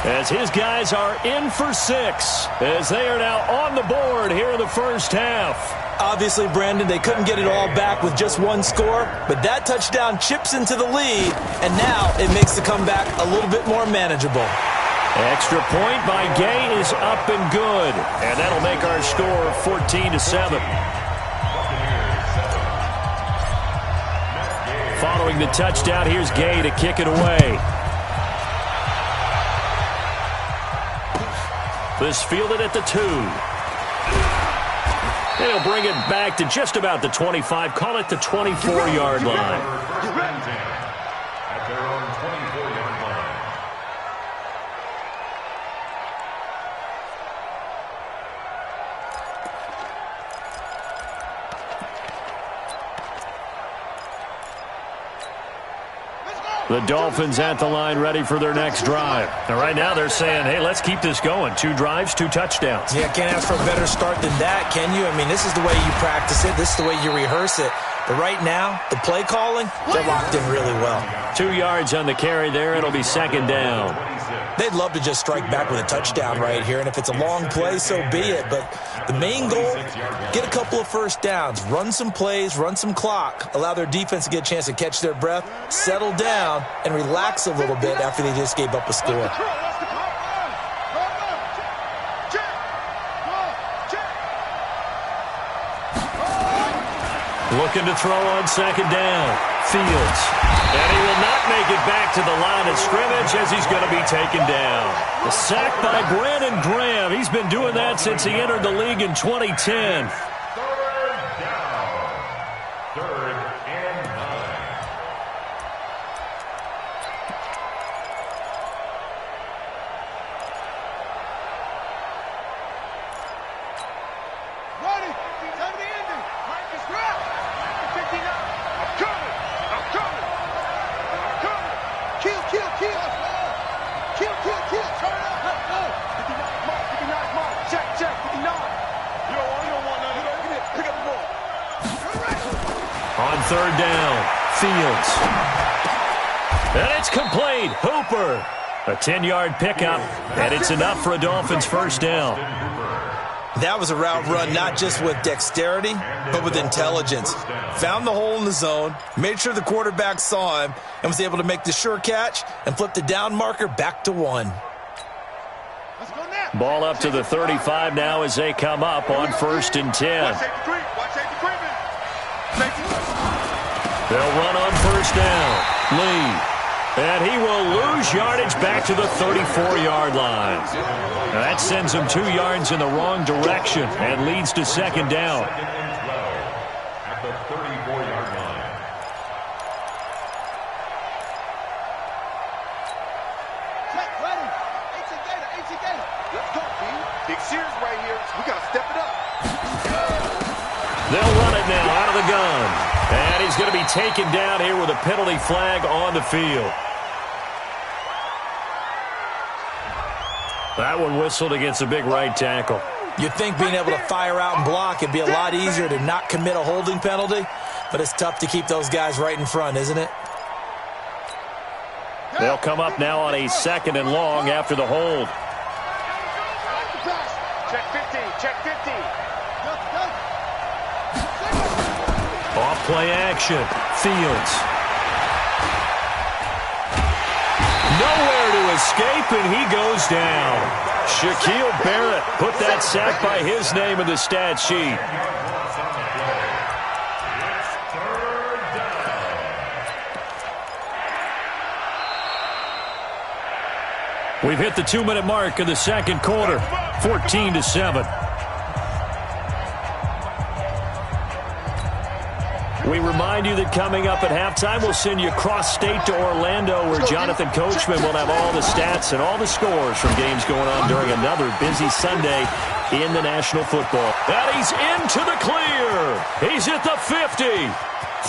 As his guys are in for 6, as they are now on the board here in the first half. Obviously, Brandon, they couldn't get it all back with just one score, but that touchdown chips into the lead, and now it makes the comeback a little bit more manageable. Extra point by Gay is up and good, and that'll make our score 14-7. Following the touchdown, here's Gay to kick it away. This fielded at the 2. They'll bring it back to just about the 25. Call it the 24-yard line. At their own 24-yard line. The Dolphins at the line ready for their next drive. And right now they're saying, hey, let's keep this going. 2 drives, 2 touchdowns. Yeah, can't ask for a better start than that, can you? I mean, this is the way you practice it. This is the way you rehearse it. But right now, the play calling, they're locked in really well. 2 yards on the carry there. It'll be 2nd down. They'd love to just strike back with a touchdown right here. And if it's a long play, so be it. But the main goal, get a couple of first downs, run some plays, run some clock, allow their defense to get a chance to catch their breath, settle down, and relax a little bit after they just gave up a score. Looking to throw on 2nd down. Fields. And he will not make it back to the line of scrimmage as he's going to be taken down. The sack by Brandon Graham. He's been doing that since he entered the league in 2010. 3rd down. 3rd and 9. Ready. Time to end it. Mike is right. 59. I'm coming. I'm coming. I'm coming. Kill, kill, kill. Kill, kill, kill. Turn up. Let's go. 59 mark. 59 mark. Check, check. 59. You don't want none of that. Pick up the ball. On 3rd down, Fields. And it's complete. Hooper. A 10-yard pickup, and it's enough for a Dolphins first down. That was a route run not just with dexterity, but with intelligence. Found the hole in the zone, made sure the quarterback saw him, and was able to make the sure catch and flip the down marker back to 1. Ball up to the 35 now as they come up on 1st and 10. They'll run on 1st down. Lee. And he will lose yardage back to the 34-yard line. Now that sends him 2 yards in the wrong direction and leads to 2nd down. 2nd and 12 at the 34-yard line. Check, ready. 18 Gator. Let's go, B. Big series right here. We got to step it up. They'll run it now out of the gun. And he's going to be taken down here with a penalty flag on the field. That one whistled against a big right tackle. You'd think being able to fire out and block it'd be a lot easier to not commit a holding penalty, but it's tough to keep those guys right in front, isn't it? They'll come up now on a 2nd and long after the hold. Check 15. Check 15. Off play action. Fields. Nowhere to escape, and he goes down. Shaquille Barrett put that sack by his name in the stat sheet. We've hit the 2-minute mark of the 2nd quarter. 14-7. We remind you that coming up at halftime, we'll send you cross-state to Orlando, where Jonathan Coachman will have all the stats and all the scores from games going on during another busy Sunday in the National Football. And he's into the clear. He's at the 50,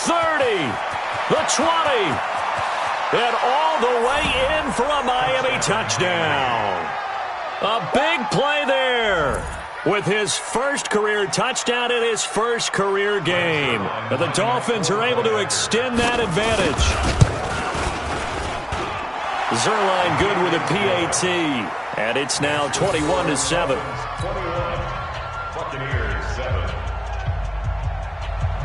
30, the 20, and all the way in for a Miami touchdown. A big play there, with his first career touchdown in his first career game. And the Dolphins are able to extend that advantage. Zerline good with a PAT, and it's now 21-7. Buccaneers 7.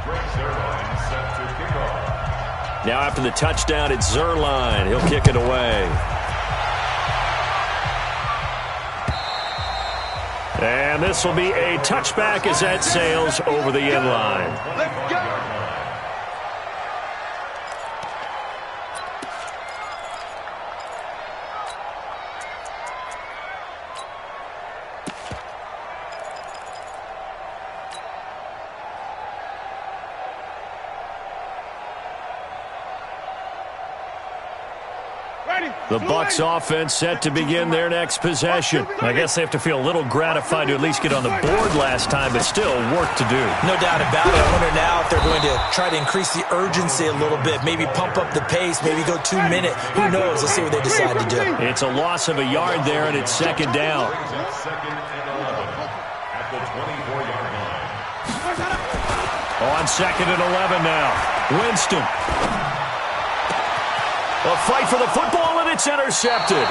Greg Zerline set to kick off. Now after the touchdown, it's Zerline. He'll kick it away. And this will be a touchback as that sails over the end line. Let's go. The Bucs offense set to begin their next possession. I guess they have to feel a little gratified to at least get on the board last time, but still work to do. No doubt about it. I wonder now if they're going to try to increase the urgency a little bit, maybe pump up the pace, maybe go 2-minute. Who knows? Let's see what they decide to do. It's a loss of a yard there, and it's second down. Second and 11 at the 24-yard line. On second and 11 now. Winston. A fight for the football, and it's intercepted.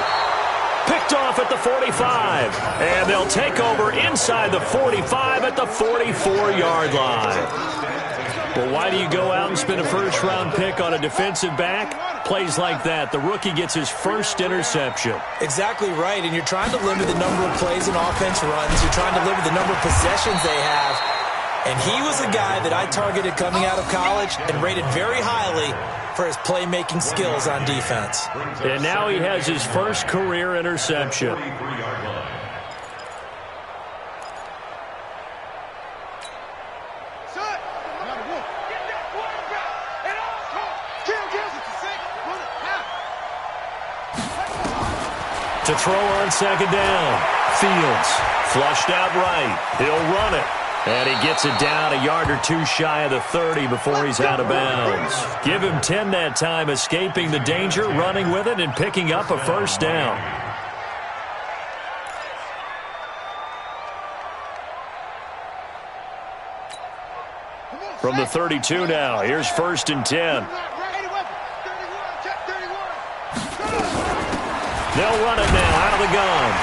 Picked off at the 45. And they'll take over inside the 45 at the 44-yard line. Well, why do you go out and spend a first-round pick on a defensive back? Plays like that. The rookie gets his first interception. Exactly right, and you're trying to limit the number of plays and offense runs. You're trying to limit the number of possessions they have. And he was a guy that I targeted coming out of college and rated very highly for his playmaking skills on defense. And now he has his first career interception. To throw on second down. Fields flushed out right. He'll run it. And he gets it down a yard or two shy of the 30 before he's out of bounds. Give him 10 that time, escaping the danger, running with it, and picking up a first down. From the 32 now, here's first and 10. They'll run it now out of the gun.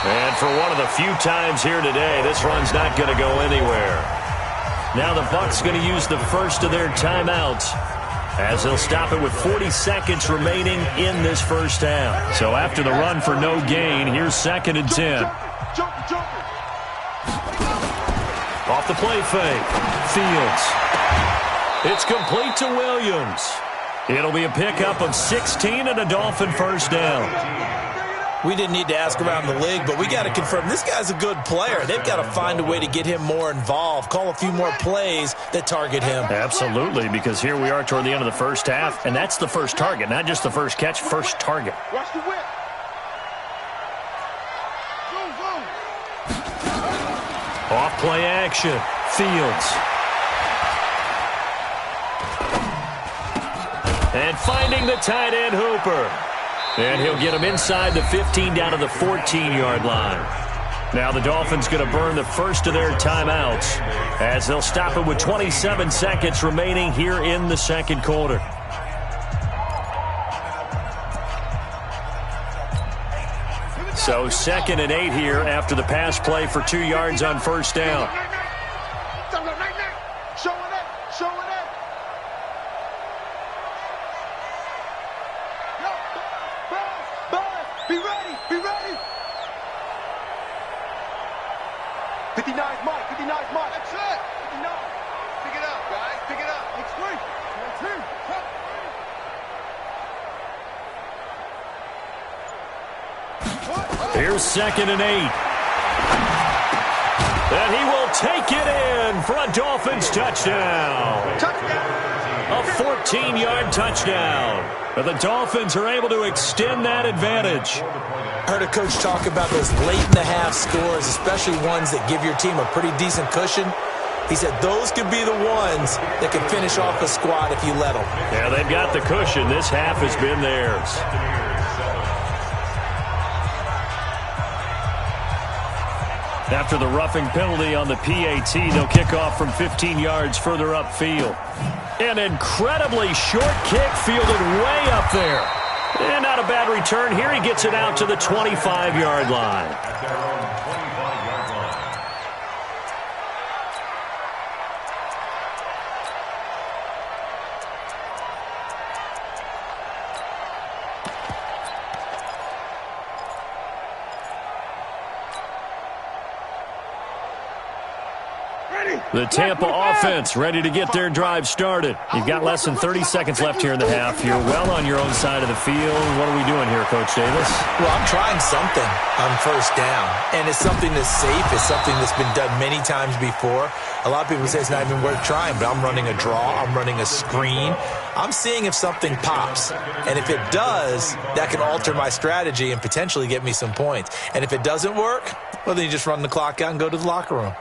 And for one of the few times here today, this run's not going to go anywhere. Now the Bucs going to use the first of their timeouts, as they'll stop it with 40 seconds remaining in this first half. So after the run for no gain, here's second and 10. Off the play fake. Fields. It's complete to Williams. It'll be a pickup of 16 and a Dolphin first down. We didn't need to ask around the league, but we got to confirm this guy's a good player. They've got to find a way to get him more involved, call a few more plays that target him. Absolutely, because here we are toward the end of the first half, and that's the first target, not just the first catch, first target. Watch the whip. Off play action. Fields. And finding the tight end Hooper. And he'll get him inside the 15 down to the 14-yard line. Now the Dolphins going to burn the first of their timeouts, as they'll stop it with 27 seconds remaining here in the second quarter. So second and 8 here after the pass play for 2 yards on first down. Here's second and 8. And he will take it in for a Dolphins touchdown. A 14-yard touchdown. But the Dolphins are able to extend that advantage. I heard a coach talk about those late-in-the-half scores, especially ones that give your team a pretty decent cushion. He said those could be the ones that can finish off a squad if you let them. Yeah, they've got the cushion. This half has been theirs. After the roughing penalty on the PAT, they'll kick off from 15 yards further upfield. An incredibly short kick fielded way up there. And not a bad return here. He gets it out to the 25-yard line. The Tampa offense ready to get their drive started. You've got less than 30 seconds left here in the half. You're well on your own side of the field. What are we doing here, Coach Davis? Well, I'm trying something on first down, and it's something that's safe. It's something that's been done many times before. A lot of people say it's not even worth trying, but I'm running a draw. I'm running a screen. I'm seeing if something pops, and if it does, that can alter my strategy and potentially get me some points. And if it doesn't work, well, then you just run the clock out and go to the locker room.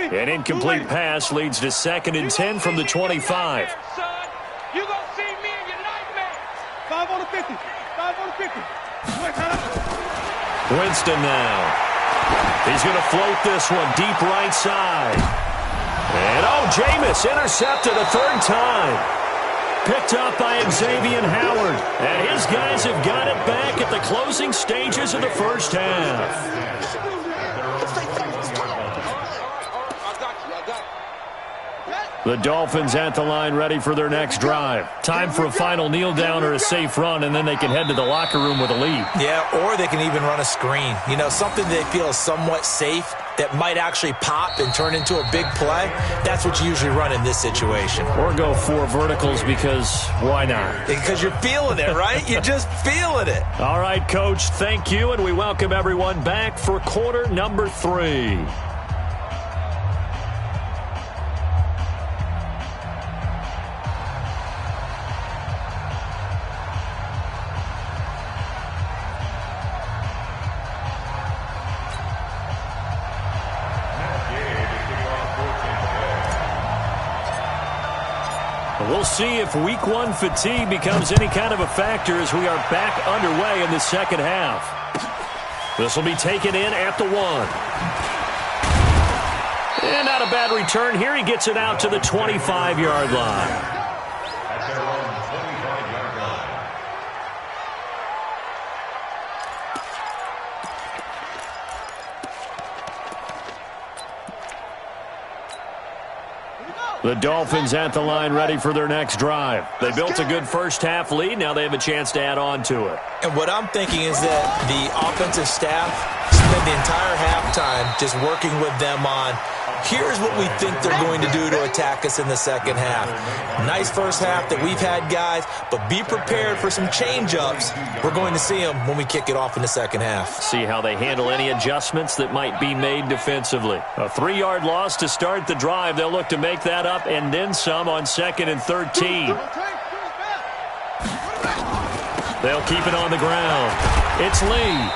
An incomplete pass leads to 2nd and 10 from the 25. You gonna see me in your nightmare. 5 on the 50. 5 on the 50. Winston now. He's going to float this one deep right side. And Jameis intercepted a 3rd time. Picked up by Xavier Howard. And his guys have got it back at the closing stages of the first half. The Dolphins at the line ready for their next drive. Time for a final kneel down or a safe run, and then they can head to the locker room with a lead. Yeah, or they can even run a screen. You know, something they feel is somewhat safe that might actually pop and turn into a big play. That's what you usually run in this situation. Or go 4 verticals because why not? Because you're feeling it, right? You're just feeling it. All right, Coach, thank you, and we welcome everyone back for quarter number 3. We'll see if week 1 fatigue becomes any kind of a factor as we are back underway in the second half. This will be taken in at the 1. And not a bad return here. He gets it out to the 25-yard line. The Dolphins at the line ready for their next drive. They built a good first half lead. Now they have a chance to add on to it. And what I'm thinking is that the offensive staff spent the entire halftime just working with them on, here's what we think they're going to do to attack us in the second half. Nice first half that we've had, guys, but be prepared for some change-ups. We're going to see them when we kick it off in the second half. See how they handle any adjustments that might be made defensively. A 3-yard loss to start the drive. They'll look to make that up and then some on 2nd and 13. They'll keep it on the ground. It's Lee.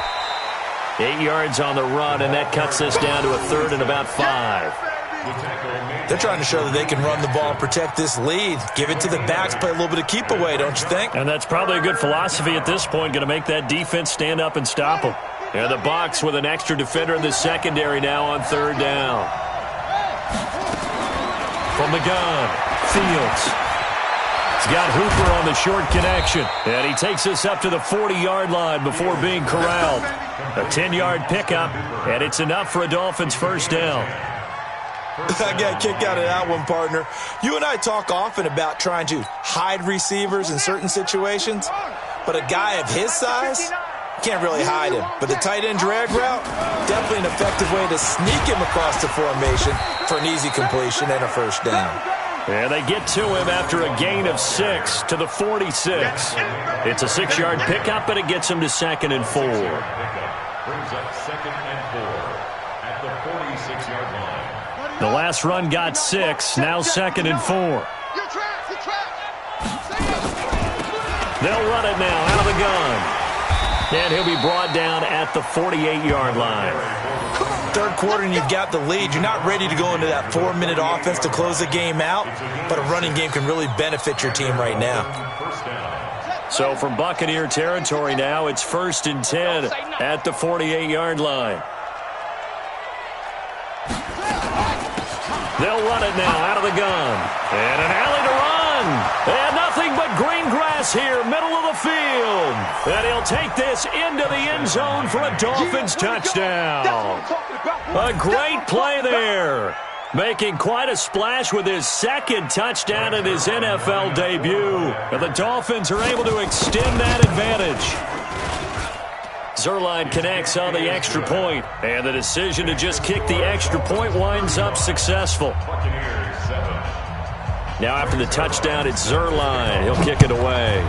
8 yards on the run, and that cuts this down to a 3rd and about 5. They're trying to show that they can run the ball and protect this lead. Give it to the backs, play a little bit of keep away, don't you think? And that's probably a good philosophy at this point, going to make that defense stand up and stop them. And the Bucs with an extra defender in the secondary now on 3rd down. From the gun, Fields. He's got Hooper on the short connection. And he takes us up to the 40-yard line before being corralled. A 10-yard pickup, and it's enough for a Dolphins first down. I got a kick out of that one, partner. You and I talk often about trying to hide receivers in certain situations, but a guy of his size, can't really hide him. But the tight end drag route, definitely an effective way to sneak him across the formation for an easy completion and a first down. And they get to him after a gain of 6 to the 46. It's a 6-yard pickup, but it gets him to 2nd and 4. Brings up 2nd and 4 at the 46-yard line. The last run got 6, now 2nd and 4. They'll run it now out of the gun. And he'll be brought down at the 48-yard line. Third quarter and you've got the lead. You're not ready to go into that 4-minute offense to close the game out, but a running game can really benefit your team right now. So from Buccaneer territory now, it's 1st and 10 at the 48-yard line. They'll run it now out of the gun. And an alley to run. And nothing but green grass here, middle of the field. And he'll take this into the end zone for a Dolphins touchdown. A great play there. Making quite a splash with his 2nd touchdown in his NFL debut. And the Dolphins are able to extend that advantage. Zuerlein connects on the extra point, and the decision to just kick the extra point winds up successful. Now after the touchdown, it's Zuerlein. He'll kick it away.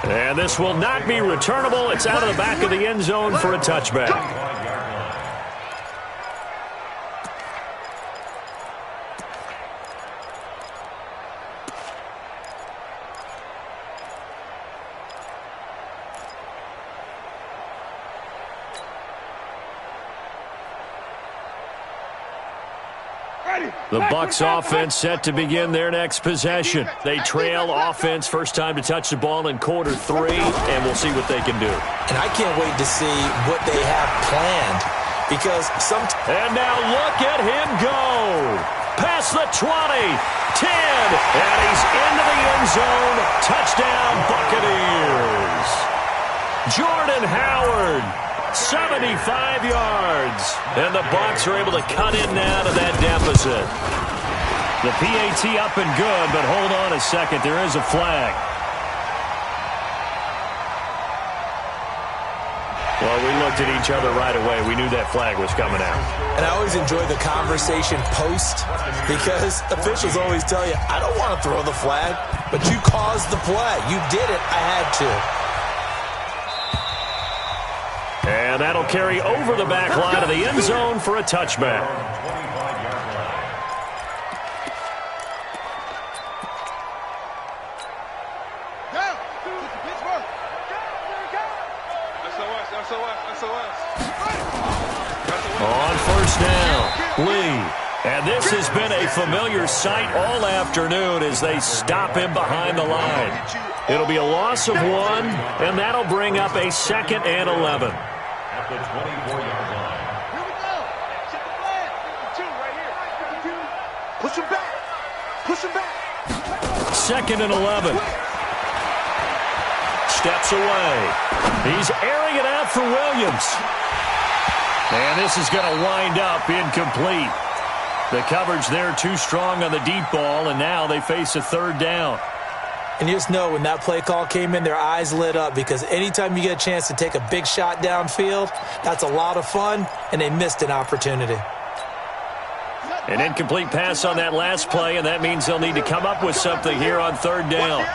And this will not be returnable. It's out of the back of the end zone for a touchback. The Bucs offense set to begin their next possession. They trail offense, first time to touch the ball in quarter 3, and we'll see what they can do. And I can't wait to see what they have planned because And now look at him go. Past the 20, 10, and he's into the end zone. Touchdown, Buccaneers. Jordan Howard. 75 yards. And the Bucs are able to cut in now to that deficit. The PAT up and good, but hold on a second. There is a flag. Well, we looked at each other right away. We knew that flag was coming out. And I always enjoy the conversation post because officials always tell you, I don't want to throw the flag, but you caused the play. You did it. I had to. And that'll carry over the back line of the end zone for a touchback. On first down, Lee. And this has been a familiar sight all afternoon as they stop him behind the line. It'll be a loss of 1, and that'll bring up a 2nd and 11. At the 24-yard line. Here we go. Check the flag. 52 right here. 52. Push him back. Push him back. 2nd and 11. Steps away. He's airing it out for Williams. And this is going to wind up incomplete. The coverage there too strong on the deep ball, and now they face a 3rd down. And you just know when that play call came in, their eyes lit up because anytime you get a chance to take a big shot downfield, that's a lot of fun, and they missed an opportunity. An incomplete pass on that last play, and that means they'll need to come up with something here on 3rd down.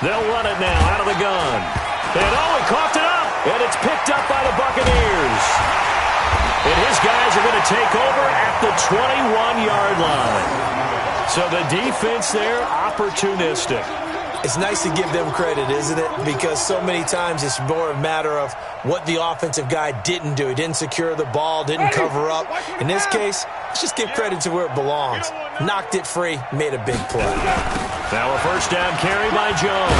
They'll run it now out of the gun. And he coughed it up, and it's picked up by the Buccaneers. And his guys are going to take over at the 21-yard line. So the defense there, opportunistic. It's nice to give them credit, isn't it? Because so many times it's more a matter of what the offensive guy didn't do. He didn't secure the ball, didn't cover up. In this case, let's just give credit to where it belongs. Knocked it free, made a big play. Now a first down carry by Jones.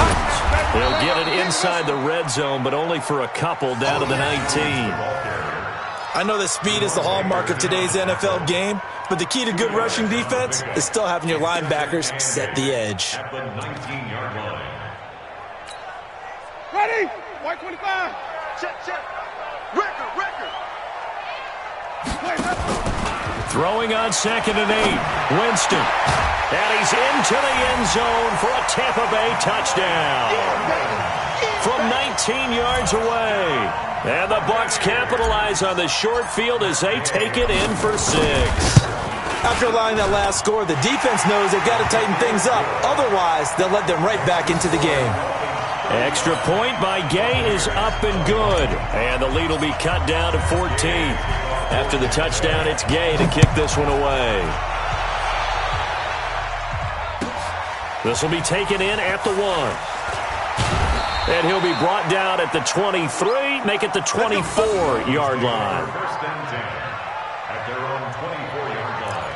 He'll get it inside the red zone, but only for a couple down to the 19. I know that speed is the hallmark of today's NFL game, but the key to good rushing defense is still having your linebackers set the edge. At the 19-yard line. Ready? 125. Check, check. Record. Throwing on 2nd and 8. Winston. And he's into the end zone for a Tampa Bay touchdown. From 19 yards away. And the Bucs capitalize on the short field as they take it in for 6. After allowing that last score, the defense knows they've got to tighten things up. Otherwise, they'll let them right back into the game. Extra point by Gay is up and good. And the lead will be cut down to 14. After the touchdown, it's Gay to kick this one away. This will be taken in at the 1. And he'll be brought down at the 23, make it the 24-yard line. First and 10 at their own 24-yard line.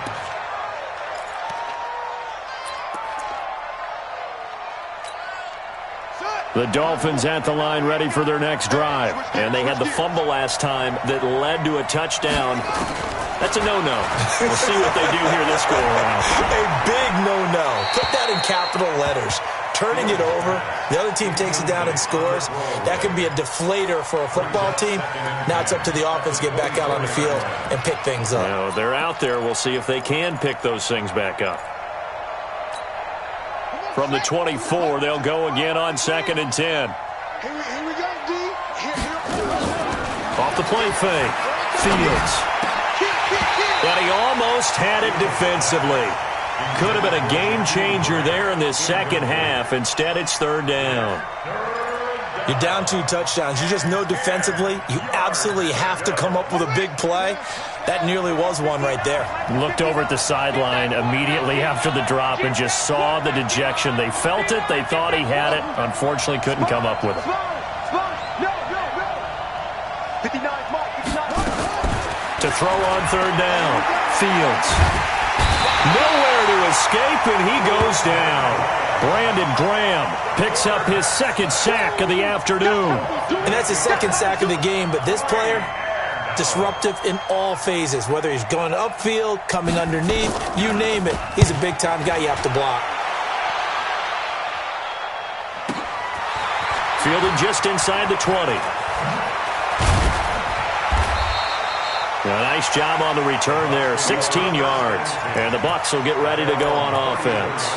The Dolphins at the line ready for their next drive. And they had the fumble last time that led to a touchdown. That's a no-no. We'll see what they do here this go-around. A big no-no. Put that in capital letters. Turning it over, the other team takes it down and scores. That could be a deflator for a football team. Now it's up to the offense to get back out on the field and pick things up. You know, they're out there. We'll see if they can pick those things back up. From the 24, they'll go again on 2nd and 10. Here we go, D. Off the play fake. Fields. And he almost had it defensively. Could have been a game changer there in this second half. Instead, it's 3rd down. You're down 2 touchdowns. You just know defensively you absolutely have to come up with a big play. That nearly was one right there. Looked over at the sideline immediately after the drop and just saw the dejection. They felt it. They thought he had it. Unfortunately, couldn't come up with it. To throw on 3rd down. Fields. Nowhere to escape, and he goes down. Brandon Graham picks up his 2nd sack of the afternoon. And that's his 2nd sack of the game, but this player, disruptive in all phases, whether he's going upfield, coming underneath, you name it. He's a big-time guy you have to block. Fielded just inside the 20. A nice job on the return there, 16 yards. And the Bucs will get ready to go on offense.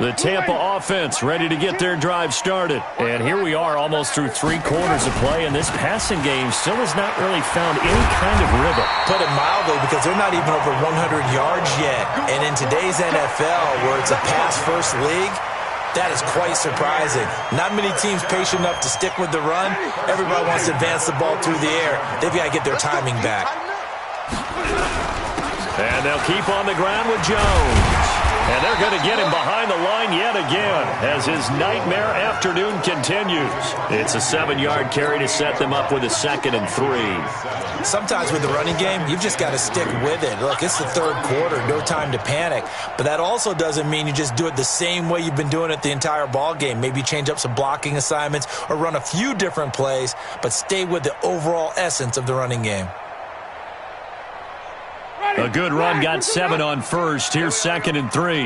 The Tampa offense ready to get their drive started. And here we are almost through 3 quarters of play, and this passing game still has not really found any kind of rhythm. Put it mildly, because they're not even over 100 yards yet. And in today's NFL, where it's a pass-first league, that is quite surprising. Not many teams patient enough to stick with the run. Everybody wants to advance the ball through the air. They've got to get their timing back. And they'll keep on the ground with Jones. And they're going to get him behind the line yet again as his nightmare afternoon continues. It's a 7-yard carry to set them up with a 2nd and 3. Sometimes with the running game, you've just got to stick with it. Look, it's the 3rd quarter, no time to panic. But that also doesn't mean you just do it the same way you've been doing it the entire ball game. Maybe change up some blocking assignments or run a few different plays, but stay with the overall essence of the running game. A good run, got 7 on first. Here's 2nd and 3.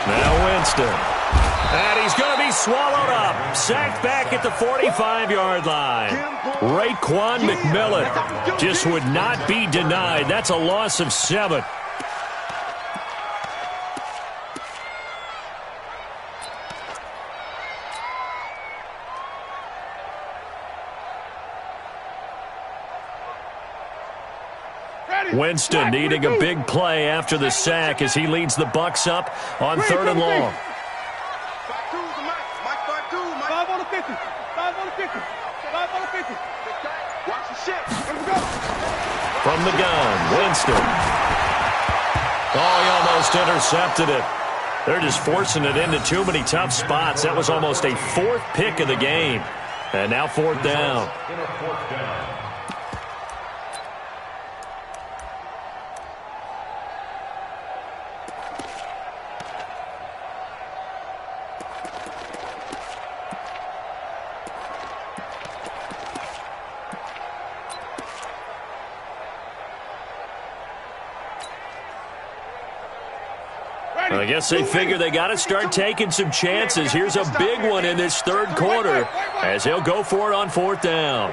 Now Winston. And he's going to be swallowed up. Sacked back at the 45-yard line. Raekwon McMillan just would not be denied. That's a loss of 7. Winston needing a big play after the sack as he leads the Bucs up on 3rd and long. 5 on the 50. 5 on the 50. 5 on the 50. Watch the shit. Here we go. From the gun, Winston. Oh, he almost intercepted it. They're just forcing it into too many tough spots. That was almost a 4th pick of the game. And now 4th down. I guess they figure they got to start taking some chances. Here's a big one in this third quarter as he'll go for it on fourth down.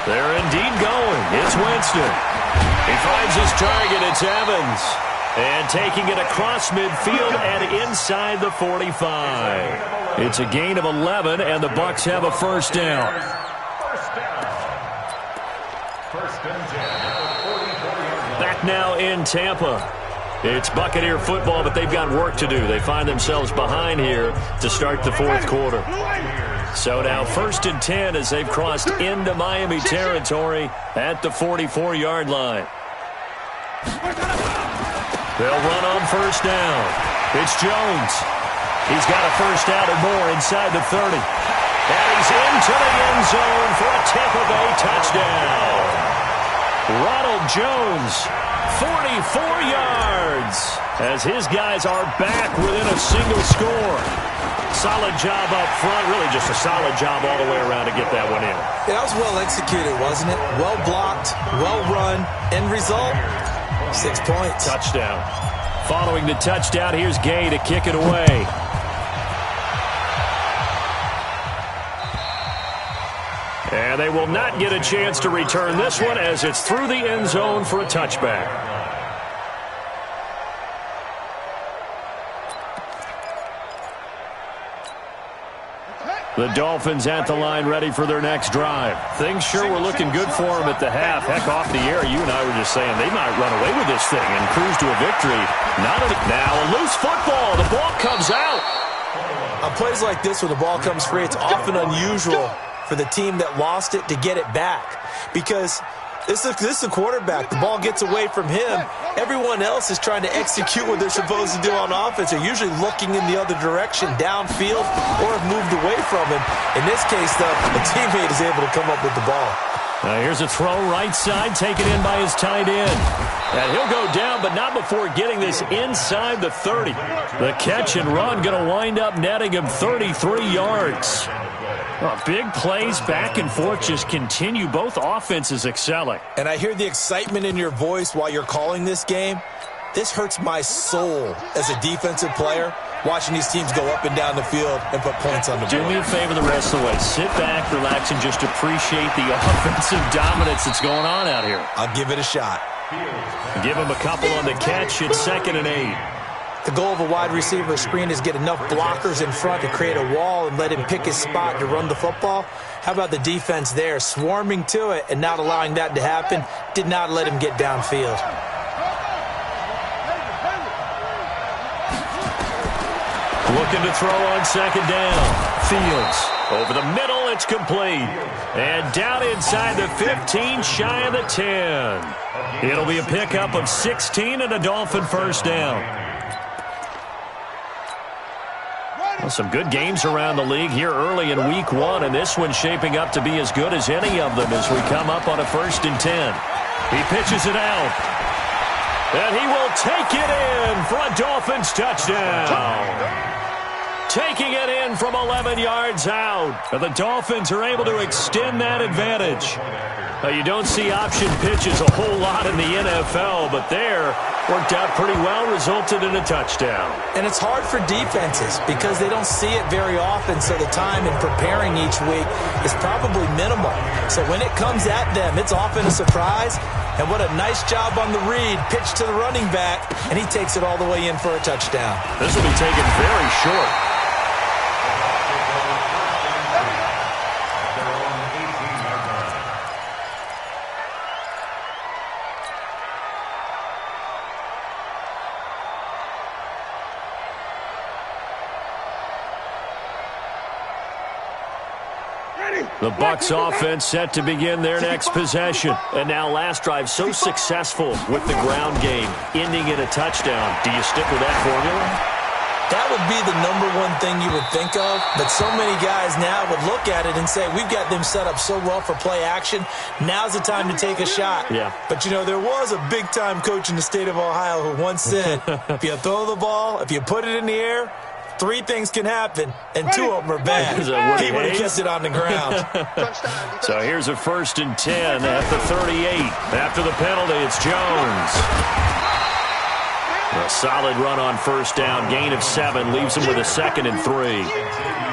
They're indeed going. It's Winston. He finds his target. It's Evans. And taking it across midfield and inside the 45. It's a gain of 11, and the Bucs have a first down. Back now in Tampa. It's Buccaneer football, but they've got work to do. They find themselves behind here to start the fourth quarter. So now first and 10 as they've crossed into Miami territory at the 44-yard line. They'll run on first down. It's Jones. He's got a first out or more inside the 30. And he's into the end zone for a Tampa Bay touchdown. Ronald Jones, 44 yards, as his guys are back within a single score. Solid job up front, really just a solid job all the way around to get that one in. Yeah, that was well executed, wasn't it? Well blocked, well run. End result, 6 points. Touchdown. Following the touchdown, here's Gay to kick it away. And they will not get a chance to return this one as it's through the end zone for a touchback. The Dolphins at the line ready for their next drive. Things sure were looking good for them at the half. Heck, off the air, you and I were just saying they might run away with this thing and cruise to a victory. Now a loose football. The ball comes out. On plays like this where the ball comes free, it's often unusual for the team that lost it to get it back. Because this is a quarterback. The ball gets away from him. Everyone else is trying to execute what they're supposed to do on offense. They're usually looking in the other direction, downfield, or have moved away from him. In this case, though, the teammate is able to come up with the ball. Here's a throw right side, taken in by his tight end. And he'll go down, but not before getting this inside the 30. The catch and run going to wind up netting him 33 yards. Big plays back and forth just continue. Both offenses excelling. And I hear the excitement in your voice while you're calling this game. This hurts my soul as a defensive player, watching these teams go up and down the field and put points on the board. Do me a favor the rest of the way. Sit back, relax, and just appreciate the offensive dominance that's going on out here. I'll give it a shot. Give him a couple on the catch. It's 2nd and 8. The goal of a wide receiver screen is get enough blockers in front to create a wall and let him pick his spot to run the football. How about the defense there, swarming to it and not allowing that to happen? Did not let him get downfield. Looking to throw on 2nd down. Fields over the middle. It's complete. And down inside the 15, shy of the 10. It'll be a pickup of 16 and a Dolphin first down. Well, some good games around the league here early in week 1, and this one's shaping up to be as good as any of them as we come up on a 1st and 10. He pitches it out. And he will take it in for a Dolphins touchdown. Taking it in from 11 yards out. And the Dolphins are able to extend that advantage. Now, you don't see option pitches a whole lot in the NFL, but there worked out pretty well, resulted in a touchdown. And it's hard for defenses because they don't see it very often, so the time in preparing each week is probably minimal. So when it comes at them, it's often a surprise. And what a nice job on the read. Pitch to the running back, and he takes it all the way in for a touchdown. This will be taken very short. The Bucs offense set to begin their next possession. And now last drive so successful with the ground game, ending in a touchdown. Do you stick with that formula? That would be the #1 thing you would think of, but so many guys now would look at it and say, we've got them set up so well for play action, now's the time to take a shot. Yeah. But, you know, there was a big-time coach in the state of Ohio who once said, if you throw the ball, if you put it in the air, 3 things can happen, and 2 of them are bad. He would have kept it on the ground. So here's a 1st and 10 at the 38. After the penalty, it's Jones. A solid run on 1st down. Gain of 7 leaves him with a 2nd and 3.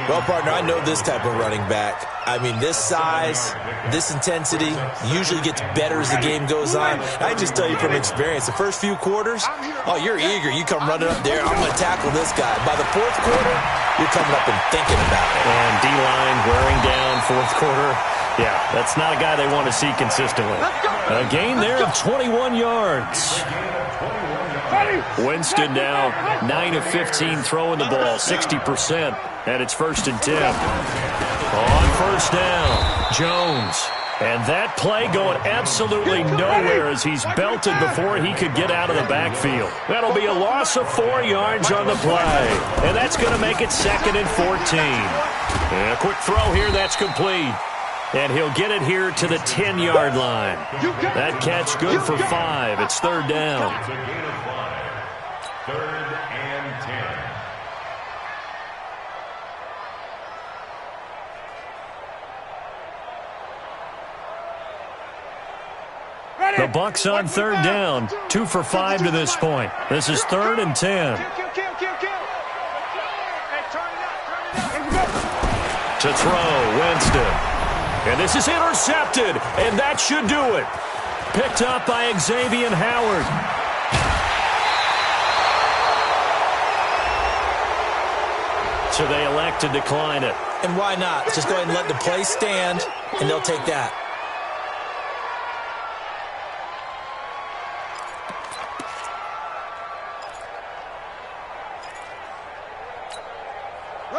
Well, partner, I know this type of running back. I mean, this size, this intensity usually gets better as the game goes on. I can just tell you from experience, the first few quarters, oh, you're eager. You come running up there, I'm going to tackle this guy. By the 4th quarter, you're coming up and thinking about it. And D-line wearing down 4th quarter. Yeah, that's not a guy they want to see consistently. A gain there of 21 yards. Winston now 9 of 15 throwing the ball, 60%, and it's 1st and 10. On 1st down, Jones. And that play going absolutely nowhere as he's belted before he could get out of the backfield. That'll be a loss of 4 yards on the play, and that's going to make it 2nd and 14. And a quick throw here, that's complete. And he'll get it here to the 10-yard line. That catch good for 5. It's 3rd down. 3rd and 10. The Bucs on 3rd down. 2 for 5 to this point. This is 3rd and 10. To throw, Winston. And this is intercepted, and that should do it. Picked up by Xavier Howard. So they elect to decline it. And why not? Just go ahead and let the play stand, and they'll take that.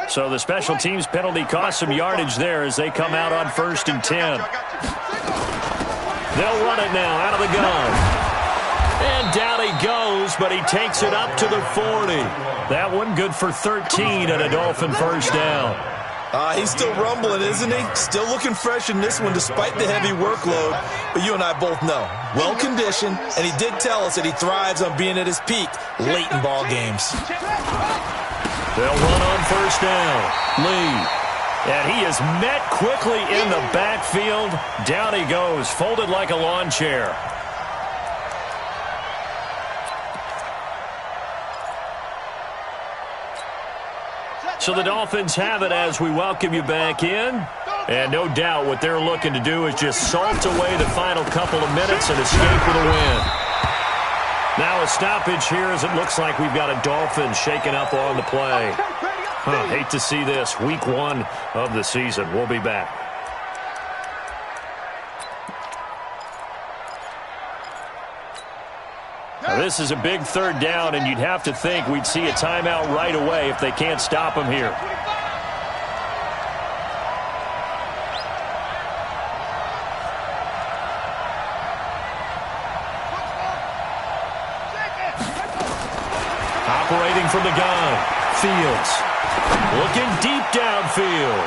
So the special teams penalty cost some yardage there as they come out on 1st and 10. They'll run it now out of the gun. And down he goes, but he takes it up to the 40. That one good for 13 and a Dolphin 1st down. He's still rumbling, isn't he? Still looking fresh in this one despite the heavy workload. But you and I both know, well-conditioned, and he did tell us that he thrives on being at his peak late in ball games. They'll run on 1st down. Lee. And he is met quickly in the backfield. Down he goes, folded like a lawn chair. So the Dolphins have it as we welcome you back in. And no doubt what they're looking to do is just salt away the final couple of minutes and escape with a win. Now a stoppage here as it looks like we've got a Dolphin shaken up on the play. Hate to see this. Week 1 of the season. We'll be back. Now this is a big 3rd down, and you'd have to think we'd see a timeout right away if they can't stop him here. Operating from the gun, Fields. Looking deep downfield.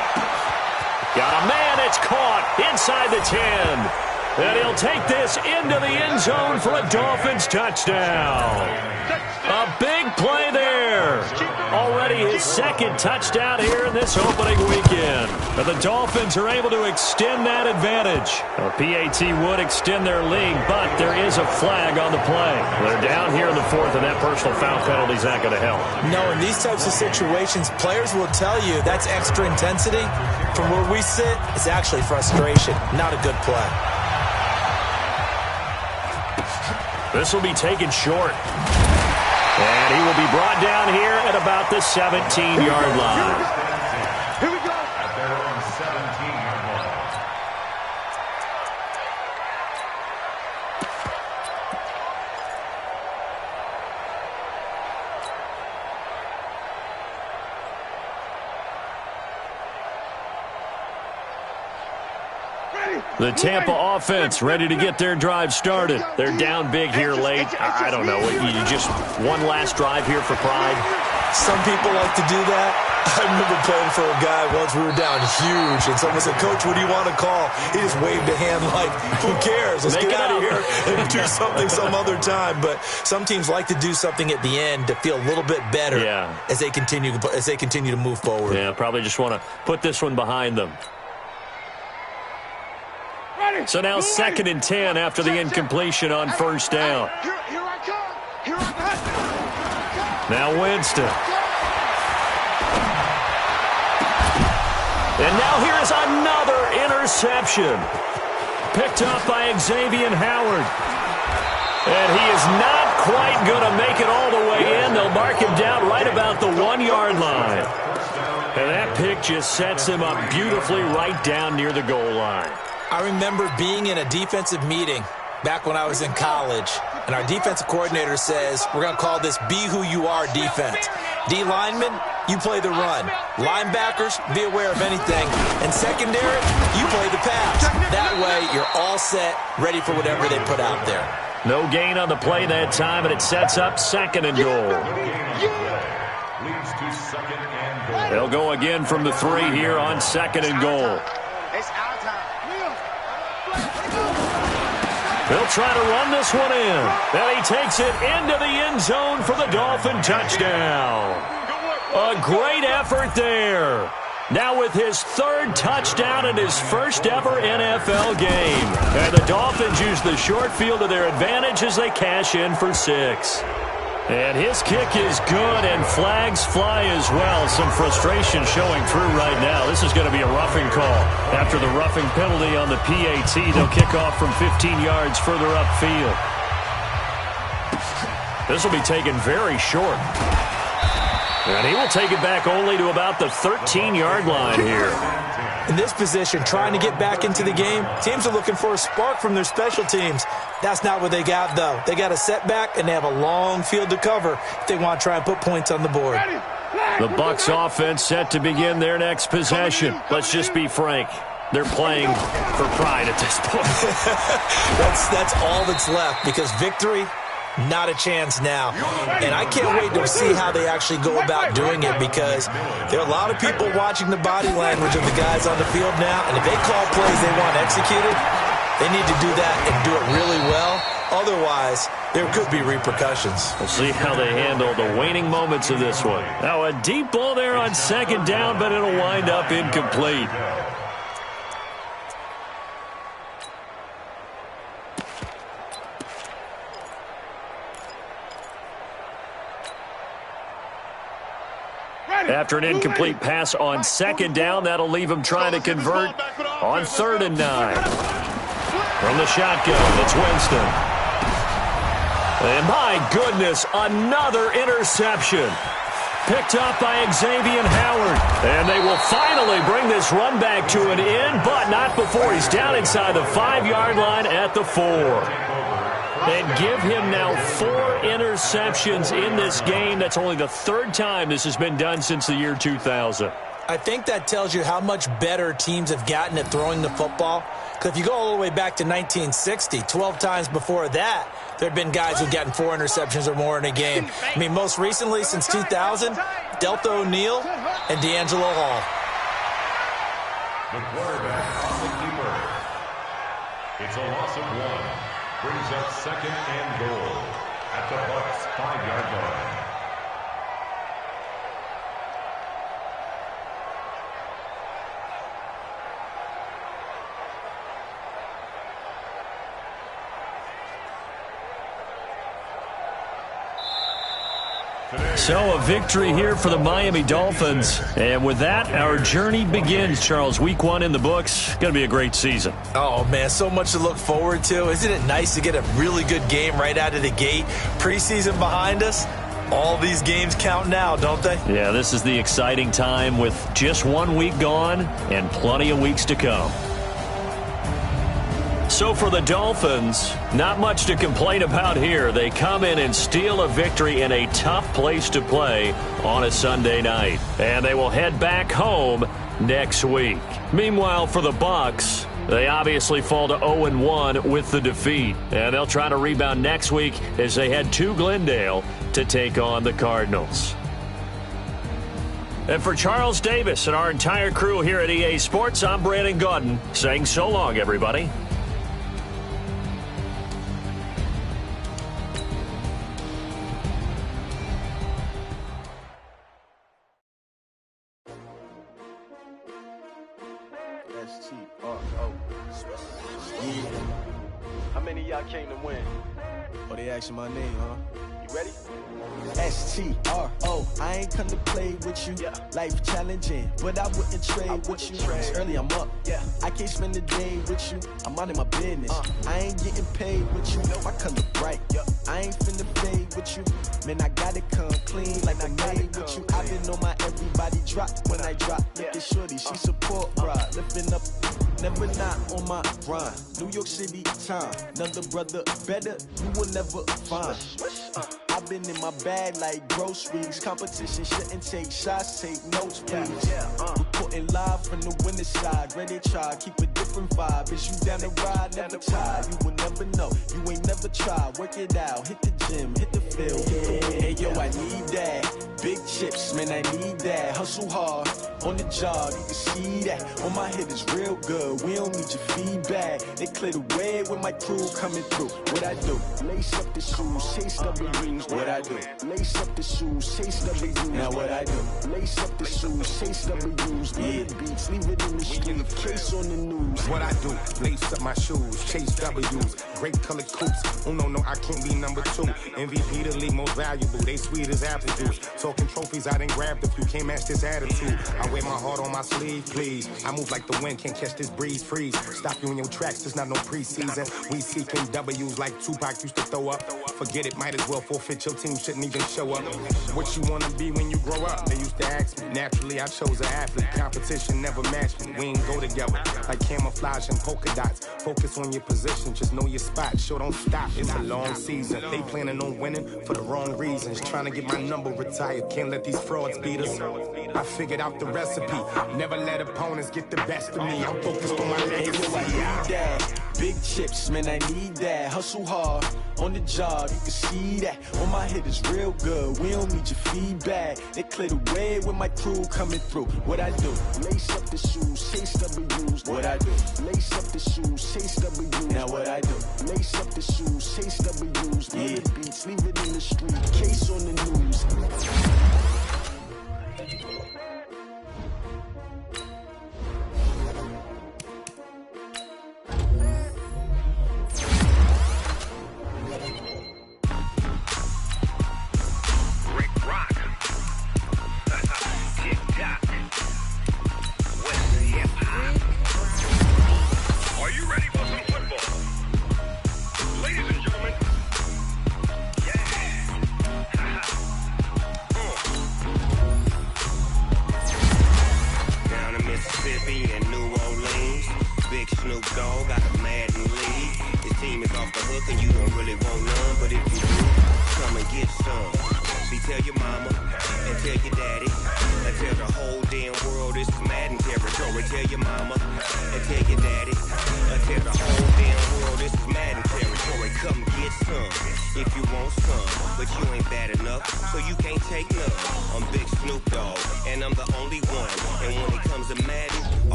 Got a man, it's caught inside the 10. And he'll take this into the end zone for a Dolphins touchdown. A big play there. Already his 2nd touchdown here in this opening weekend. And the Dolphins are able to extend that advantage. A PAT would extend their lead, but there is a flag on the play. They're down here in the 4th, and that personal foul penalty is not going to help. No, in these types of situations, players will tell you that's extra intensity. From where we sit, it's actually frustration, not a good play. This will be taken short. And he will be brought down here at about the 17-yard line. Here we go. At their own 17-yard line. The Tampa offense ready to get their drive started. They're down big here late. I don't know. You just one last drive here for pride? Some people like to do that. I remember playing for a guy once. We were down huge, and someone said, "Coach, what do you want to call?" He just waved a hand like, "Who cares? Let's get out of here and do something some other time." But some teams like to do something at the end to feel a little bit better as they continue to move forward. Yeah, probably just want to put this one behind them. So now 2nd and 10 after the incompletion on first down. Now Winston. And now here is another interception. Picked up by Xavier Howard. And he is not quite going to make it all the way in. They'll mark him down right about the 1-yard line. And that pick just sets him up beautifully right down near the goal line. I remember being in a defensive meeting back when I was in college, and our defensive coordinator says, we're going to call this Be Who You Are defense. D linemen, you play the run. Linebackers, be aware of anything. And secondary, you play the pass. That way, you're all set, ready for whatever they put out there. No gain on the play that time, and it sets up 2nd and goal. They'll go again from the 3 here on 2nd and goal. They'll try to run this one in. And he takes it into the end zone for the Dolphin touchdown. A great effort there. Now with his 3rd touchdown in his first ever NFL game. And the Dolphins use the short field to their advantage as they cash in for 6. And his kick is good, and flags fly as well. Some frustration showing through right now. This is going to be a roughing call. After the roughing penalty on the PAT, they'll kick off from 15 yards further upfield. This will be taken very short. And he will take it back only to about the 13-yard line here. In this position, trying to get back into the game, teams are looking for a spark from their special teams. That's not what they got, though. They got a setback, and they have a long field to cover if they want to try and put points on the board. The Bucs offense set to begin their next possession. Let's just be frank. They're playing for pride at this point. That's all that's left, because victory, not a chance now. And I can't wait to see how they actually go about doing it, because there are a lot of people watching the body language of the guys on the field now, and if they call plays they want executed, they need to do that and do it really well. Otherwise, there could be repercussions. We'll see how they handle the waning moments of this one. Now a deep ball there on 2nd down, but it'll wind up incomplete. After an incomplete pass on 2nd down, that'll leave him trying to convert on 3rd and 9. From the shotgun, it's Winston. And my goodness, another interception. Picked up by Xavier Howard. And they will finally bring this run back to an end, but not before he's down inside the 5-yard line at the 4. And give him now 4 interceptions in this game. That's only the 3rd time this has been done since the year 2000. I think that tells you how much better teams have gotten at throwing the football. Because if you go all the way back to 1960, 12 times before that, there have been guys who've gotten 4 interceptions or more in a game. I mean, most recently, since 2000, Delta O'Neal and D'Angelo Hall. The quarterback on the keeper. It's a loss of 1. Brings up 2nd and goal at the Bucs 5-yard line. So a victory here for the Miami Dolphins. And with that, our journey begins, Charles. Week 1 in the books. Going to be a great season. Oh, man, so much to look forward to. Isn't it nice to get a really good game right out of the gate? Preseason behind us. All these games count now, don't they? Yeah, this is the exciting time with just 1 week gone and plenty of weeks to come. So for the Dolphins, not much to complain about here. They come in and steal a victory in a tough place to play on a Sunday night. And they will head back home next week. Meanwhile, for the Bucs, they obviously fall to 0-1 with the defeat. And they'll try to rebound next week as they head to Glendale to take on the Cardinals. And for Charles Davis and our entire crew here at EA Sports, I'm Brandon Gaudin saying so long, everybody. How many of y'all came to win? Oh, they asking my name, huh? You ready? S-T-R-O. I ain't come to play with you. Life challenging, but I wouldn't trade with you. It's early, I'm up. I can't spend the day with you. I'm out in my business. I ain't getting paid with you. My color bright. I ain't finna fade with you. Man, I gotta come clean like I made with you. I've been on my everybody drop when I drop. Look at shorty, she support ride. Lifting up, never not on my grind. New York City time. Another brother better, you will never find. I've been in my bag like groceries. Competition shouldn't take shots, take notes, please. Reporting live from the winner's side. Ready to try, keep a different vibe. Is you down the ride, never tired. You will never know, you ain't never tried. Work it out, hit the gym, hit the field. Hey yo, I need that. Big chips, man, I need that. Hustle hard, on the job, you can see that. On my head is real good, we don't need your feedback. They clear the way with my crew coming through. What I do? Lace up the shoes, chase W's. What I do? Lace up the shoes, chase W's. Now what I do? Lace up the shoes, chase W's. Big beats, leave it in the street, case on the news. What I do? Lace up my shoes, chase W's. Great colored coops. Oh no, I can't be number 2. MVP the league most valuable. They sweet as apple juice. Talking trophies, I done grabbed a few. Can't match this attitude. I wear my heart on my sleeve, please. I move like the wind, can't catch this breeze, freeze. Stop you in your tracks, there's not no preseason. We seeking W's like Tupac used to throw up. Forget it, might as well forfeit. Your team shouldn't even show up. What you wanna be when you grow up? They used to ask me. Naturally, I chose an athlete. Competition never matched me. We ain't go together like camouflage and polka dots. Focus on your position, just know your spot. Sure, don't stop. It's a long season. They planning on winning for the wrong reasons. Trying to get my number retired. Can't let these frauds beat us. I figured out the recipe. Never let opponents get the best of me. I'm focused on my legacy. I need that. Big chips, man, I need that. Hustle hard, on the job, you can see that. On my head is real good, we don't need your feedback. They clear the way with my crew coming through. What I do? Lace up the shoes, chase W's. What I do? Lace up the shoes, chase W's. Now what I do? Lace up the shoes, chase W's. Big beats, leave it in the street, case on the news.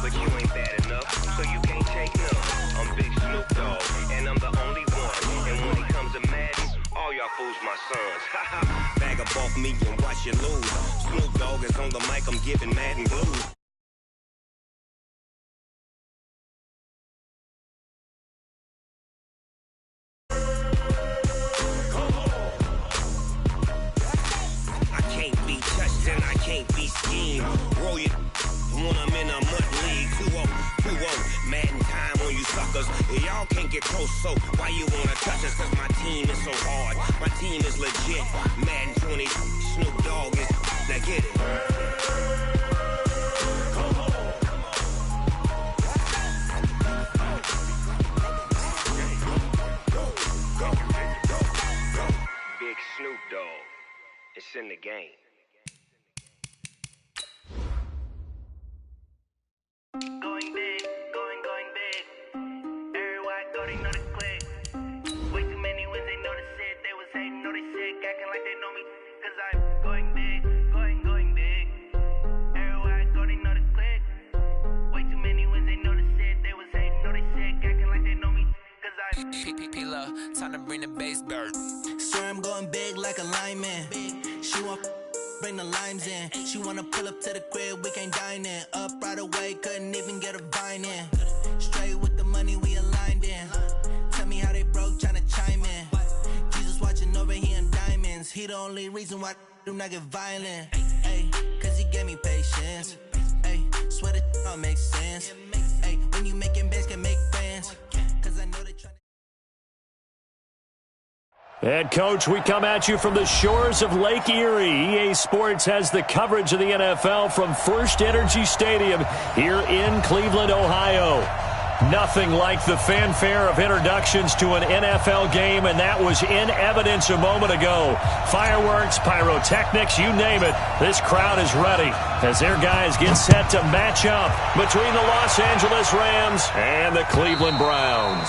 But you ain't bad enough, so you can't take none. I'm big off me and watch you lose. Snoop Dogg is on the mic, I'm giving Madden blues. I can't be touched and I can't be schemed. Roll you when I'm in a mud league. 2-0, Madden time on you suckers. Y'all can't get close, so why you wanna touch us? Cause my team is so hard. My team is legit. Madden 20, Snoop Dogg is, now get it. Big Snoop Dogg, it's in the game. Going big, going big. Everywhere I go, they know the click. Way too many when they know the shit. They was hating, know they sick, acting like they know me. Cause I'm going big, going big. Everywhere I go, they know the click. Way too many when they know the shit. They was hating, know they sick, acting like they know me. Cause I'm P-P-P-Love, time to bring the bass dirt. Sir, I'm going big like a lineman. She want bring the limes in. She wanna pull up to the crib, we can't dine in. Up right away, couldn't even get a vine in. Straight with the money we aligned in. Tell me how they broke, tryna chime in. Jesus watching over here in diamonds. He the only reason why I do not get violent. Ay, cause he gave me patience. Ay, swear that all makes sense. Ay, when you making bands can make friends. Cause I know they tryna. Head coach, we come at you from the shores of Lake Erie. EA Sports has the coverage of the NFL from First Energy Stadium here in Cleveland, Ohio. Nothing like the fanfare of introductions to an NFL game, and that was in evidence a moment ago. Fireworks, pyrotechnics, you name it. This crowd is ready as their guys get set to match up between the Los Angeles Rams and the Cleveland Browns.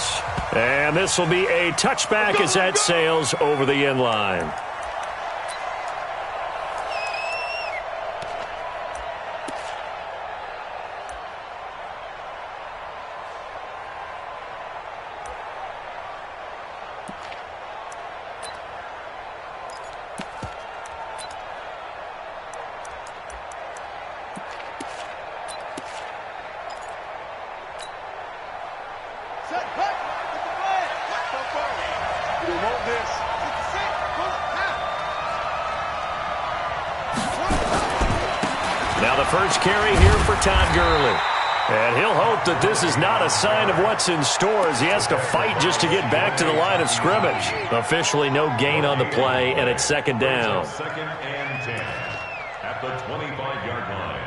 And this will be a touchback as that sails over the end line. Now the first carry here for Todd Gurley. And he'll hope that this is not a sign of what's in store as he has to fight just to get back to the line of scrimmage. Officially no gain on the play, and it's second down. Second and 10 at the 25-yard line.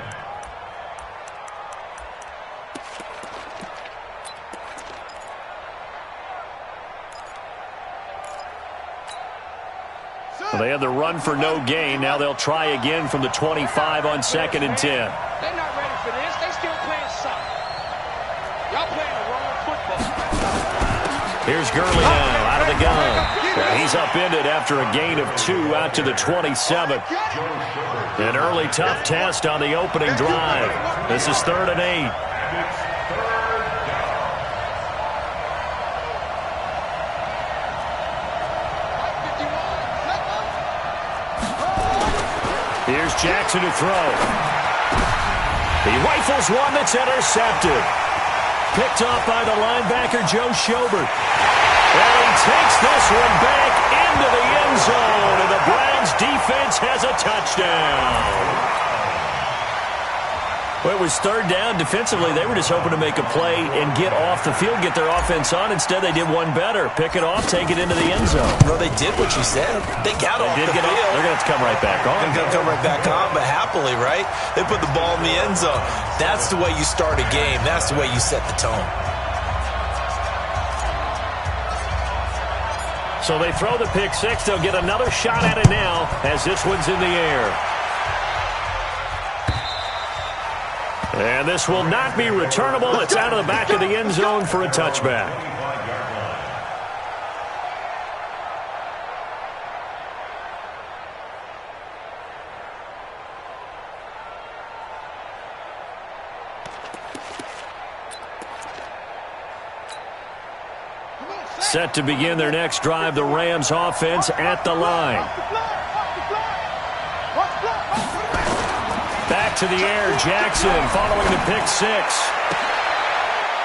Well, they had the run for no gain. Now they'll try again from the 25 on second and 10. They're not ready for this. They still playing soccer. Y'all playing the wrong football. Here's Gurley now out of the gun. And he's upended after a gain of 2 out to the 27. An early tough test on the opening drive. This is 3rd and 8. Here's Jackson to throw. He rifles one that's intercepted. Picked off by the linebacker, Joe Schobert. And he takes this one back into the end zone, and the Browns defense has a touchdown. Well, it was 3rd down. Defensively, they were just hoping to make a play and get off the field, get their offense on. Instead, they did one better. Pick it off, take it into the end zone. Well, they did what you said. They got off the field. They're going to have to come right back on. They're going to come right back on, but happily, right? They put the ball in the end zone. That's the way you start a game. That's the way you set the tone. So they throw the pick six. They'll get another shot at it now as this one's in the air. And this will not be returnable. It's out of the back of the end zone for a touchback. Set to begin their next drive, the Rams offense at the line. Back to the air, Jackson following the pick six.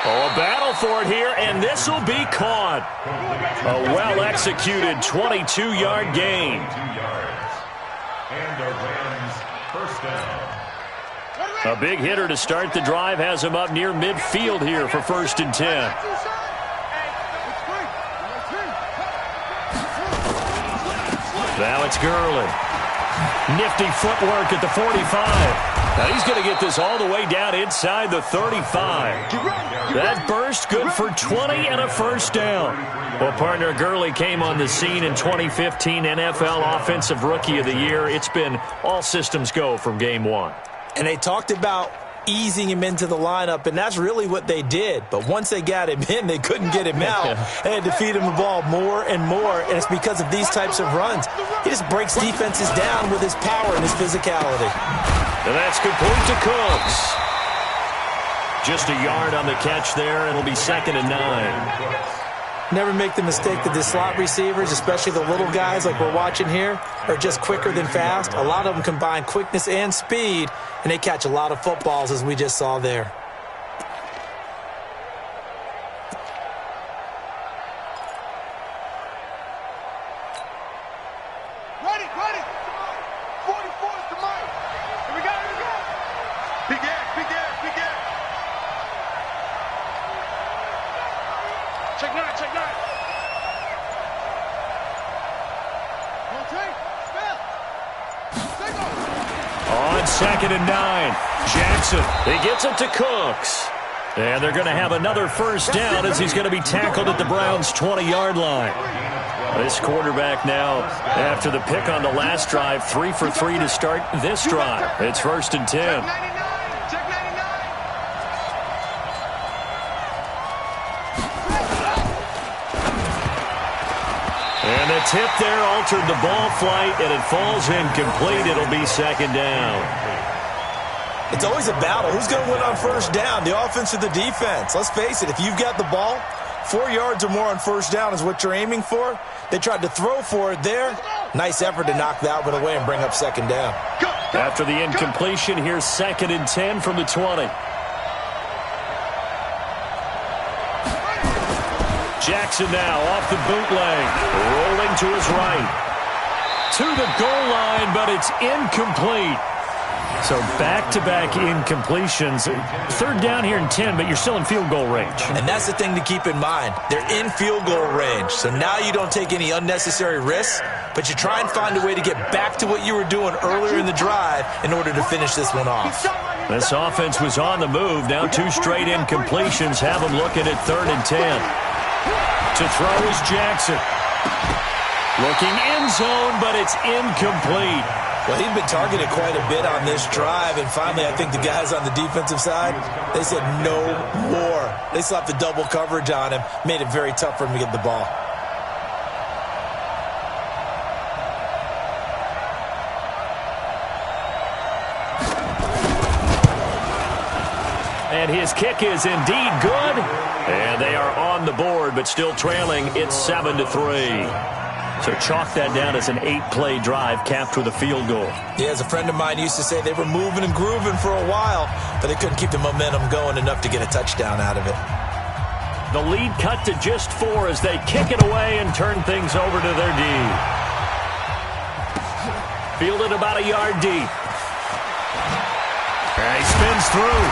Oh, a battle for it here, and this will be caught. A well-executed 22-yard gain. And the Rams first down. A big hitter to start the drive has him up near midfield here for 1st and 10. Now it's Gurley. Nifty footwork at the 45. Now he's going to get this all the way down inside the 35. That burst good for 20 and a first down. Well, partner, Gurley came on the scene in 2015 NFL Offensive Rookie of the Year. It's been all systems go from game one. And they talked about easing him into the lineup, and that's really what they did. But once they got him in, they couldn't get him out. They had to feed him the ball more and more, and it's because of these types of runs. He just breaks defenses down with his power and his physicality. And that's complete to Cooks. Just a yard on the catch there. It'll be 2nd and 9. Never make the mistake that the slot receivers, especially the little guys like we're watching here, are just quicker than fast. A lot of them combine quickness and speed, and they catch a lot of footballs, as we just saw there. Ready. 44 is the mic. Here we go. Big ass. Check nine. On 2nd and 9, Jackson, he gets it to Cooks. And they're going to have another first down as he's going to be tackled at the Browns' 20-yard line. This quarterback now, after the pick on the last drive, 3 for 3 to start this drive. It's 1st and 10. And the tip there altered the ball flight, and it falls incomplete. It'll be 2nd down. It's always a battle. Who's going to win on first down, the offense or the defense? Let's face it, if you've got the ball, 4 yards or more on first down is what you're aiming for. They tried to throw for it there. Nice effort to knock that one away and bring up 2nd down. After the incompletion, here's 2nd and 10 from the 20. Jackson now off the bootleg, rolling to his right. To the goal line, but it's incomplete. So back-to-back incompletions. 3rd down here and 10, but you're still in field goal range. And that's the thing to keep in mind. They're in field goal range. So now you don't take any unnecessary risks, but you try and find a way to get back to what you were doing earlier in the drive in order to finish this one off. This offense was on the move. Now 2 straight incompletions have them looking at 3rd and 10. To throw is Jackson. Looking end zone, but it's incomplete. Well, he'd been targeted quite a bit on this drive, and finally I think the guys on the defensive side, they said no more. They slapped the double coverage on him, made it very tough for him to get the ball. And his kick is indeed good. And they are on the board, but still trailing. It's 7-3. So chalk that down as an 8-play drive capped with a field goal. Yeah, as a friend of mine used to say, they were moving and grooving for a while, but they couldn't keep the momentum going enough to get a touchdown out of it. The lead cut to just 4 as they kick it away and turn things over to their D. Fielded about a yard deep. And he spins through.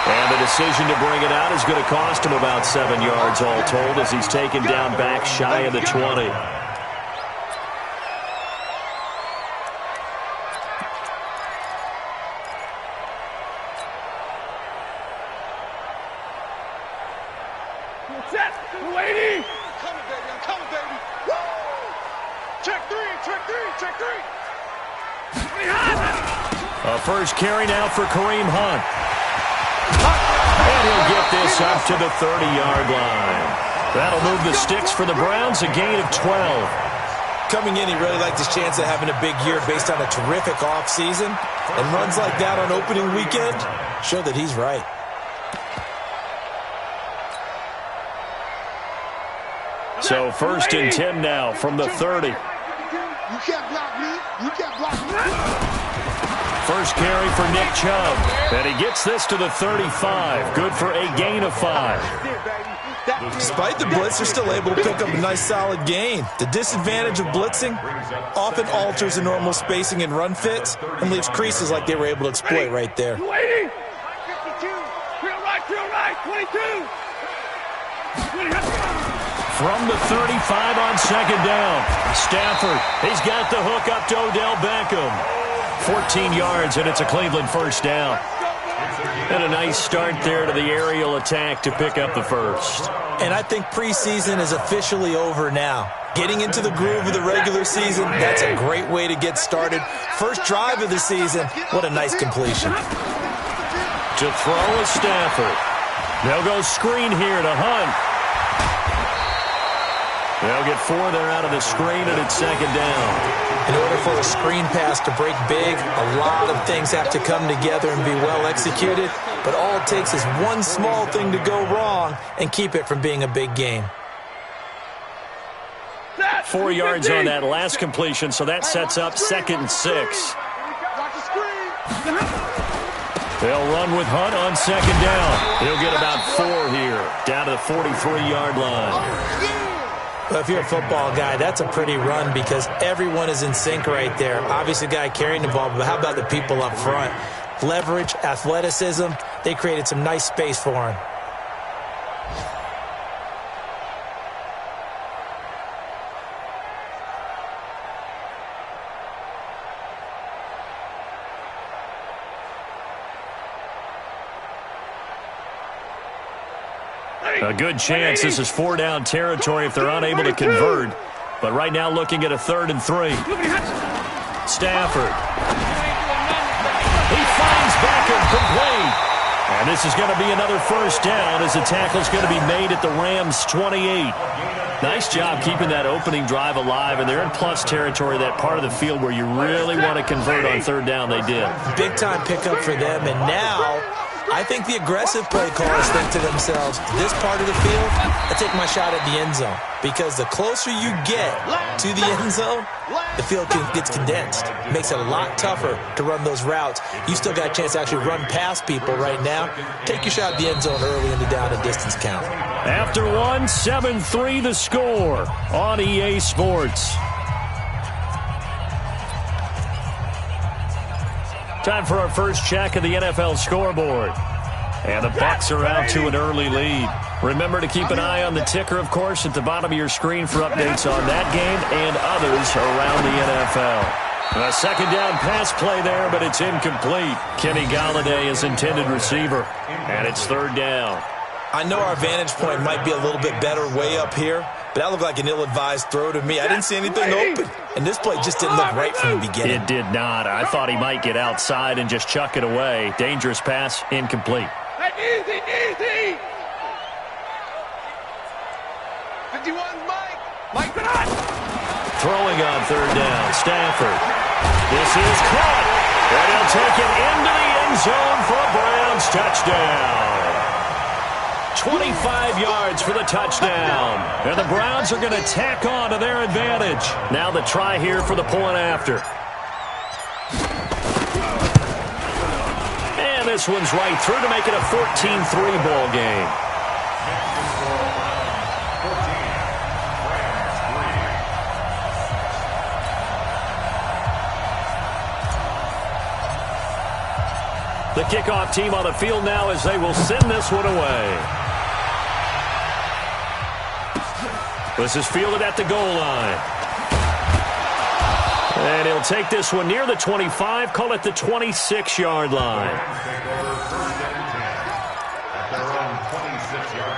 And the decision to bring it out is going to cost him about 7 yards all told as he's taken down back shy of the 20. A first carry now for Kareem Hunt. And he'll get this up to the 30-yard line. That'll move the sticks for the Browns, a gain of 12. Coming in, he really liked his chance of having a big year based on a terrific offseason. And runs like that on opening weekend show that he's right. So 1st and 10 now from the 30. You can't block me. You can't block me. First carry for Nick Chubb. And he gets this to the 35. Good for a gain of 5. Despite the blitz, they're still able to pick up a nice solid gain. The disadvantage of blitzing often alters the normal spacing and run fits and leaves creases like they were able to exploit right there. 52, real right, 22. From the 35 on second down, Stafford, he's got the hook up to Odell Beckham. 14 yards, and it's a Cleveland first down. And a nice start there to the aerial attack to pick up the first. And I think preseason is officially over now. Getting into the groove of the regular season, that's a great way to get started. First drive of the season, what a nice completion. To throw is Stafford. They'll go screen here to Hunt. They'll get 4 there out of the screen, and it's second down. In order for a screen pass to break big, a lot of things have to come together and be well executed, but all it takes is one small thing to go wrong and keep it from being a big game. 4 yards on that last completion, so that sets up 2nd and 6. They'll run with Hunt on second down. He'll get about 4 here, down to the 43-yard line. Well, if you're a football guy, that's a pretty run because everyone is in sync right there. Obviously, the guy carrying the ball, but how about the people up front? Leverage, athleticism, they created some nice space for him. A good chance this is 4-down territory if they're unable to convert. But right now looking at a 3rd and 3. Stafford. He finds Beckham complete. And this is going to be another first down as the tackle's going to be made at the Rams' 28. Nice job keeping that opening drive alive, and they're in plus territory, that part of the field where you really want to convert on 3rd down. They did. Big-time pickup for them, and now I think the aggressive play callers think to themselves, this part of the field, I take my shot at the end zone. Because the closer you get to the end zone, the field gets condensed. It makes it a lot tougher to run those routes. You still got a chance to actually run past people right now. Take your shot at the end zone early in the down and distance count. After 1, 7-3 the score on EA Sports. Time for our first check of the NFL scoreboard. And the Bucs are out to an early lead. Remember to keep an eye on the ticker, of course, at the bottom of your screen for updates on that game and others around the NFL. A second down pass play there, but it's incomplete. Kenny Golladay is intended receiver, and it's 3rd down. I know our vantage point might be a little bit better way up here, but that looked like an ill-advised throw to me. I didn't see anything open, and this play just didn't look right from the beginning. It did not. I thought he might get outside and just chuck it away. Dangerous pass, incomplete. Easy, easy. 51, Mike. Throwing on 3rd down, Stafford. This is caught, and he'll take it into the end zone for a Browns touchdown. 25 yards for the touchdown. And the Browns are going to tack on to their advantage. Now the try here for the point after. And this one's right through to make it a 14-3 ball game. The kickoff team on the field now as they will send this one away. This is fielded at the goal line. And he'll take this one near the 25, call it the 26-yard line. At their own 26-yard line.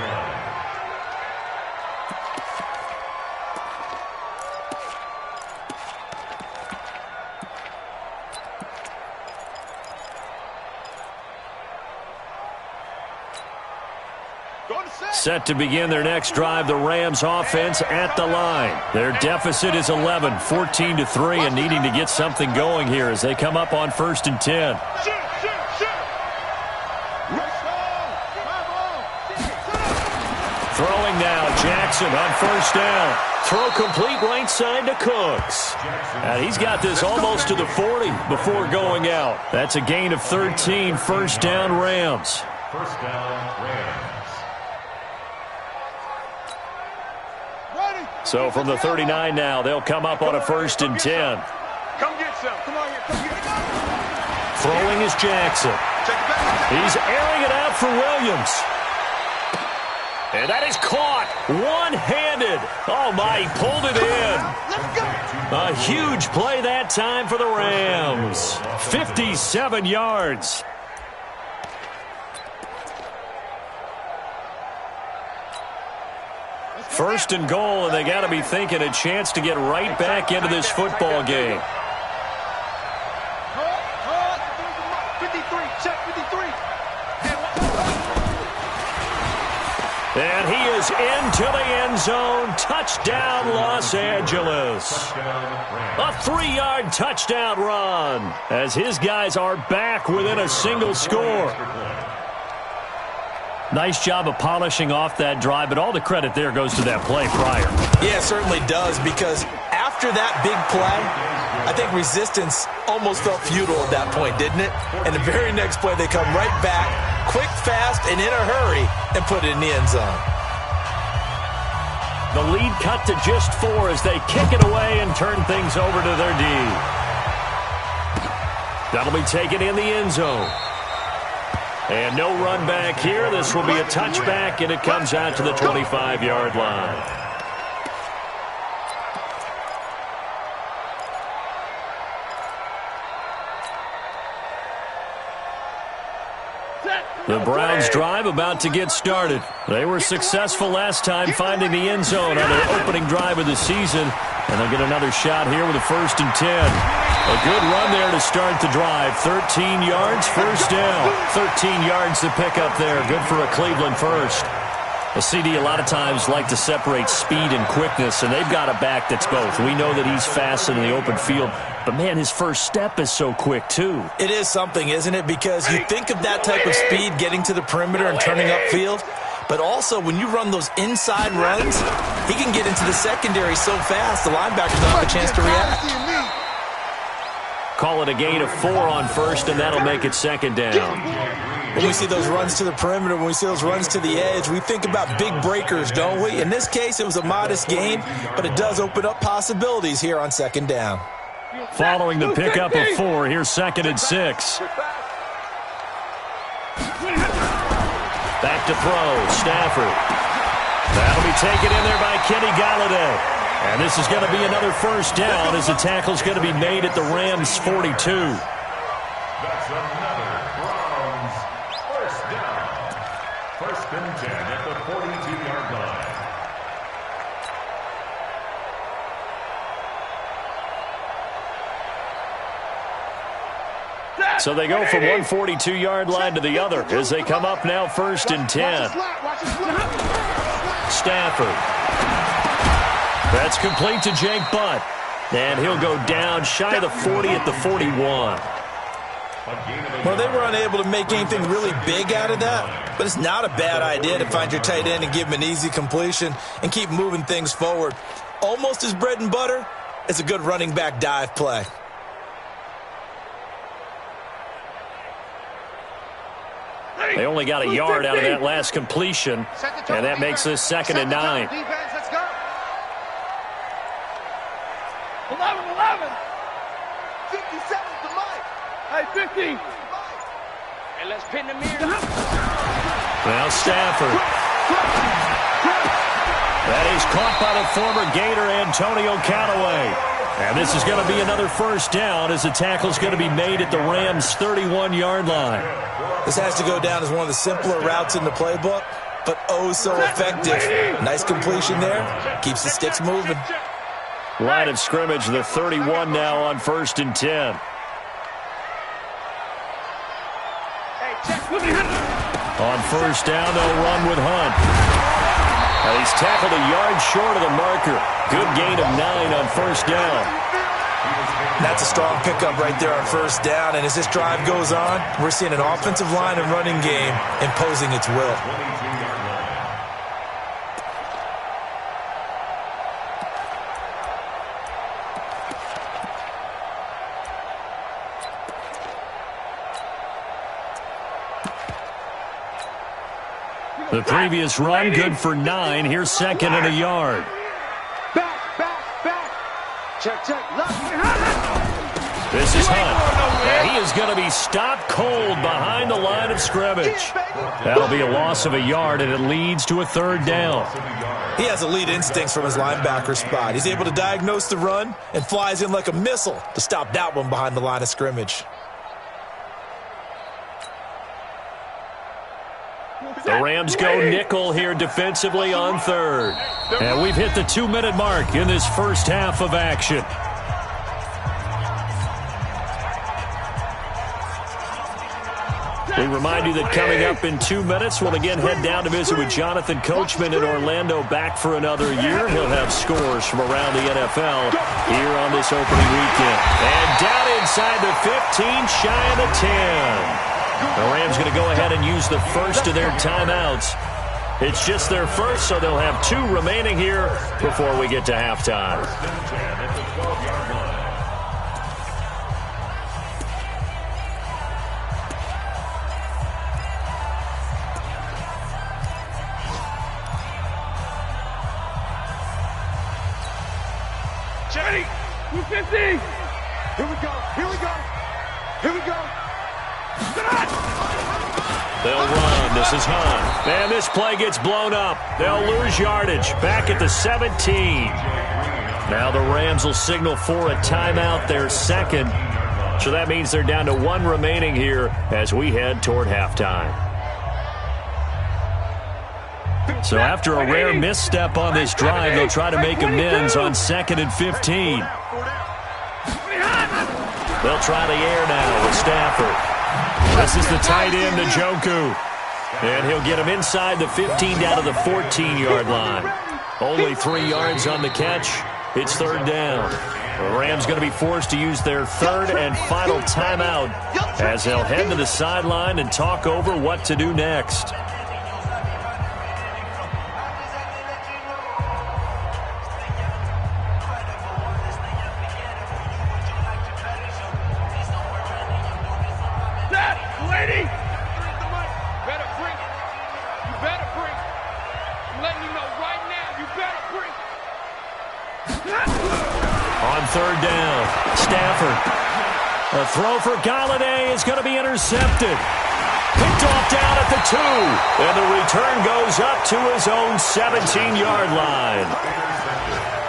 Set to begin their next drive, the Rams offense at the line. Their deficit is 11, 14-3, and needing to get something going here as they come up on 1st and 10. Throwing now, Jack Jackson on first down. Throw complete right side to Cooks. And he's got this almost to the 40 before going out. That's a gain of 13, first down Rams. First down, Rams. So from the 39 now, they'll come up on a 1st and 10. Come get some. Come on here. Come get some. Throwing is Jackson. He's airing it out for Williams. And that is caught one-handed. Oh, my, he pulled it in. A huge play that time for the Rams. 57 yards. First and goal, and they got to be thinking a chance to get right back into this football game. 53, check 53. And he is into the end zone. Touchdown, Los Angeles. A 3-yard touchdown run as his guys are back within a single score. Nice job of polishing off that drive, but all the credit there goes to that play prior. Yeah, it certainly does, because after that big play, I think resistance almost felt futile at that point, didn't it? And the very next play, they come right back, quick, fast, and in a hurry, and put it in the end zone. The lead cut to just 4 as they kick it away and turn things over to their D. That'll be taken in the end zone. And no run back here. This will be a touchback, and it comes out to the 25-yard line. The Browns drive about to get started. They were successful last time finding the end zone on their opening drive of the season, and they'll get another shot here with a 1st and 10. A good run there to start the drive. 13 yards, first down. 13 yards to pick up there. Good for a Cleveland first. A CD a lot of times like to separate speed and quickness, and they've got a back that's both. We know that he's fast in the open field, but, man, his first step is so quick, too. It is something, isn't it? Because you think of that type of speed getting to the perimeter and turning upfield, but also when you run those inside runs, he can get into the secondary so fast the linebackers don't have a chance to react. Call it a gain of 4 on first, and that'll make it 2nd down. When we see those runs to the perimeter, when we see those runs to the edge, we think about big breakers, don't we? In this case, it was a modest gain, but it does open up possibilities here on 2nd down. Following the pickup of 4, here's 2nd and 6. Back to throw, Stafford. That'll be taken in there by Kenny Golladay. And this is going to be another first down as the tackle's going to be made at the Rams' 42. That's another Browns first down. 1st and 10 at the 42-yard line. So they go from one 42-yard line to the other as they come up now 1st and 10. Stafford. That's complete to Jake Butt. And he'll go down shy of the 40 at the 41. Well, they were unable to make anything really big out of that, but it's not a bad idea to find your tight end and give him an easy completion and keep moving things forward. Almost as bread and butter as a good running back dive play. They only got a yard out of that last completion, and that makes this 2nd and 9. 11. 57 to Mike. Hey, 50. Hey, let's pin the mirror. Now Stafford. That is caught by the former Gator Antonio Callaway. And this is going to be another first down as the tackle's going to be made at the Rams' 31-yard line. This has to go down as one of the simpler routes in the playbook, but oh so effective. Nice completion there. Keeps the sticks moving. Line of scrimmage, the 31 now on 1st and 10. On first down, they'll run with Hunt. Now he's tackled a yard short of the marker. Good gain of 9 on first down. That's a strong pickup right there on first down, and as this drive goes on, we're seeing an offensive line and running game imposing its will. The previous run, good for 9. Here's second and a yard. Back. Check. This is Hunt. And he is going to be stopped cold behind the line of scrimmage. That'll be a loss of a yard, and it leads to a third down. He has elite instincts from his linebacker spot. He's able to diagnose the run and flies in like a missile to stop that one behind the line of scrimmage. The Rams go nickel here defensively on third. And we've hit the 2-minute mark in this first half of action. We remind you that coming up in 2 minutes, we'll again head down to visit with Jonathan Coachman in Orlando, back for another year. He'll have scores from around the NFL here on this opening weekend. And down inside the 15, shy of the 10. The Rams going to go ahead and use the first of their timeouts. It's just their first, so they'll have 2 remaining here before we get to halftime. Jenny, 250. Here we go. They'll run. This is Hunt. And this play gets blown up. They'll lose yardage. Back at the 17. Now the Rams will signal for a timeout, their second. So that means they're down to 1 remaining here as we head toward halftime. So after a rare misstep on this drive, they'll try to make amends on 2nd and 15. They'll try the air now with Stafford. This is the tight end, Njoku. And he'll get him inside the 15 down to the 14-yard line. Only 3 yards on the catch. It's third down. The Rams going to be forced to use their third and final timeout as they'll head to the sideline and talk over what to do next. Third down, Stafford. A throw for Galladay is going to be intercepted. Picked off down at the 2. And the return goes up to his own 17-yard line.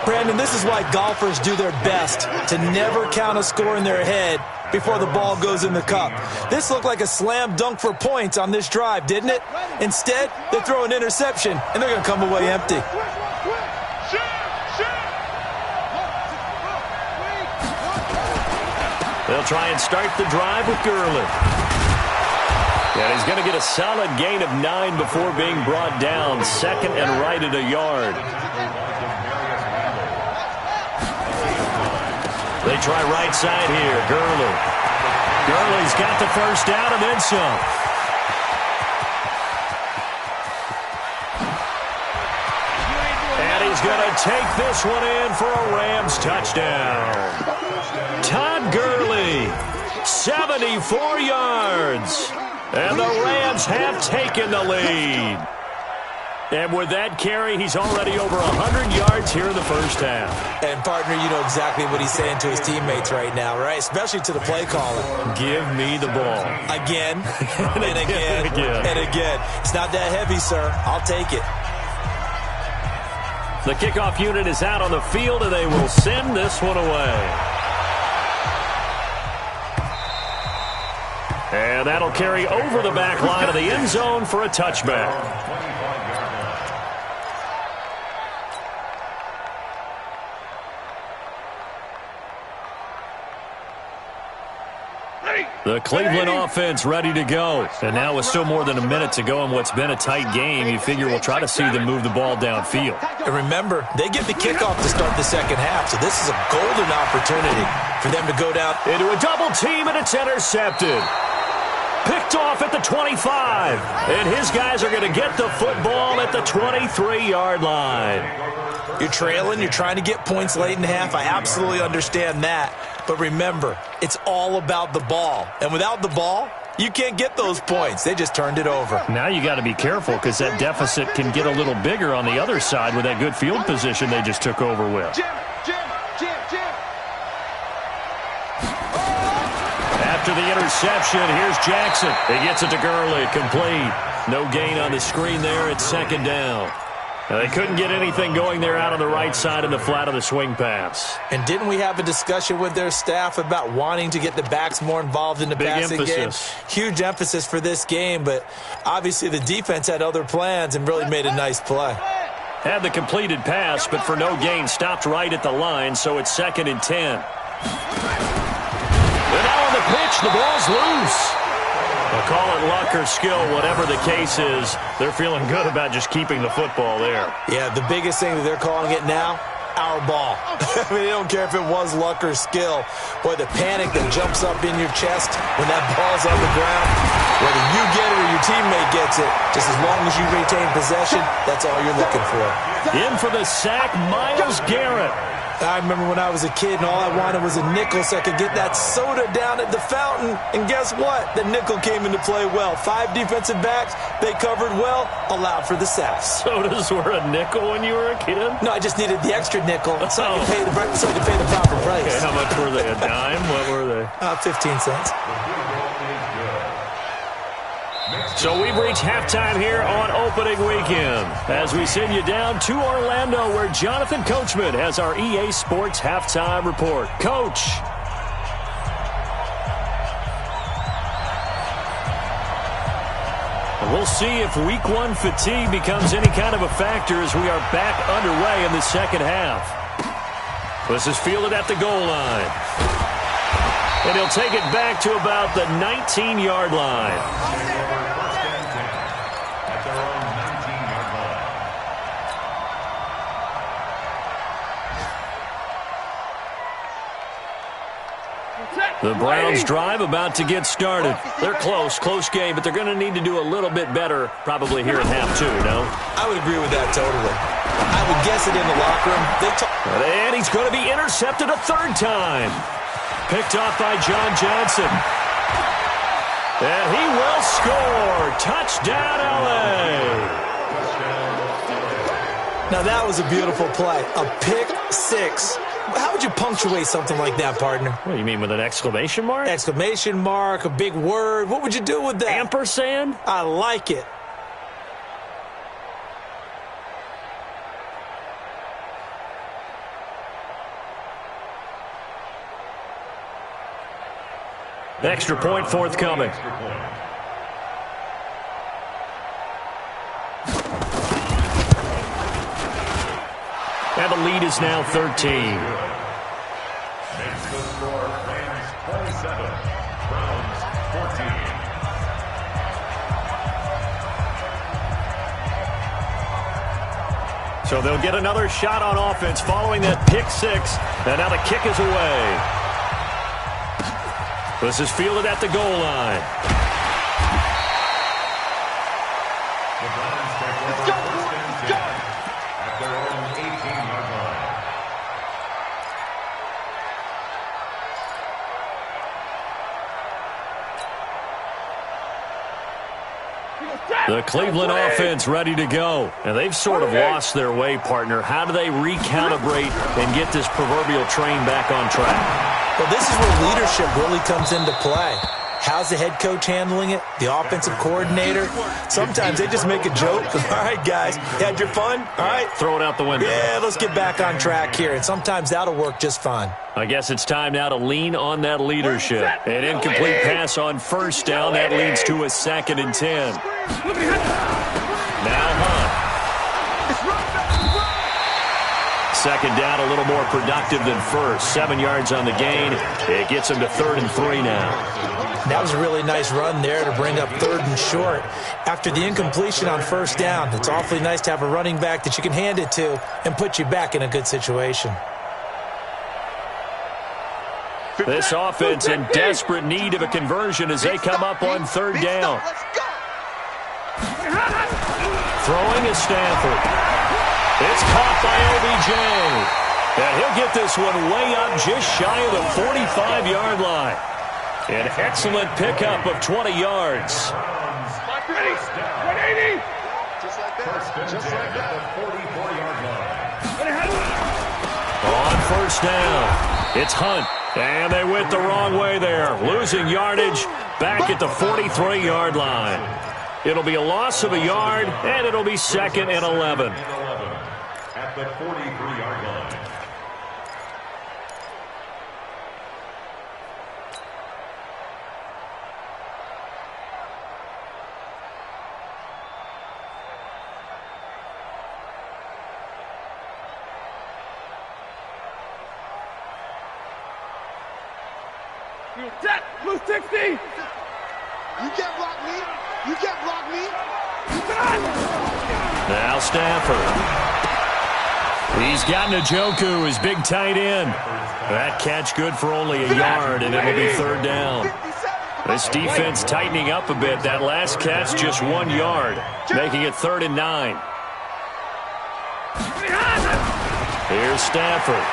Brandon, this is why golfers do their best to never count a score in their head before the ball goes in the cup. This looked like a slam dunk for points on this drive, didn't it? Instead, they throw an interception, and they're going to come away empty. They'll try and start the drive with Gurley. And he's going to get a solid gain of 9 before being brought down. 2nd and right at a yard. They try right side here. Gurley. Gurley's got the first down and then some. And he's going to take this one in for a Rams touchdown. Todd Gurley, 74 yards. And the Rams have taken the lead. And with that carry, he's already over 100 yards here in the first half. And, partner, you know exactly what he's saying to his teammates right now, right? Especially to the play caller. Give me the ball. Again, and again, and again. It's not that heavy, sir. I'll take it. The kickoff unit is out on the field, and they will send this one away. And that'll carry over the back line of the end zone for a touchback. The Cleveland offense ready to go. And now with still more than a minute to go in what's been a tight game, you figure we'll try to see them move the ball downfield. And remember, they get the kickoff to start the second half, so this is a golden opportunity for them to go down into a double team, and it's intercepted. Picked off at the 25. And his guys are going to get the football at the 23-yard line. You're trailing. You're trying to get points late in the half. I absolutely understand that. But remember, it's all about the ball. And without the ball, You can't get those points. They just turned it over. Now you got to be careful because that deficit can get a little bigger on the other side with that good field position they just took over with. After the interception, here's Jackson. He gets it to Gurley, complete. No gain on the screen there. It's second down. Now, they couldn't get anything going there out on the right side in the flat of the swing pass. And didn't we have a discussion with their staff about wanting to get the backs more involved in the passing game? Huge emphasis for this game, but obviously the defense had other plans and really made a nice play. Had the completed pass, but for no gain, stopped right at the line, so it's 2nd and 10. And now on the pitch, the ball's loose. They'll call it luck or skill, whatever the case is. They're feeling good about just keeping the football there. Yeah, the biggest thing that they're calling it now, our ball. I mean, they don't care if it was luck or skill. Boy, the panic that jumps up in your chest when that ball's on the ground, whether you get it or your teammate gets it, just as long as you retain possession, that's all you're looking for. In for the sack, Myles Garrett. I remember when I was a kid and all I wanted was a nickel so I could get that soda down at the fountain. And guess what? The nickel came into play well. 5 defensive backs, they covered well, allowed for the sacks. Sodas were a nickel when you were a kid? No, I just needed the extra nickel so I could pay the proper price. Okay, how much were they? A dime? What were they? 15 cents. So we've reached halftime here on opening weekend as we send you down to Orlando where Jonathan Coachman has our EA Sports halftime report. Coach. We'll see if week 1 fatigue becomes any kind of a factor as we are back underway in the second half. This is fielded at the goal line. And he'll take it back to about the 19-yard line. The Browns drive about to get started. They're close game, but they're going to need to do a little bit better probably here in half 2, no? I would agree with that totally. I would guess it in the locker room. And he's going to be intercepted a 3rd time. Picked off by John Johnson. And he will score. Touchdown, L.A. Now that was a beautiful play. A pick 6. How would you punctuate something like that, partner? What do you mean, with an exclamation mark? Exclamation mark, a big word. What would you do with that? Ampersand? I like it. Extra point forthcoming. And the lead is now 13. Makes the score Rams 27, Browns 14. So they'll get another shot on offense following that pick 6. And now the kick is away. This is fielded at the goal line. The Browns take over first and 10 at their own 18-yard line. The Cleveland offense ready to go. And they've sort of lost their way, partner. How do they recalibrate and get this proverbial train back on track? Well, this is where leadership really comes into play. How's the head coach handling it? The offensive coordinator? Sometimes they just make a joke. All right, guys, you had your fun? All right. Throw it out the window. Yeah, let's get back on track here. And sometimes that'll work just fine. I guess it's time now to lean on that leadership. An incomplete pass on 1st down. That leads to a 2nd and 10. Now Hunt. 2nd down, a little more productive than 1st. 7 yards on the gain. It gets him to 3rd and 3 now. That was a really nice run there to bring up 3rd and short. After the incompletion on 1st down, it's awfully nice to have a running back that you can hand it to and put you back in a good situation. This offense in desperate need of a conversion as they come up on 3rd down. Throwing is Stanford. It's caught by OBJ. And he'll get this one way up just shy of the 45-yard line. An excellent pickup of 20 yards. 180. Just like that. Just like that. 44-yard line. On first down, it's Hunt. And they went the wrong way there. Losing yardage back at the 43-yard line. It'll be a loss of a yard, and it'll be 2nd and 11. At the 43-yard line. Jack, blue 60. You can't block me. You can't block me. Now Stafford. He's got Njoku, his big tight end. That catch good for only a yard, and it'll be 3rd down. This defense tightening up a bit. That last catch just 1 yard, making it 3rd and 9. Here's Stafford.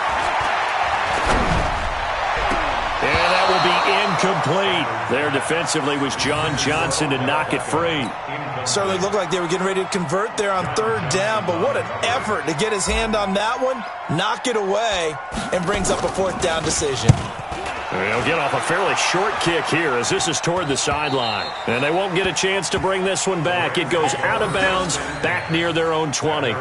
And that will be incomplete. There defensively was John Johnson to knock it free. Certainly looked like they were getting ready to convert there on 3rd down, but what an effort to get his hand on that one, knock it away, and brings up a 4th down decision. They'll get off a fairly short kick here as this is toward the sideline. And they won't get a chance to bring this one back. It goes out of bounds back near their own 20.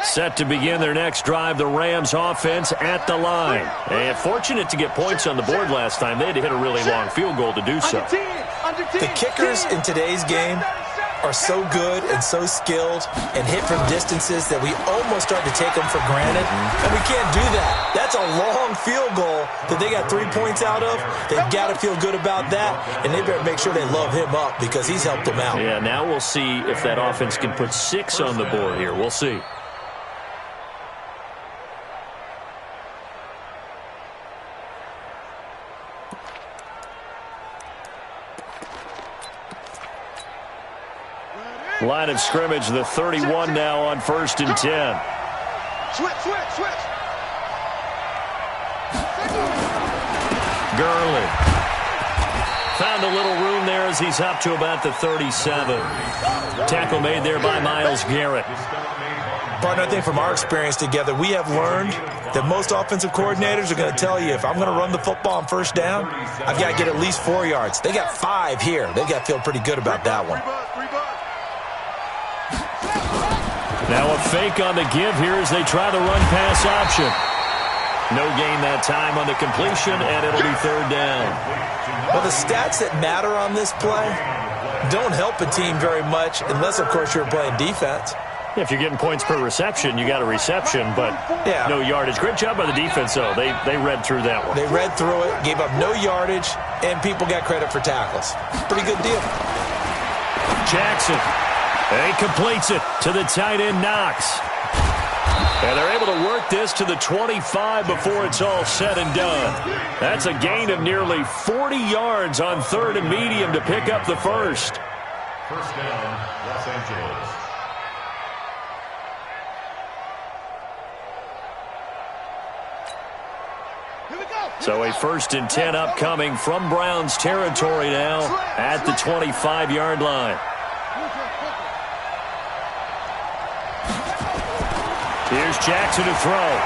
Set to begin their next drive, the Rams offense at the line. And fortunate to get points on the board last time. They had to hit a really long field goal to do so. The kickers in today's game are so good and so skilled and hit from distances that we almost start to take them for granted. And we can't do that. That's a long field goal that they got 3 points out of. They've got to feel good about that, and they better make sure they love him up because he's helped them out. Yeah, now we'll see if that offense can put 6 on the board here. We'll see. Line of scrimmage, the 31 now on 1st and 10. Switch. Gurley. Found a little room there as he's up to about the 37. Tackle made there by Myles Garrett. Partner, I think from our experience together, we have learned that most offensive coordinators are going to tell you, if I'm going to run the football on 1st down, I've got to get at least 4 yards. They got 5 here. They've got to feel pretty good about that one. Now a fake on the give here as they try the run-pass option. No gain that time on the completion, and it'll be 3rd down. Well, the stats that matter on this play don't help a team very much unless, of course, you're playing defense. If you're getting points per reception, you got a reception, but no yardage. Great job by the defense, though. They read through that one. They read through it, gave up no yardage, and people got credit for tackles. Pretty good deal. Jackson. He completes it to the tight end, Knox. And they're able to work this to the 25 before it's all said and done. That's a gain of nearly 40 yards on 3rd and medium to pick up the 1st. 1st down, Los Angeles. So a 1st and 10 upcoming from Browns territory now at the 25-yard line. Here's Jackson to throw.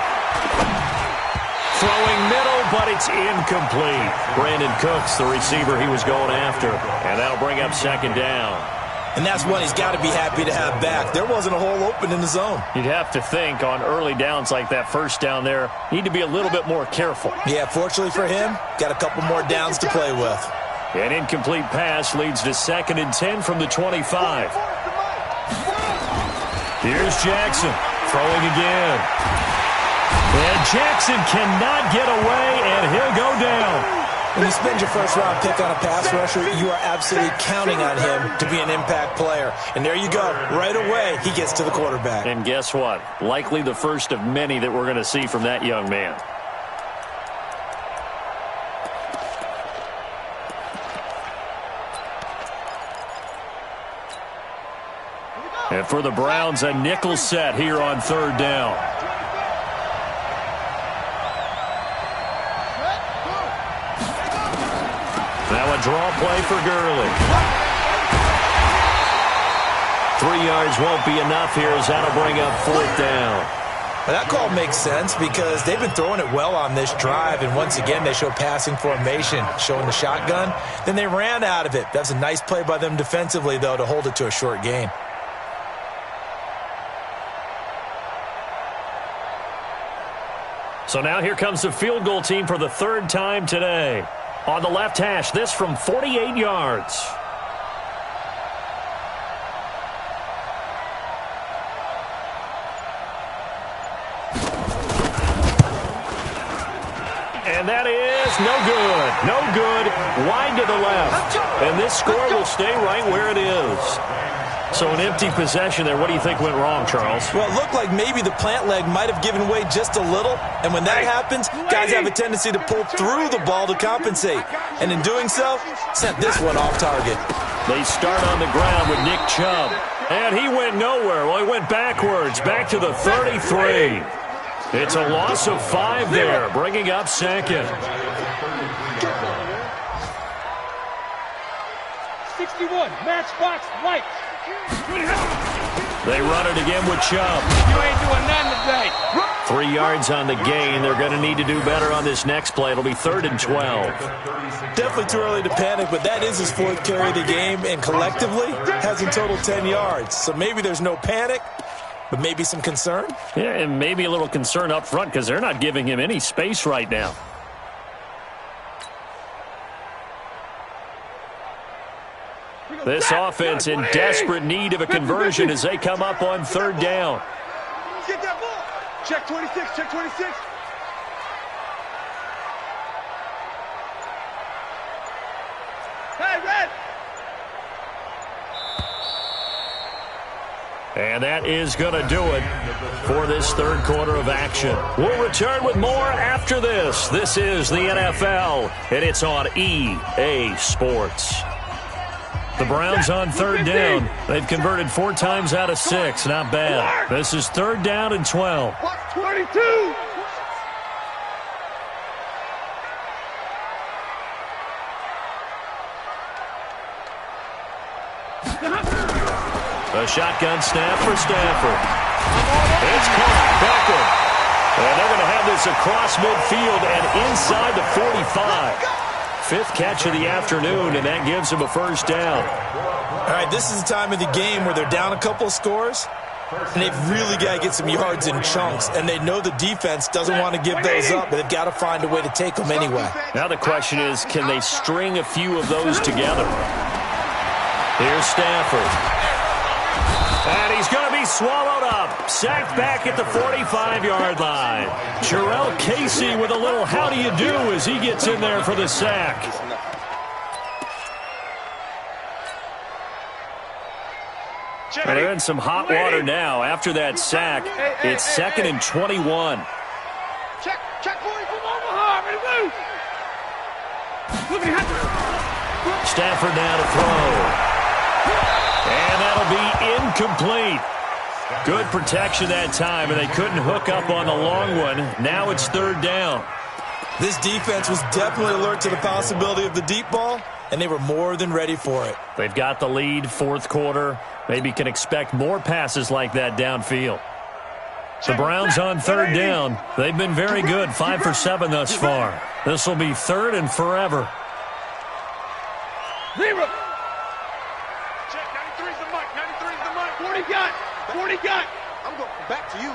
Throwing middle, but it's incomplete. Brandon Cooks, the receiver he was going after. And that'll bring up 2nd down. And that's one he's got to be happy to have back. There wasn't a hole open in the zone. You'd have to think on early downs like that 1st down there, need to be a little bit more careful. Yeah, fortunately for him, got a couple more downs to play with. An incomplete pass leads to 2nd and 10 from the 25. Here's Jackson. Throwing again. And Jackson cannot get away, and he'll go down. When you spend your 1st-round pick on a pass rusher, you are absolutely counting on him to be an impact player. And there you go. Right away, he gets to the quarterback. And guess what? Likely the first of many that we're going to see from that young man. And for the Browns, a nickel set here on third down. Now a draw play for Gurley. 3 yards won't be enough here as that'll bring up fourth down. Well, that call makes sense because they've been throwing it well on this drive, and once again they show passing formation, showing the shotgun. Then they ran out of it. That's a nice play by them defensively, though, to hold it to a short gain. So now here comes the field goal team for the third time today. On the left hash, this from 48 yards. And that is no good. No good. Wide to the left. And this score will stay right where it is. So an empty possession there. What do you think went wrong, Charles? Well, it looked like maybe the plant leg might have given way just a little. And when that happens, guys have a tendency to pull through the ball to compensate. And in doing so, sent this one off target. They start on the ground with Nick Chubb. And he went nowhere. Well, he went backwards, back to the 33. It's a loss of 5 there, bringing up second. 61, matchbox lights. They run it again with Chubb. You ain't doing nothing today. 3 yards on the gain. They're going to need to do better on this next play. It'll be 3rd and 12. Definitely too early to panic, but that is his 4th carry of the game, and collectively has in total 10 yards. So maybe there's no panic, but maybe some concern? Yeah, and maybe a little concern up front because they're not giving him any space right now. This offense in desperate need of a conversion as they come up on 3rd down. Get that ball. Check 26, check 26. Hey, Red. And that is going to do it for this 3rd quarter of action. We'll return with more after this. This is the NFL, and it's on EA Sports. The Browns on 3rd down. They've converted 4 times out of 6. Not bad. This is 3rd down and 12. 22. A shotgun snap for Stafford. It's caught. Beckham. And they're going to have this across midfield and inside the 45. 5th catch of the afternoon, and that gives them a 1st down. All right, this is the time of the game where they're down a couple of scores, and they've really got to get some yards in chunks, and they know the defense doesn't want to give those up, but they've got to find a way to take them anyway. Now the question is, can they string a few of those together? Here's Stafford. And he's going to be swallowed up. Sacked back at the 45-yard line. Jarrell Casey with a little how do you do as he gets in there for the sack. Well, they're in some hot water now. After that sack, it's 2nd and 21. Check 40 from Omaha. Ready, move. Stafford now to throw. And that'll be incomplete. Good protection that time, and they couldn't hook up on the long one. Now it's 3rd down. This defense was definitely alert to the possibility of the deep ball, and they were more than ready for it. They've got the lead, 4th quarter. Maybe can expect more passes like that downfield. The Browns on 3rd down. They've been very good, 5 for 7 thus far. This will be 3rd and forever. Zero. Check 93's the mic. 93's the mic. 40 got. 40 got. I'm going back to you.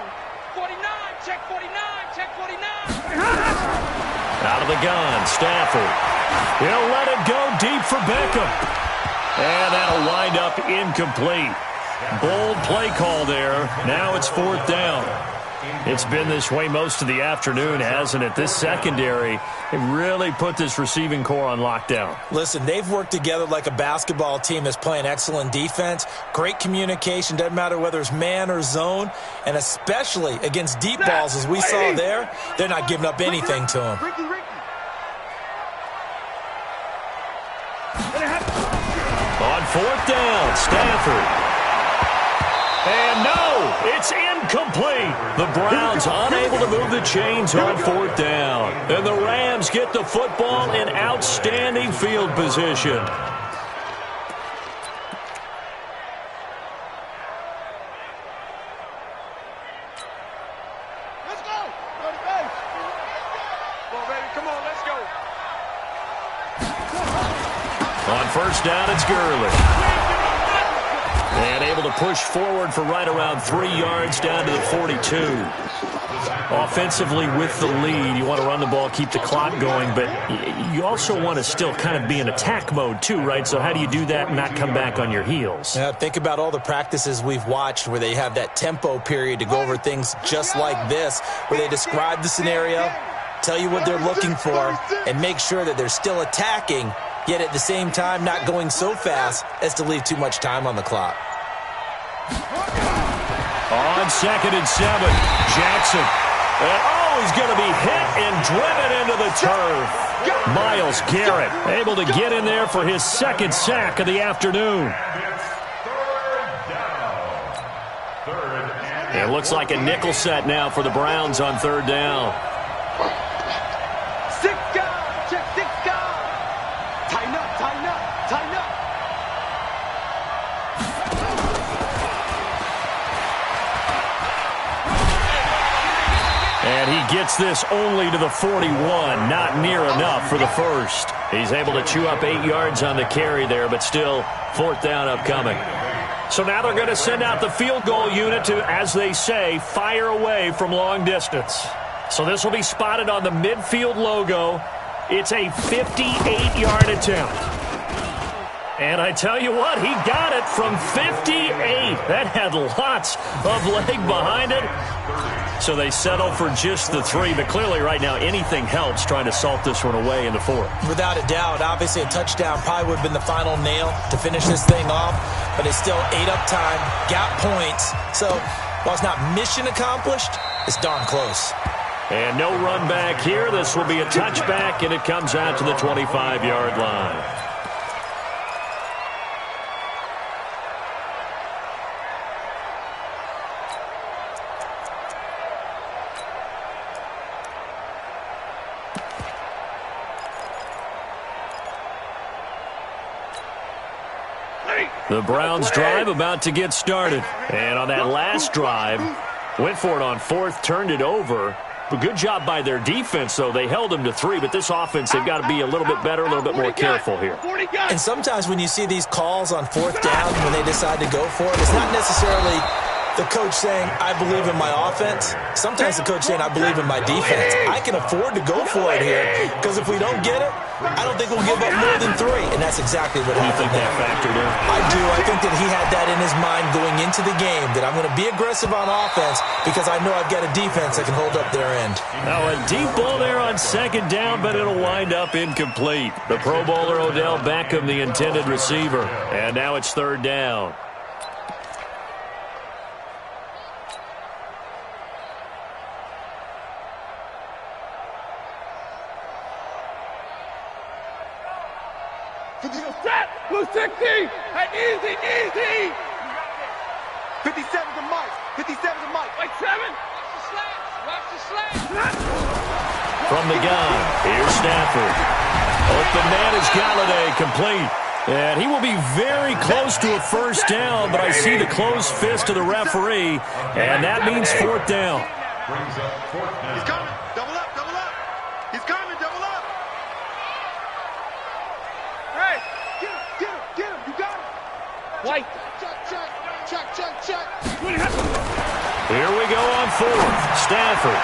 49. Check 49. Check 49. Out of the gun, Stafford. He'll let it go deep for Beckham. And that'll wind up incomplete. Bold play call there. Now it's 4th down. It's been this way most of the afternoon, hasn't it? This secondary, it really put this receiving core on lockdown. Listen, they've worked together like a basketball team that's playing excellent defense. Great communication, doesn't matter whether it's man or zone, and especially against deep balls, as we saw there, they're not giving up anything to them. On 4th down, Stafford. And no, it's incomplete. The Browns unable to move the chains on 4th down. And the Rams get the football in outstanding field position. Let's go. Go to base. Come on, baby. Come on, let's go. On 1st down, it's Gurley. And able to push forward for right around 3 yards down to the 42. Offensively with the lead, you want to run the ball, keep the clock going, but you also want to still kind of be in attack mode too, right? So how do you do that and not come back on your heels? Yeah, think about all the practices we've watched where they have that tempo period to go over things just like this, where they describe the scenario, tell you what they're looking for, and make sure that they're still attacking, yet at the same time not going so fast as to leave too much time on the clock. On 2nd and 7, Jackson. And he's going to be hit and driven into the turf. Myles Garrett able to get in there for his 2nd sack of the afternoon. It looks like a nickel set now for the Browns on 3rd down. 6 guys. Check 6 guys. Tighten up, tighten up, tighten up. And he gets this only to the 41, not near enough for the first. He's able to chew up 8 yards on the carry there, but still 4th down upcoming. So now they're going to send out the field goal unit to, as they say, fire away from long distance. So this will be spotted on the midfield logo. It's a 58-yard attempt. And I tell you what, he got it from 58. That had lots of leg behind it. So they settle for just the 3. But clearly right now anything helps trying to salt this one away in the 4th. Without a doubt, obviously a touchdown probably would have been the final nail to finish this thing off. But it's still 8 up time, got points. So while it's not mission accomplished, it's darn close. And no run back here. This will be a touchback, and it comes out to the 25-yard line. The Browns drive about to get started. And on that last drive, went for it on 4th, turned it over. But good job by their defense, though. They held them to 3, but this offense, they've got to be a little bit better, a little bit more careful here. And sometimes when you see these calls on 4th down, when they decide to go for it, it's not necessarily the coach saying, I believe in my offense. Sometimes the coach saying, I believe in my defense. I can afford to go for it here, because if we don't get it, I don't think we'll give up more than 3. And that's exactly what happened. You think that factored in? I do. I think that he had that in his mind going into the game, that I'm going to be aggressive on offense because I know I've got a defense that can hold up their end. Now a deep ball there on 2nd down, but it'll wind up incomplete. The Pro Bowler Odell Beckham, the intended receiver. And now it's 3rd down. Blue 60. Hey, easy, easy. 57 to Mike. 57 to Mike. Like 7. Watch the slants. From the gun, here's Stafford. Open man is Galladay, complete. And he will be very close to a 1st down, but I see the closed fist of the referee, and that means 4th down. He's coming. Double up, double up. He's coming, double up. Hey, get him, you got him. White. Check. Here we go on 4th. Stafford.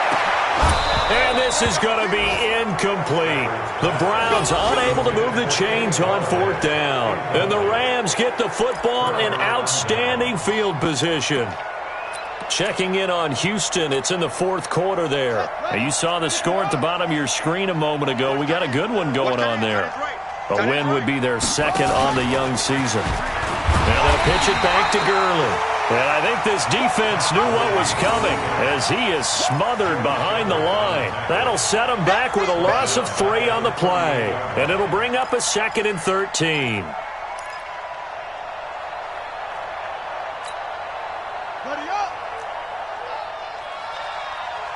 And this is going to be incomplete. The Browns unable to move the chains on 4th down. And the Rams get the football in outstanding field position. Checking in on Houston. It's in the 4th quarter there. Now you saw the score at the bottom of your screen a moment ago. We got a good one going on there. A win would be their 2nd on the young season. Now they'll pitch it back to Gurley. And I think this defense knew what was coming as he is smothered behind the line. That'll set him back with a loss of 3 on the play. And it'll bring up a 2nd and 13.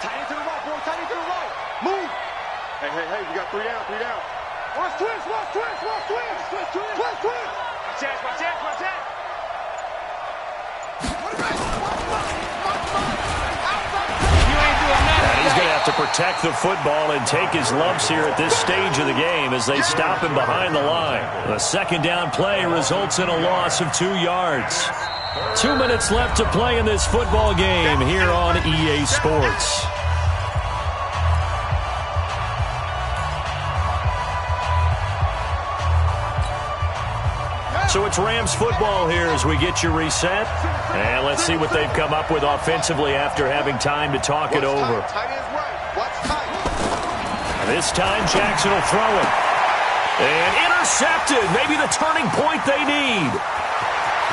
Tight end to the right, boy. Tight end to the right. Move. Hey, we got 3 down, 3 down. Watch twist. Twist. Watch that. And he's going to have to protect the football and take his lumps here at this stage of the game as they stop him behind the line. The second down play results in a loss of 2 yards. 2 minutes left to play in this football game here on EA Sports. So it's Rams football here as we get you reset. And let's see what they've come up with offensively after having time to talk it over. This time Jackson will throw it. And intercepted. Maybe the turning point they need.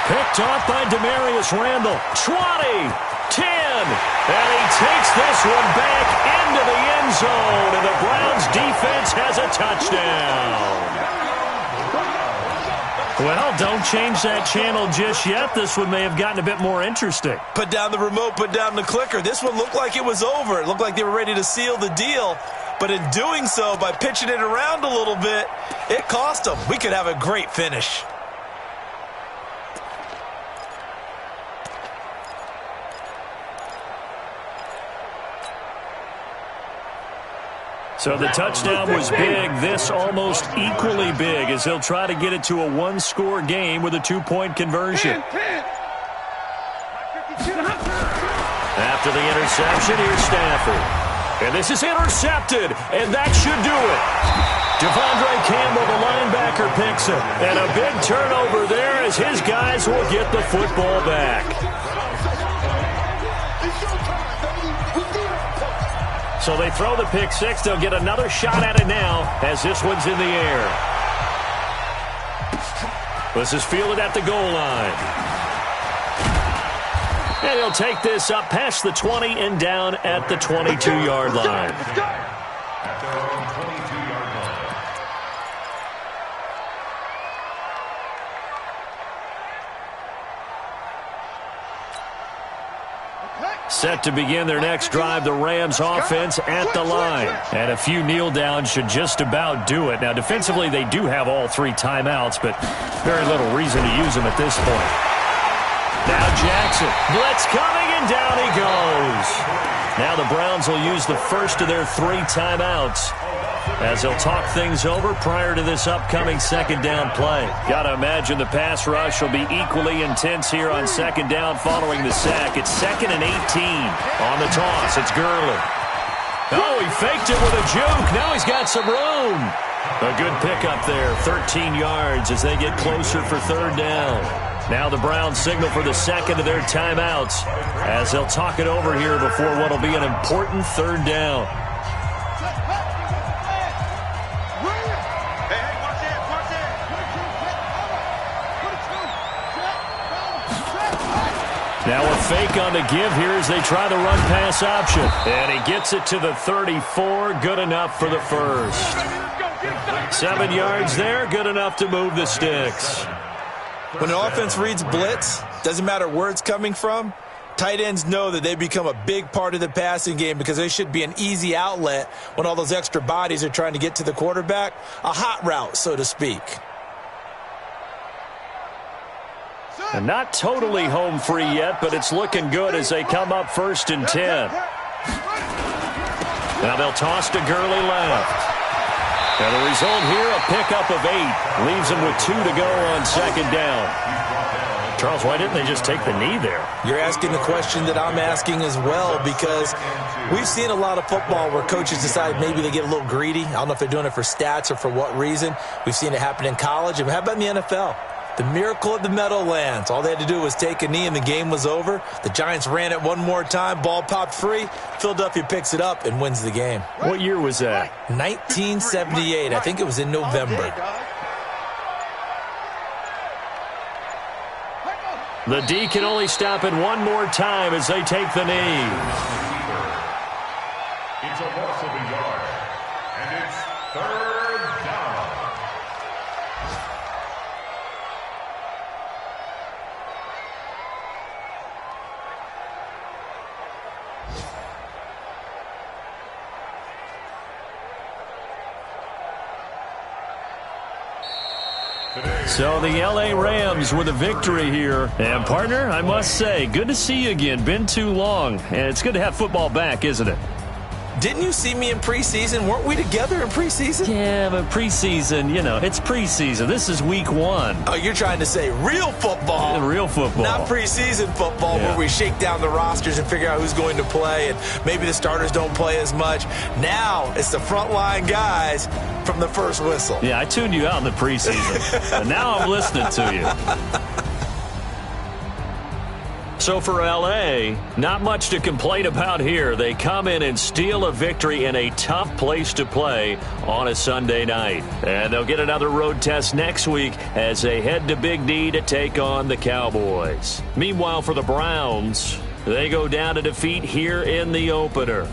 Picked off by Demarius Randall. 20, 10. And he takes this one back into the end zone. And the Browns defense has a touchdown. Well, don't change that channel just yet. This one may have gotten a bit more interesting. Put down the remote, put down the clicker. This one looked like it was over. It looked like they were ready to seal the deal. But in doing so, by pitching it around a little bit, it cost them. We could have a great finish. So the touchdown was big. This almost equally big as they'll try to get it to a one-score game with a 2-point conversion. After the interception, here's Stafford. And this is intercepted, and that should do it. Devondre Campbell, the linebacker, picks it. And a big turnover there as his guys will get the football back. So they throw the pick six. They'll get another shot at it now as this one's in the air. This is fielded at the goal line. And he'll take this up past the 20 and down at the 22-yard line. At their own 22-yard line. Set to begin their next drive, the Rams offense at the line. And a few kneel downs should just about do it. Now, defensively, they do have all 3 timeouts, but very little reason to use them at this point. Now Jackson, blitz coming, and down he goes. Now the Browns will use the first of their 3 timeouts as they'll talk things over prior to this upcoming second down play. Got to imagine the pass rush will be equally intense here on second down following the sack. It's 2nd and 18 on the toss. It's Gurley. Oh, he faked it with a juke. Now he's got some room. A good pickup there, 13 yards as they get closer for third down. Now the Browns signal for the second of their timeouts as they'll talk it over here before what will be an important third down. Now a fake on the give here as they try the run-pass option. And he gets it to the 34. Good enough for the first. 7 yards there. Good enough to move the sticks. When an offense reads blitz, doesn't matter where it's coming from, tight ends know that they become a big part of the passing game because they should be an easy outlet when all those extra bodies are trying to get to the quarterback. A hot route, so to speak. And not totally home free yet, but it's looking good as they come up 1st and 10. Now they'll toss to Gurley left. And the result here, a pickup of 8. Leaves them with 2 to go on second down. Charles, why didn't they just take the knee there? You're asking the question that I'm asking as well, because we've seen a lot of football where coaches decide maybe they get a little greedy. I don't know if they're doing it for stats or for what reason. We've seen it happen in college. And how about in the NFL? The miracle of the Meadowlands. All they had to do was take a knee and the game was over. The Giants ran it one more time. Ball popped free. Philadelphia picks it up and wins the game. What year was that? 1978. I think it was in November. The D can only stop it one more time as they take the knee. It's a loss of a yard, and it's third down. So the L.A. Rams with a victory here. And, partner, I must say, good to see you again. Been too long. And it's good to have football back, isn't it? Didn't you see me in preseason? Weren't we together in preseason? Yeah, but preseason, it's preseason. This is week 1. Oh, you're trying to say real football. Real football. Not preseason football where we shake down the rosters and figure out who's going to play, and maybe the starters don't play as much. Now it's the frontline guys from the first whistle. Yeah, I tuned you out in the preseason. And now I'm listening to you. So for L.A., not much to complain about here. They come in and steal a victory in a tough place to play on a Sunday night. And they'll get another road test next week as they head to Big D to take on the Cowboys. Meanwhile, for the Browns, they go down to defeat here in the opener.